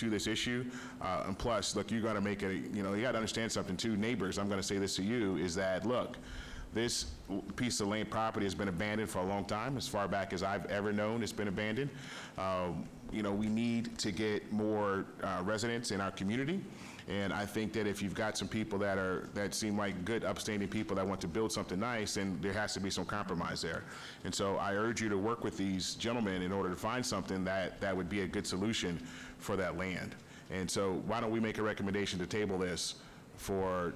this issue. And plus, look, you got to make it, you got to understand something too. Neighbors, I'm going to say this to you, is that, look, this piece of land property has been abandoned for a long time. As far back as I've ever known, it's been abandoned. We need to get more residents in our community. And I think that if you've got some people that seem like good, upstanding people that want to build something nice, then there has to be some compromise there. And so I urge you to work with these gentlemen in order to find something that would be a good solution for that land. And so why don't we make a recommendation to table this for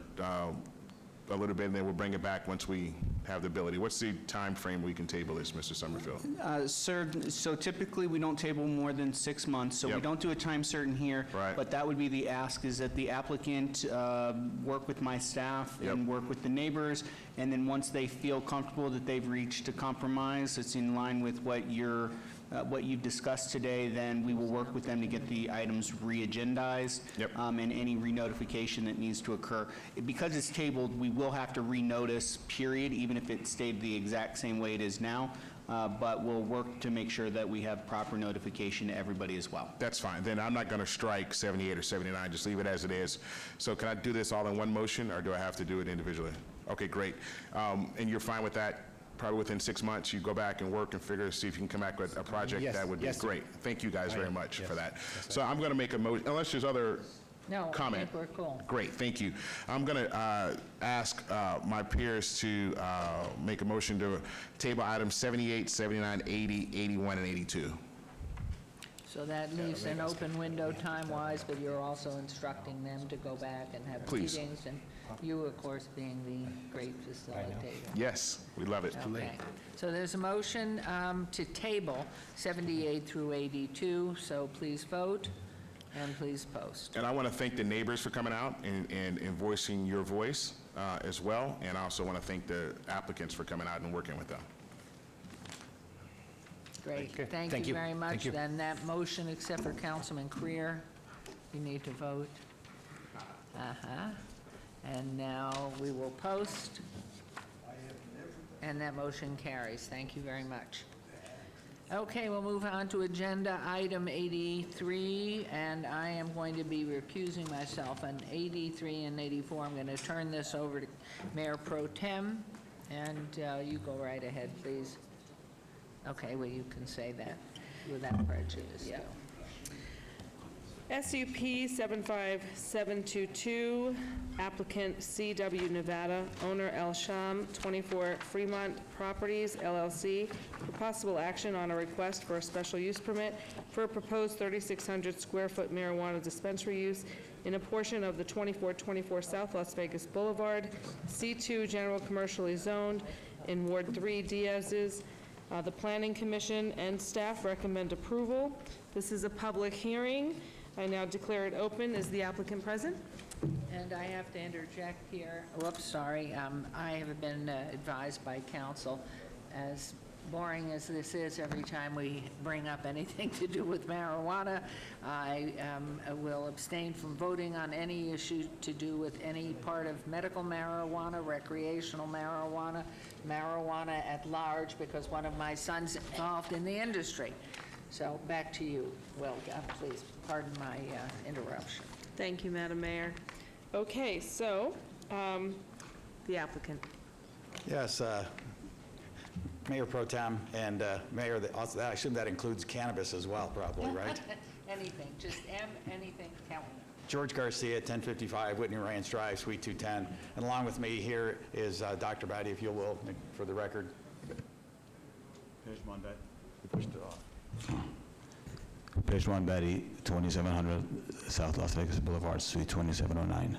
a little bit, and then we'll bring it back once we have the ability. What's the time frame we can table this, Mr. Summerfield? Sir, so typically we don't table more than 6 months, so we don't do a time certain here. Right. But that would be the ask, is that the applicant work with my staff and work with the neighbors, and then once they feel comfortable that they've reached a compromise, it's in line with what you've discussed today, then we will work with them to get the items re-agendized and any re-notification that needs to occur. Because it's tabled, we will have to re-notice, period, even if it stayed the exact same way it is now. But we'll work to make sure that we have proper notification to everybody as well. That's fine. Then I'm not going to strike 78 or 79. Just leave it as it is. So can I do this all in one motion, or do I have to do it individually? Okay, great. And you're fine with that? Probably within 6 months, you go back and work and see if you can come back with a project that would be great. Thank you guys very much for that. So I'm going to make a motion, unless there's other comment. I think we're cool. Great, thank you. I'm going to ask my peers to make a motion to table items 78, 79, 80, 81, and 82. So that leaves an open window time-wise, but you're also instructing them to go back and have Please. meetings, and you, of course, being the great facilitator. Yes, we love it. Okay. So there's a motion to table 78 through 82, so please vote and please post. And I want to thank the neighbors for coming out and voicing your voice as well, and I also want to thank the applicants for coming out and working with them. Great, Okay. thank you very much. Thank you. Then that motion, except for Councilman Creer, you need to vote. And now we will post. And that motion carries. Thank you very much. Okay, we'll move on to agenda item 83, and I am going to be recusing myself on 83 and 84. I'm going to turn this over to Mayor Pro Tem, and you go right ahead, please. Okay, well, you can say that without prejudice. Yeah. SUP 75722, applicant CW Nevada, owner El Sham, 24 Fremont Properties LLC, for possible action on a request for a special use permit for a proposed 3,600 square foot marijuana dispensary use in a portion of the 2424 South Las Vegas Boulevard, C2 General Commercially Zoned in Ward 3 Diaz's. The Planning Commission and staff recommend approval. This is a public hearing. I now declare it open. Is the applicant present? And I have to interject here. Whoops, sorry. I have been advised by council, as boring as this is every time we bring up anything to do with marijuana, I will abstain from voting on any issue to do with any part of medical marijuana, recreational marijuana, marijuana at large, because one of my sons is involved in the industry. So back to you, Will. Please pardon my interruption. Thank you, Madam Mayor. Okay, so the applicant. Yes, Mayor Pro Tem and Mayor, also, I assume that includes cannabis as well, probably, right? Anything, just anything, count. George Garcia, 1055 Whitney Ranch Drive, Suite 210. And along with me here is Dr. Batty, if you will, for the record. Here's one, Batty. You pushed it off. Page 1, Betty, 2700 South Las Vegas Boulevard, Suite 2709.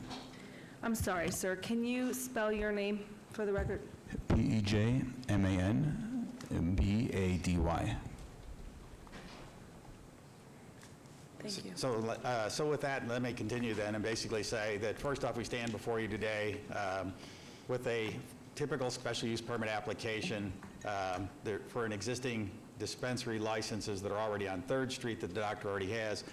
I'm sorry, sir. Can you spell your name for the record? PEJMANBADY. Thank you. So with that, let me continue then and basically say that first off, we stand before you today with a typical special use permit application for an existing dispensary licenses that are already on 3rd Street that the doctor already has,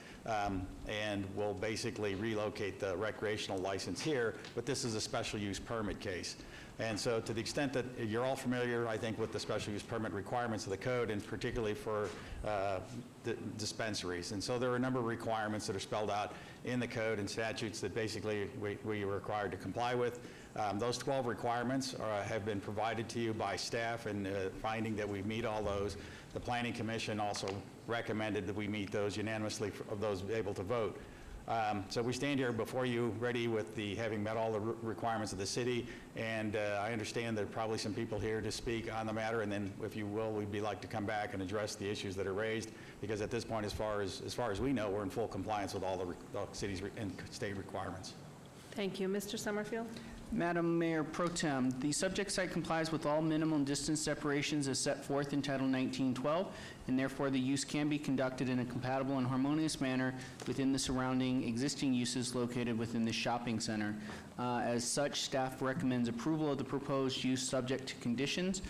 and will basically relocate the recreational license here, but this is a special use permit case. And so to the extent that you're all familiar, I think, with the special use permit requirements of the code, and particularly for the dispensaries. And so there are a number of requirements that are spelled out in the code and statutes that basically we are required to comply with. Those 12 requirements have been provided to you by staff, and finding that we meet all those. The Planning Commission also recommended that we meet those unanimously of those able to vote. So we stand here before you ready with having met all the requirements of the city, and I understand there are probably some people here to speak on the matter, and then if you will, we'd like to come back and address the issues that are raised, because at this point, as far as we know, we're in full compliance with all the city's and state requirements. Thank you. Mr. Summerfield? Madam Mayor Pro Tem, the subject site complies with all minimum distance separations as set forth in Title 1912, and therefore the use can be conducted in a compatible and harmonious manner within the surrounding existing uses located within the shopping center. As such, staff recommends approval of the proposed use subject to conditions.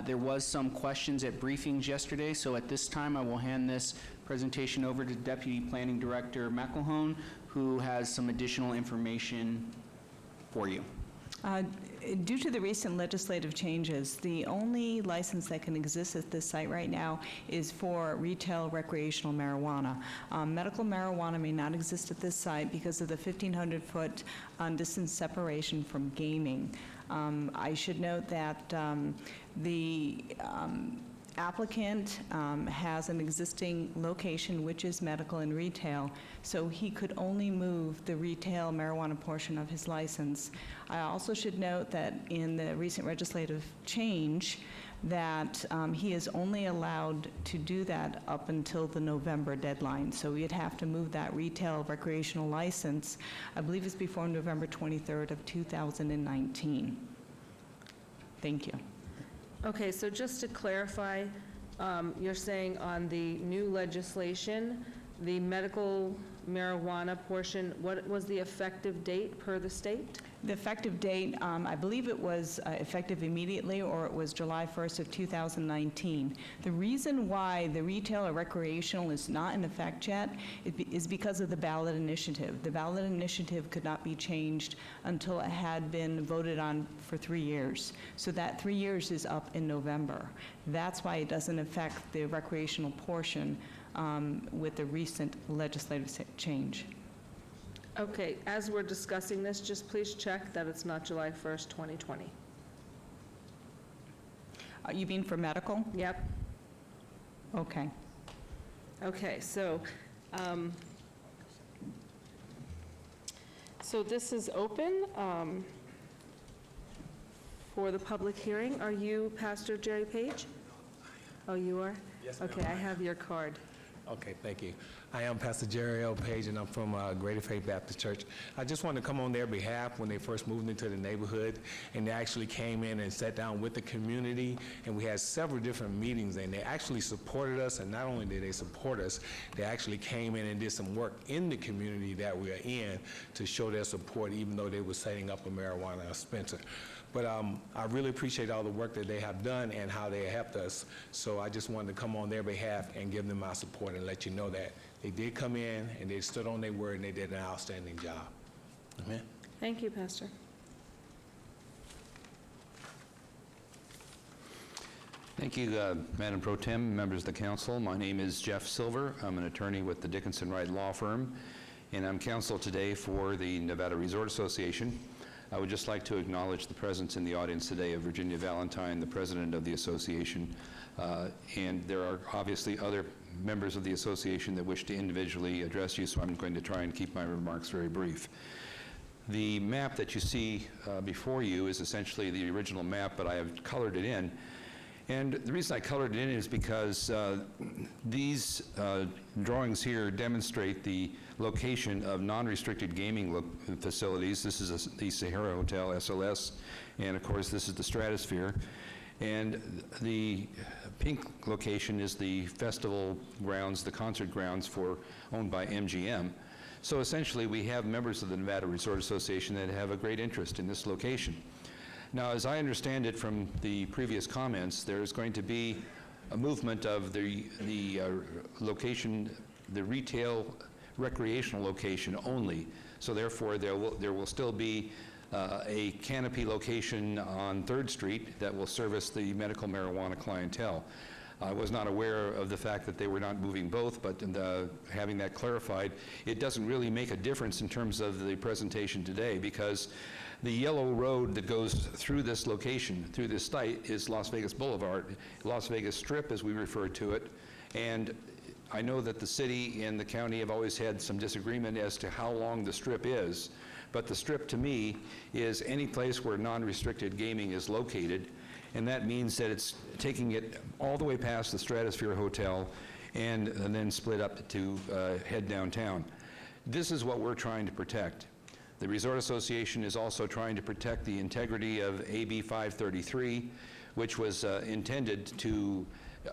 There was some questions at briefings yesterday, so at this time I will hand this presentation over to Deputy Planning Director McElhone, who has some additional information for you. Due to the recent legislative changes, the only license that can exist at this site right now is for retail recreational marijuana. Medical marijuana may not exist at this site because of the 1,500-foot distance separation from gaming. I should note that the applicant has an existing location which is medical and retail, so he could only move the retail marijuana portion of his license. I also should note that in the recent legislative change that he is only allowed to do that up until the November deadline, so we'd have to move that retail recreational license, I believe it's before November 23rd of 2019. Thank you. Okay, so just to clarify, you're saying on the new legislation, the medical marijuana portion, what was the effective date per the state? The effective date, I believe it was effective immediately, or it was July 1st of 2019. The reason why the retail or recreational is not in effect yet is because of the ballot initiative. The ballot initiative could not be changed until it had been voted on for 3 years. So that 3 years is up in November. That's why it doesn't affect the recreational portion with the recent legislative change. Okay, as we're discussing this, just please check that it's not July 1st, 2020. You mean for medical? Yep. Okay. Okay, so So this is open for the public hearing. Are you Pastor Jerry Page? Oh, you are? Yes, ma'am. Okay, I have your card. Okay, thank you. I am Pastor Jerry L. Page, and I'm from Greater Faith Baptist Church. I just wanted to come on their behalf when they first moved into the neighborhood, and they actually came in and sat down with the community, and we had several different meetings, and they actually supported us, and not only did they support us, they actually came in and did some work in the community that we are in to show their support, even though they were setting up a marijuana dispenser. But I really appreciate all the work that they have done and how they helped us. So I just wanted to come on their behalf and give them my support and let you know that they did come in and they stood on their word and they did an outstanding job. Amen. Thank you, Pastor. Thank you, Madam Pro Tem, members of the council. My name is Jeff Silver. I'm an attorney with the Dickinson Wright Law Firm, and I'm counsel today for the Nevada Resort Association. I would just like to acknowledge the presence in the audience today of Virginia Valentine, the president of the association, and there are obviously other members of the association that wish to individually address you, so I'm going to try and keep my remarks very brief. The map that you see before you is essentially the original map, but I have colored it in. And the reason I colored it in is because these drawings here demonstrate the location of non-restricted gaming facilities. This is the Sahara Hotel, SLS, and of course this is the Stratosphere. And the pink location is the festival grounds, the concert grounds owned by MGM. So essentially we have members of the Nevada Resort Association that have a great interest in this location. Now, as I understand it from the previous comments, there's going to be a movement of the location, the retail recreational location only. So therefore, there will still be a canopy location on 3rd Street that will service the medical marijuana clientele. I was not aware of the fact that they were not moving both, but having that clarified, it doesn't really make a difference in terms of the presentation today, because the yellow road that goes through this location, through this site, is Las Vegas Boulevard, Las Vegas Strip as we refer to it. And I know that the city and the county have always had some disagreement as to how long the strip is, but the strip to me is any place where non-restricted gaming is located, and that means that it's taking it all the way past the Stratosphere Hotel and then split up to head downtown. This is what we're trying to protect. The Resort Association is also trying to protect the integrity of AB 533, which was intended to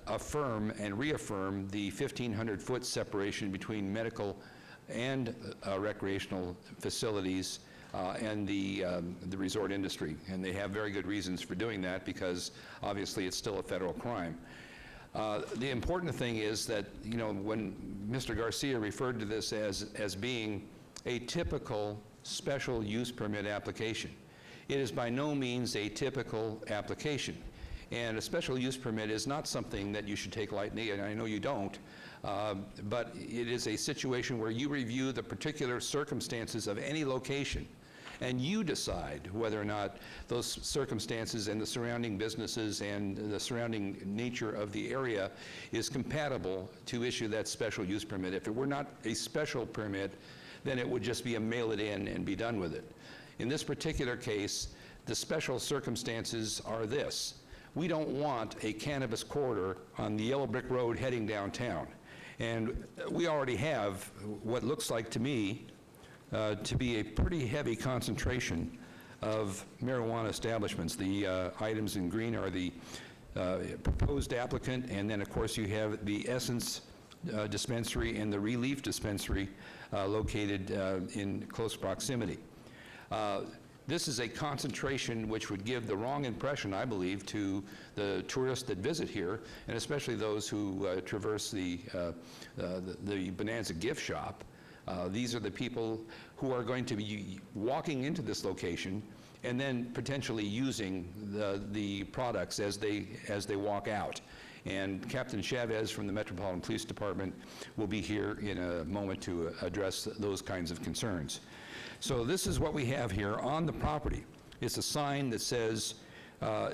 affirm and reaffirm the 1,500-foot separation between medical and recreational facilities and the resort industry. And they have very good reasons for doing that, because obviously it's still a federal crime. The important thing is that, you know, when Mr. Garcia referred to this as being a typical special use permit application, it is by no means a typical application. And a special use permit is not something that you should take lightly, and I know you don't, but it is a situation where you review the particular circumstances of any location, and you decide whether or not those circumstances and the surrounding businesses and the surrounding nature of the area is compatible to issue that special use permit. If it were not a special permit, then it would just be a mail it in and be done with it. In this particular case, the special circumstances are this. We don't want a cannabis corridor on the Yellow Brick Road heading downtown. And we already have what looks like to me to be a pretty heavy concentration of marijuana establishments. The items in green are the proposed applicant, and then of course you have the Essence dispensary and the Relief dispensary located in close proximity. This is a concentration which would give the wrong impression, I believe, to the tourists that visit here, and especially those who traverse the Bonanza gift shop. These are the people who are going to be walking into this location and then potentially using the products as they walk out. And Captain Chavez from the Metropolitan Police Department will be here in a moment to address those kinds of concerns. So this is what we have here on the property. It's a sign that says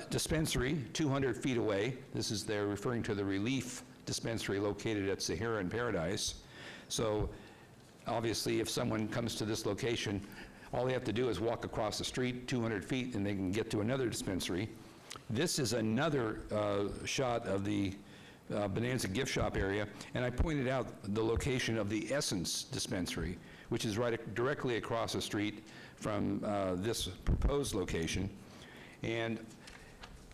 dispensary 200 feet away. They're referring to the Relief dispensary located at Sahara and Paradise. So obviously if someone comes to this location, All they have to do is walk across the street 200 feet and they can get to another dispensary. This is another shot of the Bonanza gift shop area, and I pointed out the location of the Essence dispensary, which is directly across the street from this proposed location. And,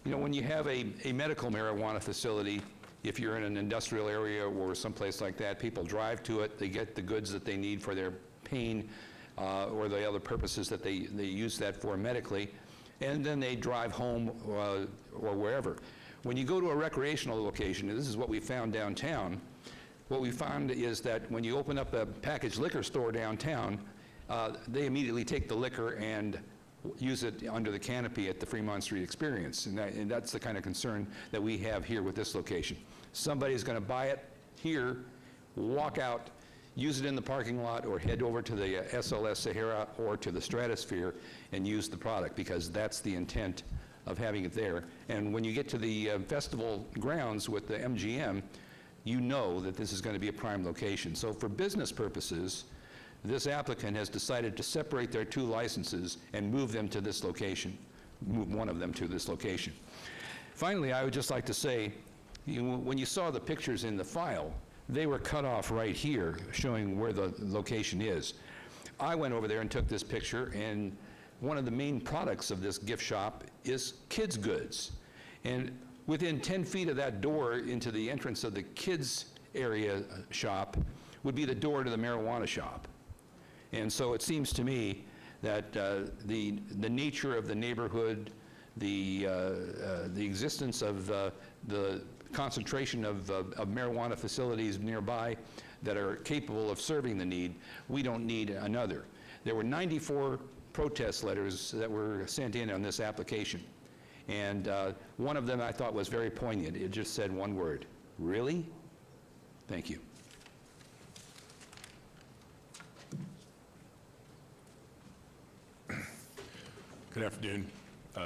you know, when you have a medical marijuana facility, if you're in an industrial area or someplace like that, people drive to it, they get the goods that they need for their pain or the other purposes that they use that for medically, and then they drive home or wherever. When you go to a recreational location, and this is what we found downtown, what we found is that when you open up a packaged liquor store downtown, they immediately take the liquor and use it under the canopy at the Fremont Street Experience. And that's the kind of concern that we have here with this location. Somebody's going to buy it here, walk out, use it in the parking lot, or head over to the SLS Sahara or to the Stratosphere and use the product, because that's the intent of having it there. And when you get to the festival grounds with the MGM, you know that this is going to be a prime location. So for business purposes, this applicant has decided to separate their two licenses and move them to this location, move one of them to this location. Finally, I would just like to say, when you saw the pictures in the file, they were cut off right here, showing where the location is. I went over there and took this picture, and one of the main products of this gift shop is kids' goods. And within 10 feet of that door into the entrance of the kids' area shop would be the door to the marijuana shop. And so it seems to me that the nature of the neighborhood, the existence of the concentration of marijuana facilities nearby that are capable of serving the need, we don't need another. There were 94 protest letters that were sent in on this application. And one of them I thought was very poignant. It just said one word: really? Thank you. Good afternoon,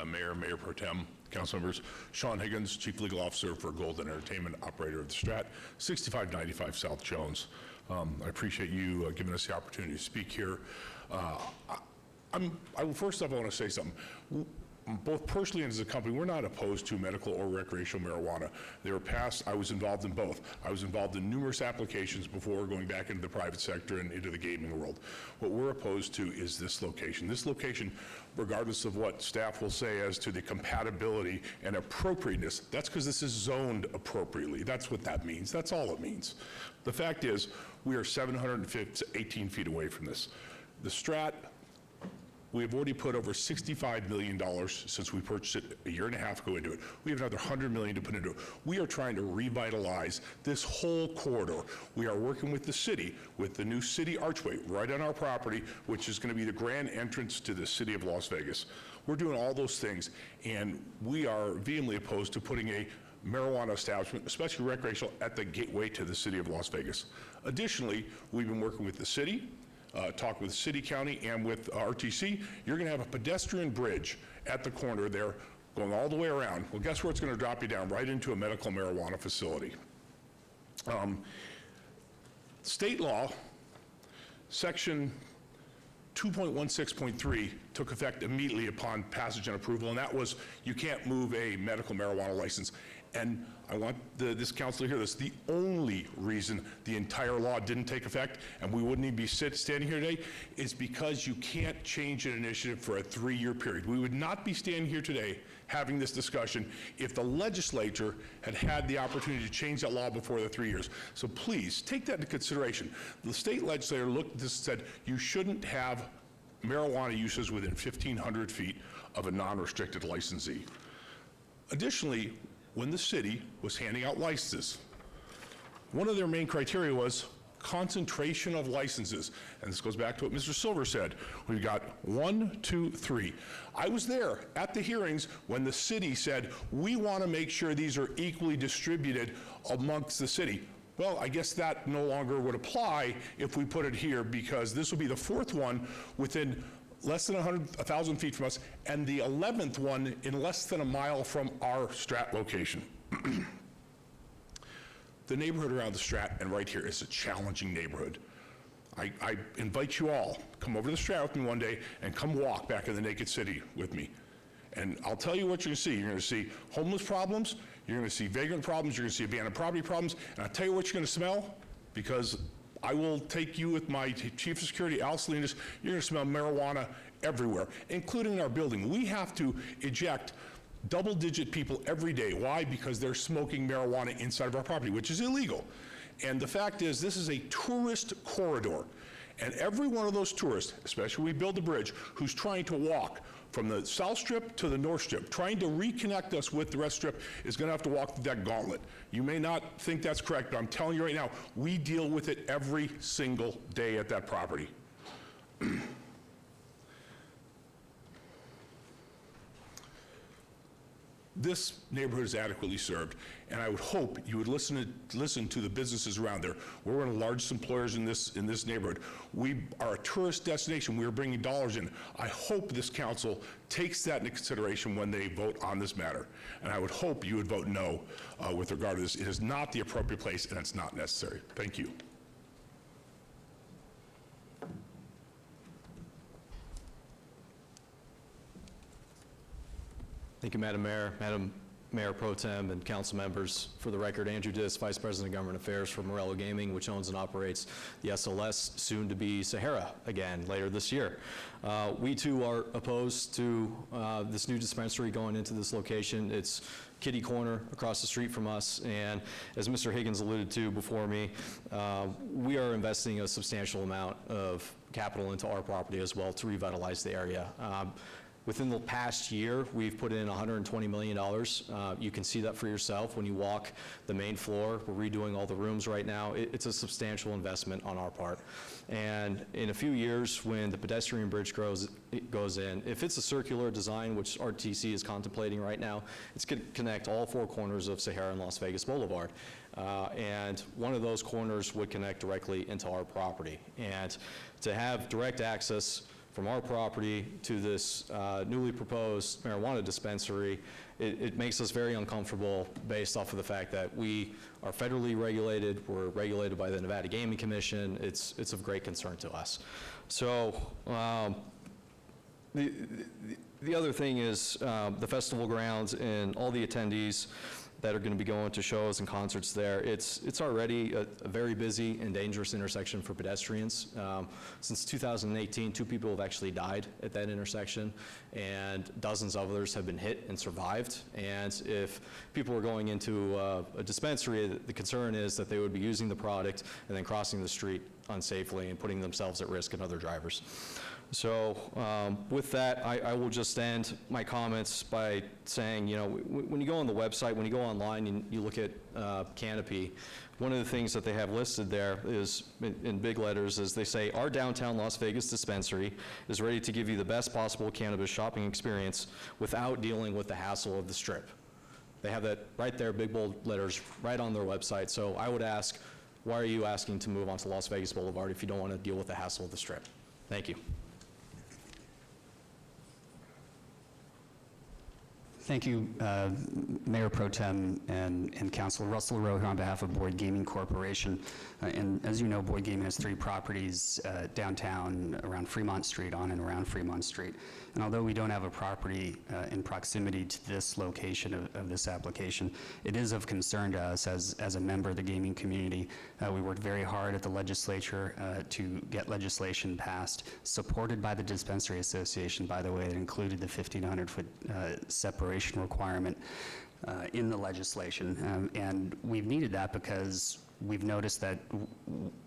Mayor, Mayor Pro Tem, council members. Sean Higgins, Chief Legal Officer for Golden Entertainment, operator of the Strat, 6595 South Jones. I appreciate you giving us the opportunity to speak here. First off, I want to say something. Both personally and as a company, we're not opposed to medical or recreational marijuana. They were passed, I was involved in both. I was involved in numerous applications before going back into the private sector and into the gaming world. What we're opposed to is this location. This location, regardless of what staff will say as to the compatibility and appropriateness, that's because this is zoned appropriately. That's what that means. That's all it means. The fact is, we are 718 feet away from this. The Strat, we have already put over $65 million since we purchased it a year and a half ago into it. We have another $100 million to put into it. We are trying to revitalize this whole corridor. We are working with the city, with the new city archway right on our property, which is going to be the grand entrance to the city of Las Vegas. We're doing all those things, and we are vehemently opposed to putting a marijuana establishment, especially recreational, at the gateway to the city of Las Vegas. Additionally, we've been working with the city, talk with city, county, and with RTC. You're going to have a pedestrian bridge at the corner there going all the way around. Well, guess where it's going to drop you down? Right into a medical marijuana facility. State law, section 2.16.3 took effect immediately upon passage and approval, and that was you can't move a medical marijuana license. And I want this council to hear this. The only reason the entire law didn't take effect, and we wouldn't even be standing here today, is because you can't change an initiative for a 3-year period. We would not be standing here today having this discussion if the legislature had had the opportunity to change that law before the 3 years. So please, take that into consideration. The state legislature looked at this and said, you shouldn't have marijuana uses within 1,500 feet of a non-restricted licensee. Additionally, when the city was handing out licenses, one of their main criteria was concentration of licenses. And this goes back to what Mr. Silver said. We've got 1, 2, 3. I was there at the hearings when the city said, we want to make sure these are equally distributed amongst the city. Well, I guess that no longer would apply if we put it here, because this will be the 4th one within less than 1,000 feet from us, and the 11th one in less than a mile from our Strat location. The neighborhood around the Strat and right here is a challenging neighborhood. I invite you all, come over to the Strat with me one day and come walk back in the Naked City with me. And I'll tell you what you're going to see. You're going to see homeless problems, you're going to see vagrant problems, you're going to see abandoned property problems, and I'll tell you what you're going to smell, because I will take you with my Chief of Security, Al Salinas, you're going to smell marijuana everywhere, including in our building. We have to eject double-digit people every day. Why? Because they're smoking marijuana inside of our property, which is illegal. And the fact is, this is a tourist corridor. And every one of those tourists, especially when we build a bridge, who's trying to walk from the South Strip to the North Strip, trying to reconnect us with the West Strip, is going to have to walk that gauntlet. You may not think that's correct, but I'm telling you right now, we deal with it every single day at that property. This neighborhood is adequately served, and I would hope you would listen to the businesses around there. We're one of the largest employers in this neighborhood. We are a tourist destination. We are bringing dollars in. I hope this council takes that into consideration when they vote on this matter, and I would hope you would vote no with regard to this. It is not the appropriate place, and it's not necessary. Thank you. Thank you, Madam Mayor, Madam Mayor Pro Tem, and council members. For the record, Andrew Diss, Vice President of Government Affairs for Morello Gaming, which owns and operates the SLS, soon to be Sahara again later this year. We too are opposed to this new dispensary going into this location. It's kitty corner across the street from us, and as Mr. Higgins alluded to before me, we are investing a substantial amount of capital into our property as well to revitalize the area. Within the past year, we've put in $120 million. You can see that for yourself when you walk the main floor. We're redoing all the rooms right now. It's a substantial investment on our part. And in a few years, when the pedestrian bridge goes in, if it's a circular design, which RTC is contemplating right now, it's going to connect all four corners of Sahara and Las Vegas Boulevard. And one of those corners would connect directly into our property. And to have direct access from our property to this newly proposed marijuana dispensary, it makes us very uncomfortable based off of the fact that we are federally regulated, we're regulated by the Nevada Gaming Commission. It's of great concern to us. So the other thing is the festival grounds and all the attendees that are going to be going to shows and concerts there. It's already a very busy and dangerous intersection for pedestrians. Since 2018, 2 people have actually died at that intersection, and dozens of others have been hit and survived. And if people are going into a dispensary, the concern is that they would be using the product and then crossing the street unsafely and putting themselves at risk and other drivers. So with that, I will just end my comments by saying, you know, when you go on the website, when you go online and you look at Canopy, one of the things that they have listed there is, in big letters, is they say, our downtown Las Vegas dispensary is ready to give you the best possible cannabis shopping experience without dealing with the hassle of the Strip. They have that right there, big bold letters, right on their website. So I would ask, why are you asking to move onto Las Vegas Boulevard if you don't want to deal with the hassle of the Strip? Thank you. Thank you, Mayor Pro Tem and Council. Russell Rowe here on behalf of Boyd Gaming Corporation. And as you know, Boyd Gaming has 3 properties downtown around Fremont Street, on and around Fremont Street. And although we don't have a property in proximity to this location of this application, it is of concern to us as a member of the gaming community. We worked very hard at the legislature to get legislation passed, supported by the Dispensary Association, by the way, that included the 1,500-foot separation requirement in the legislation. And we've needed that because we've noticed that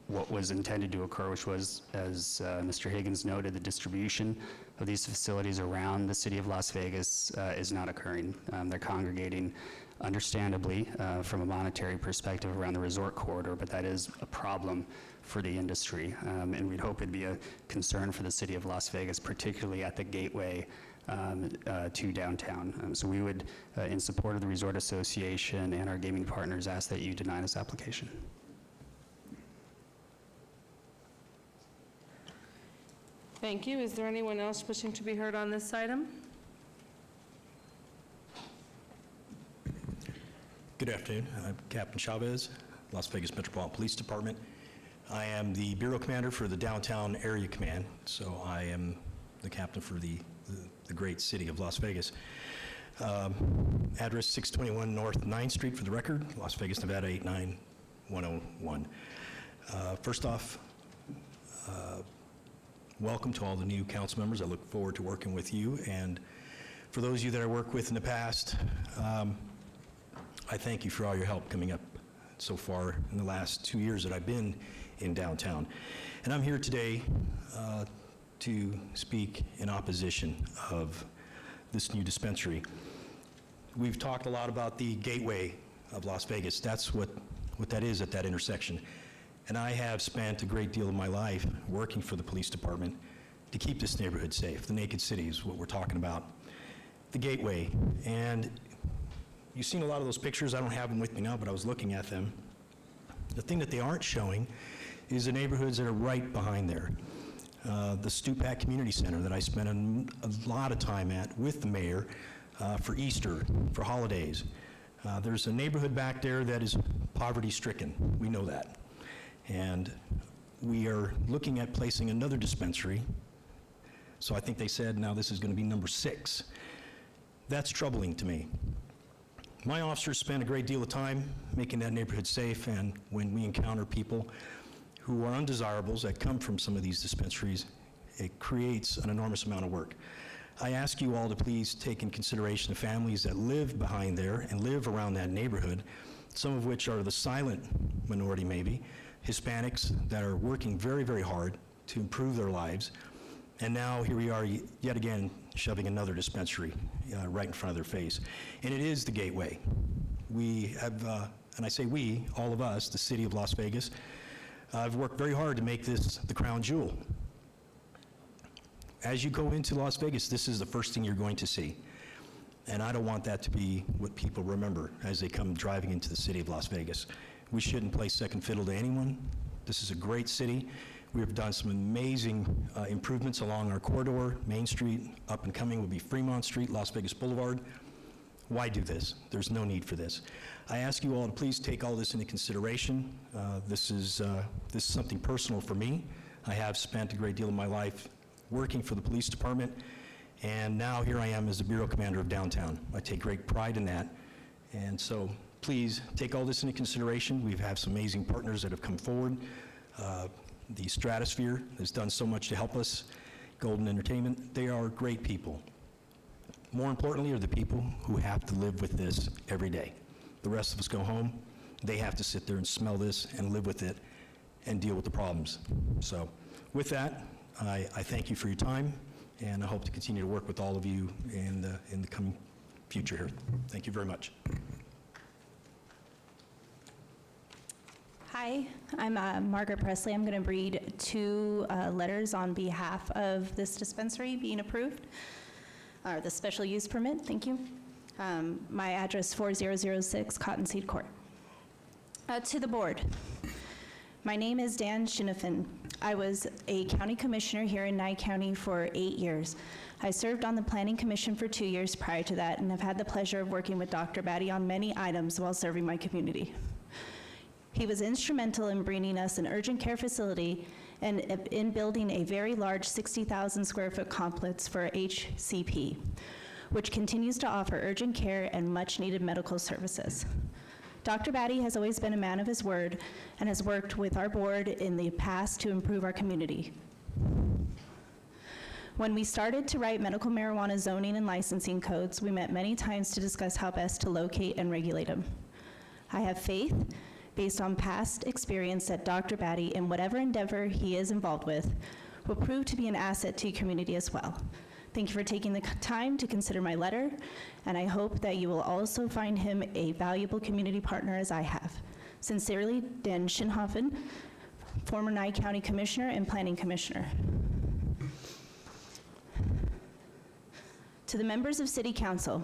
what was intended to occur, which was, as Mr. Higgins noted, the distribution of these facilities around the city of Las Vegas is not occurring. They're congregating, understandably, from a monetary perspective around the resort corridor, but that is a problem for the industry. And we'd hope it'd be a concern for the city of Las Vegas, particularly at the gateway to downtown. So we would, in support of the Resort Association and our gaming partners, ask that you deny this application. Thank you. Is there anyone else wishing to be heard on this item? Good afternoon. I'm Captain Chavez, Las Vegas Metropolitan Police Department. I am the Bureau Commander for the Downtown Area Command, so I am the captain for the great city of Las Vegas. Address 621 North 9th Street for the record, Las Vegas, Nevada 89101. First off, welcome to all the new council members. I look forward to working with you, and for those of you that I worked with in the past, I thank you for all your help coming up so far in the last 2 years that I've been in downtown. And I'm here today to speak in opposition of this new dispensary. We've talked a lot about the gateway of Las Vegas. That's what that is at that intersection. And I have spent a great deal of my life working for the police department to keep this neighborhood safe. The Naked City is what we're talking about. The gateway. And you've seen a lot of those pictures. I don't have them with me now, but I was looking at them. The thing that they aren't showing is the neighborhoods that are right behind there. The Stupak Community Center that I spent a lot of time at with the mayor for Easter, for holidays. There's a neighborhood back there that is poverty-stricken. We know that. And we are looking at placing another dispensary. So I think they said now this is going to be number 6. That's troubling to me. My officers spend a great deal of time making that neighborhood safe, and when we encounter people who are undesirables that come from some of these dispensaries, it creates an enormous amount of work. I ask you all to please take in consideration the families that live behind there and live around that neighborhood, some of which are the silent minority maybe, Hispanics that are working very, very hard to improve their lives. And now here we are yet again shoving another dispensary right in front of their face. And it is the gateway. We have, and I say we, all of us, the city of Las Vegas, I've worked very hard to make this the crown jewel. As you go into Las Vegas, this is the first thing you're going to see. And I don't want that to be what people remember as they come driving into the city of Las Vegas. We shouldn't play second fiddle to anyone. This is a great city. We have done some amazing improvements along our corridor. Main Street, up and coming, will be Fremont Street, Las Vegas Boulevard. Why do this? There's no need for this. I ask you all to please take all this into consideration. This is something personal for me. I have spent a great deal of my life working for the police department, and now here I am as the Bureau Commander of Downtown. I take great pride in that, and so please take all this into consideration. We have some amazing partners that have come forward. The Stratosphere has done so much to help us. Golden Entertainment, they are great people. More importantly are the people who have to live with this every day. The rest of us go home, they have to sit there and smell this and live with it and deal with the problems. So with that, I thank you for your time, and I hope to continue to work with all of you in the coming future here. Thank you very much. Hi, I'm Margaret Presley. I'm going to read 2 letters on behalf of this dispensary being approved, or the special use permit. Thank you. My address 4006 Cottonseed Court. To the board, my name is Dan Shinifin. I was a county commissioner here in Nye County for 8 years. I served on the Planning Commission for 2 years prior to that, and have had the pleasure of working with Dr. Batty on many items while serving my community. He was instrumental in bringing us an urgent care facility and in building a very large 60,000 square foot complex for HCP, which continues to offer urgent care and much needed medical services. Dr. Batty has always been a man of his word and has worked with our board in the past to improve our community. When we started to write medical marijuana zoning and licensing codes, we met many times to discuss how best to locate and regulate them. I have faith, based on past experience, that Dr. Batty, in whatever endeavor he is involved with, will prove to be an asset to your community as well. Thank you for taking the time to consider my letter, and I hope that you will also find him a valuable community partner as I have. Sincerely, Dan Shinhoffen, former Nye County Commissioner and Planning Commissioner. To the members of City Council,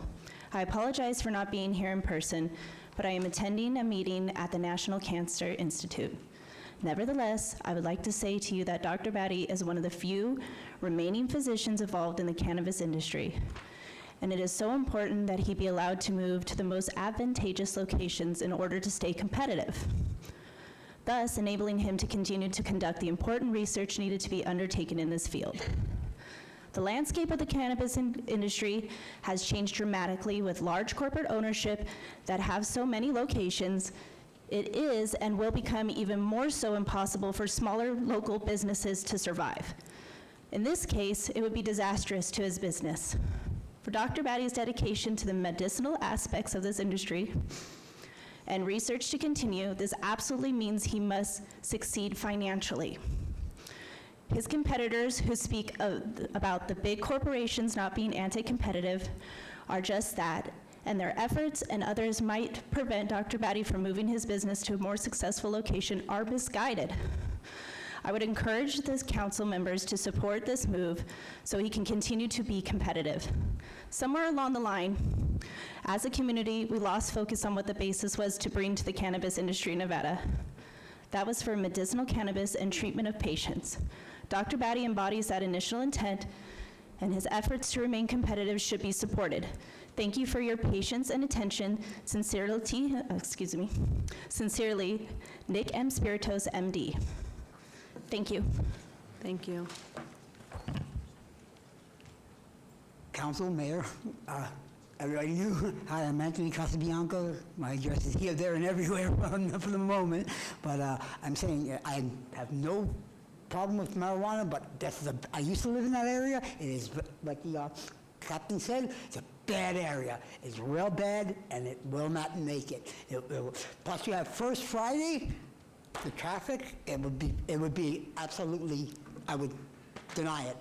I apologize for not being here in person, but I am attending a meeting at the National Cancer Institute. Nevertheless, I would like to say to you that Dr. Batty is one of the few remaining physicians involved in the cannabis industry, and it is so important that he be allowed to move to the most advantageous locations in order to stay competitive. thus enabling him to continue to conduct the important research needed to be undertaken in this field. The landscape of the cannabis industry has changed dramatically with large corporate ownership that have so many locations. It is and will become even more so impossible for smaller local businesses to survive. In this case, it would be disastrous to his business. For Dr. Batty's dedication to the medicinal aspects of this industry and research to continue, this absolutely means he must succeed financially. His competitors who speak about the big corporations not being anti-competitive are just that, and their efforts and others might prevent Dr. Batty from moving his business to a more successful location are misguided. I would encourage the council members to support this move so he can continue to be competitive. Somewhere along the line, as a community, we lost focus on what the basis was to bring to the cannabis industry in Nevada. That was for medicinal cannabis and treatment of patients. Dr. Batty embodies that initial intent, and his efforts to remain competitive should be supported. Thank you for your patience and attention. Sincerely, Nick M. Spiritos, MD. Thank you. Thank you. Council, Mayor, everybody knew. Hi, I'm Anthony Casabianco. My address is here, there, and everywhere for the moment. But I'm saying I have no problem with marijuana, but I used to live in that area. It is, like the captain said, it's a bad area. It's real bad, and it will not make it. Plus, you have First Friday, the traffic. It would be absolutely. I would deny it.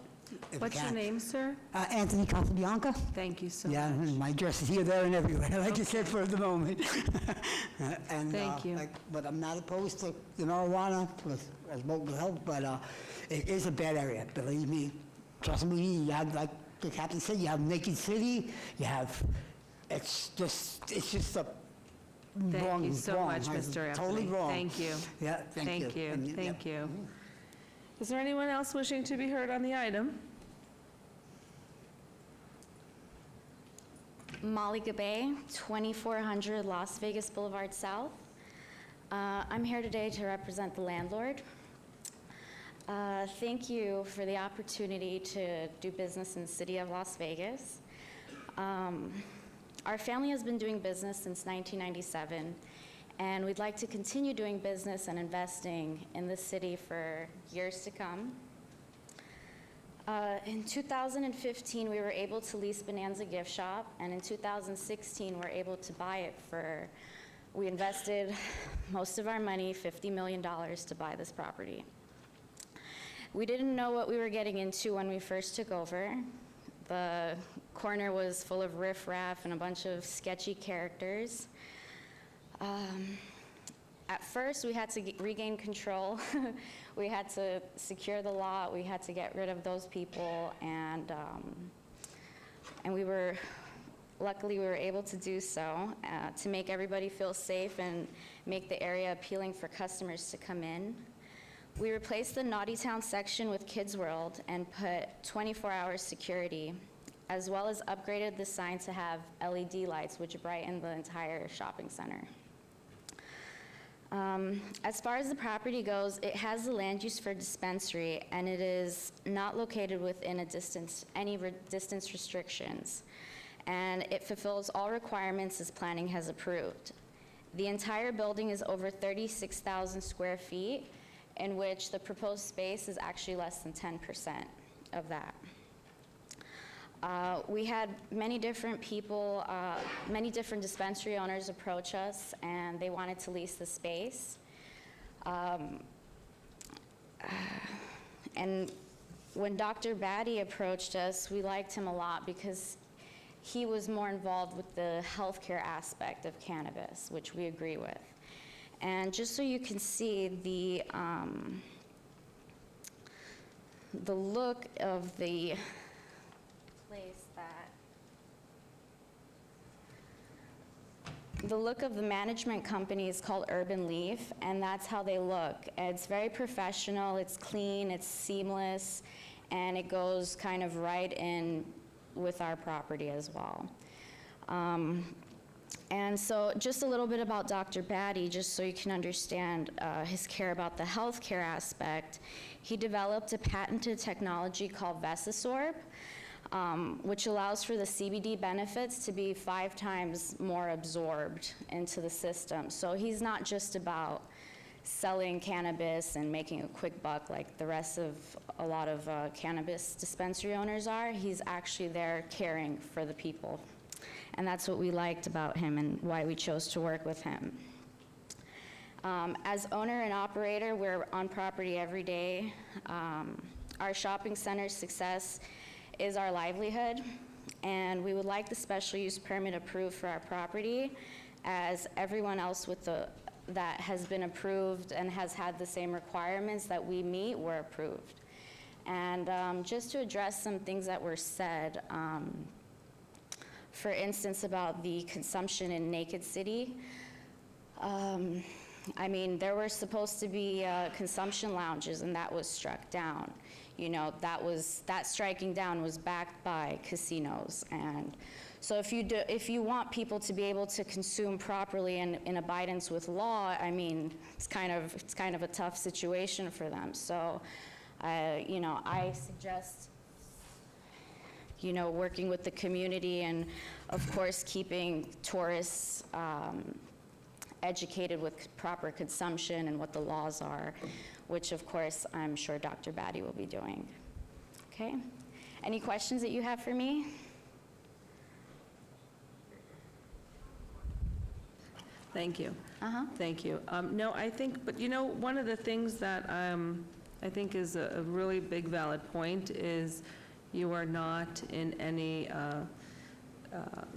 What's your name, sir? Anthony Casabianca. Thank you so Yeah, much. my address is here, there, and everywhere, like you said, for the moment. And, Thank you. but I'm not opposed to the marijuana as local health, but it is a bad area, believe me. Trust me, you have, like the captain said, you have Naked City, you have, it's just a wrong. Thank you so wrong. much, It's Mr. Totally Anthony. wrong. Thank you. Yeah, thank you. Thank you. And, Thank you. Is there anyone else wishing to be heard on the item? Molly Gabay, 2400 Las Vegas Boulevard South. I'm here today to represent the landlord. Thank you for the opportunity to do business in the city of Las Vegas. Our family has been doing business since 1997, and we'd like to continue doing business and investing in the city for years to come. In 2015, we were able to lease Bonanza Gift Shop, and in 2016, we were able to buy it we invested most of our money, $50 million, to buy this property. We didn't know what we were getting into when we first took over. The corner was full of riffraff and a bunch of sketchy characters. At first, we had to regain control. We had to secure the lot. We had to get rid of those people, and luckily we were able to do so to make everybody feel safe and make the area appealing for customers to come in. We replaced the Naughty Town section with Kids World and put 24-hour security, as well as upgraded the sign to have LED lights, which brighten the entire shopping center. As far as the property goes, it has the land use for dispensary, and it is not located within any distance restrictions, and it fulfills all requirements as planning has approved. The entire building is over 36,000 square feet, in which the proposed space is actually less than 10% of that. We had many different people, many different dispensary owners approach us, and they wanted to lease the space. And when Dr. Batty approached us, we liked him a lot because he was more involved with the healthcare aspect of cannabis, which we agree with. And just so you can see the look of the management company is called Urban Leaf, and that's how they look. It's very professional, it's clean, it's seamless, and it goes kind of right in with our property as well. And so just a little bit about Dr. Batty, just so you can understand his care about the healthcare aspect. He developed a patented technology called Vesisorb, which allows for the CBD benefits to be 5 times more absorbed into the system. So he's not just about selling cannabis and making a quick buck like the rest of a lot of cannabis dispensary owners are. He's actually there caring for the people. And that's what we liked about him and why we chose to work with him. As owner and operator, we're on property every day. Our shopping center's success is our livelihood, and we would like the special use permit approved for our property, as everyone else that has been approved and has had the same requirements that we meet were approved. And just to address some things that were said, for instance, about the consumption in Naked City. I mean, there were supposed to be consumption lounges, and that was struck down. You know, that striking down was backed by casinos. And so if you want people to be able to consume properly and in abidance with law, I mean, it's kind of a tough situation for them. So, you know, I suggest, you know, working with the community and, of course, keeping tourists educated with proper consumption and what the laws are, which, of course, I'm sure Dr. Batty will be doing. Okay? Any questions that you have for me? Thank you. Thank you. No, I think, but you know, one of the things that I think is a really big valid point is you are not in any,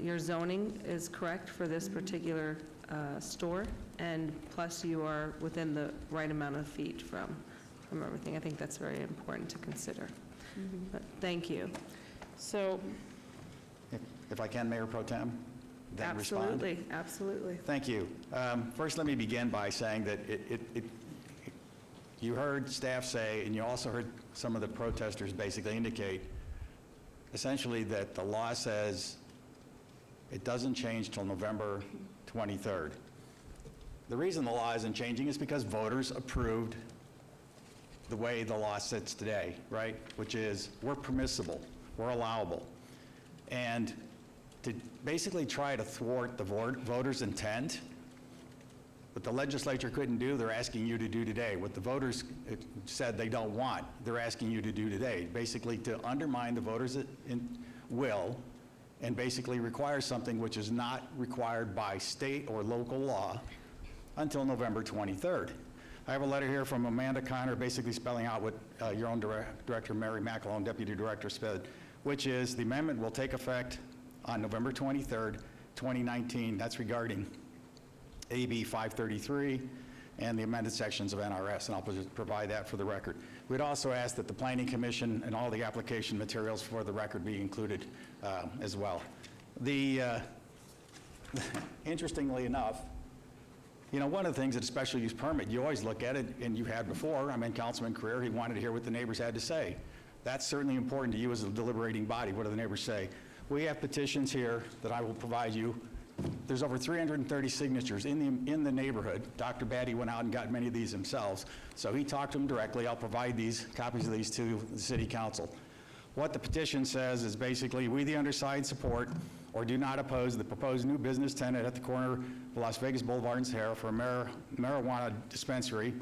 your zoning is correct for this particular store, and plus you are within the right amount of feet from everything. I think that's very important to consider. But thank you. So. If I can, Mayor Pro Tem, then respond. Absolutely, absolutely. Thank you. First, let me begin by saying that you heard staff say, and you also heard some of the protesters basically indicate, essentially that the law says it doesn't change till November 23rd. The reason the law isn't changing is because voters approved the way the law sits today, right? Which is, we're permissible, we're allowable. And to basically try to thwart the voters' intent, what the legislature couldn't do, they're asking you to do today. What the voters said they don't want, they're asking you to do today. Basically to undermine the voters' will and basically require something which is not required by state or local law until November 23rd. I have a letter here from Amanda Connor basically spelling out what your own Director Mary McElhone, Deputy Director, said, which is the amendment will take effect on November 23rd, 2019. That's regarding AB 533 and the amended sections of NRS, and I'll provide that for the record. We'd also ask that the Planning Commission and all the application materials for the record be included as well. Interestingly enough, you know, one of the things at a special use permit, you always look at it, and you had before, I mean, Councilman Carrere, he wanted to hear what the neighbors had to say. That's certainly important to you as a deliberating body. What do the neighbors say? We have petitions here that I will provide you. There's over 330 signatures in the neighborhood. Dr. Batty went out and got many of these himself, so he talked to them directly. I'll provide copies of these to the City Council. What the petition says is basically, we the undersigned support or do not oppose the proposed new business tenant at the corner of Las Vegas Boulevard and Sahara for a marijuana dispensary.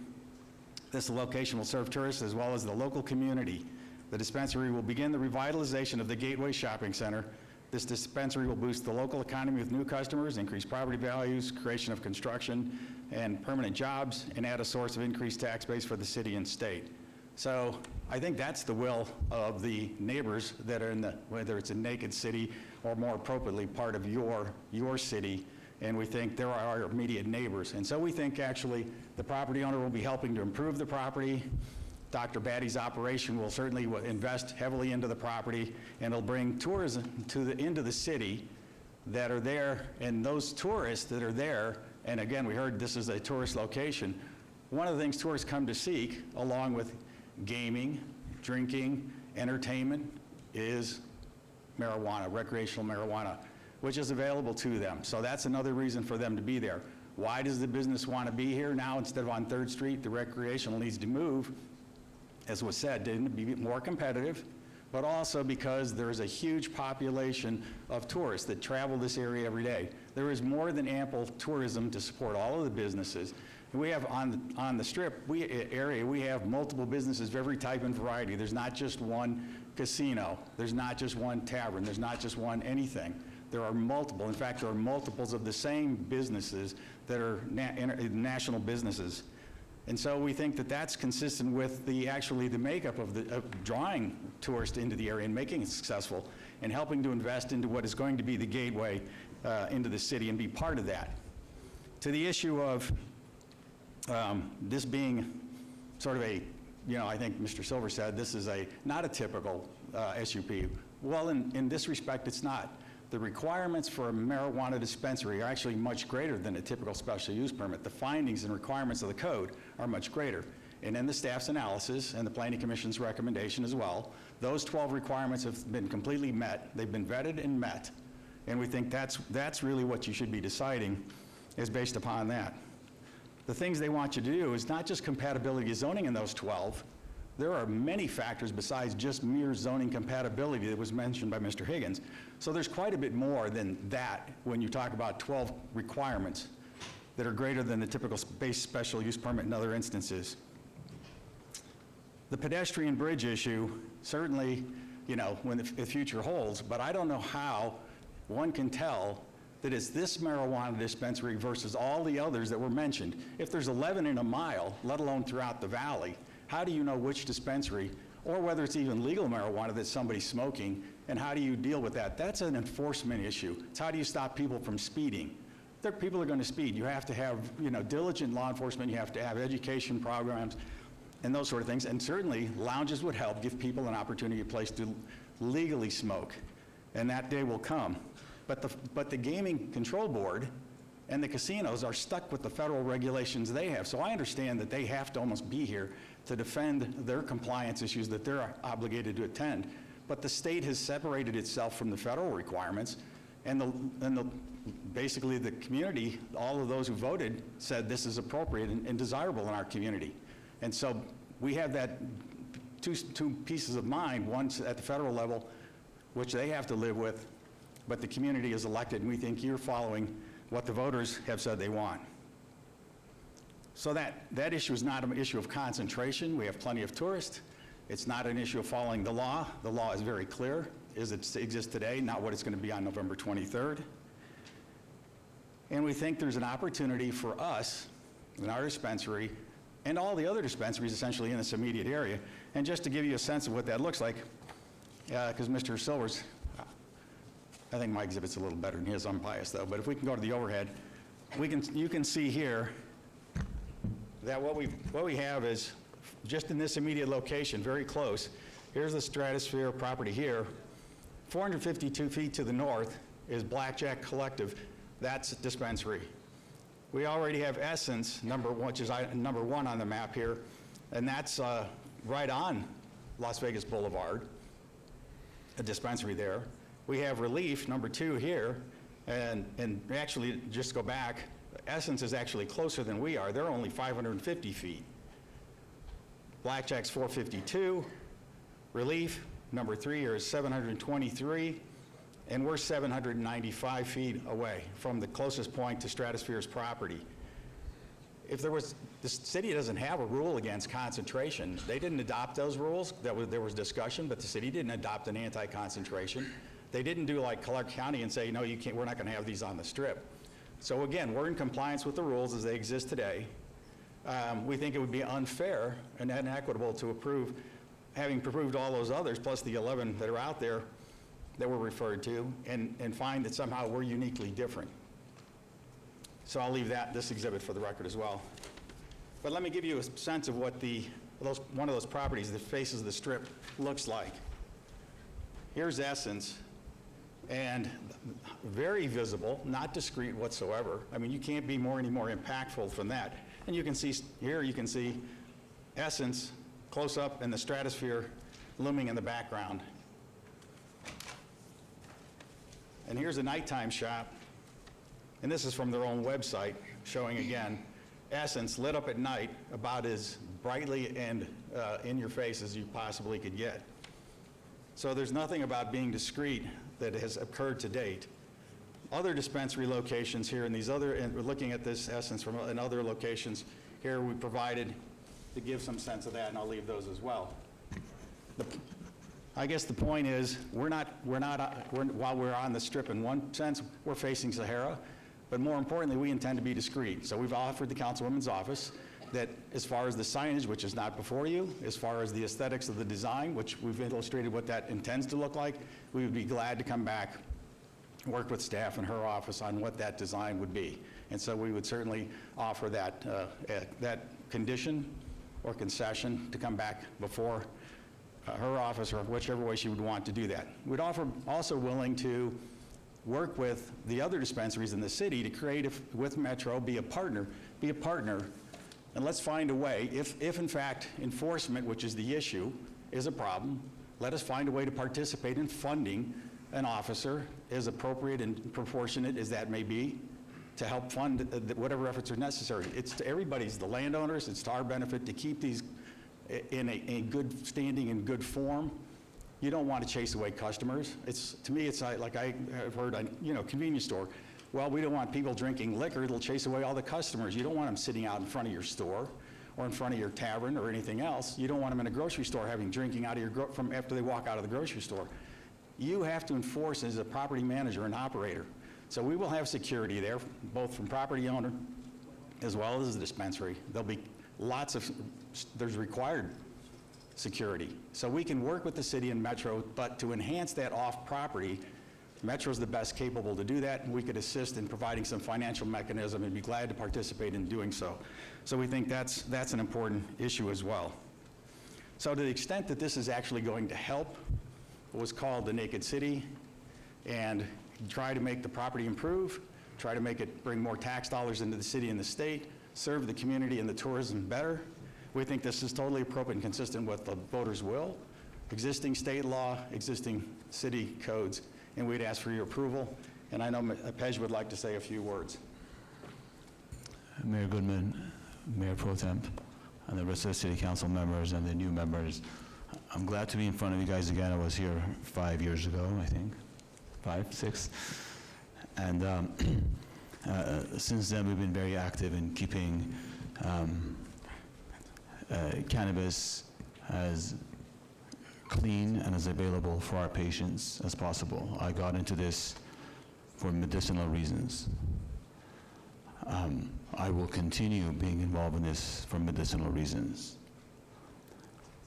This location will serve tourists as well as the local community. The dispensary will begin the revitalization of the Gateway Shopping Center. This dispensary will boost the local economy with new customers, increase property values, creation of construction and permanent jobs, and add a source of increased tax base for the city and state. So I think that's the will of the neighbors that are in whether it's a Naked City or more appropriately part of your city, and we think there are our immediate neighbors. And so we think actually the property owner will be helping to improve the property. Dr. Batty's operation will certainly invest heavily into the property, and it'll bring tourism into the city that are there, and those tourists that are there, and again, we heard this is a tourist location. One of the things tourists come to seek, along with gaming, drinking, entertainment, is marijuana, recreational marijuana. which is available to them. So that's another reason for them to be there. Why does the business want to be here now instead of on 3rd Street? The recreational needs to move, as was said, to be more competitive, but also because there's a huge population of tourists that travel this area every day. There is more than ample tourism to support all of the businesses. And we have on the Strip area, we have multiple businesses of every type and variety. There's not just one casino. There's not just one tavern. There's not just one anything. There are multiple. In fact, there are multiples of the same businesses that are national businesses. And so we think that that's consistent with the makeup of drawing tourists into the area and making it successful and helping to invest into what is going to be the gateway into the city and be part of that. To the issue of this being sort of a, I think Mr. Silver said this is not a typical SUP. Well, in this respect, it's not. The requirements for a marijuana dispensary are actually much greater than a typical special use permit. The findings and requirements of the code are much greater. And in the staff's analysis and the Planning Commission's recommendation as well, those 12 requirements have been completely met. They've been vetted and met. And we think that's really what you should be deciding is based upon that. The things they want you to do is not just compatibility of zoning in those 12. There are many factors besides just mere zoning compatibility that was mentioned by Mr. Higgins. So there's quite a bit more than that when you talk about 12 requirements that are greater than the typical base special use permit in other instances. The pedestrian bridge issue, certainly, when the future holds, but I don't know how one can tell that it's this marijuana dispensary versus all the others that were mentioned. If there's 11 in a mile, let alone throughout the valley, how do you know which dispensary, or whether it's even legal marijuana that somebody's smoking, and how do you deal with that? That's an enforcement issue. It's how do you stop people from speeding? People are going to speed. You have to have, diligent law enforcement. You have to have education programs and those sort of things. And certainly, lounges would help give people an opportunity, a place to legally smoke. And that day will come. But the Gaming Control Board and the casinos are stuck with the federal regulations they have. So I understand that they have to almost be here to defend their compliance issues that they're obligated to attend. But the state has separated itself from the federal requirements, and basically the community, all of those who voted, said this is appropriate and desirable in our community. And so we have that two pieces of mind, one at the federal level, which they have to live with, but the community is elected, and we think you're following what the voters have said they want. So that issue is not an issue of concentration. We have plenty of tourists. It's not an issue of following the law. The law is very clear as it exists today, not what it's going to be on November 23rd. And we think there's an opportunity for us in our dispensary and all the other dispensaries essentially in this immediate area. And just to give you a sense of what that looks like, because Mr. Silver's, I think my exhibit's a little better than his, I'm biased though, but if we can go to the overhead, you can see here that what we have is just in this immediate location, very close. Here's the Stratosphere property here. 452 feet to the north is Blackjack Collective. That's a dispensary. We already have Essence, which is number 1 on the map here, and that's right on Las Vegas Boulevard, a dispensary there. We have Relief, number 2 here, and actually, just to go back, Essence is actually closer than we are. They're only 550 feet. Blackjack's 452. Relief, number 3, is 723. And we're 795 feet away from the closest point to Stratosphere's property. The city doesn't have a rule against concentration. They didn't adopt those rules. There was discussion, but the city didn't adopt an anti-concentration. They didn't do like Clark County and say, no, you can't, we're not going to have these on the Strip. So again, we're in compliance with the rules as they exist today. We think it would be unfair and inequitable to approve, having approved all those others, plus the 11 that are out there that were referred to, and find that somehow we're uniquely different. So I'll leave this exhibit for the record as well. But let me give you a sense of what one of those properties that faces the Strip looks like. Here's Essence, and very visible, not discreet whatsoever. I mean, you can't be any more impactful from that. And you can see here, you can see Essence close up and the Stratosphere looming in the background. And here's a nighttime shot, and this is from their own website, showing again, Essence lit up at night about as brightly and in your face as you possibly could get. So there's nothing about being discreet that has occurred to date. Other dispensary locations here in these other, and we're looking at this Essence from in other locations, here we provided to give some sense of that, and I'll leave those as well. I guess the point is, while we're on the strip in one sense, we're facing Sahara, but more importantly, we intend to be discreet. So we've offered the Councilwoman's office that as far as the signage, which is not before you, as far as the aesthetics of the design, which we've illustrated what that intends to look like, we would be glad to come back, work with staff in her office on what that design would be. And so we would certainly offer that, that condition or concession to come back before her office, or whichever way she would want to do that. We'd also willing to work with the other dispensaries in the city to create, with Metro, be a partner, and let's find a way, if in fact enforcement, which is the issue, is a problem, let us find a way to participate in funding an officer as appropriate and proportionate as that may be, to help fund whatever efforts are necessary. It's to everybody's, the landowners, it's to our benefit to keep these in a good standing and good form. You don't want to chase away customers. To me, it's like I have heard on, convenience store. Well, we don't want people drinking liquor. It'll chase away all the customers. You don't want them sitting out in front of your store or in front of your tavern or anything else. You don't want them in a grocery store drinking out of your from after they walk out of the grocery store. You have to enforce as a property manager and operator. So we will have security there, both from property owner as well as the dispensary. There'll be there's required security. So we can work with the city and Metro, but to enhance that off-property, Metro's the best capable to do that, and we could assist in providing some financial mechanism and be glad to participate in doing so. So we think that's an important issue as well. So to the extent that this is actually going to help what was called the Naked City and try to make the property improve, try to make it bring more tax dollars into the city and the state, serve the community and the tourism better, we think this is totally appropriate and consistent with the voters' will, existing state law, existing city codes, and we'd ask for your approval. And I know Pej would like to say a few words. Mayor Goodman, Mayor Pro Temp, and the rest of the city council members and the new members, I'm glad to be in front of you guys again. I was here 5 years ago, I think, 5, 6. And since then, we've been very active in keeping cannabis as clean and as available for our patients as possible. I got into this for medicinal reasons. I will continue being involved in this for medicinal reasons.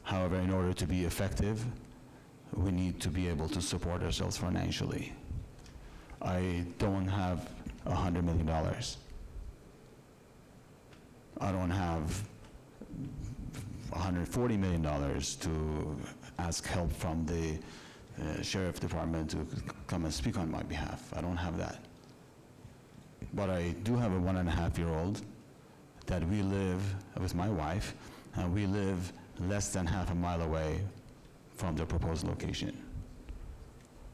However, in order to be effective, we need to be able to support ourselves financially. I don't have $100 million. I don't have $140 million to ask help from the sheriff department to come and speak on my behalf. I don't have that. But I do have a 1.5-year-old that we live with my wife, and we live less than half a mile away from the proposed location.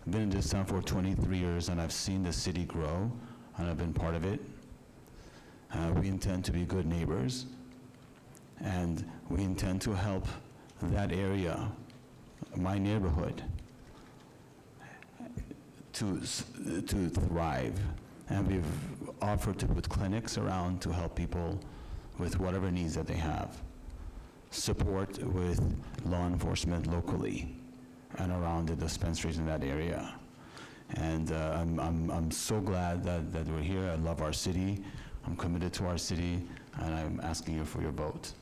I've been in this town for 23 years, and I've seen the city grow, and I've been part of it. We intend to be good neighbors, and we intend to help that area, my neighborhood, to thrive. And we've offered to put clinics around to help people with whatever needs that they have. Support with law enforcement locally and around the dispensaries in that area. And I'm so glad that we're here. I love our city. I'm committed to our city, and I'm asking you for your vote.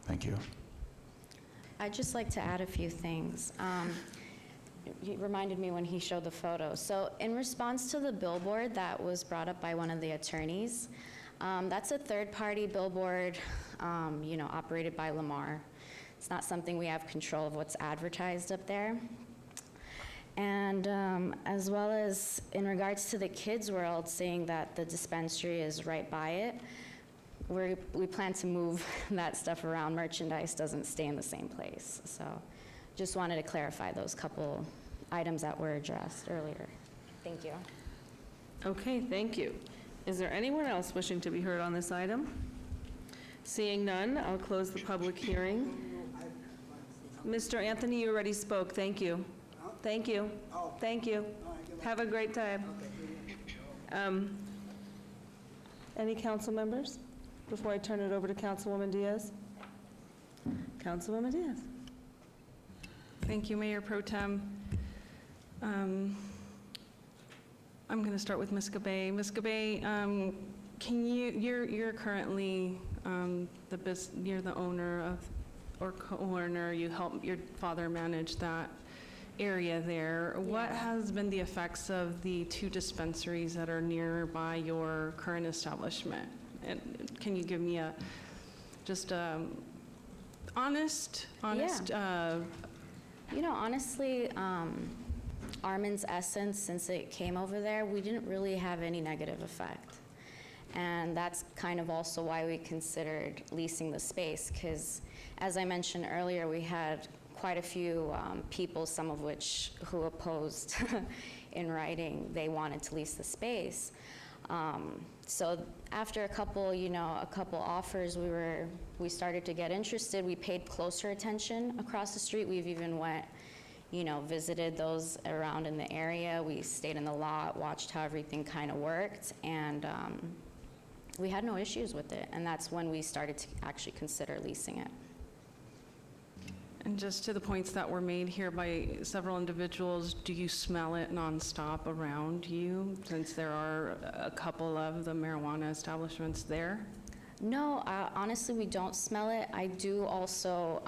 Thank you. I'd just like to add a few things. He reminded me when he showed the photo. So in response to the billboard that was brought up by one of the attorneys, that's a third-party billboard, operated by Lamar. It's not something we have control of what's advertised up there. And as well as in regards to the Kids World, saying that the dispensary is right by it, we plan to move that stuff around. Merchandise doesn't stay in the same place. So just wanted to clarify those couple items that were addressed earlier. Thank you. Okay, thank you. Is there anyone else wishing to be heard on this item? Seeing none, I'll close the public hearing. Mr. Anthony, you already spoke. Thank you. Thank you. Thank you. Have a great time. Any council members before I turn it over to Councilwoman Diaz? Councilwoman Diaz. Thank you, Mayor Pro Tem. I'm going to start with Ms. Gabay. Ms. Gabay, can you're currently you're the owner of, or co-owner, you help your father manage that area there. What has been the effects of the 2 dispensaries that are nearby your current establishment? And can you give me just honest? You know, honestly, Armin's Essence, since it came over there, we didn't really have any negative effect. And that's kind of also why we considered leasing the space, because as I mentioned earlier, we had quite a few people, some of which who opposed in writing, they wanted to lease the space. So after a couple offers, we started to get interested. We paid closer attention across the street. We've even went, visited those around in the area. We stayed in the lot, watched how everything kind of worked, and we had no issues with it. And that's when we started to actually consider leasing it. And just to the points that were made here by several individuals, do you smell it nonstop around you, since there are a couple of the marijuana establishments there? No, honestly, we don't smell it. I do also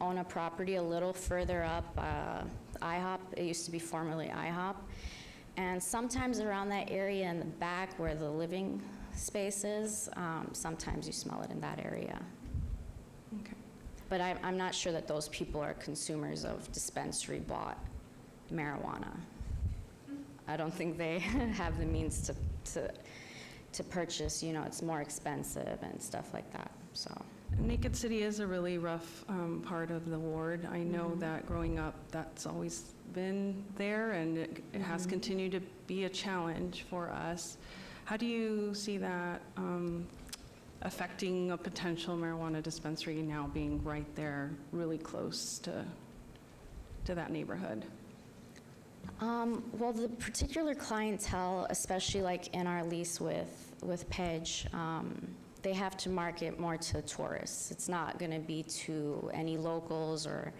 own a property a little further up, IHOP. It used to be formerly IHOP. And sometimes around that area in the back where the living space is, sometimes you smell it in that area. Okay. But I'm not sure that those people are consumers of dispensary-bought marijuana. I don't think they have the means to purchase, it's more expensive and stuff like that, so. Naked City is a really rough part of the ward. I know that growing up, that's always been there, and it has continued to be a challenge for us. How do you see that affecting a potential marijuana dispensary now being right there, really close to that neighborhood? Well, the particular clientele, especially like in our lease with Pedge, they have to market more to tourists. It's not going to be to any locals or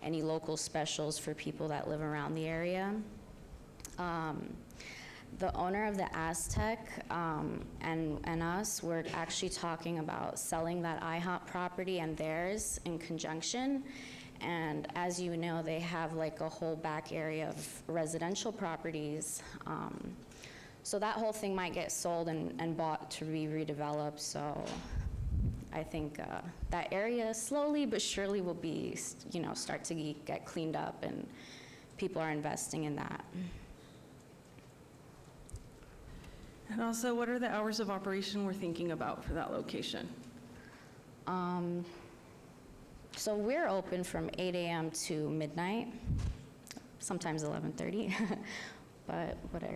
any local specials for people that live around the area. The owner of the Aztec and us were actually talking about selling that IHOP property and theirs in conjunction. And as you know, they have like a whole back area of residential properties. So that whole thing might get sold and bought to be redeveloped. So I think that area slowly but surely will be, start to get cleaned up, and people are investing in that. And also, what are the hours of operation we're thinking about for that location? So we're open from 8 a.m. to midnight, sometimes 11:30. But what are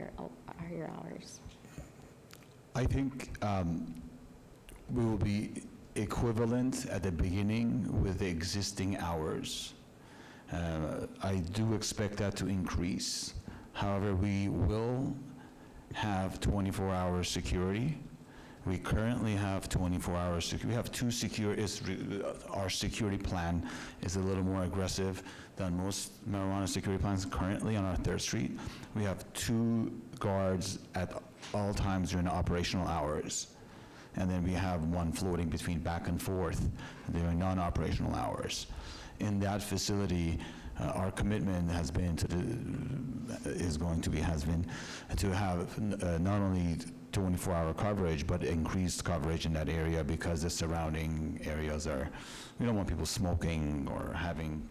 your hours? I think we will be equivalent at the beginning with the existing hours. I do expect that to increase. However, we will have 24-hour security. We currently have 24-hour security. We have two our security plan is a little more aggressive than most marijuana security plans currently on our 3rd Street. We have 2 guards at all times during the operational hours. And then we have 1 floating between back and forth during non-operational hours. In that facility, our commitment has been to have not only 24-hour coverage, but increased coverage in that area, because the surrounding areas we don't want people smoking or having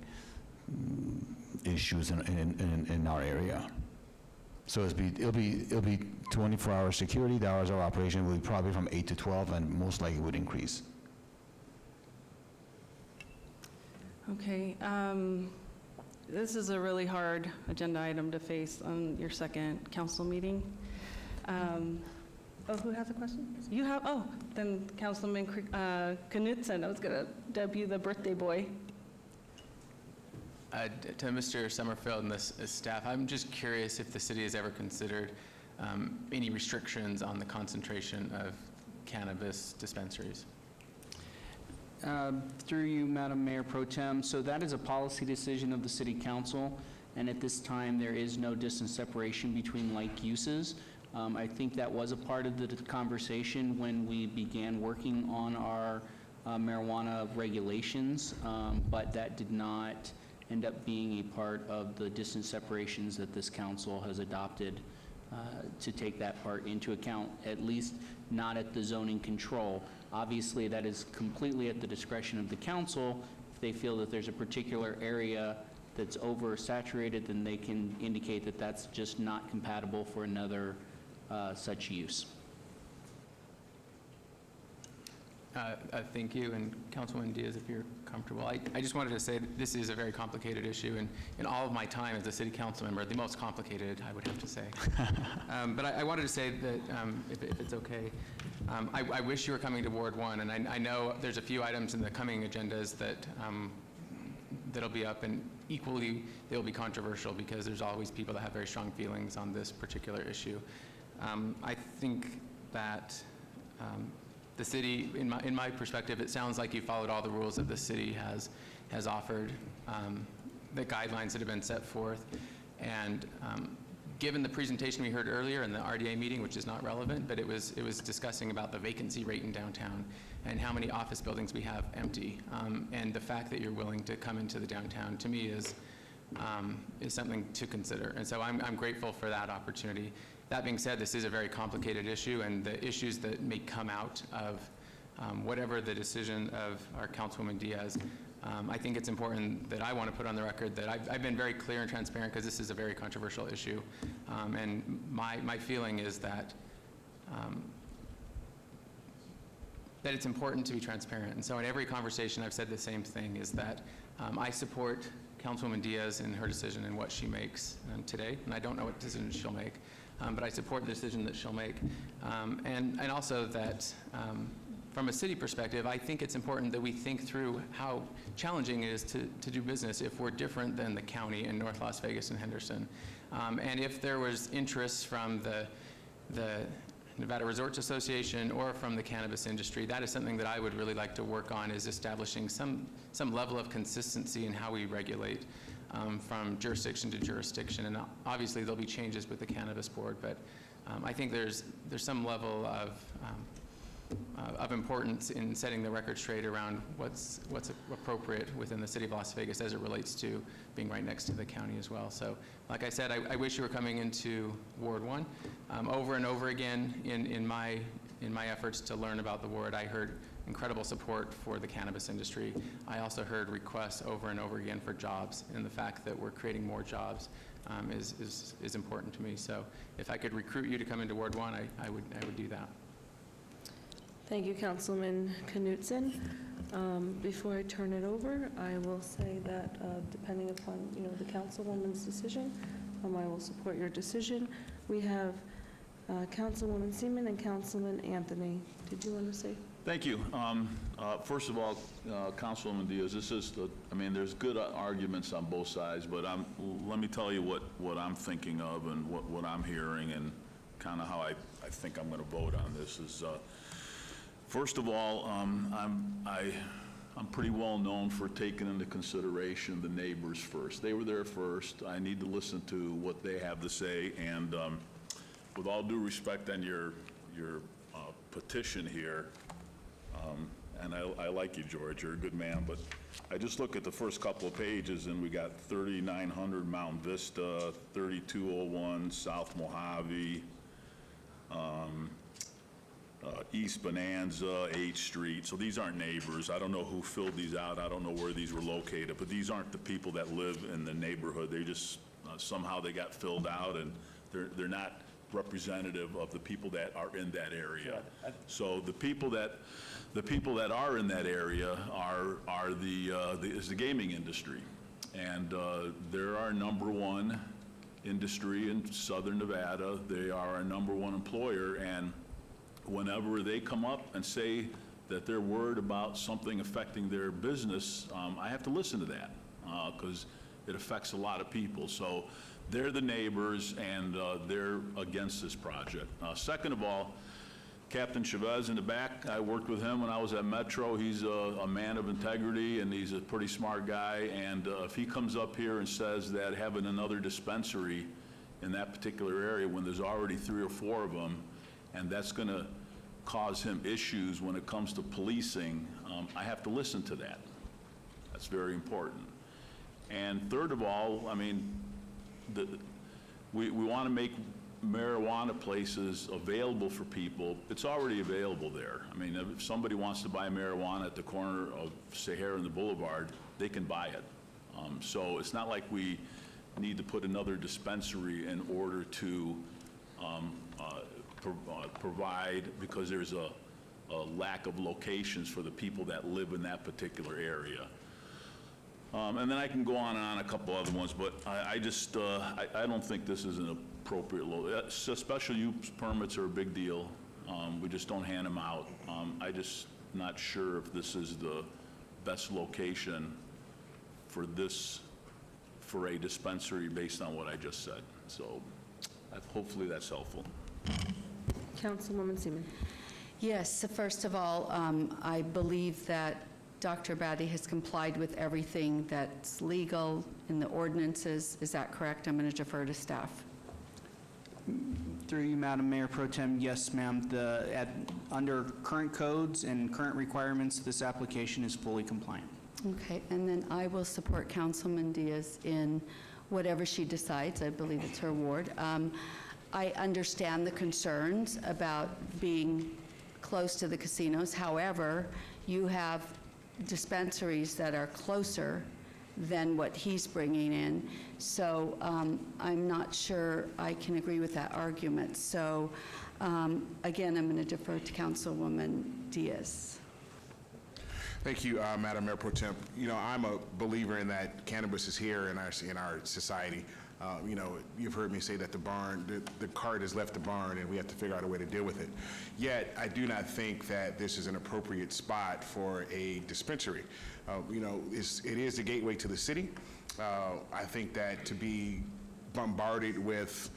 issues in our area. So it'll be 24-hour security. The hours of operation will be probably from 8 to 12, and most likely would increase. Okay. This is a really hard agenda item to face on your second council meeting. Oh, who has a question? You have, oh, then Councilman Knutson, I was going to dub you the birthday boy. To Mr. Summerfield and the staff, I'm just curious if the city has ever considered any restrictions on the concentration of cannabis dispensaries. Through you, Madam Mayor Pro Tem, so that is a policy decision of the City Council, and at this time, there is no distance separation between like uses. I think that was a part of the conversation when we began working on our marijuana regulations, but that did not end up being a part of the distance separations that this council has adopted to take that part into account, at least not at the zoning control. Obviously, that is completely at the discretion of the council. If they feel that there's a particular area that's oversaturated, then they can indicate that that's just not compatible for another such use. Thank you, and Councilwoman Diaz, if you're comfortable. I just wanted to say that this is a very complicated issue, and in all of my time as a city council member, the most complicated, I would have to say. But I wanted to say that, if it's okay, I wish you were coming to Ward 1, and I know there's a few items in the coming agendas that that'll be up, and equally they'll be controversial because there's always people that have very strong feelings on this particular issue. I think that the city, in my perspective, it sounds like you followed all the rules that the city has offered, the guidelines that have been set forth, and given the presentation we heard earlier in the RDA meeting, which is not relevant, but it was discussing about the vacancy rate in downtown and how many office buildings we have empty, and the fact that you're willing to come into the downtown, to me, is something to consider. And so I'm grateful for that opportunity. That being said, this is a very complicated issue, and the issues that may come out of whatever the decision of our Councilwoman Diaz, I think it's important that I want to put on the record that I've been very clear and transparent because this is a very controversial issue. And my feeling is that that it's important to be transparent. And so in every conversation, I've said the same thing, is that I support Councilwoman Diaz in her decision and what she makes today, and I don't know what decision she'll make. But I support the decision that she'll make. And also that from a city perspective, I think it's important that we think through how challenging it is to do business if we're different than the county in North Las Vegas and Henderson. And if there was interest from the Nevada Resorts Association or from the cannabis industry, that is something that I would really like to work on, is establishing some level of consistency in how we regulate from jurisdiction to jurisdiction. And obviously there'll be changes with the Cannabis Board, but I think there's some level of importance in setting the record straight around what's appropriate within the city of Las Vegas as it relates to being right next to the county as well. So like I said, I wish you were coming into Ward 1. Over and over again in my efforts to learn about the ward, I heard incredible support for the cannabis industry. I also heard requests over and over again for jobs, and the fact that we're creating more jobs is important to me. So if I could recruit you to come into Ward 1, I would do that. Thank you, Councilman Knutson. Before I turn it over, I will say that depending upon the councilwoman's decision, I will support your decision. We have Councilwoman Seaman and Councilman Anthony. Did you want to say? Thank you. First of all, Councilwoman Diaz, there's good arguments on both sides, but let me tell you what I'm thinking of and what I'm hearing, and kind of how I think I'm going to vote on this is, first of all, I'm pretty well known for taking into consideration the neighbors first. They were there first. I need to listen to what they have to say, and with all due respect on your petition here, and I like you, George, you're a good man, but I just look at the first couple of pages, and we got 3900 Mount Vista, 3201 South Mojave, East Bonanza, 8th Street. So these aren't neighbors. I don't know who filled these out. I don't know where these were located, but these aren't the people that live in the neighborhood. They just, somehow they got filled out, and they're not representative of the people that are in that area. So the people that are in that area is the gaming industry. And they're our #1 industry in Southern Nevada. They are our #1 employer, and whenever they come up and say that they're worried about something affecting their business, I have to listen to that, because it affects a lot of people. So they're the neighbors, and they're against this project. Second of all, Captain Chavez in the back, I worked with him when I was at Metro. He's a man of integrity, and he's a pretty smart guy, and if he comes up here and says that having another dispensary in that particular area when there's already 3 or 4 of them, and that's going to cause him issues when it comes to policing, I have to listen to that. That's very important. And third of all, I mean, we want to make marijuana places available for people. It's already available there. I mean, if somebody wants to buy marijuana at the corner of Sahara and the Boulevard, they can buy it. So it's not like we need to put another dispensary in order to provide, because there's a lack of locations for the people that live in that particular area. And then I can go on and on a couple other ones, but I just, I don't think this is an appropriate, special use permits are a big deal. We just don't hand them out. I just not sure if this is the best location for this, for a dispensary based on what I just said. So hopefully that's helpful. Councilwoman Seaman. Yes, so first of all, I believe that Dr. Batty has complied with everything that's legal in the ordinances. Is that correct? I'm going to defer to staff. Through you, Madam Mayor Pro Tem, yes, ma'am. Under current codes and current requirements, this application is fully compliant. Okay, and then I will support Councilman Diaz in whatever she decides. I believe it's her ward. I understand the concerns about being close to the casinos. However, you have dispensaries that are closer than what he's bringing in. So I'm not sure I can agree with that argument. So again, I'm going to defer to Councilwoman Diaz. Thank you, Madam Mayor Pro Tem. You know, I'm a believer in that cannabis is here in our society. You know, you've heard me say that the cart has left the barn and we have to figure out a way to deal with it. Yet, I do not think that this is an appropriate spot for a dispensary. You know, it is the gateway to the city. I think that to be bombarded with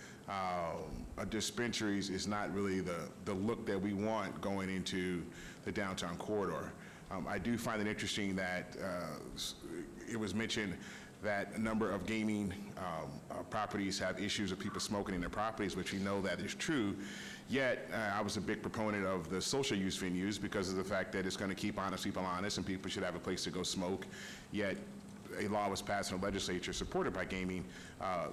dispensaries is not really the look that we want going into the downtown corridor. I do find it interesting that it was mentioned that a number of gaming properties have issues of people smoking in their properties, which we know that is true. Yet, I was a big proponent of the social use venues because of the fact that it's going to keep honest people honest and people should have a place to go smoke. Yet, a law was passed in the legislature supported by gaming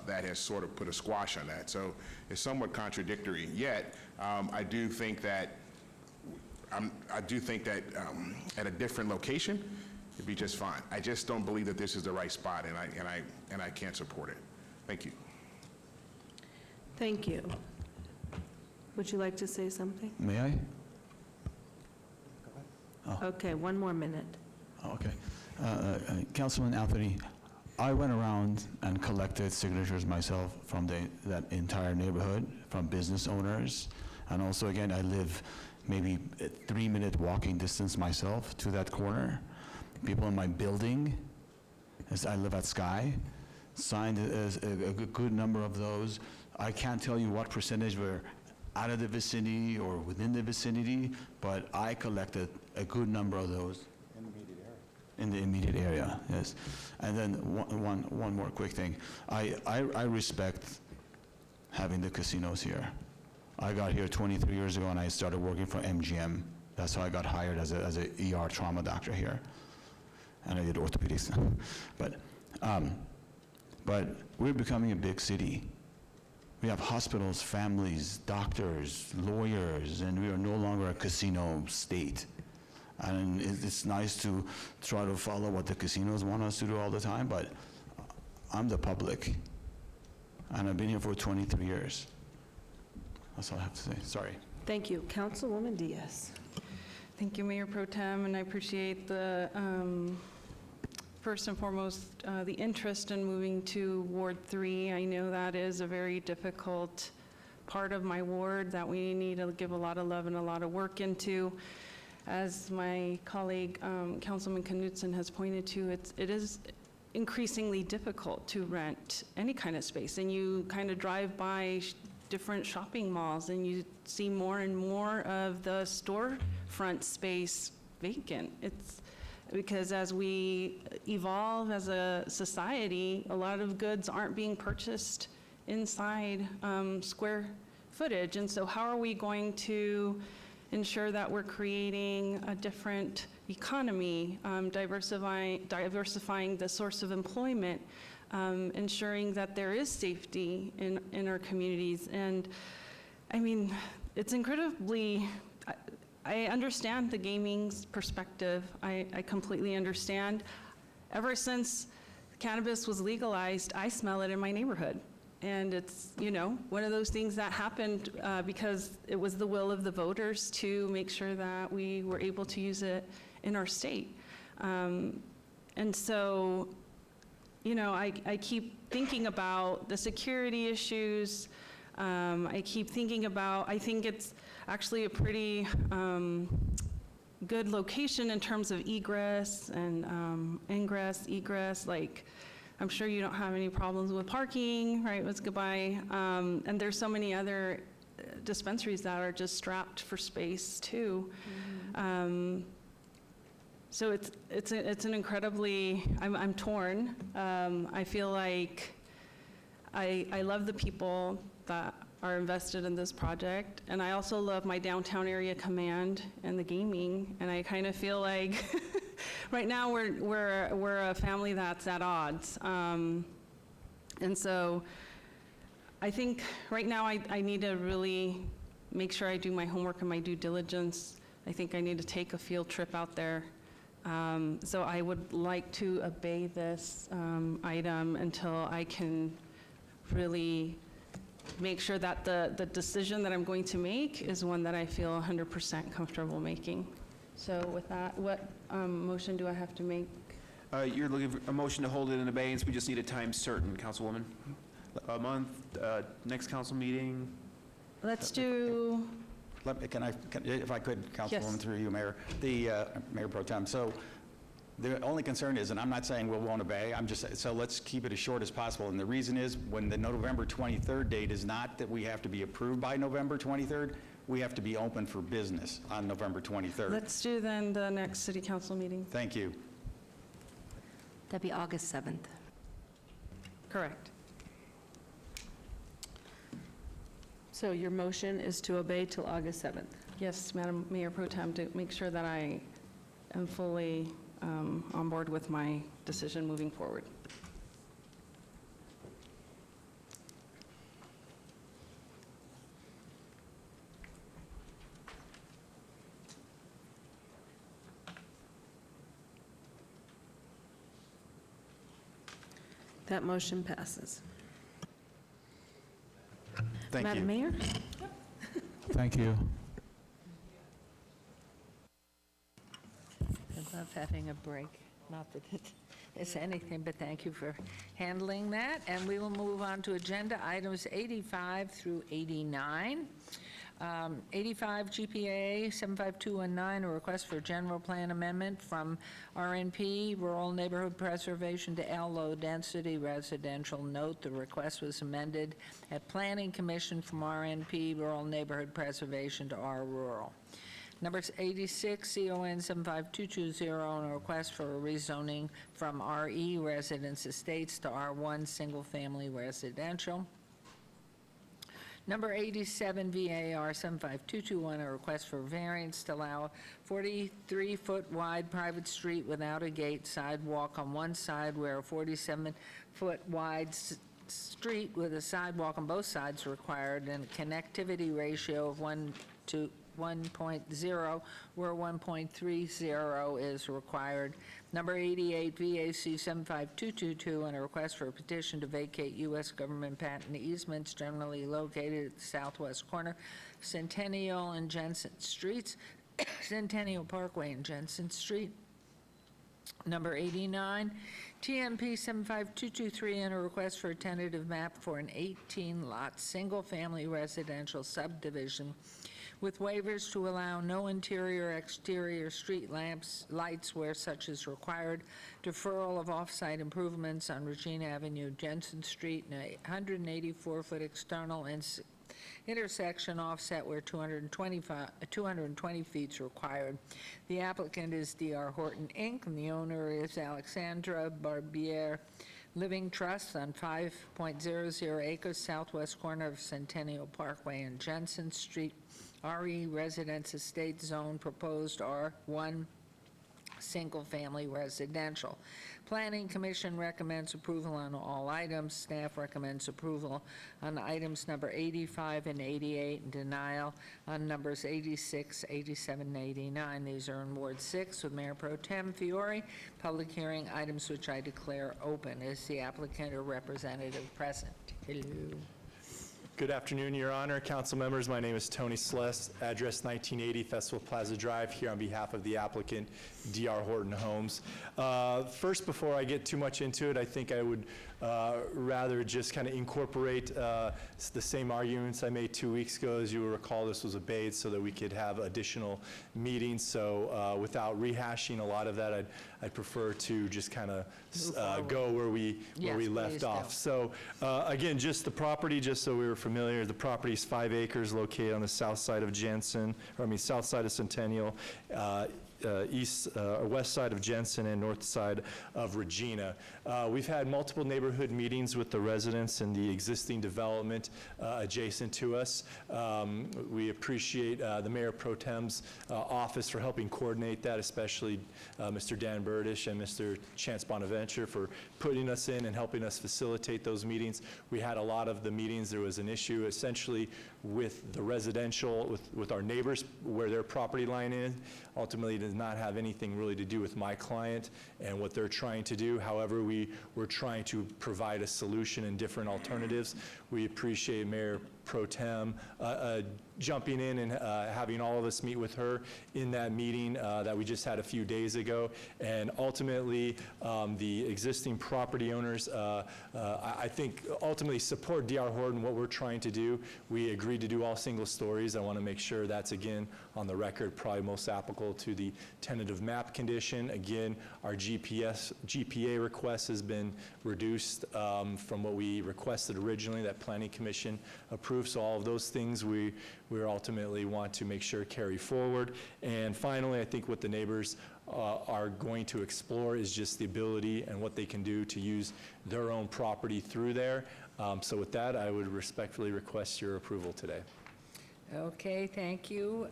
that has sort of put a squash on that. So it's somewhat contradictory. Yet, I do think that at a different location, it'd be just fine. I just don't believe that this is the right spot, and I can't support it. Thank you. Thank you. Would you like to say something? May I? Okay, 1 more minute. Okay. Councilman Anthony, I went around and collected signatures myself from that entire neighborhood, from business owners, and also, again, I live maybe a 3-minute walking distance myself to that corner. People in my building, as I live at Sky, signed a good number of those. I can't tell you what percentage were out of the vicinity or within the vicinity, but I collected a good number of those. In the immediate area, yes. And then one more quick thing. I respect having the casinos here. I got here 23 years ago and I started working for MGM. That's how I got hired as a ER trauma doctor here. And I did orthopedics. But we're becoming a big city. We have hospitals, families, doctors, lawyers, and we are no longer a casino state. And it's nice to try to follow what the casinos want us to do all the time, but I'm the public, and I've been here for 23 years. That's all I have to say. Sorry. Thank you. Councilwoman Diaz. Thank you, Mayor Pro Tem, and I appreciate the first and foremost, the interest in moving to Ward 3. I know that is a very difficult part of my ward that we need to give a lot of love and a lot of work into. As my colleague, Councilman Knudsen, has pointed to, it is increasingly difficult to rent any kind of space. And you kind of drive by different shopping malls and you see more and more of the storefront space vacant. It's because as we evolve as a society, a lot of goods aren't being purchased inside square footage. And so how are we going to ensure that we're creating a different economy, diversifying the source of employment, ensuring that there is safety in our communities? And I mean, it's incredibly, I understand the gaming's perspective. I completely understand. Ever since cannabis was legalized, I smell it in my neighborhood. And it's, you know, one of those things that happened because it was the will of the voters to make sure that we were able to use it in our state. And so, you know, I keep thinking about the security issues. I keep thinking about, I think it's actually a pretty good location in terms of egress and ingress, egress. Like, I'm sure you don't have any problems with parking, right? Let's go by. And there's so many other dispensaries that are just strapped for space too. So it's an incredibly, I'm torn. I feel like I love the people that are invested in this project, and I also love my downtown area command and the gaming, and I kind of feel like right now we're a family that's at odds. And so I think right now I need to really make sure I do my homework and my due diligence. I think I need to take a field trip out there. So I would like to obey this item until I can really make sure that the decision that I'm going to make is one that I feel 100% comfortable making. So with that, what motion do I have to make? You're looking for a motion to hold it in abeyance. We just need a time certain, Councilwoman. A month, next council meeting? Let's do... If I could, Councilwoman, Yes. through you, Mayor, Mayor Pro Tem. So the only concern is, and I'm not saying we won't obey, I'm just, so let's keep it as short as possible. And the reason is, when the November 23rd date is not that we have to be approved by November 23rd, we have to be open for business on November 23rd. Let's do then the next city council meeting. Thank you. That'd be August 7th. Correct. So your motion is to obey till August 7th? Yes, Madam Mayor Pro Tem, to make sure that I am fully on board with my decision moving forward. That motion passes. Thank you. Madam Mayor? Thank you. I love having a break. Not that it's anything, but thank you for handling that. And we will move on to agenda items 85 through 89. 85 GPA 75219, a request for general plan amendment from RNP, Rural Neighborhood Preservation, to L Low Density Residential. Note, the request was amended at Planning Commission from RNP, Rural Neighborhood Preservation, to R Rural. Number 86, CON 75220, and a request for a rezoning from RE Residence Estates to R1 Single Family Residential. Number 87, VAR 75221, a request for variance to allow 43-foot wide private street without a gate sidewalk on one side, where a 47-foot wide street with a sidewalk on both sides required, and a connectivity ratio of 1 to 1.0, where 1.30 is required. Number 88, VAC 75222, and a request for a petition to vacate U.S. government patent easements generally located at the southwest corner, Centennial and Jensen Streets, Centennial Parkway and Jensen Street, Number 89, TMP 75223, and a request for a tentative map for an 18-lot, single-family residential subdivision with waivers to allow no interior or exterior street lights where such is required, deferral of off-site improvements on Regina Avenue, Jensen Street, and a 184-foot external intersection offset where 220 feet is required. The applicant is D.R. Horton, Inc., and the owner is Alexandra Barbier Living Trust on 5.00 acres southwest corner of Centennial Parkway and Jensen Street. RE Residence Estate Zone, proposed R1 single-family residential. Planning Commission recommends approval on all items. Staff recommends approval on items number 85 and 88 and denial on numbers 86, 87, and 89. These are in Ward 6 with Mayor Pro Tem Fiore. Public hearing items which I declare open. Is the applicant or representative present? Hello. Good afternoon, Your Honor, council members. My name is Tony Celeste, address 1980 Festival Plaza Drive, here on behalf of the applicant, D.R. Horton Homes. First, before I get too much into it, I think I would rather just kind of incorporate the same arguments I made 2 weeks ago. As you will recall, this was obeyed so that we could have additional meetings. So without rehashing a lot of that, I'd prefer to just kind of go where we left off. So again, just the property, just so we were familiar, the property is 5 acres located on the south side of south side of Centennial, west side of Jensen and north side of Regina. We've had multiple neighborhood meetings with the residents in the existing development adjacent to us. We appreciate the Mayor Pro Tem's office for helping coordinate that, especially Mr. Dan Burdish and Mr. Chance Bonaventure for putting us in and helping us facilitate those meetings. We had a lot of the meetings. There was an issue essentially with the residential, with our neighbors, where their property line is. Ultimately, it does not have anything really to do with my client and what they're trying to do. However, we're trying to provide a solution and different alternatives. We appreciate Mayor Pro Tem jumping in and having all of us meet with her in that meeting that we just had a few days ago. And ultimately, the existing property owners, I think, ultimately support D.R. Horton, what we're trying to do. We agreed to do all single stories. I want to make sure that's, again, on the record, probably most applicable to the tentative map condition. Again, our GPA request has been reduced from what we requested originally, that Planning Commission approved. So all of those things we ultimately want to make sure carry forward. And finally, I think what the neighbors are going to explore is just the ability and what they can do to use their own property through there. So with that, I would respectfully request your approval today. Okay, thank you.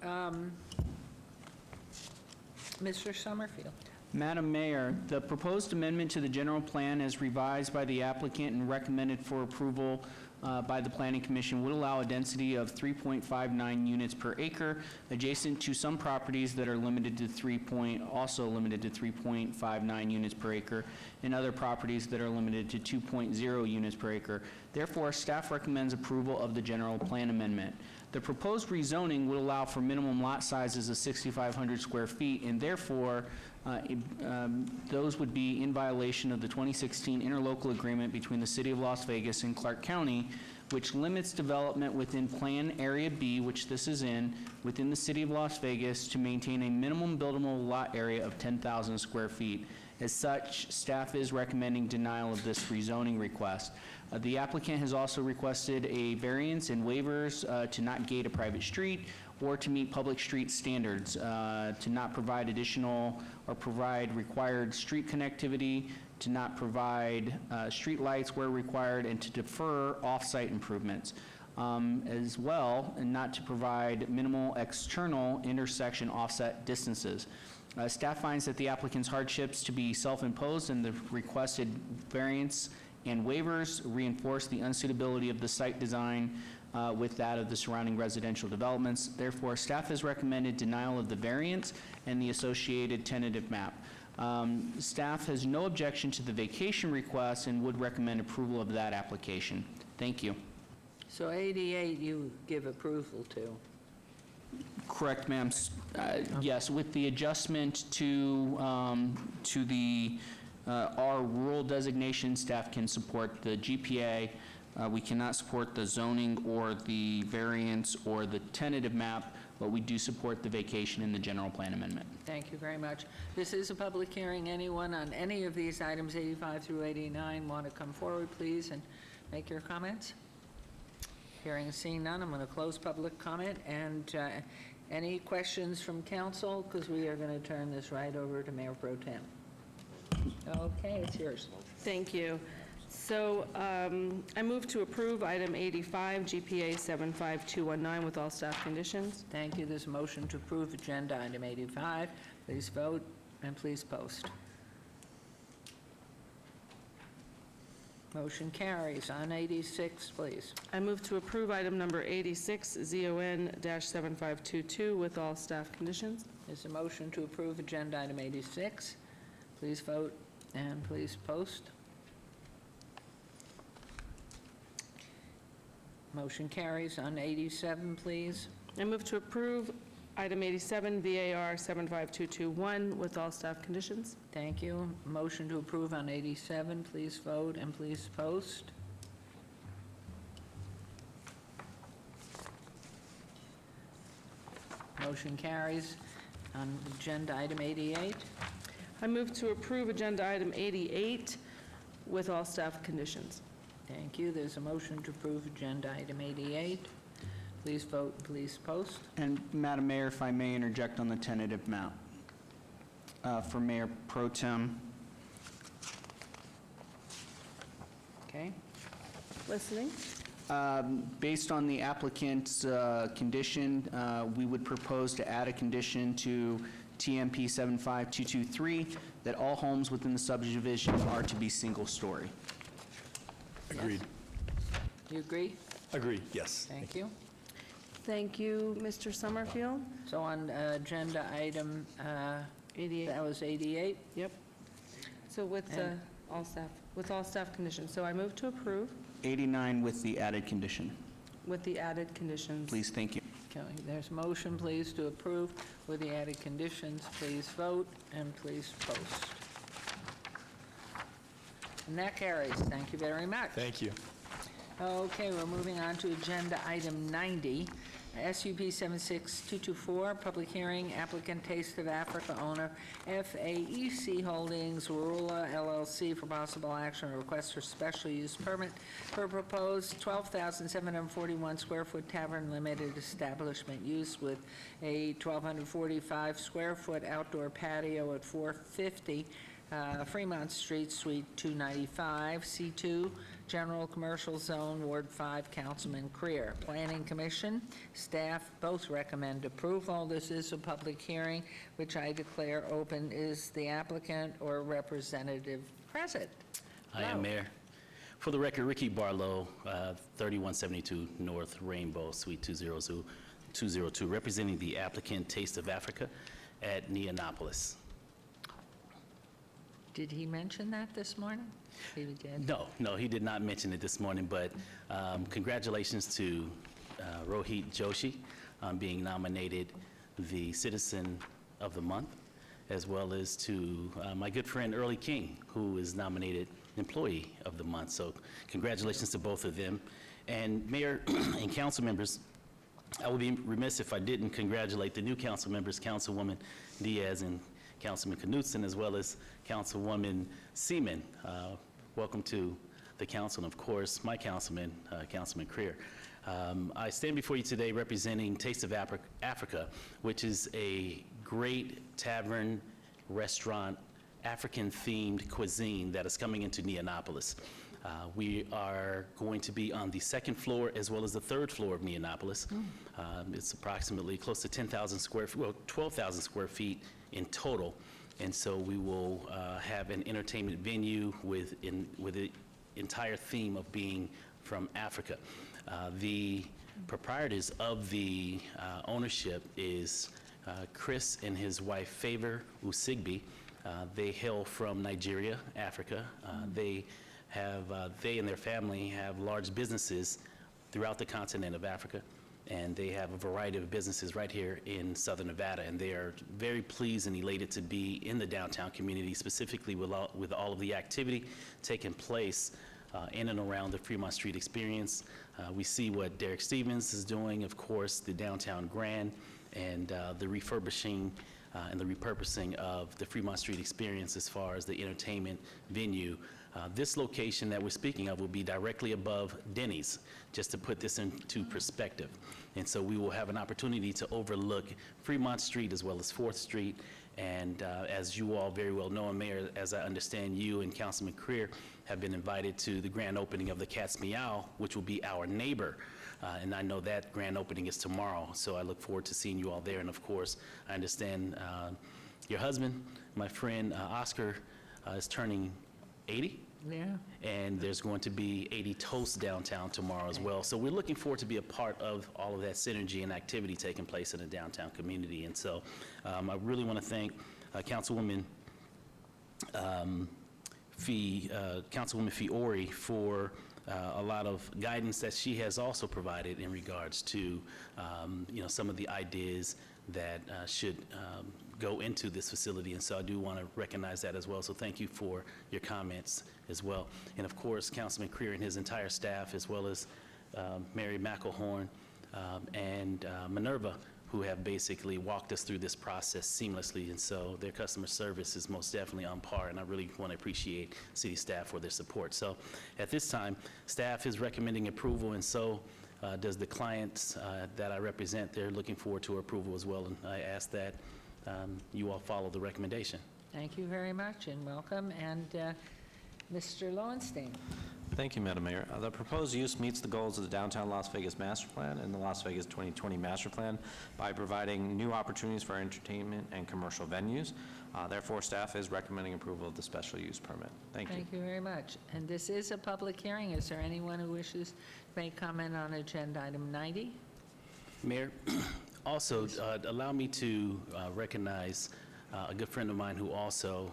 Mr. Summerfield. Madam Mayor, the proposed amendment to the general plan as revised by the applicant and recommended for approval by the Planning Commission would allow a density of 3.59 units per acre adjacent to some properties that are limited to also limited to 3.59 units per acre, and other properties that are limited to 2.0 units per acre. Therefore, staff recommends approval of the general plan amendment. The proposed rezoning would allow for minimum lot sizes of 6,500 square feet, and therefore those would be in violation of the 2016 interlocal agreement between the City of Las Vegas and Clark County, which limits development within Plan Area B, which this is in, within the City of Las Vegas to maintain a minimum buildable lot area of 10,000 square feet. As such, staff is recommending denial of this rezoning request. The applicant has also requested a variance and waivers to not gate a private street or to meet public street standards, to not provide additional or provide required street connectivity, to not provide street lights where required, and to defer off-site improvements. As well, and not to provide minimal external intersection offset distances. Staff finds that the applicant's hardships to be self-imposed and the requested variance and waivers reinforce the unsuitability of the site design with that of the surrounding residential developments. Therefore, staff has recommended denial of the variance and the associated tentative map. Staff has no objection to the vacation request and would recommend approval of that application. Thank you. So 88 you give approval to. Correct, ma'am. Yes, with the adjustment to the our rural designation, staff can support the GPA. We cannot support the zoning or the variance or the tentative map, but we do support the vacation and the general plan amendment. Thank you very much. This is a public hearing. Anyone on any of these items, 85 through 89, want to come forward, please, and make your comments? Hearing and seeing none, I'm going to close public comment. And any questions from council? Because we are going to turn this right over to Mayor Pro Tem. Okay, it's yours. Thank you. So I move to approve item 85, GPA 75219 with all staff conditions. Thank you. There's a motion to approve agenda item 85. Please vote and please post. Motion carries. On 86, please. I move to approve item number 86, ZON-7522 with all staff conditions. There's a motion to approve agenda item 86. Please vote and please post. Motion carries. On 87, please. I move to approve item 87, VAR 75221 with all staff conditions. Thank you. Motion to approve on 87. Please vote and please post. Motion carries. On agenda item 88. I move to approve agenda item 88 with all staff conditions. Thank you. There's a motion to approve agenda item 88. Please vote, please post. And Madam Mayor, if I may interject on the tentative map. For Mayor Pro Tem, Okay. Listening. based on the applicant's condition, we would propose to add a condition to TMP 75223 that all homes within the subdivision are to be single-story. Agreed. You agree? Agreed, yes. Thank you. Thank you, Mr. Summerfield. So on agenda item, 88. that was 88. Yep. So with And- all staff conditions. So I move to approve 89 with the added condition. with the added conditions. Please, thank you. Okay, there's a motion, please, to approve with the added conditions. Please vote and please post. And that carries. Thank you very much. Thank you. Okay, we're moving on to agenda item 90, SUP 76224, public hearing, applicant Taste of Africa owner, FAEC Holdings, Rula LLC, for possible action or request for special use permit for proposed 12,741 square foot tavern limited establishment use with a 1,245 square foot outdoor patio at 450 Fremont Street, Suite 295, C2, General Commercial Zone, Ward 5, Councilman Creer. Planning Commission, staff both recommend approval. This is a public hearing, which I declare open. Is the applicant or representative present? I am Hello. Mayor. For the record, Ricky Barlow, 3172 North Rainbow, Suite 202, representing the applicant Taste of Africa at Neonopolis. Did he mention that this morning? He did. No, he did not mention it this morning, but congratulations to Rohit Joshi on being nominated the Citizen of the Month, as well as to my good friend Early King, who is nominated Employee of the Month. So congratulations to both of them. And Mayor and council members, I would be remiss if I didn't congratulate the new council members, Councilwoman Diaz and Councilman Knutson, as well as Councilwoman Seaman. Welcome to the council, and of course, my councilman, Councilman Creer. I stand before you today representing Taste of Africa, which is a great tavern, restaurant, African-themed cuisine that is coming into Neonopolis. We are going to be on the second floor as well as the third floor of Neonopolis. It's approximately close to 10,000 square feet, well, 12,000 square feet in total. And so we will have an entertainment venue with the entire theme of being from Africa. The proprietors of the ownership is Chris and his wife Favor Usigbi. They hail from Nigeria, Africa. They and their family have large businesses throughout the continent of Africa. and they have a variety of businesses right here in Southern Nevada, and they are very pleased and elated to be in the downtown community, specifically with all of the activity taking place in and around the Fremont Street experience. We see what Derek Stevens is doing, of course, the downtown Grand, and the refurbishing and the repurposing of the Fremont Street experience as far as the entertainment venue. This location that we're speaking of will be directly above Denny's, just to put this into perspective. And so we will have an opportunity to overlook Fremont Street as well as 4th Street. And as you all very well know, and Mayor, as I understand, you and Councilman Creer have been invited to the grand opening of the Cat's Meow, which will be our neighbor. And I know that grand opening is tomorrow, so I look forward to seeing you all there. And of course, I understand your husband, my friend Oscar, is turning 80. Yeah. And there's going to be 80 toasts downtown tomorrow as well. So we're looking forward to be a part of all of that synergy and activity taking place in the downtown community. And so I really want to thank Councilwoman Fiore for a lot of guidance that she has also provided in regards to some of the ideas that should go into this facility. And so I do want to recognize that as well. So thank you for your comments as well. And of course, Councilman Creer and his entire staff, as well as Mary McElhorn and Minerva, who have basically walked us through this process seamlessly. And so their customer service is most definitely on par, and I really want to appreciate city staff for their support. So at this time, staff is recommending approval, and so does the clients that I represent. They're looking forward to approval as well, and I ask that you all follow the recommendation. Thank you very much, and welcome. And Mr. Lowenstein. Thank you, Madam Mayor. The proposed use meets the goals of the Downtown Las Vegas Master Plan and the Las Vegas 2020 Master Plan by providing new opportunities for entertainment and commercial venues. Therefore, staff is recommending approval of the special use permit. Thank you. Thank you very much. And this is a public hearing. Is there anyone who wishes to make comment on agenda item 90? Mayor, also allow me to recognize a good friend of mine who also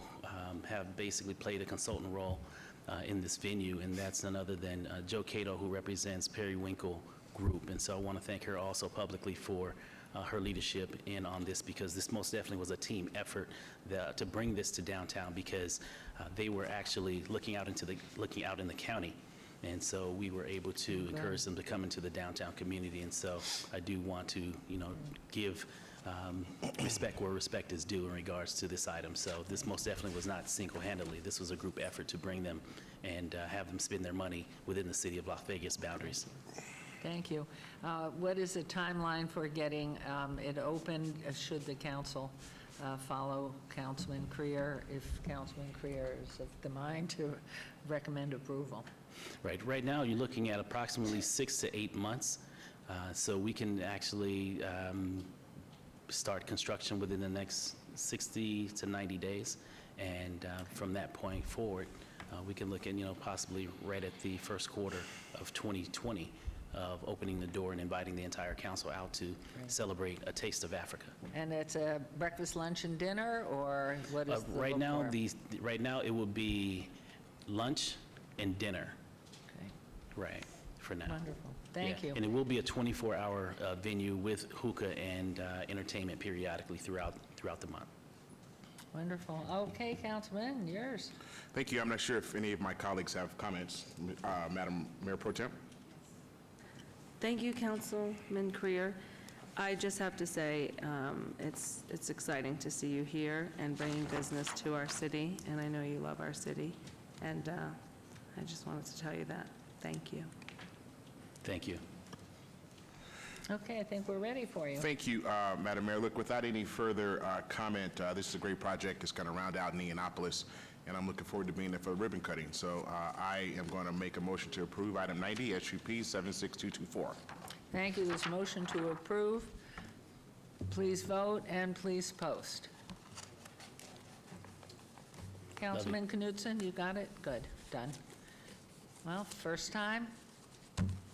have basically played a consultant role in this venue, and that's none other than Joe Cato, who represents Periwinkle Group. And so I want to thank her also publicly for her leadership in on this, because this most definitely was a team effort to bring this to downtown, because they were actually looking out in the county. And so we were able to encourage them to come into the downtown community. And so I do want to, give respect where respect is due in regards to this item. So this most definitely was not single-handedly. This was a group effort to bring them and have them spend their money within the city of Las Vegas boundaries. Thank you. What is the timeline for getting it open? Should the council follow Councilman Creer, if Councilman Creer is of the mind to recommend approval? Right now, you're looking at approximately 6 to 8 months. So we can actually start construction within the next 60 to 90 days. And from that point forward, we can look at, possibly right at the first quarter of 2020 of opening the door and inviting the entire council out to celebrate a taste of Africa. And it's a breakfast, lunch, and dinner, or what is the right now? look Right now, it will be lunch and dinner. Okay. Right, for now. Wonderful. Thank you. And it will be a 24-hour venue with hookah and entertainment periodically throughout the month. Wonderful. Okay, Councilman, yours. Thank you. I'm not sure if any of my colleagues have comments. Madam Mayor Pro Tem? Thank you, Councilman Creer. I just have to say, it's exciting to see you here and bringing business to our city, and I know you love our city, and I just wanted to tell you that. Thank you. Thank you. Okay, I think we're ready for you. Thank you, Madam Mayor. Look, without any further comment, this is a great project. It's going to round out Indianapolis, and I'm looking forward to being there for the ribbon cutting. So I am going to make a motion to approve item 90, SUP 76224. Thank you. This motion to approve. Please vote and please post. Councilman Knudsen, you got it? Good. Done. Well, first time,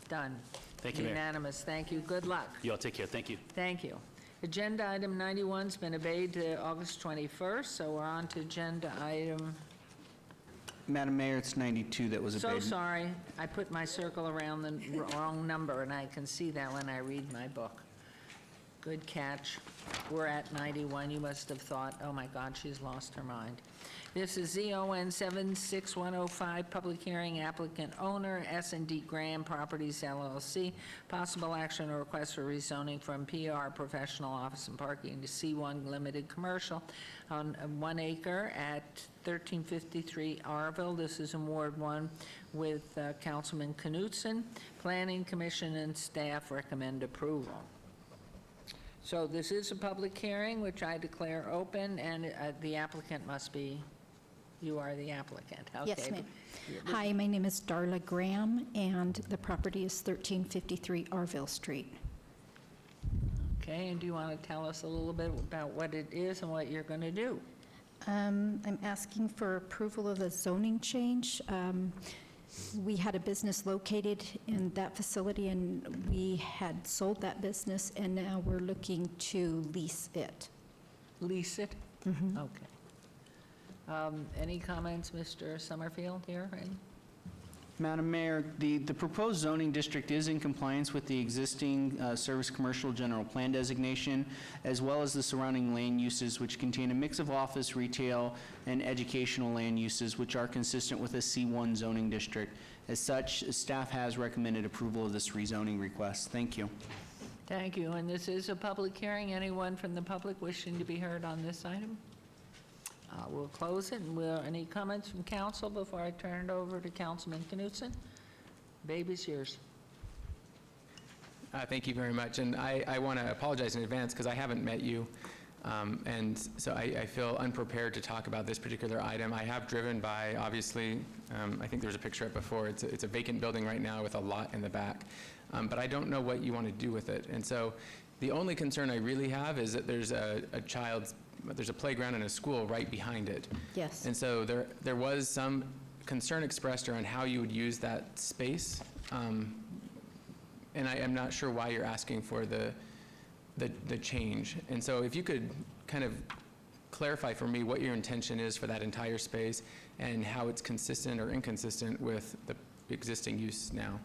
done. Thank you, Mayor. Unanimous. Thank you. Good luck. You all take care. Thank you. Thank you. Agenda item 91's been obeyed to August 21st, so we're on to agenda item Madam Mayor, it's 92 that was So abated. sorry, I put my circle around the wrong number, and I can see that when I read my book. Good catch. We're at 91. You must have thought, oh my God, she's lost her mind. This is ZON 76105, public hearing, applicant owner, S&D Graham Properties LLC. Possible action or request for rezoning from PR Professional Office and Parking to C1 Limited Commercial on 1 acre at 1353 Arville. This is in Ward 1 with Councilman Knutson. Planning Commission and staff recommend approval. So this is a public hearing, which I declare open, and the applicant must be, you are the applicant. Yes, Okay. ma'am. Hi, my name is Darla Graham, and the property is 1353 Arville Street. Okay, and do you want to tell us a little bit about what it is and what you're going to do? I'm asking for approval of the zoning change. We had a business located in that facility, and we had sold that business, and now we're looking to lease it. Lease it? Mhm. Okay. Any comments, Mr. Summerfield, here? Madam Mayor, the proposed zoning district is in compliance with the existing service commercial general plan designation, as well as the surrounding land uses, which contain a mix of office, retail, and educational land uses, which are consistent with a C1 zoning district. As such, staff has recommended approval of this rezoning request. Thank you. Thank you, and this is a public hearing. Anyone from the public wishing to be heard on this item? We'll close it, and any comments from council before I turn it over to Councilman Knutson? Baby's yours. Thank you very much, and I want to apologize in advance because I haven't met you, and so I feel unprepared to talk about this particular item. I have driven by, obviously, I think there's a picture up before. It's a vacant building right now with a lot in the back, but I don't know what you want to do with it, and so the only concern I really have is that there's there's a playground and a school right behind it. Yes. And so there was some concern expressed around how you would use that space. And I am not sure why you're asking for the change. And so if you could kind of clarify for me what your intention is for that entire space and how it's consistent or inconsistent with the existing use now.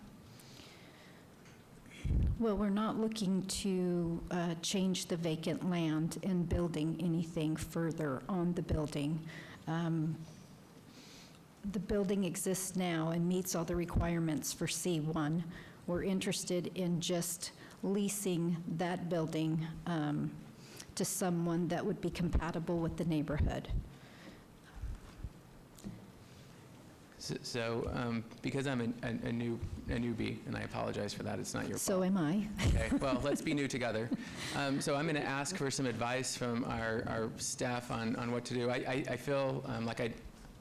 Well, we're not looking to change the vacant land and building anything further on the building. The building exists now and meets all the requirements for C1. We're interested in just leasing that building to someone that would be compatible with the neighborhood. So because I'm a newbie, and I apologize for that, it's not your fault. So am I. Okay, well, let's be new together. So I'm going to ask for some advice from our staff on what to do. I feel like I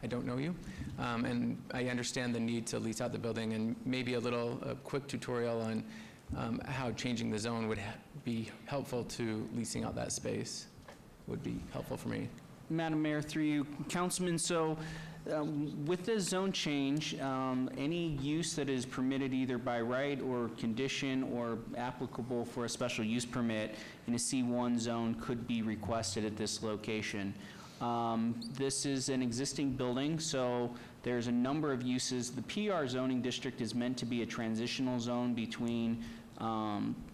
don't know you, and I understand the need to lease out the building, and maybe a quick tutorial on how changing the zone would be helpful to leasing out that space would be helpful for me. Madam Mayor, through you, Councilman, so with the zone change, any use that is permitted either by right or condition or applicable for a special use permit in a C1 zone could be requested at this location. This is an existing building, so there's a number of uses. The PR zoning district is meant to be a transitional zone between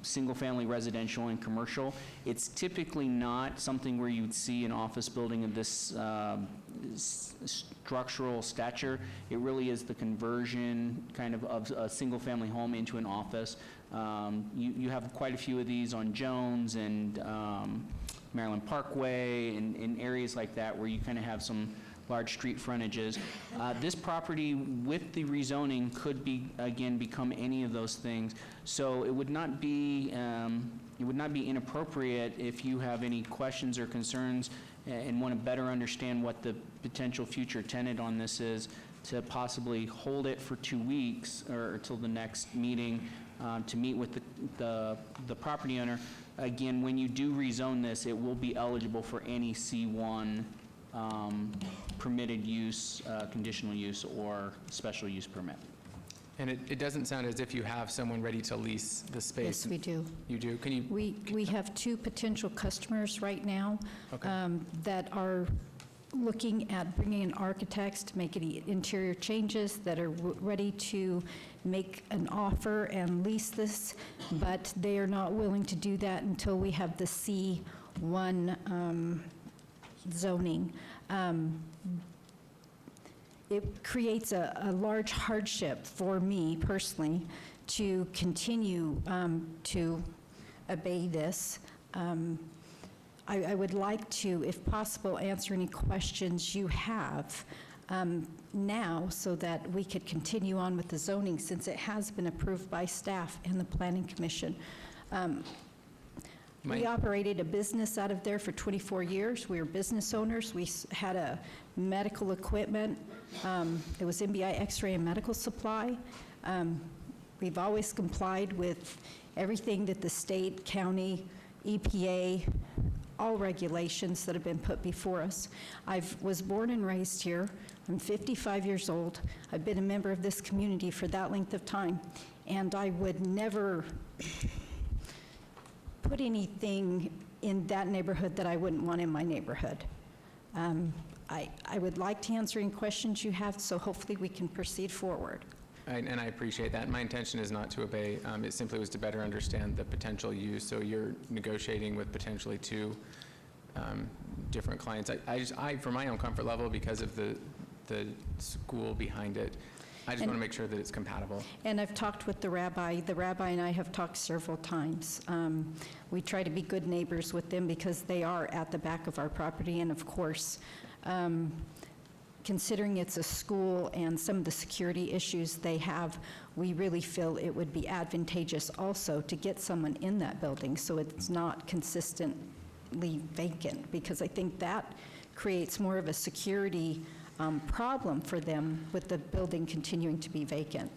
single-family residential and commercial. It's typically not something where you'd see an office building of this structural stature. It really is the conversion kind of a single-family home into an office. You have quite a few of these on Jones and Maryland Parkway and in areas like that where you kind of have some large street frontages. This property with the rezoning could become any of those things. So it would not be inappropriate if you have any questions or concerns and want to better understand what the potential future tenant on this is, to possibly hold it for 2 weeks or until the next meeting to meet with the property owner. Again, when you do rezone this, it will be eligible for any C1 permitted use, conditional use, or special use permit. And it doesn't sound as if you have someone ready to lease the space. Yes, we do. You do? Can you? We have 2 potential customers right now Okay. that are looking at bringing in architects to make any interior changes that are ready to make an offer and lease this, but they are not willing to do that until we have the C1 zoning. It creates a large hardship for me personally to continue to obey this. I would like to, if possible, answer any questions you have now so that we could continue on with the zoning since it has been approved by staff and the Planning Commission. We operated a business out of there for 24 years. We were business owners. We had a medical equipment. It was MBI X-ray and medical supply. We've always complied with everything that the state, county, EPA, all regulations that have been put before us. I was born and raised here. I'm 55 years old. I've been a member of this community for that length of time, and I would never put anything in that neighborhood that I wouldn't want in my neighborhood. I would like to answer any questions you have, so hopefully we can proceed forward. And I appreciate that. My intention is not to obey. It simply was to better understand the potential use. So you're negotiating with potentially two different clients. I, for my own comfort level, because of the school behind it, I just want to make sure that it's compatible. And I've talked with the rabbi. The rabbi and I have talked several times. We try to be good neighbors with them because they are at the back of our property. And of course, considering it's a school and some of the security issues they have, we really feel it would be advantageous also to get someone in that building so it's not consistently vacant, because I think that creates more of a security problem for them with the building continuing to be vacant.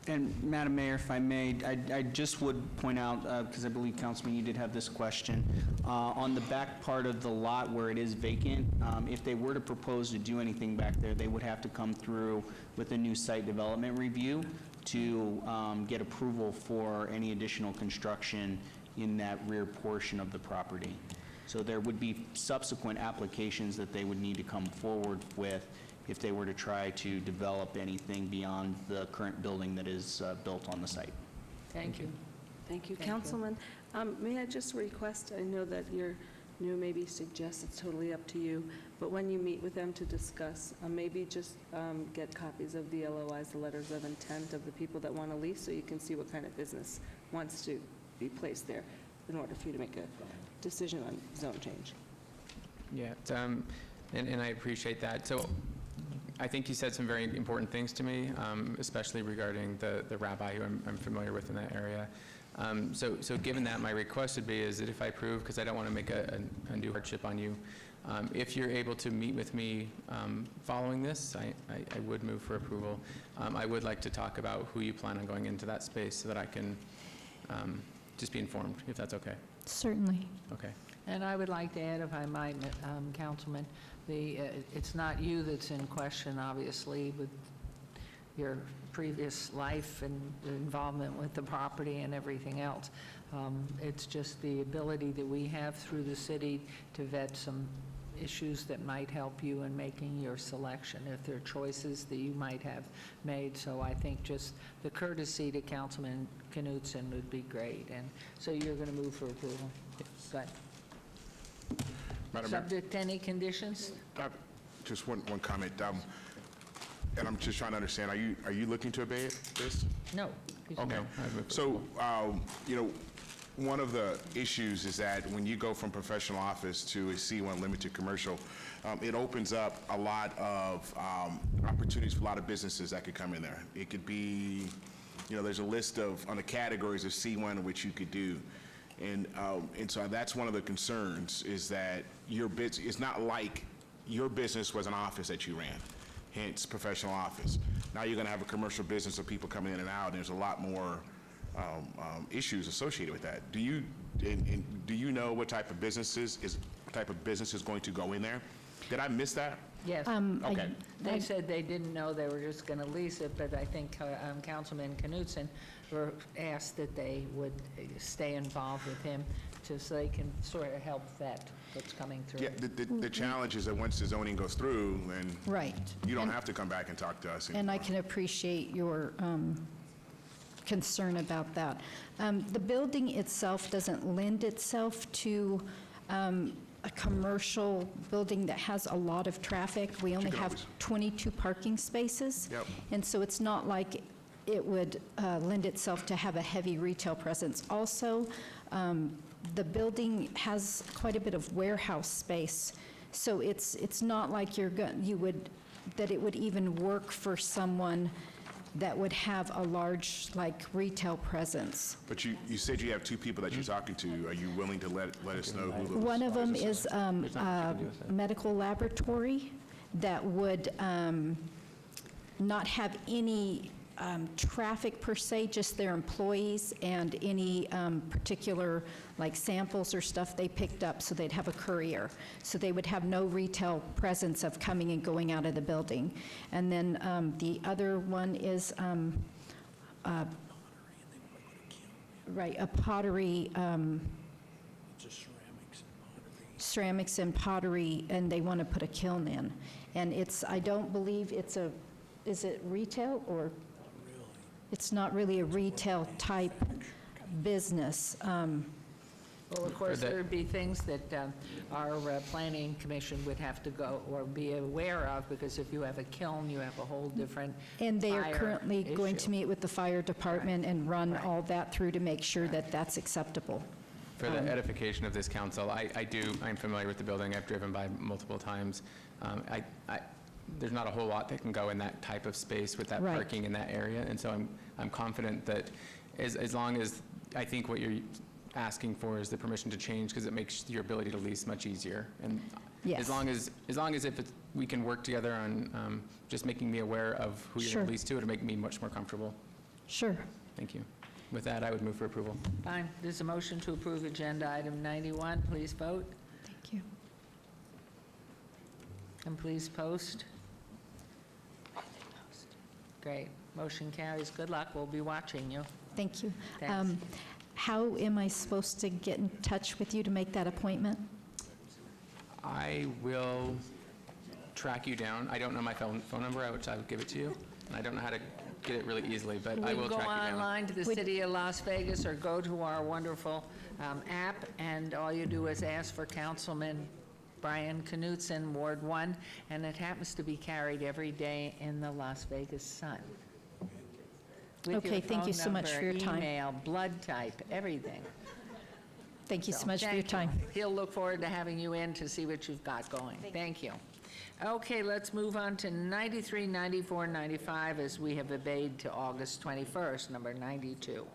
And Madam Mayor, if I may, I just would point out, because I believe, Councilman, you did have this question, on the back part of the lot where it is vacant, if they were to propose to do anything back there, they would have to come through with a new site development review to get approval for any additional construction in that rear portion of the property. So there would be subsequent applications that they would need to come forward with if they were to try to develop anything beyond the current building that is built on the site. Thank you. Thank you. Thank you. Councilman, may I just request, I know that you're new, maybe suggest, it's totally up to you, but when you meet with them to discuss, maybe just get copies of the LOIs, the letters of intent of the people that want to lease, so you can see what kind of business wants to be placed there in order for you to make a decision on zone change. Yeah, and I appreciate that. So I think you said some very important things to me, especially regarding the rabbi who I'm familiar with in that area. So given that, my request would be is that if I approve, because I don't want to make a undue hardship on you, if you're able to meet with me following this, I would move for approval. I would like to talk about who you plan on going into that space so that I can just be informed, if that's okay. Certainly. Okay. And I would like to add, if I might, Councilman, it's not you that's in question, obviously, with your previous life and involvement with the property and everything else. It's just the ability that we have through the city to vet some issues that might help you in making your selection, if there are choices that you might have made. So I think just the courtesy to Councilman Knutson would be great. And so you're going to move for approval? Good. Madam Mayor? Subject to any conditions? Just one comment, and I'm just trying to understand, are you looking to obey this? No. Okay. So, you know, one of the issues is that when you go from professional office to a C1 limited commercial, it opens up a lot of opportunities for a lot of businesses that could come in there. It could be, you know, there's a list on the categories of C1 which you could do. And so that's one of the concerns, is that your business, it's not like your business was an office that you ran, hence professional office. Now you're going to have a commercial business of people coming in and out, and there's a lot more issues associated with that. Do you know what type of business is going to go in there? Did I miss that? Yes. Okay. They said they didn't know they were just going to lease it, but I think Councilman Knutson asked that they would stay involved with him just so they can sort of help vet what's coming through. Yeah, the challenge is that once the zoning goes through, then Right. you don't And- have to come back and talk to us And I anymore. can appreciate your concern about that. The building itself doesn't lend itself to a commercial building that has a lot of traffic. We only can have always- 22 parking spaces. Yep. And so it's not like it would lend itself to have a heavy retail presence. Also, the building has quite a bit of warehouse space, so it's not like that it would even work for someone that would have a large, like, retail presence. But you said you have two people that you're talking to. Are you willing to let us know who those One of them businesses is a medical laboratory that would not have any traffic per se, just their employees and any particular, like, samples or stuff they picked up, so they'd have a courier. So they would have no retail presence of coming and going out of the building. And then the other one is a pottery, ceramics and pottery, and they want to put a kiln in. And I don't believe is it retail or? It's not really a retail type business. Well, of course, there would be things that our planning commission would have to go or be aware of, because if you have a kiln, you have a whole different And they are fire currently going to issue. meet with the fire department and run all that through to make sure that that's acceptable. For the edification of this council, I'm familiar with the building. I've driven by multiple times. There's not a whole lot that can go in that type of space with that Right. parking in that area. And so I'm confident that as long as, I think what you're asking for is the permission to change, because it makes your ability to lease much easier. And Yes. as long as we can work together on just making me aware of who you're Sure. going to lease to, it'll make me much more comfortable. Sure. Thank you. With that, I would move for approval. Fine, there's a motion to approve agenda item 91. Please vote, Thank you. and please post. Great, motion carries. Good luck, we'll be watching you. Thank you. Thanks. How am I supposed to get in touch with you to make that appointment? I will track you down. I don't know my phone number, which I would give it to you, and I don't know how to get it really easily, but I will track you Go down. online to the City of Las Vegas or go to our wonderful app, and all you do is ask for Councilman Brian Knutson, Ward 1, and it happens to be carried every day in the Las Vegas Sun. With Okay, your thank you phone so much for number, your time. Email, blood type, everything. Thank you so much for your Thank you. time. He'll look forward to having you in to see what you've got going. Thank you. Okay, let's move on to 93, 94, 95, as we have obeyed to August 21st, number 92.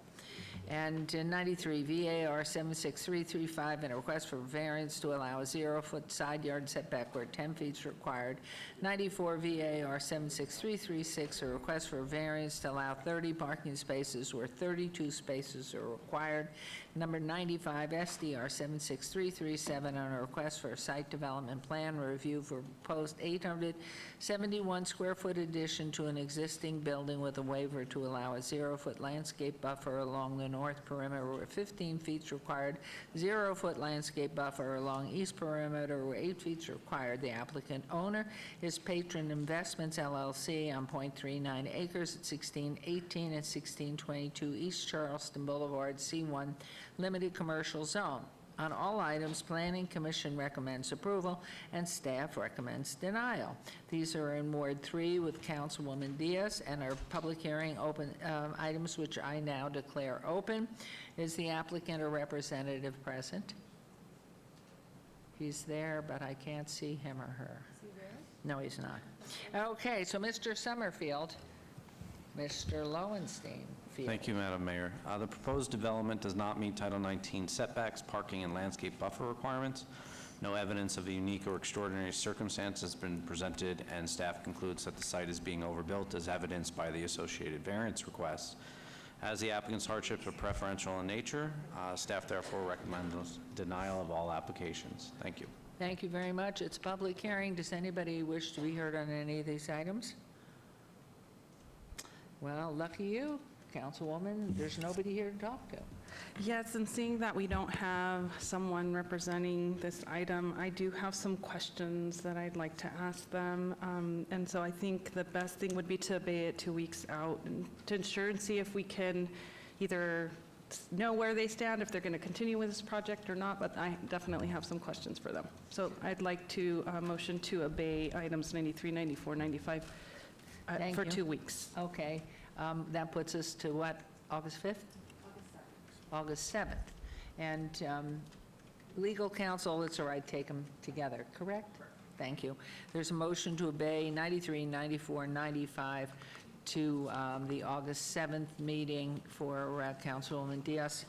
And 93, VAR 76335, and a request for variance to allow a 0-foot side yard setback where 10 feet is required. 94, VAR 76336, a request for variance to allow 30 parking spaces where 32 spaces are required. Number 95, SDR 76337, on a request for a site development plan review for proposed 871 square foot addition to an existing building with a waiver to allow a 0-foot landscape buffer along the north perimeter where 15 feet is required, 0-foot landscape buffer along east perimeter where 8 feet is required. The applicant owner is Patron Investments LLC on .39 acres at 1618 and 1622 East Charleston Boulevard, C1 Limited Commercial Zone. On all items, Planning Commission recommends approval and staff recommends denial. These are in Ward 3 with Councilwoman Diaz and are public hearing open items, which I now declare open. Is the applicant or representative present? He's there, but I can't see him or her. Is he there? No, he's not. Okay, so Mr. Summerfield, Mr. Lowenstein. Thank you, Madam Mayor. The proposed development does not meet Title 19 setbacks, parking, and landscape buffer requirements. No evidence of a unique or extraordinary circumstance has been presented, and staff concludes that the site is being overbuilt as evidenced by the associated variance requests. As the applicant's hardships are preferential in nature, staff therefore recommends denial of all applications. Thank you. Thank you very much. It's a public hearing. Does anybody wish to be heard on any of these items? Well, lucky you. Councilwoman, there's nobody here to talk to. Yes, and seeing that we don't have someone representing this item, I do have some questions that I'd like to ask them. And so I think the best thing would be to obey it 2 weeks out and to ensure and see if we can either know where they stand, if they're going to continue with this project or not, but I definitely have some questions for them. So I'd like to motion to obey items 93, 94, 95 Thank for you. 2 weeks. Okay, that puts us to what, August 5th? August 7th. And legal counsel, it's all right, take them together, correct? Thank you. There's a motion to obey 93, 94, 95 to the August 7th meeting for Councilwoman Diaz.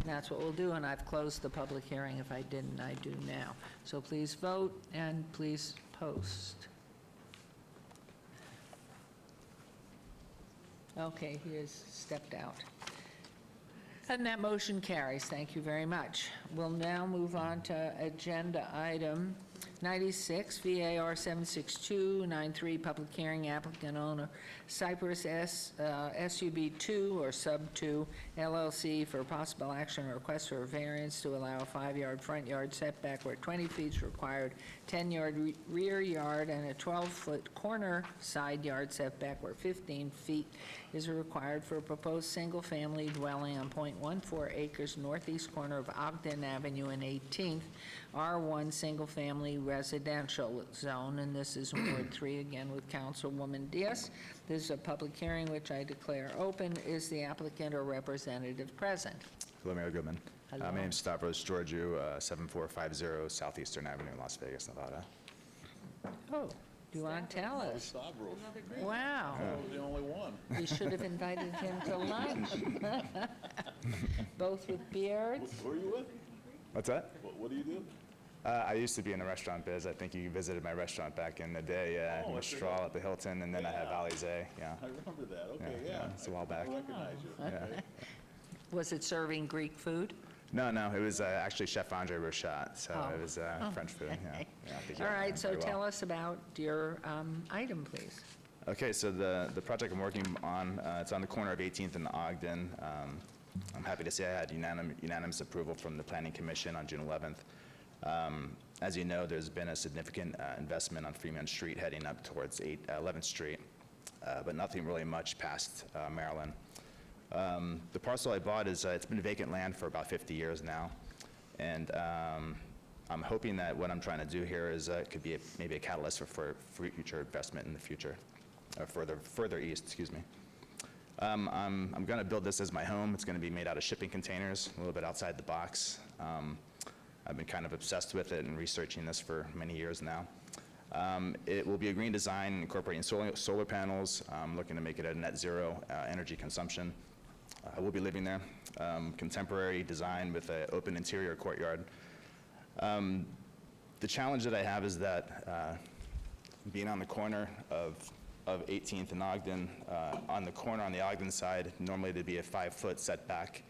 That's what we'll do, and I've closed the public hearing. If I didn't, I do now. So please vote and please post. Okay, he has stepped out. And that motion carries. Thank you very much. We'll now move on to agenda item 96, VAR 76293, public hearing, applicant owner Cypress SUB 2 or Sub 2 LLC for possible action or request for a variance to allow a 5-yard front yard setback where 20 feet is required, 10-yard rear yard, and a 12-foot corner side yard setback where 15 feet is required for a proposed single-family dwelling on .14 acres northeast corner of Ogden Avenue and 18th, R1 single-family residential zone, and this is Ward 3 again with Councilwoman Diaz. This is a public hearing which I declare open. Is the applicant or representative present? Hello, Mayor Goodman. Hello. My name is Stavros Georgiou, 7450 Southeastern Avenue, Las Vegas, Nevada. Oh, do you want to tell us? Stavros. Wow. The only one. We should have invited him to lunch. Both with beards? Who are you with? What's that? What do you do? I used to be in the restaurant biz. I think you visited my restaurant back in the day, Oh, in at the Mistral at the Hilton, and then I have Alizé. Yeah. I remember that. Okay, yeah. It's a while back. I recognize you. Yeah. Was it serving Greek food? No, it was actually Chef Andre Rochat, so Oh. it was French food. Yeah. Okay. Yeah, I think you All know right, him so very well. tell us about your item, please. Okay, so the project I'm working on, it's on the corner of 18th and Ogden. I'm happy to say I had unanimous approval from the Planning Commission on June 11th. As you know, there's been a significant investment on Freeman Street heading up towards 11th Street, but nothing really much past Maryland. The parcel I bought it's been vacant land for about 50 years now, and I'm hoping that what I'm trying to do here is could be maybe a catalyst for future investment in the future, further east, excuse me. I'm going to build this as my home. It's going to be made out of shipping containers, a little bit outside the box. I've been kind of obsessed with it and researching this for many years now. It will be a green design incorporating solar panels. I'm looking to make it a net zero energy consumption. I will be living there. Contemporary design with an open interior courtyard. The challenge that I have is that being on the corner of 18th and Ogden, on the corner on the Ogden side, normally there'd be a 5-foot setback,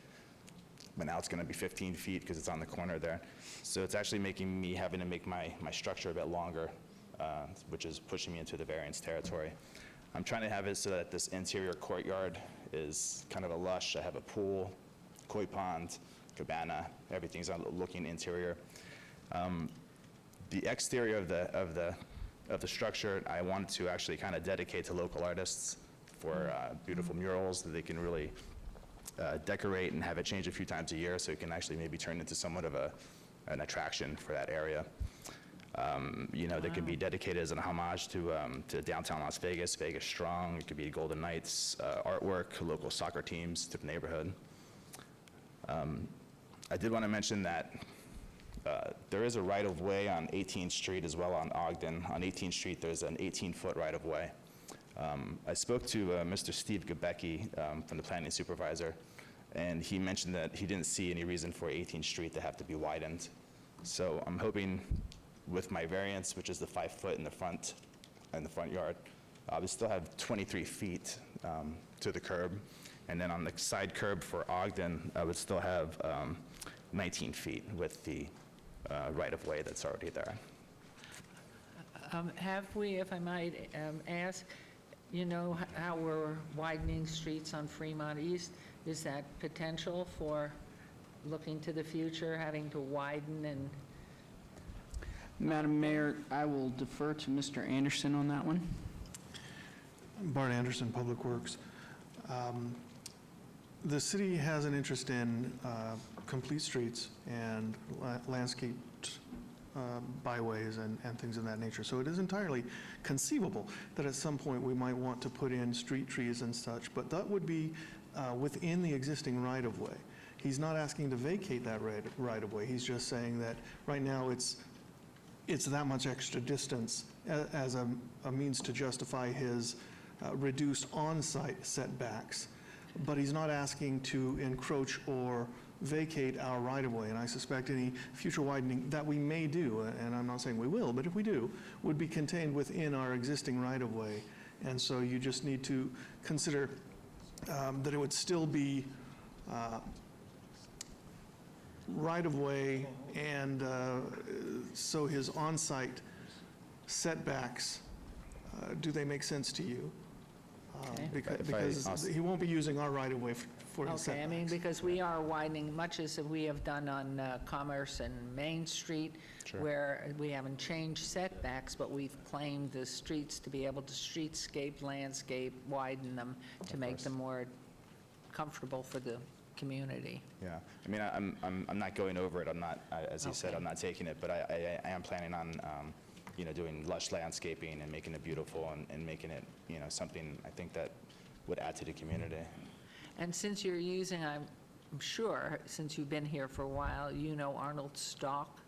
but now it's going to be 15 feet because it's on the corner there. So it's actually making me having to make my structure a bit longer, which is pushing me into the variance territory. I'm trying to have it so that this interior courtyard is kind of a lush. I have a pool, koi pond, cabana, everything's looking interior. The exterior of the structure, I wanted to actually kind of dedicate to local artists for beautiful murals that they can really decorate and have it change a few times a year, so it can actually maybe turn into somewhat of an attraction for that area. They can be dedicated as an homage to downtown Las Vegas, Vegas Strong. It could be Golden Knights, artwork, local soccer teams to the neighborhood. I did want to mention that there is a right-of-way on 18th Street as well on Ogden. On 18th Street, there's an 18-foot right-of-way. I spoke to Mr. Steve Gabecki from the planning supervisor, and he mentioned that he didn't see any reason for 18th Street to have to be widened. So I'm hoping with my variance, which is the 5-foot in the front yard, we still have 23 feet to the curb. And then on the side curb for Ogden, I would still have 19 feet with the right-of-way that's already there. Have we, if I might ask, You know how we're widening streets on Fremont East? Is that potential for looking to the future, having to widen and? Madam Mayor, I will defer to Mr. Anderson on that one. Bart Anderson, Public Works. The city has an interest in complete streets and landscaped byways and things of that nature. So it is entirely conceivable that at some point we might want to put in street trees and such, but that would be within the existing right-of-way. He's not asking to vacate that right-of-way. He's just saying that right now it's that much extra distance as a means to justify his reduced on-site setbacks. But he's not asking to encroach or vacate our right-of-way, and I suspect any future widening that we may do, and I'm not saying we will, but if we do, would be contained within our existing right-of-way. And so you just need to consider that it would still be right-of-way, and so his on-site setbacks, do they make sense to you? Because he won't be using our right-of-way for his Okay, I mean, setbacks. because we are widening, much as we have done on Commerce and Main Street, where we haven't changed setbacks, but we've claimed the streets to be able to streetscape, landscape, widen them to make them more comfortable for the community. Yeah, I mean, I'm not going over it. I'm not, as he said, I'm not taking it, but I am planning on, you know, doing lush landscaping and making it beautiful and making it, you know, something I think that would add to the community. And since you're using, I'm sure, since you've been here for a while, you know Arnold Stalk,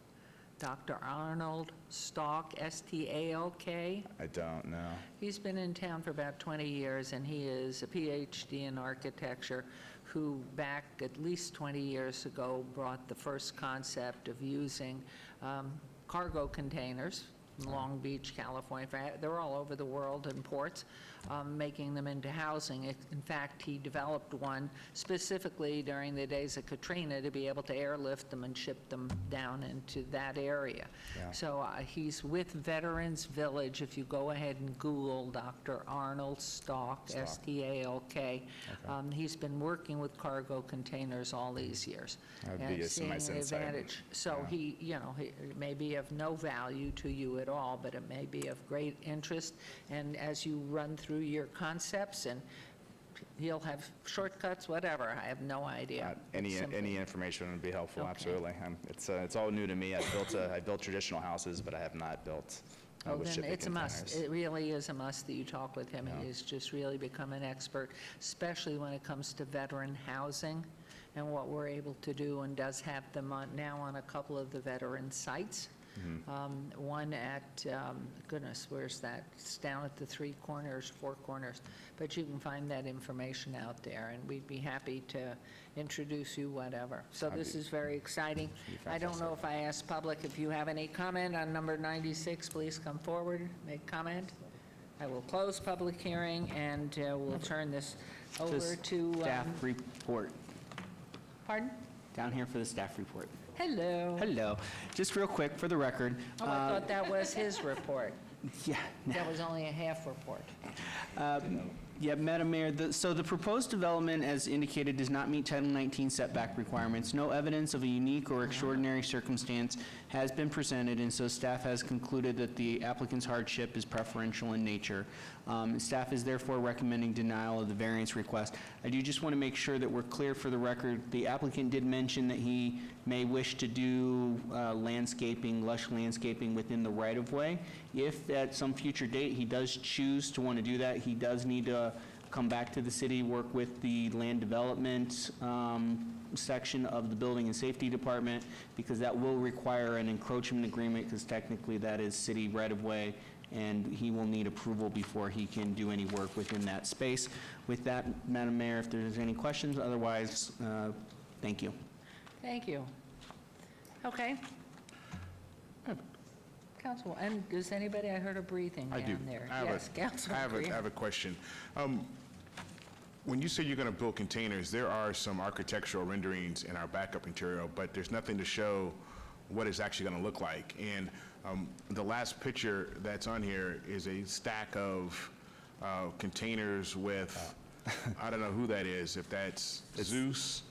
Dr. Arnold Stalk, S-T-A-L-K? I don't know. He's been in town for about 20 years, and he is a PhD in architecture who, back at least 20 years ago, brought the first concept of using cargo containers in Long Beach, California. They're all over the world in ports, making them into housing. In fact, he developed one specifically during the days of Katrina to be able to airlift them and ship them down into that area. Yeah. So he's with Veterans Village. If you go ahead and Google Dr. Arnold Stalk, S-T-A-L-K, he's been working with cargo containers all these years. That would and be my seeing the sense. advantage. So he, you know, it may be of no value to you at all, but it may be of great interest. And as you run through your concepts, and he'll have shortcuts, whatever, I have no idea. Any information would be helpful, Okay. absolutely. It's all new to me. I built traditional houses, but I have not built Oh, with then shipping it's a must. containers. It really is a must that you talk with him. He has just really become an expert, especially when it comes to veteran housing and what we're able to do, and does have them now on a couple of the veteran sites. One at, goodness, where's that? It's down at the Four Corners. But you can find that information out there, and we'd be happy to introduce you, whatever. So this is very exciting. I don't know if I asked public, if you have any comment on number 96, please come forward, make comment. I will close public hearing, and we'll turn this over to... Staff report. Pardon? Down here for the staff report. Hello. Hello. Just real quick, for the record. Oh, I thought that was his report. Yeah. That was only a half report. Yeah, Madam Mayor, so the proposed development, as indicated, does not meet Title 19 setback requirements. No evidence of a unique or extraordinary circumstance has been presented, and so staff has concluded that the applicant's hardship is preferential in nature. Staff is therefore recommending denial of the variance request. I do just want to make sure that we're clear for the record. The applicant did mention that he may wish to do landscaping, lush landscaping within the right-of-way. If at some future date he does choose to want to do that, he does need to come back to the city, work with the land development section of the Building and Safety Department, because that will require an encroachment agreement, because technically that is city right-of-way, and he will need approval before he can do any work within that space. With that, Madam Mayor, if there's any questions, otherwise, thank you. Thank you. Okay. Council, and does anybody, I heard a breathing I do. down there. I have Yes, Councilman I Green. have a question. When you say you're going to build containers, there are some architectural renderings in our backup material, but there's nothing to show what it's actually going to look like. And the last picture that's on here is a stack of containers with, I don't know who that is, if that's Zeus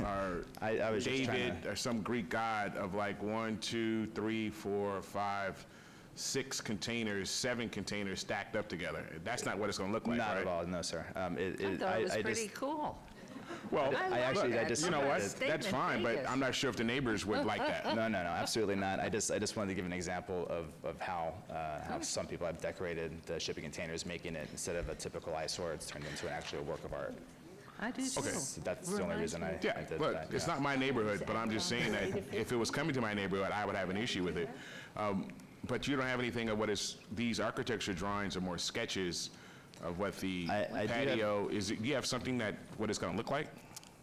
or I was just trying David or some Greek god of like 1, 2, 3, 4, 5, 6 containers, 7 containers stacked up together. That's not what it's going to look like, Not right? at all, no, sir. I thought it was pretty cool. Well, I actually- look, I just you know wanted what? to state That's in fine, but Vegas. I'm not sure if the neighbors would like that. No, absolutely not. I just wanted to give an example of how some people have decorated the shipping containers, making it, instead of a typical eyesore, it's turned into an actual work of art. I do too. Okay. So that's the only reason I Yeah, did look, that. it's yeah. not my neighborhood, but I'm just saying that if it was coming to my neighborhood, I would have an issue with it. But you don't have anything of what is, these architecture drawings are more sketches of what the I do have- patio is. Do you have something that, what it's going to look like?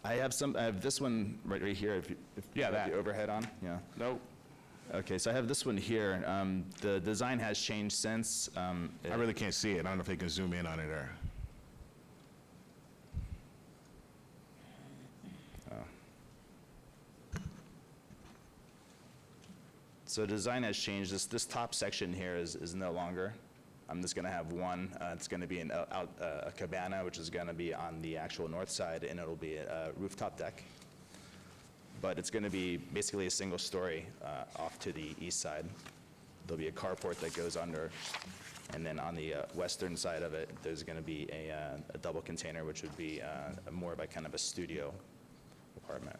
I have this one right here, if you have that. the overhead on, yeah. Nope. Okay, so I have this one here. The design has changed since. I really can't see it. I don't know if they can zoom in on it or. So design has changed. This top section here is no longer. I'm just going to have one. It's going to be a cabana, which is going to be on the actual north side, and it'll be a rooftop deck. But it's going to be basically a single story off to the east side. There'll be a carport that goes under, and then on the western side of it, there's going to be a double container, which would be more of a kind of a studio apartment.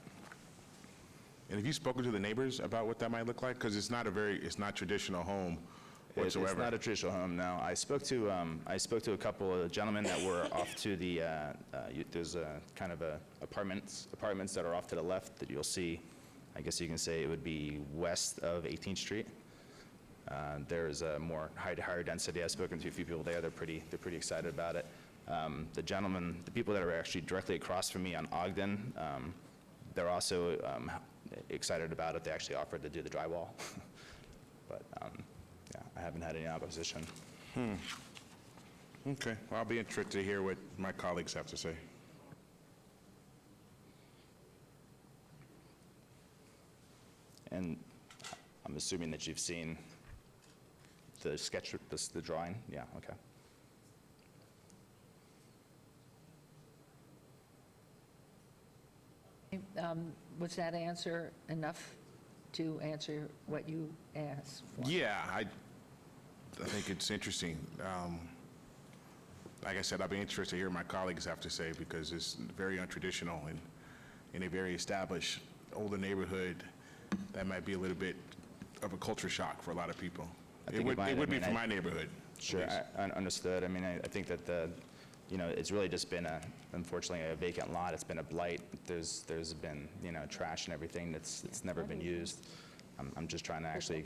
And have you spoken to the neighbors about what that might look like? Because it's not traditional home whatsoever. It's not a traditional home, no. I spoke to a couple of gentlemen that were off to the, there's a kind of apartments that are off to the left that you'll see. I guess you can say it would be west of 18th Street. There's a more higher density. I've spoken to a few people there. They're pretty excited about it. The people that are actually directly across from me on Ogden, they're also excited about it. They actually offered to do the drywall. But yeah, I haven't had any opposition. Okay, well, I'll be interested to hear what my colleagues have to say. And I'm assuming that you've seen the sketch, the drawing? Yeah, okay. Was that answer enough to answer what you asked for? Yeah, I think it's interesting. Like I said, I'll be interested to hear what my colleagues have to say because it's very untraditional and in a very established older neighborhood that might be a little bit of a culture shock for a lot of people. It would be for my neighborhood. Sure, I understood. I mean, I think that it's really just been unfortunately a vacant lot. It's been a blight. There's been, trash and everything that's never been used. I'm just trying to actually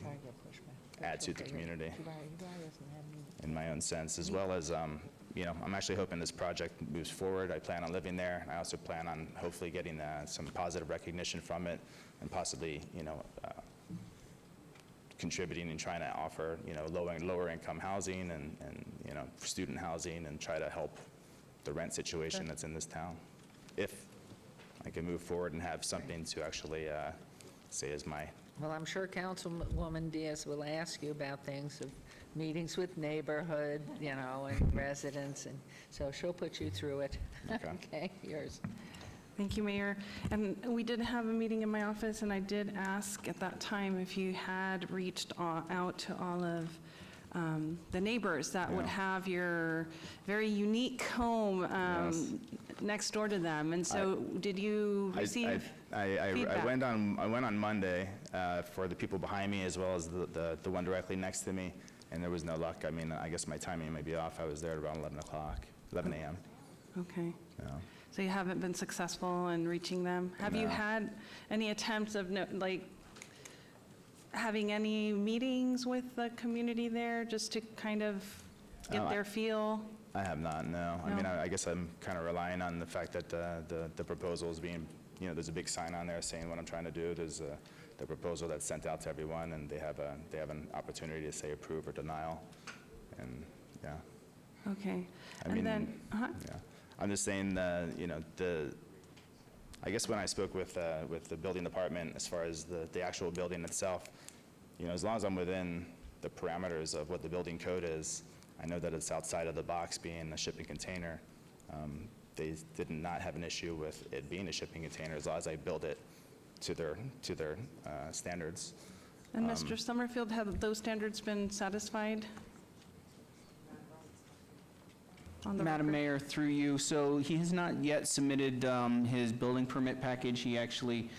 add to the community in my own sense, as well as, I'm actually hoping this project moves forward. I plan on living there. I also plan on hopefully getting some positive recognition from it and possibly, contributing and trying to offer, lower income housing and student housing and try to help the rent situation that's in this town. If I can move forward and have something to actually say as my. Well, I'm sure Councilwoman Diaz will ask you about things of meetings with neighborhood, and residents, and so she'll put you through it. Okay. Okay, yours. Thank you, Mayor. And we did have a meeting in my office, and I did ask at that time if you had reached out to all of the neighbors that would have your very unique home next door to them. And so did you receive feedback? I went on Monday for the people behind me as well as the one directly next to me, and there was no luck. I mean, I guess my timing might be off. I was there at around 11 a.m. Okay. Yeah. So you haven't been successful in reaching them? Have you No. had any attempts of, having any meetings with the community there, just to kind of get their feel? I have not, no. I mean, I guess I'm kind of relying on the fact that the proposal is being, there's a big sign on there saying what I'm trying to do. There's the proposal that's sent out to everyone, and they have an opportunity to say approve or denial, and yeah. Okay. I mean, then, yeah. I'm just saying, I guess when I spoke with the building department, as far as the actual building itself, as long as I'm within the parameters of what the building code is, I know that it's outside of the box being a shipping container. They did not have an issue with it being a shipping container as long as I build it to their standards. And Mr. Summerfield, have those standards been satisfied? On the Madam record? Mayor, through you, so he has not yet submitted his building permit package. He actually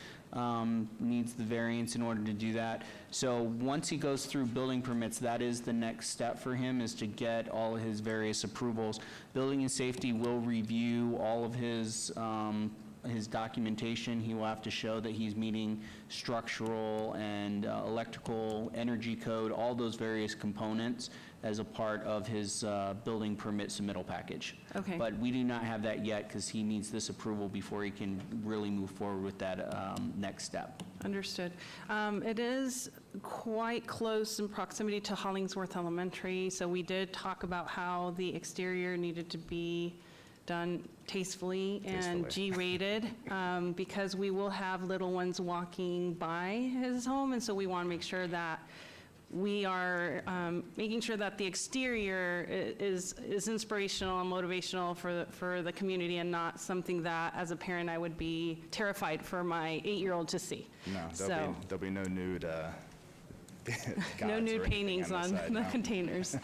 needs the variance in order to do that. So once he goes through building permits, that is the next step for him, is to get all of his various approvals. Building and Safety will review all of his documentation. He will have to show that he's meeting structural and electrical, energy code, all those various components as a part of his building permit submittal package. Okay. But we do not have that yet because he needs this approval before he can really move forward with that next step. Understood. It is quite close in proximity to Hollingsworth Elementary, so we did talk about how the exterior needed to be done tastefully and G-rated, because we will have little ones walking by his home, and so we want to make sure that we are making sure that the exterior is inspirational and motivational for the community, and not something that, as a parent, I would be terrified for my 8-year-old to see. No, there'll be no nude gods No or nude anything paintings on side, the no. containers.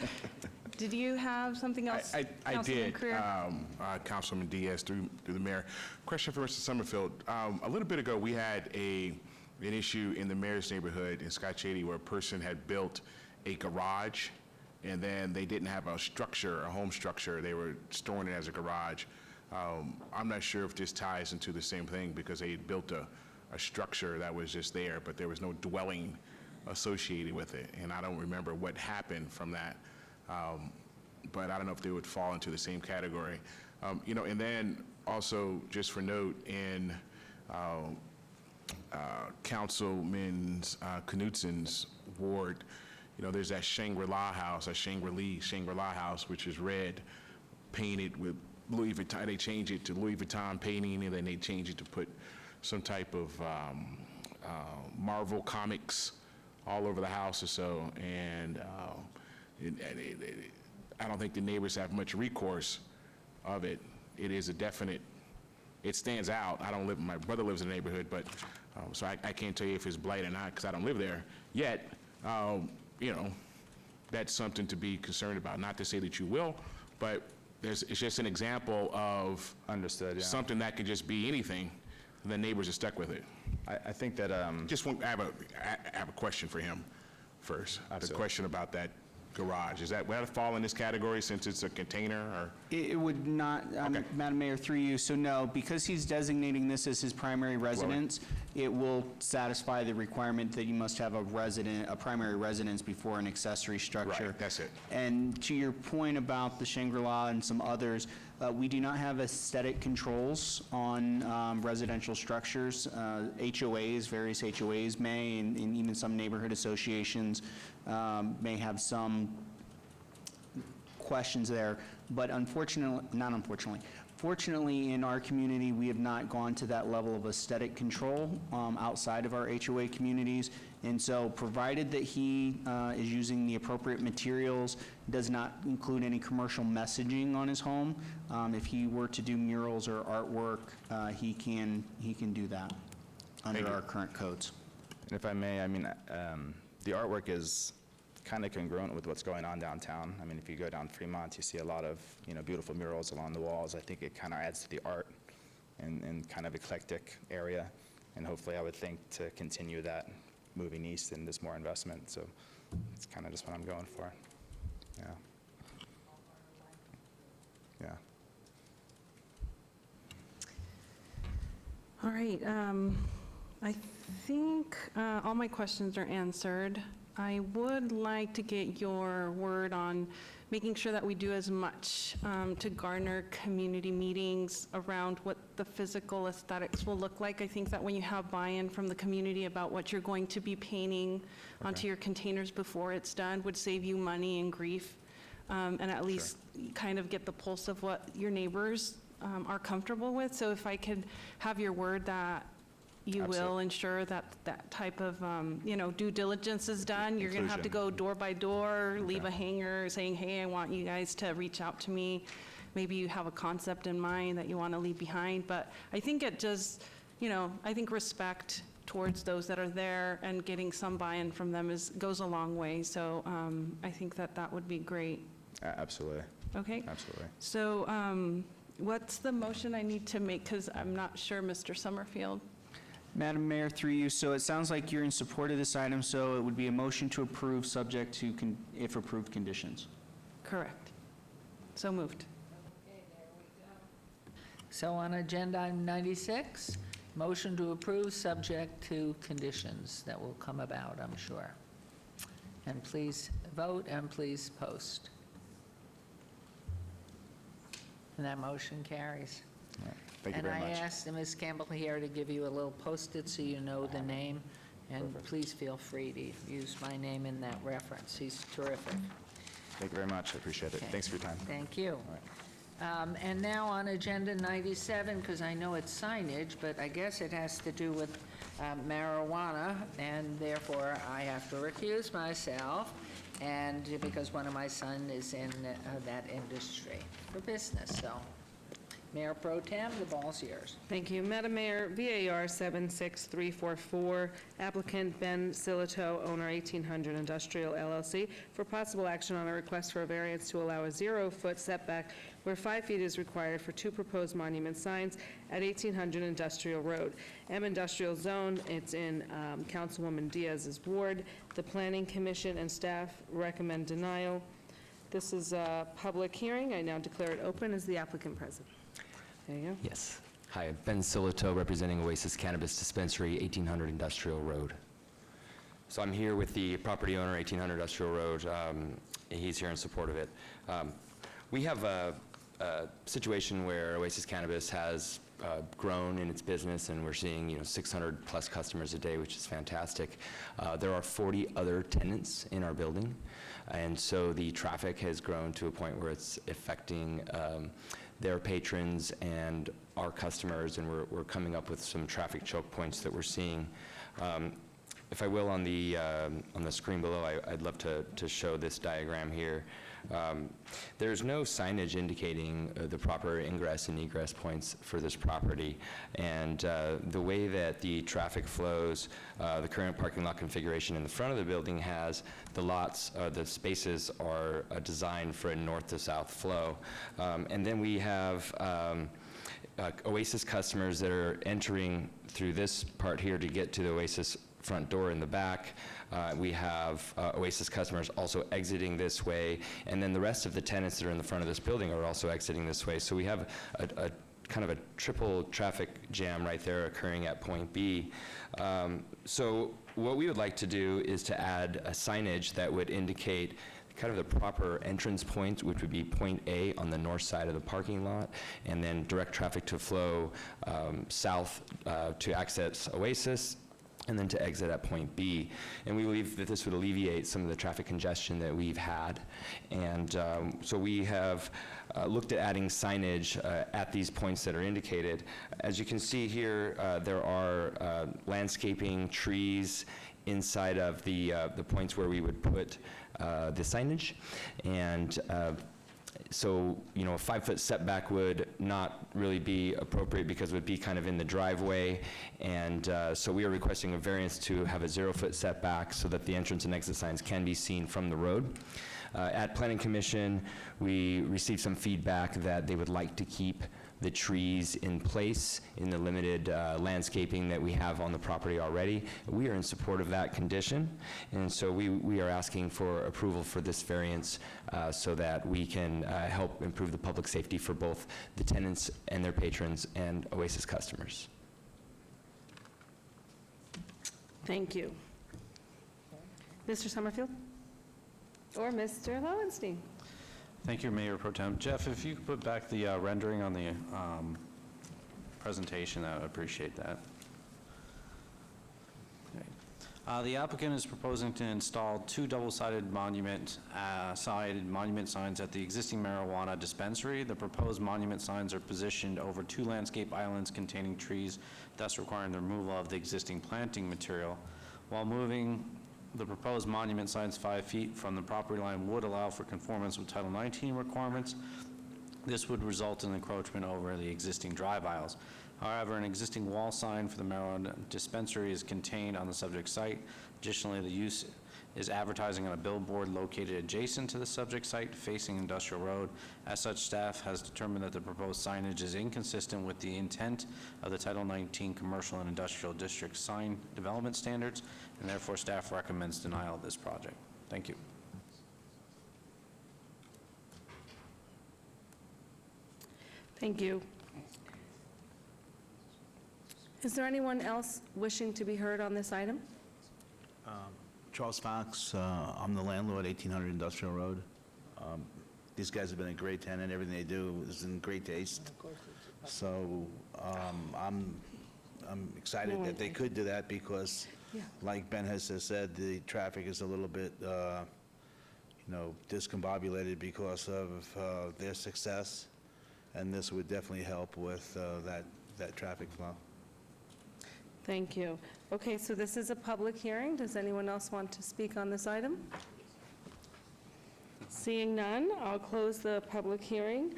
Did you have something else? I Councilman did, Creer? Councilman Diaz, through the mayor. Question for Mr. Summerfield. A little bit ago, we had an issue in the mayor's neighborhood in Scott Shady where a person had built a garage, and then they didn't have a structure, a home structure. They were storing it as a garage. I'm not sure if this ties into the same thing, because they had built a structure that was just there, but there was no dwelling associated with it, and I don't remember what happened from that. But I don't know if they would fall into the same category. And then also, just for note, in Councilman Knutsen's ward, there's that Shangri-La house, Shangri-La house, which is red, painted with Louis Vuitton. They change it to Louis Vuitton painting, and then they change it to put some type of Marvel comics all over the house or so, and I don't think the neighbors have much recourse of it. It is a definite, it stands out. I don't live, my brother lives in the neighborhood, but, so I can't tell you if it's blight or not, because I don't live there yet. That's something to be concerned about. Not to say that you will, but it's just an example of Understood, yeah. something that could just be anything, and the neighbors are stuck with it. I think that, I have a question for him first. Absolutely. The question about that garage, would that fall in this category since it's a container, or? It would not, Okay. Madam Mayor, through you, so no, because he's designating this as his primary residence, it will satisfy the requirement that you must have a primary residence before an accessory structure. Right, that's it. And to your point about the Shangri-La and some others, we do not have aesthetic controls on residential structures. HOAs, various HOAs may, and even some neighborhood associations may have some questions there, but fortunately, in our community, we have not gone to that level of aesthetic control outside of our HOA communities. And so, provided that he is using the appropriate materials, does not include any commercial messaging on his home, if he were to do murals or artwork, he can do that under our current codes. and if I may, the artwork is kind of congruent with what's going on downtown. If you go down Fremont, you see a lot of, beautiful murals along the walls. I think it kind of adds to the art and kind of eclectic area. And hopefully, I would think to continue that moving east and there's more investment. So it's kind of just what I'm going for. Yeah. Yeah. All right, I think all my questions are answered. I would like to get your word on making sure that we do as much to garner community meetings around what the physical aesthetics will look like. I think that when you have buy-in from the community about what you're going to be painting onto your containers before it's done would save you money and grief, and at least kind of get the pulse of what your neighbors are comfortable with. So if I could have your word that you will ensure that that type of, due diligence is done. You're going to have to go door by door, leave a hanger saying, hey, I want you guys to reach out to me. Maybe you have a concept in mind that you want to leave behind, but I think it just, I think respect towards those that are there and getting some buy-in from them goes a long way. So I think that would be great. Absolutely. Okay? Absolutely. So what's the motion I need to make? Because I'm not sure, Mr. Summerfield. Madam Mayor, through you, so it sounds like you're in support of this item, so it would be a motion to approve subject to, if approved, conditions. Correct. So moved. So on agenda item 96, motion to approve subject to conditions that will come about, I'm sure. And please vote and please post. And that motion carries. Thank you very much. And I asked Ms. Campbell here to give you a little Post-it so you know the name, and please feel free to use my name in that reference. He's terrific. Thank you very much. I appreciate it. Okay. Thanks for your time. Thank you. All right. And now on agenda 97, because I know it's signage, but I guess it has to do with marijuana, and therefore I have to recuse myself, and because one of my sons is in that industry for business, so. Mayor Pro Tem, the ball's yours. Thank you. Madam Mayor, VAR 76344, applicant Ben Silito, owner 1800 Industrial LLC, for possible action on a request for a variance to allow a 0-foot setback where 5 feet is required for 2 proposed monument signs at 1800 Industrial Road. M Industrial Zone, it's in Councilwoman Diaz's ward. The Planning Commission and staff recommend denial. This is a public hearing. I now declare it open. Is the applicant present? There you go. Yes. Hi, Ben Silito, representing Oasis Cannabis Dispensary, 1800 Industrial Road. So I'm here with the property owner, 1800 Industrial Road. He's here in support of it. We have a situation where Oasis Cannabis has grown in its business, and we're seeing 600 plus customers a day, which is fantastic. There are 40 other tenants in our building, and so the traffic has grown to a point where it's affecting their patrons and our customers, and we're coming up with some traffic choke points that we're seeing. If I will, on the screen below, I'd love to show this diagram here. There's no signage indicating the proper ingress and egress points for this property, and the way that the traffic flows, the current parking lot configuration in the front of the building has the lots, the spaces are designed for a north to south flow, and then we have Oasis customers that are entering through this part here to get to the Oasis front door in the back. We have Oasis customers also exiting this way, and then the rest of the tenants that are in the front of this building are also exiting this way. So we have a kind of a triple traffic jam right there occurring at point B. So what we would like to do is to add a signage that would indicate kind of the proper entrance point, which would be point A on the north side of the parking lot, and then direct traffic to flow south to access Oasis, and then to exit at point B. And we believe that this would alleviate some of the traffic congestion that we've had. And so we have looked at adding signage at these points that are indicated. As you can see here, there are landscaping, trees inside of the points where we would put the signage. And so, a 5-foot setback would not really be appropriate because it would be kind of in the driveway. And so we are requesting a variance to have a 0-foot setback so that the entrance and exit signs can be seen from the road. At Planning Commission, we received some feedback that they would like to keep the trees in place in the limited landscaping that we have on the property already. We are in support of that condition, and so we are asking for approval for this variance so that we can help improve the public safety for both the tenants and their patrons and Oasis customers. Thank you. Mr. Summerfield? Or Mr. Lowenstein? Thank you, Mayor Pro Tem. Jeff, if you could put back the rendering on the presentation, I would appreciate that. Okay. The applicant is proposing to install 2 double-sided monument signs at the existing marijuana dispensary. The proposed monument signs are positioned over 2 landscape islands containing trees, thus requiring the removal of the existing planting material. While moving the proposed monument signs 5 feet from the property line would allow for conformance with Title 19 requirements, this would result in encroachment over the existing drive aisles. However, an existing wall sign for the marijuana dispensary is contained on the subject site. Additionally, the use is advertising on a billboard located adjacent to the subject site facing Industrial Road. As such, staff has determined that the proposed signage is inconsistent with the intent of the Title 19 Commercial and Industrial District Sign Development Standards, and therefore staff recommends denial of this project. Thank you. Thank you. Is there anyone else wishing to be heard on this item? Charles Fox, I'm the landlord, 1800 Industrial Road. These guys have been a great tenant. Everything they do is in great taste. So I'm excited that they could do that because, like Ben has said, the traffic is a little bit, discombobulated because of their success, and this would definitely help with that traffic flow. Thank you. Okay, so this is a public hearing. Does anyone else want to speak on this item? Seeing none, I'll close the public hearing.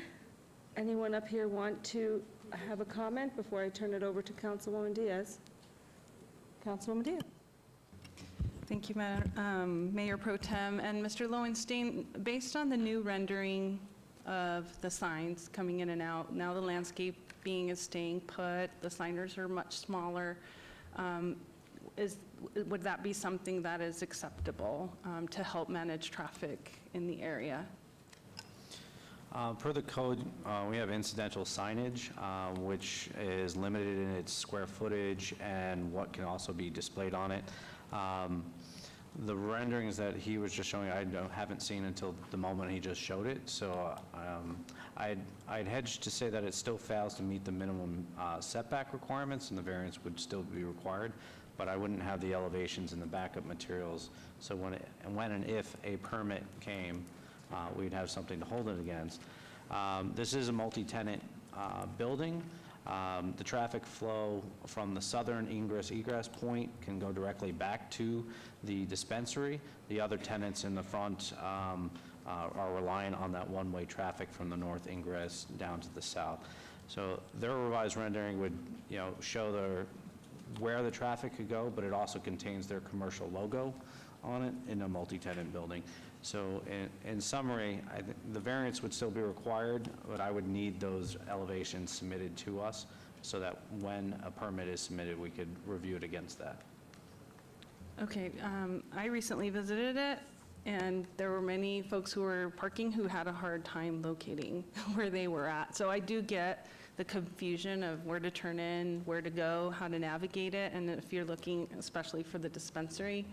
Anyone up here want to have a comment before I turn it over to Councilwoman Diaz? Councilwoman Diaz. Thank you, Mayor Pro Tem. And Mr. Lowenstein, based on the new rendering of the signs coming in and out, now the landscaping is staying put, the signers are much smaller, would that be something that is acceptable to help manage traffic in the area? Per the code, we have incidental signage, which is limited in its square footage and what can also be displayed on it. The renderings that he was just showing, I haven't seen until the moment he just showed it, so I'd hedge to say that it still fails to meet the minimum setback requirements, and the variance would still be required, but I wouldn't have the elevations and the backup materials, so when and if a permit came, we'd have something to hold it against. This is a multi-tenant building. The traffic flow from the southern egress point can go directly back to the dispensary. The other tenants in the front are relying on that one-way traffic from the north ingress down to the south. So their revised rendering would, show where the traffic could go, but it also contains their commercial logo on it in a multi-tenant building. So in summary, the variance would still be required, but I would need those elevations submitted to us so that when a permit is submitted, we could review it against that. Okay, I recently visited it, and there were many folks who were parking who had a hard time locating where they were at. So I do get the confusion of where to turn in, where to go, how to navigate it, and if you're looking especially for the dispensary,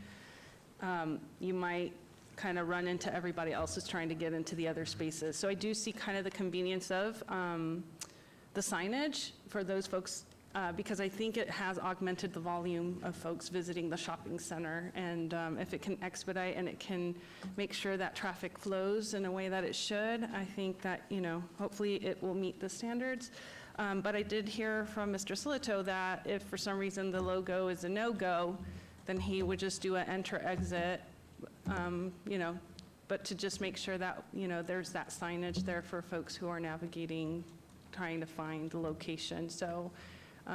you might kind of run into everybody else who's trying to get into the other spaces. So I do see kind of the convenience of the signage for those folks because I think it has augmented the volume of folks visiting the shopping center. And if it can expedite and it can make sure that traffic flows in a way that it should, I think that, hopefully it will meet the standards. But I did hear from Mr. Silito that if for some reason the logo is a no-go, then he would just do an enter-exit, but to just make sure that, there's that signage there for folks who are navigating, trying to find the location. So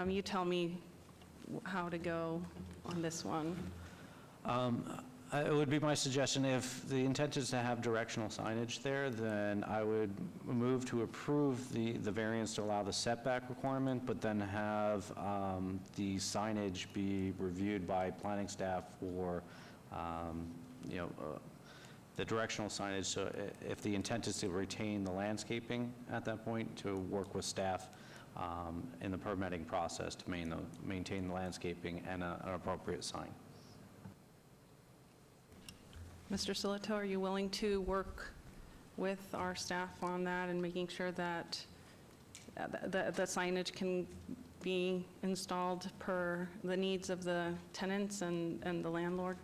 you tell me how to go on this one. It would be my suggestion, if the intent is to have directional signage there, then I would move to approve the variance to allow the setback requirement, but then have the signage be reviewed by planning staff for, the directional signage. So if the intent is to retain the landscaping at that point, to work with staff in the permitting process to maintain the landscaping and an appropriate sign. Mr. Silito, are you willing to work with our staff on that and making sure that the signage can be installed per the needs of the tenants and the landlord?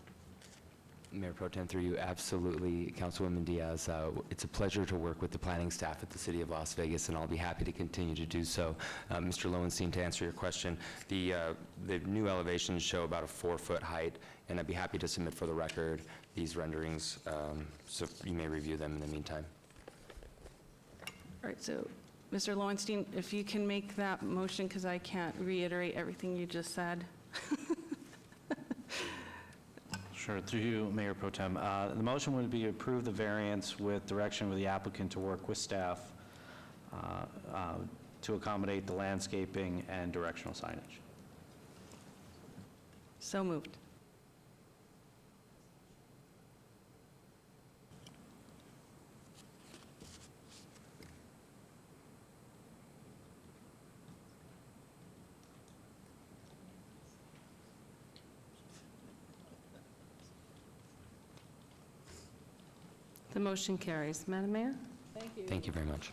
Mayor Pro Tem, through you, absolutely. Councilwoman Diaz, it's a pleasure to work with the planning staff at the City of Las Vegas, and I'll be happy to continue to do so. Mr. Lowenstein, to answer your question, the new elevations show about a 4-foot height, and I'd be happy to submit for the record these renderings, so you may review them in the meantime. All right, so Mr. Lowenstein, if you can make that motion, because I can't reiterate everything you just said. Sure, through you, Mayor Pro Tem. The motion would be approve the variance with direction of the applicant to work with staff to accommodate the landscaping and directional signage. So moved. The motion carries. Madam Mayor? Thank you. Thank you very much.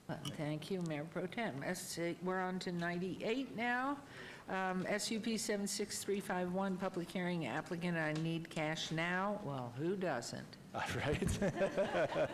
Well, thank you, Mayor Pro Tem. We're on to 98 now. SUP 76351, public hearing, applicant, I need cash now. Well, who doesn't? Right?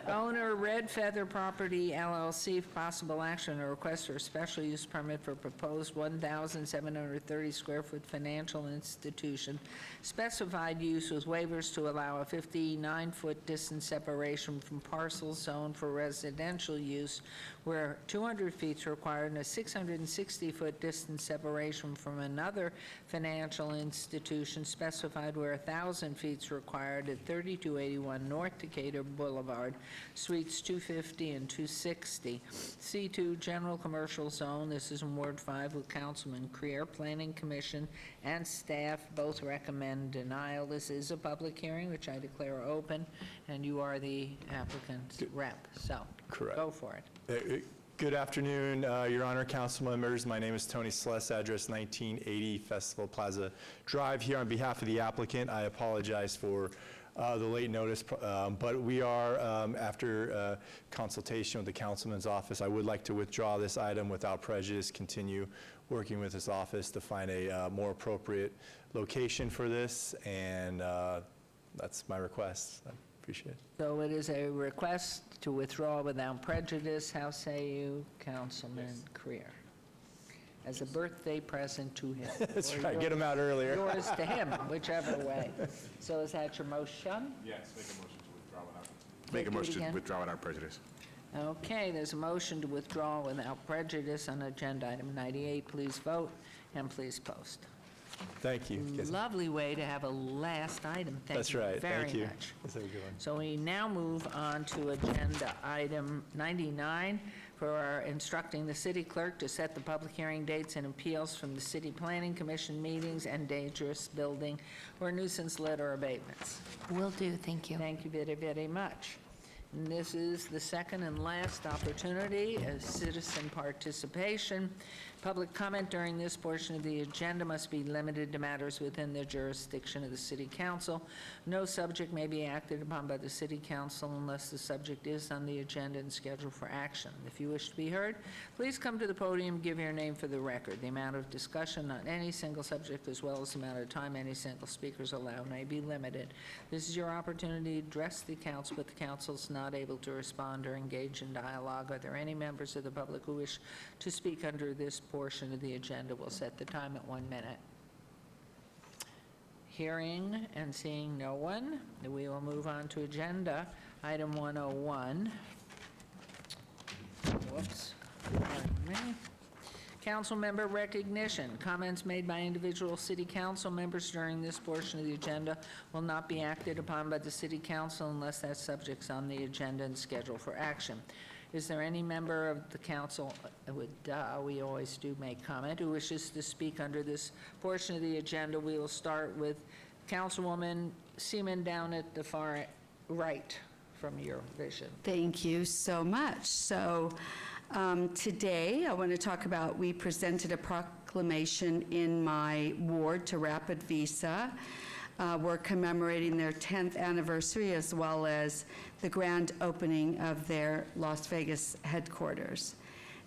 Owner, Red Feather Property LLC, if possible action, a request for a special use permit for proposed 1,730 square foot financial institution, specified use with waivers to allow a 59-foot distance separation from parcel zone for residential use, where 200 feet is required, and a 660-foot distance separation from another financial institution specified where 1,000 feet is required at 3281 North Decatur Boulevard, Suites 250 and 260. C2 General Commercial Zone. This is in Ward 5 with Councilman Creer. Planning Commission and staff both recommend denial. This is a public hearing, which I declare open, and you are the applicant's rep, so Correct. go for it. Good afternoon, Your Honor, council members. My name is Tony Celeste, address 1980 Festival Plaza Drive. Here on behalf of the applicant, I apologize for the late notice, but we are, after consultation with the councilman's office, I would like to withdraw this item without prejudice, continue working with his office to find a more appropriate location for this, and that's my request. I appreciate it. So it is a request to withdraw without prejudice. How say you, Councilman Creer? As a birthday present to him. That's Or right, get him out earlier. Yours to him, whichever way. So is that your motion? Yes, make a motion to withdraw without. Make Make a it motion to again. withdraw without prejudice. Okay, there's a motion to withdraw without prejudice on agenda item 98. Please vote and please post. Thank you. Yes. Lovely way to have a last item. Thank That's you right, very thank you. much. That's a good one. So we now move on to agenda item 99 for instructing the city clerk to set the public hearing dates and appeals from the city planning commission meetings and dangerous building or nuisance litter abatements. Will do, thank you. Thank you very, very much. And this is the second and last opportunity as citizen participation. Public comment during this portion of the agenda must be limited to matters within the jurisdiction of the City Council. No subject may be acted upon by the City Council unless the subject is on the agenda and scheduled for action. If you wish to be heard, please come to the podium, give your name for the record. The amount of discussion on any single subject as well as the amount of time any single speaker is allowed may be limited. This is your opportunity to address the council, but the council is not able to respond or engage in dialogue. Are there any members of the public who wish to speak under this portion of the agenda? We'll set the time at 1 minute. Hearing and seeing no one, we will move on to agenda item 101. Whoops. Pardon me. Council member recognition. Comments made by individual city council members during this portion of the agenda will not be acted upon by the city council unless that subject's on the agenda and scheduled for action. Is there any member of the council, we always do make comment, who wishes to speak under this portion of the agenda? We will start with Councilwoman Seaman down at the far right from your vision. Thank you so much. So today I want to talk about, we presented a proclamation in my ward to Rapid Visa. We're commemorating their 10th anniversary as well as the grand opening of their Las Vegas headquarters.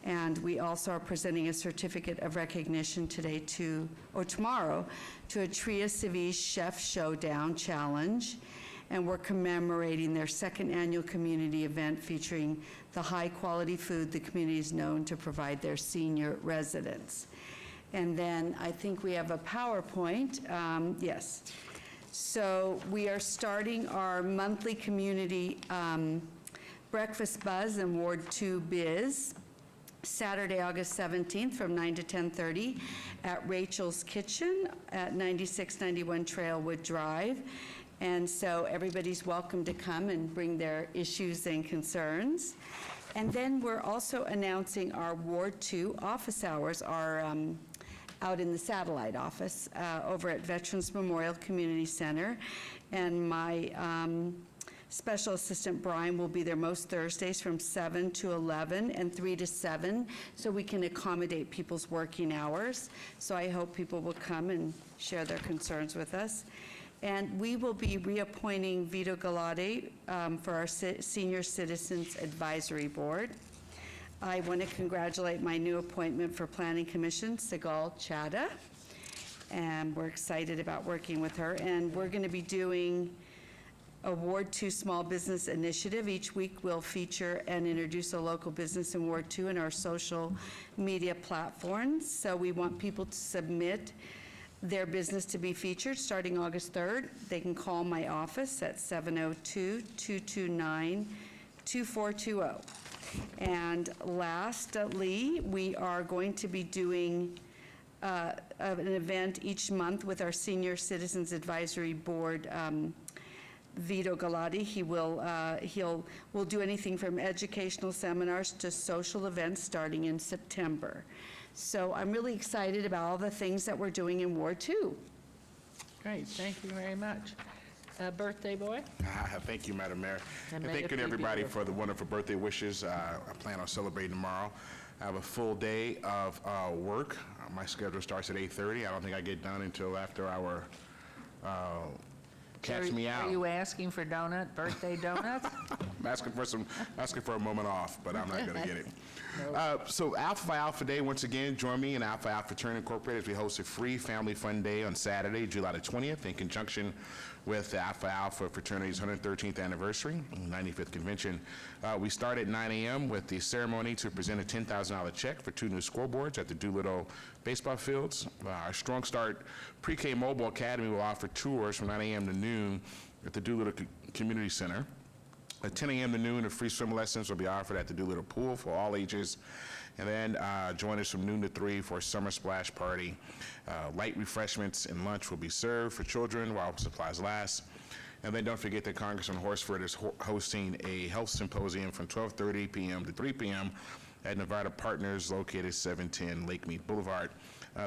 And we also are presenting a certificate of recognition tomorrow to a Tria Civis Chef Showdown Challenge. And we're commemorating their second annual community event featuring the high-quality food the community is known to provide their senior residents. And then I think we have a PowerPoint. Yes. So we are starting our monthly community breakfast buzz in Ward 2 Biz, Saturday, August 17th from 9 to 10:30 at Rachel's Kitchen at 9691 Trailwood Drive. And so everybody's welcome to come and bring their issues and concerns. And then we're also announcing our Ward 2 office hours are out in the satellite office over at Veterans Memorial Community Center. And my Special Assistant Brian will be there most Thursdays from 7 to 11 and 3 to 7, so we can accommodate people's working hours. So I hope people will come and share their concerns with us. And we will be reappointing Vito Galati for our Senior Citizens Advisory Board. I want to congratulate my new appointment for Planning Commission, Sigal Chadha. And we're excited about working with her. And we're going to be doing a Ward 2 Small Business Initiative. Each week we'll feature and introduce a local business in Ward 2 in our social media platforms. So we want people to submit their business to be featured starting August 3rd. They can call my office at 702-229-2420. And lastly, we are going to be doing an event each month with our Senior Citizens Advisory Board, Vito Galati. We'll do anything from educational seminars to social events starting in September. So I'm really excited about all the things that we're doing in Ward 2. Great, thank you very much. Birthday boy? Thank you, Madam Mayor. And And may thank it you to be everybody beautiful. for the wonderful birthday wishes. I plan on celebrating tomorrow. I have a full day of work. My schedule starts at 8:30. I don't think I get done until after our Catch Me Out. Are you asking for birthday donuts? I'm asking for a moment off, but I'm not going to get it. So Alpha Phi Alpha Day, once again, join me in Alpha Alpha Fraternity Incorporated as we host a free family fun day on Saturday, July the 20th, in conjunction with the Alpha Alpha Fraternity's 113th anniversary, 95th convention. We start at 9 a.m. with the ceremony to present a $10,000 check for 2 new scoreboards at the Doolittle baseball fields. Our Strong Start Pre-K Mobile Academy will offer tours from 9 a.m. to noon at the Doolittle Community Center. At 10 a.m. to noon, the free swim lessons will be offered at the Doolittle Pool for all ages. And then join us from noon to 3 for a summer splash party. Light refreshments and lunch will be served for children while supplies last. And then don't forget that Congressman Horsford is hosting a health symposium from 12:30 p.m. to 3 p.m. at Nevada Partners located 710 Lake Mead Boulevard.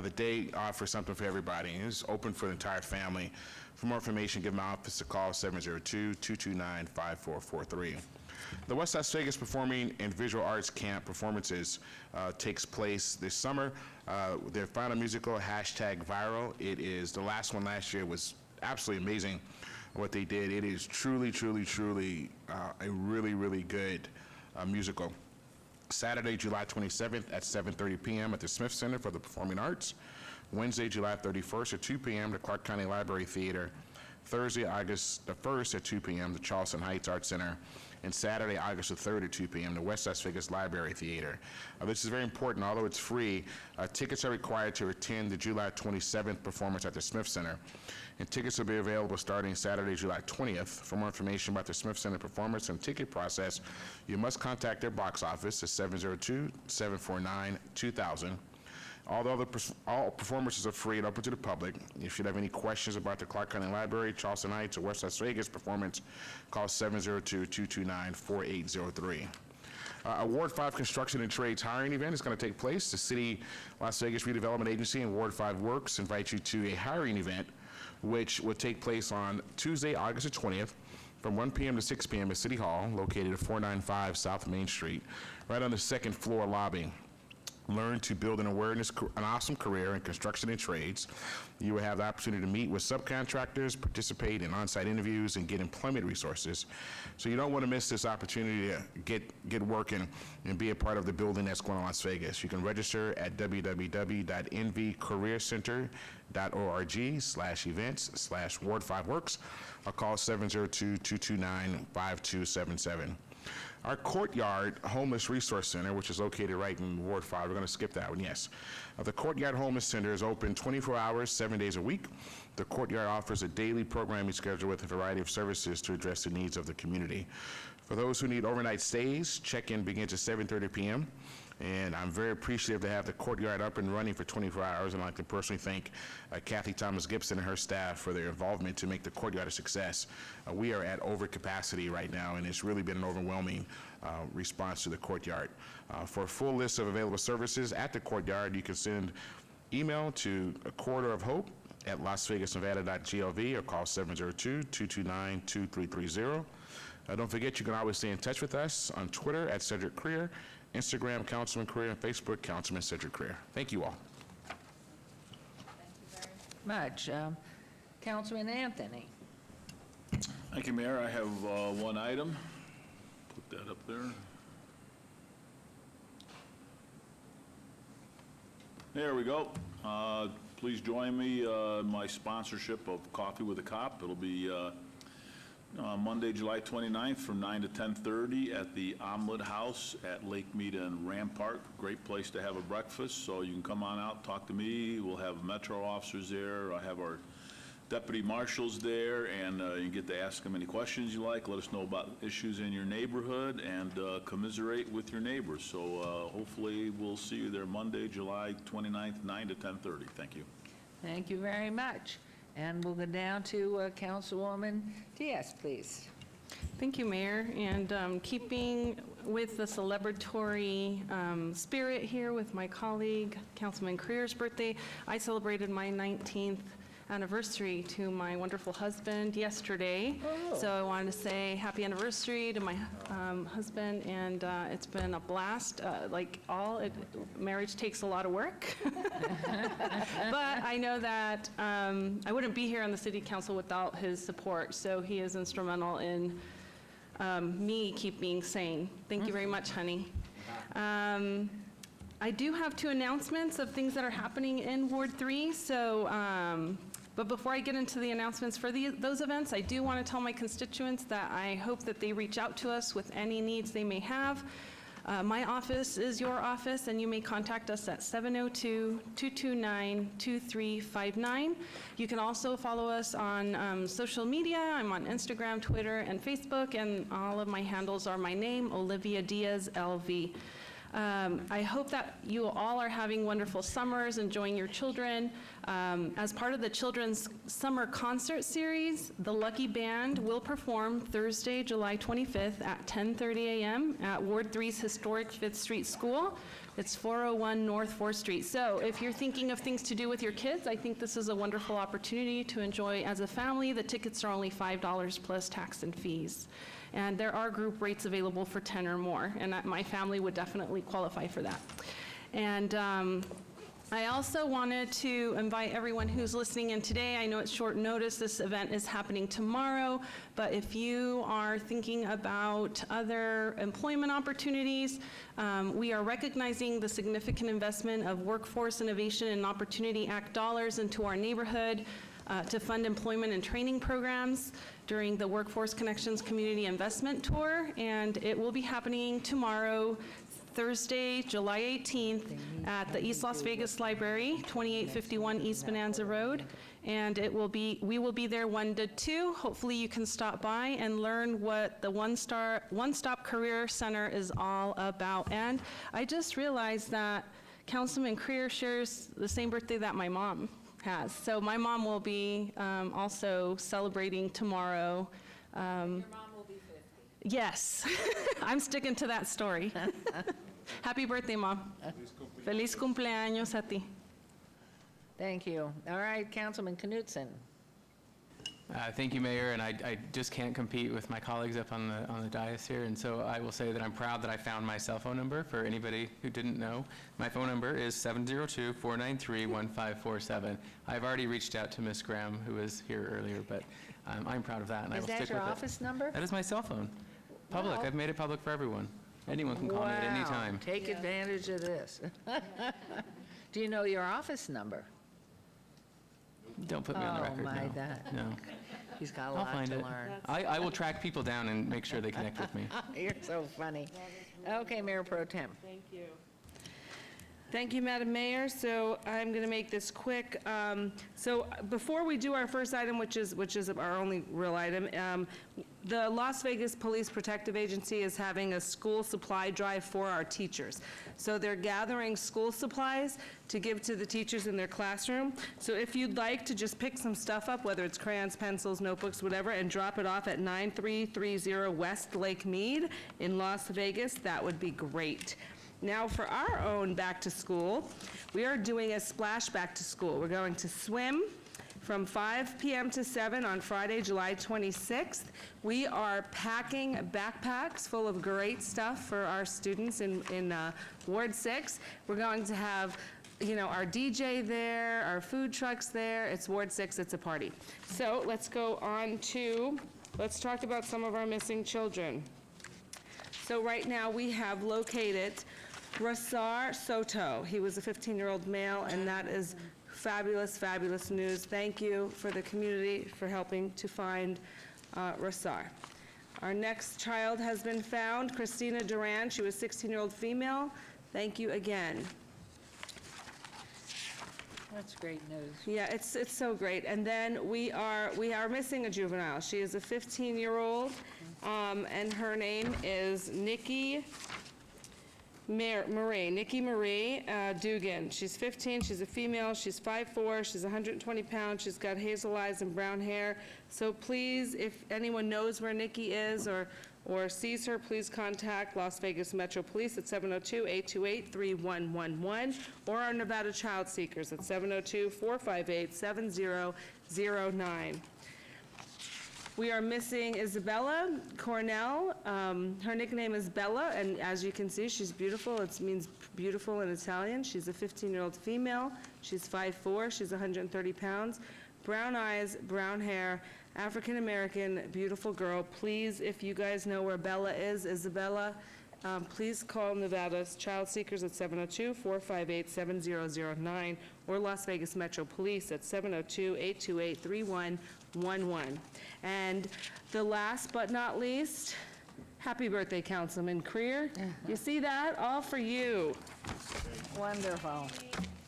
The day offers something for everybody, and it's open for the entire family. For more information, give my office a call, 702-229-5443. The West Las Vegas Performing and Visual Arts Camp performances takes place this summer. Their final musical, #Viral. It is, the last one last year was absolutely amazing what they did. It is truly, truly, truly a really, really good musical. Saturday, July 27th at 7:30 p.m. at the Smith Center for the Performing Arts. Wednesday, July 31st at 2 p.m. the Clark County Library Theater. Thursday, August the 1st at 2 p.m. the Charleston Heights Arts Center. And Saturday, August the 3rd at 2 p.m. the West Las Vegas Library Theater. This is very important. Although it's free, tickets are required to attend the July 27th performance at the Smith Center. And tickets will be available starting Saturday, July 20th. For more information about the Smith Center performance and ticket process, you must contact their box office at 702-749-2000. Although all performances are free and open to the public, if you have any questions about the Clark County Library, Charleston Heights, or West Las Vegas performance, call 702-229-4803. Ward 5 Construction and Trades hiring event is going to take place. The City Las Vegas Redevelopment Agency and Ward 5 Works invite you to a hiring event, which will take place on Tuesday, August the 20th, from 1 p.m. to 6 p.m. at City Hall, located at 495 South Main Street, right on the second floor lobby. learn to build an awesome career in construction and trades. You will have the opportunity to meet with subcontractors, participate in on-site interviews, and get employment resources. So you don't want to miss this opportunity to get working and be a part of the building that's going on in Las Vegas. You can register at www.nvcareercenter.org/events/Ward5Works or call 702-229-5277. Our Courtyard Homeless Resource Center, which is located right in Ward 5, we're going to skip that one, yes. The Courtyard Homeless Center is open 24 hours, 7 days a week. The Courtyard offers a daily programming schedule with a variety of services to address the needs of the community. For those who need overnight stays, check-in begins at 7:30 p.m. And I'm very appreciative to have the Courtyard up and running for 24 hours, and I'd like to personally thank Kathy Thomas Gibson and her staff for their involvement to make the Courtyard a success. We are at overcapacity right now, and it's really been an overwhelming response to the Courtyard. For a full list of available services at the Courtyard, you can send email to corridorofhope@lasvegasnevada.glv or call 702-229-2330. Don't forget, you can always stay in touch with us on Twitter at Cedric Creer, Instagram, Councilman Creer, and Facebook, Councilman Cedric Creer. Thank you all. Much. Councilman Anthony. Thank you, Mayor. I have one item. Put that up there. There we go. Please join me in my sponsorship of Coffee with a Cop. It'll be Monday, July 29th from 9 to 10:30 at the Omelet House at Lake Mead and Rampart. Great place to have a breakfast, so you can come on out, talk to me. We'll have Metro officers there. I have our deputy marshals there, and you get to ask them any questions you like. Let us know about issues in your neighborhood and commiserate with your neighbors. So hopefully we'll see you there Monday, July 29th, 9 to 10:30. Thank you. Thank you very much. And we'll go down to Councilwoman Diaz, please. Thank you, Mayor. And keeping with the celebratory spirit here with my colleague, Councilman Creer's birthday, I celebrated my 19th anniversary to my wonderful husband yesterday. So I wanted to say happy anniversary to my husband, and it's been a blast. Marriage takes a lot of work. But I know that I wouldn't be here on the City Council without his support, so he is instrumental in me keeping sane. Thank you very much, honey. I do have 2 announcements of things that are happening in Ward 3, so but before I get into the announcements for those events, I do want to tell my constituents that I hope that they reach out to us with any needs they may have. My office is your office, and you may contact us at 702-229-2359. You can also follow us on social media. I'm on Instagram, Twitter, and Facebook, and all of my handles are my name, Olivia Diaz, LV. I hope that you all are having wonderful summers, enjoying your children. As part of the Children's Summer Concert Series, the Lucky Band will perform Thursday, July 25th at 10:30 a.m. at Ward 3's historic 5th Street School. It's 401 North 4th Street. So if you're thinking of things to do with your kids, I think this is a wonderful opportunity to enjoy as a family. The tickets are only $5 plus tax and fees. And there are group rates available for 10 or more, and my family would definitely qualify for that. And I also wanted to invite everyone who's listening in today. I know it's short notice. This event is happening tomorrow, but if you are thinking about other employment opportunities, we are recognizing the significant investment of Workforce Innovation and Opportunity Act dollars into our neighborhood to fund employment and training programs during the Workforce Connections Community Investment Tour, and it will be happening tomorrow, Thursday, July 18th, at the East Las Vegas Library, 2851 East Bonanza Road, and we will be there 1 to 2. Hopefully you can stop by and learn what the One Stop Career Center is all about. And I just realized that Councilman Creer shares the same birthday that my mom has. So my mom will be also celebrating tomorrow. Your mom will be 50. Yes, I'm sticking to that story. Happy birthday, Mom. Feliz cumpleaños a ti. Thank you. All right, Councilman Knutson. Thank you, Mayor, and I just can't compete with my colleagues up on the dais here, and so I will say that I'm proud that I found my cell phone number for anybody who didn't know. My phone number is 702-493-1547. I've already reached out to Ms. Graham, who was here earlier, but I'm proud of that, and I will stick with it. Is that your office number? That is my cell phone. Public. Wow. I've made it public for everyone. Anyone can call me at any time. Wow, take advantage of this. Do you know your office number? Don't put me on the record, Oh, my, no. that. No. He's got a I'll lot find to it. learn. I will track people down and make sure they connect with me. You're so funny. Okay, Mayor Pro Tem. Thank you. Thank you, Madam Mayor. So I'm going to make this quick. So before we do our first item, which is our only real item, the Las Vegas Police Protective Agency is having a school supply drive for our teachers. So they're gathering school supplies to give to the teachers in their classroom. So if you'd like to just pick some stuff up, whether it's crayons, pencils, notebooks, whatever, and drop it off at 9330 West Lake Mead in Las Vegas, that would be great. Now, for our own back to school, we are doing a splash back to school. We're going to swim from 5 p.m. to 7 on Friday, July 26th. We are packing backpacks full of great stuff for our students in Ward 6. We're going to have, our DJ there, our food trucks there. It's Ward 6, it's a party. So let's go on to, let's talk about some of our missing children. So right now we have located Rasar Soto. He was a 15-year-old male, and that is fabulous, fabulous news. Thank you for the community for helping to find Rasar. Our next child has been found, Christina Duran. She was a 16-year-old female. Thank you again. That's great news. Yeah, it's so great. And then we are missing a juvenile. She is a 15-year-old, and her name is Nikki Marie Dugan. She's 15, she's a female, she's 5'4", she's 120 pounds, she's got hazel eyes and brown hair. So please, if anyone knows where Nikki is or sees her, please contact Las Vegas Metro Police at 702-828-3111 or our Nevada Child Seekers at 702-458-7009. We are missing Isabella Cornell. Her nickname is Bella, and as you can see, she's beautiful. It means beautiful in Italian. She's a 15-year-old female. She's 5'4", she's 130 pounds. Brown eyes, brown hair, African-American, beautiful girl. Please, if you guys know where Bella is, Isabella, please call Nevada's Child Seekers at 702-458-7009 or Las Vegas Metro Police at 702-828-3111. And the last but not least, happy birthday, Councilman Creer. You see that? All for you. Wonderful,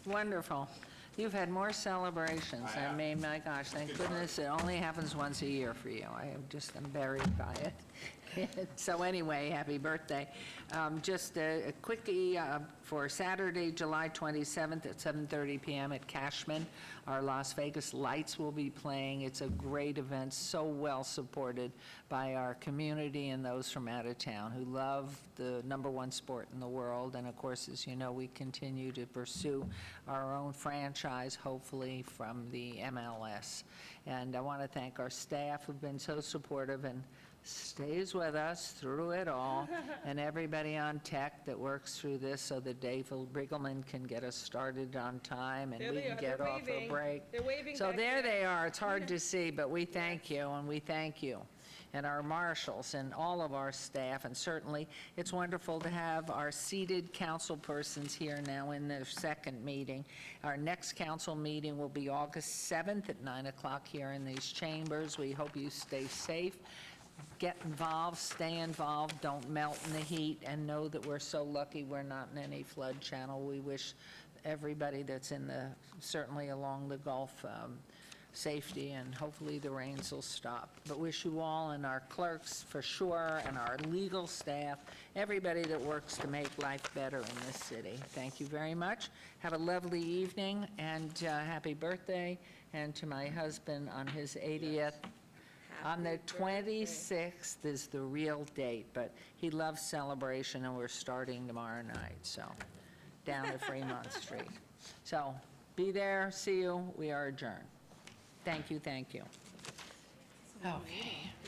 wonderful. You've had more celebrations. I mean, my gosh, thank goodness it only happens once a year for you. I am just buried by it. So anyway, happy birthday. Just a quickie for Saturday, July 27th at 7:30 p.m. at Cashman. Our Las Vegas Lights will be playing. It's a great event, so well supported by our community and those from out of town who love the #1 sport in the world. And of course, as you know, we continue to pursue our own franchise, hopefully from the MLS. And I want to thank our staff who've been so supportive and stays with us through it all, and everybody on tech that works through this so that Dave Briggleman can get us started on time and There we they can are. get They're off a waving. break. They're waving So back there there. they are. It's hard to see, but we thank you, and we thank you. And our marshals and all of our staff, and certainly it's wonderful to have our seated council persons here now in their second meeting. Our next council meeting will be August 7th at 9 o'clock here in these chambers. We hope you stay safe. Get involved, stay involved, don't melt in the heat, and know that we're so lucky we're not in any flood channel. We wish everybody that's certainly along the Gulf, safety, and hopefully the rains will stop. But wish you all, and our clerks for sure, and our legal staff, everybody that works to make life better in this city. Thank you very much. Have a lovely evening, and happy birthday, and to my husband on his 80th. On the 26th is the real date, but he loves celebration, and we're starting tomorrow night, so, down at Fremont Street. So, be there, see you, we are adjourned. Thank you, thank you. Okay.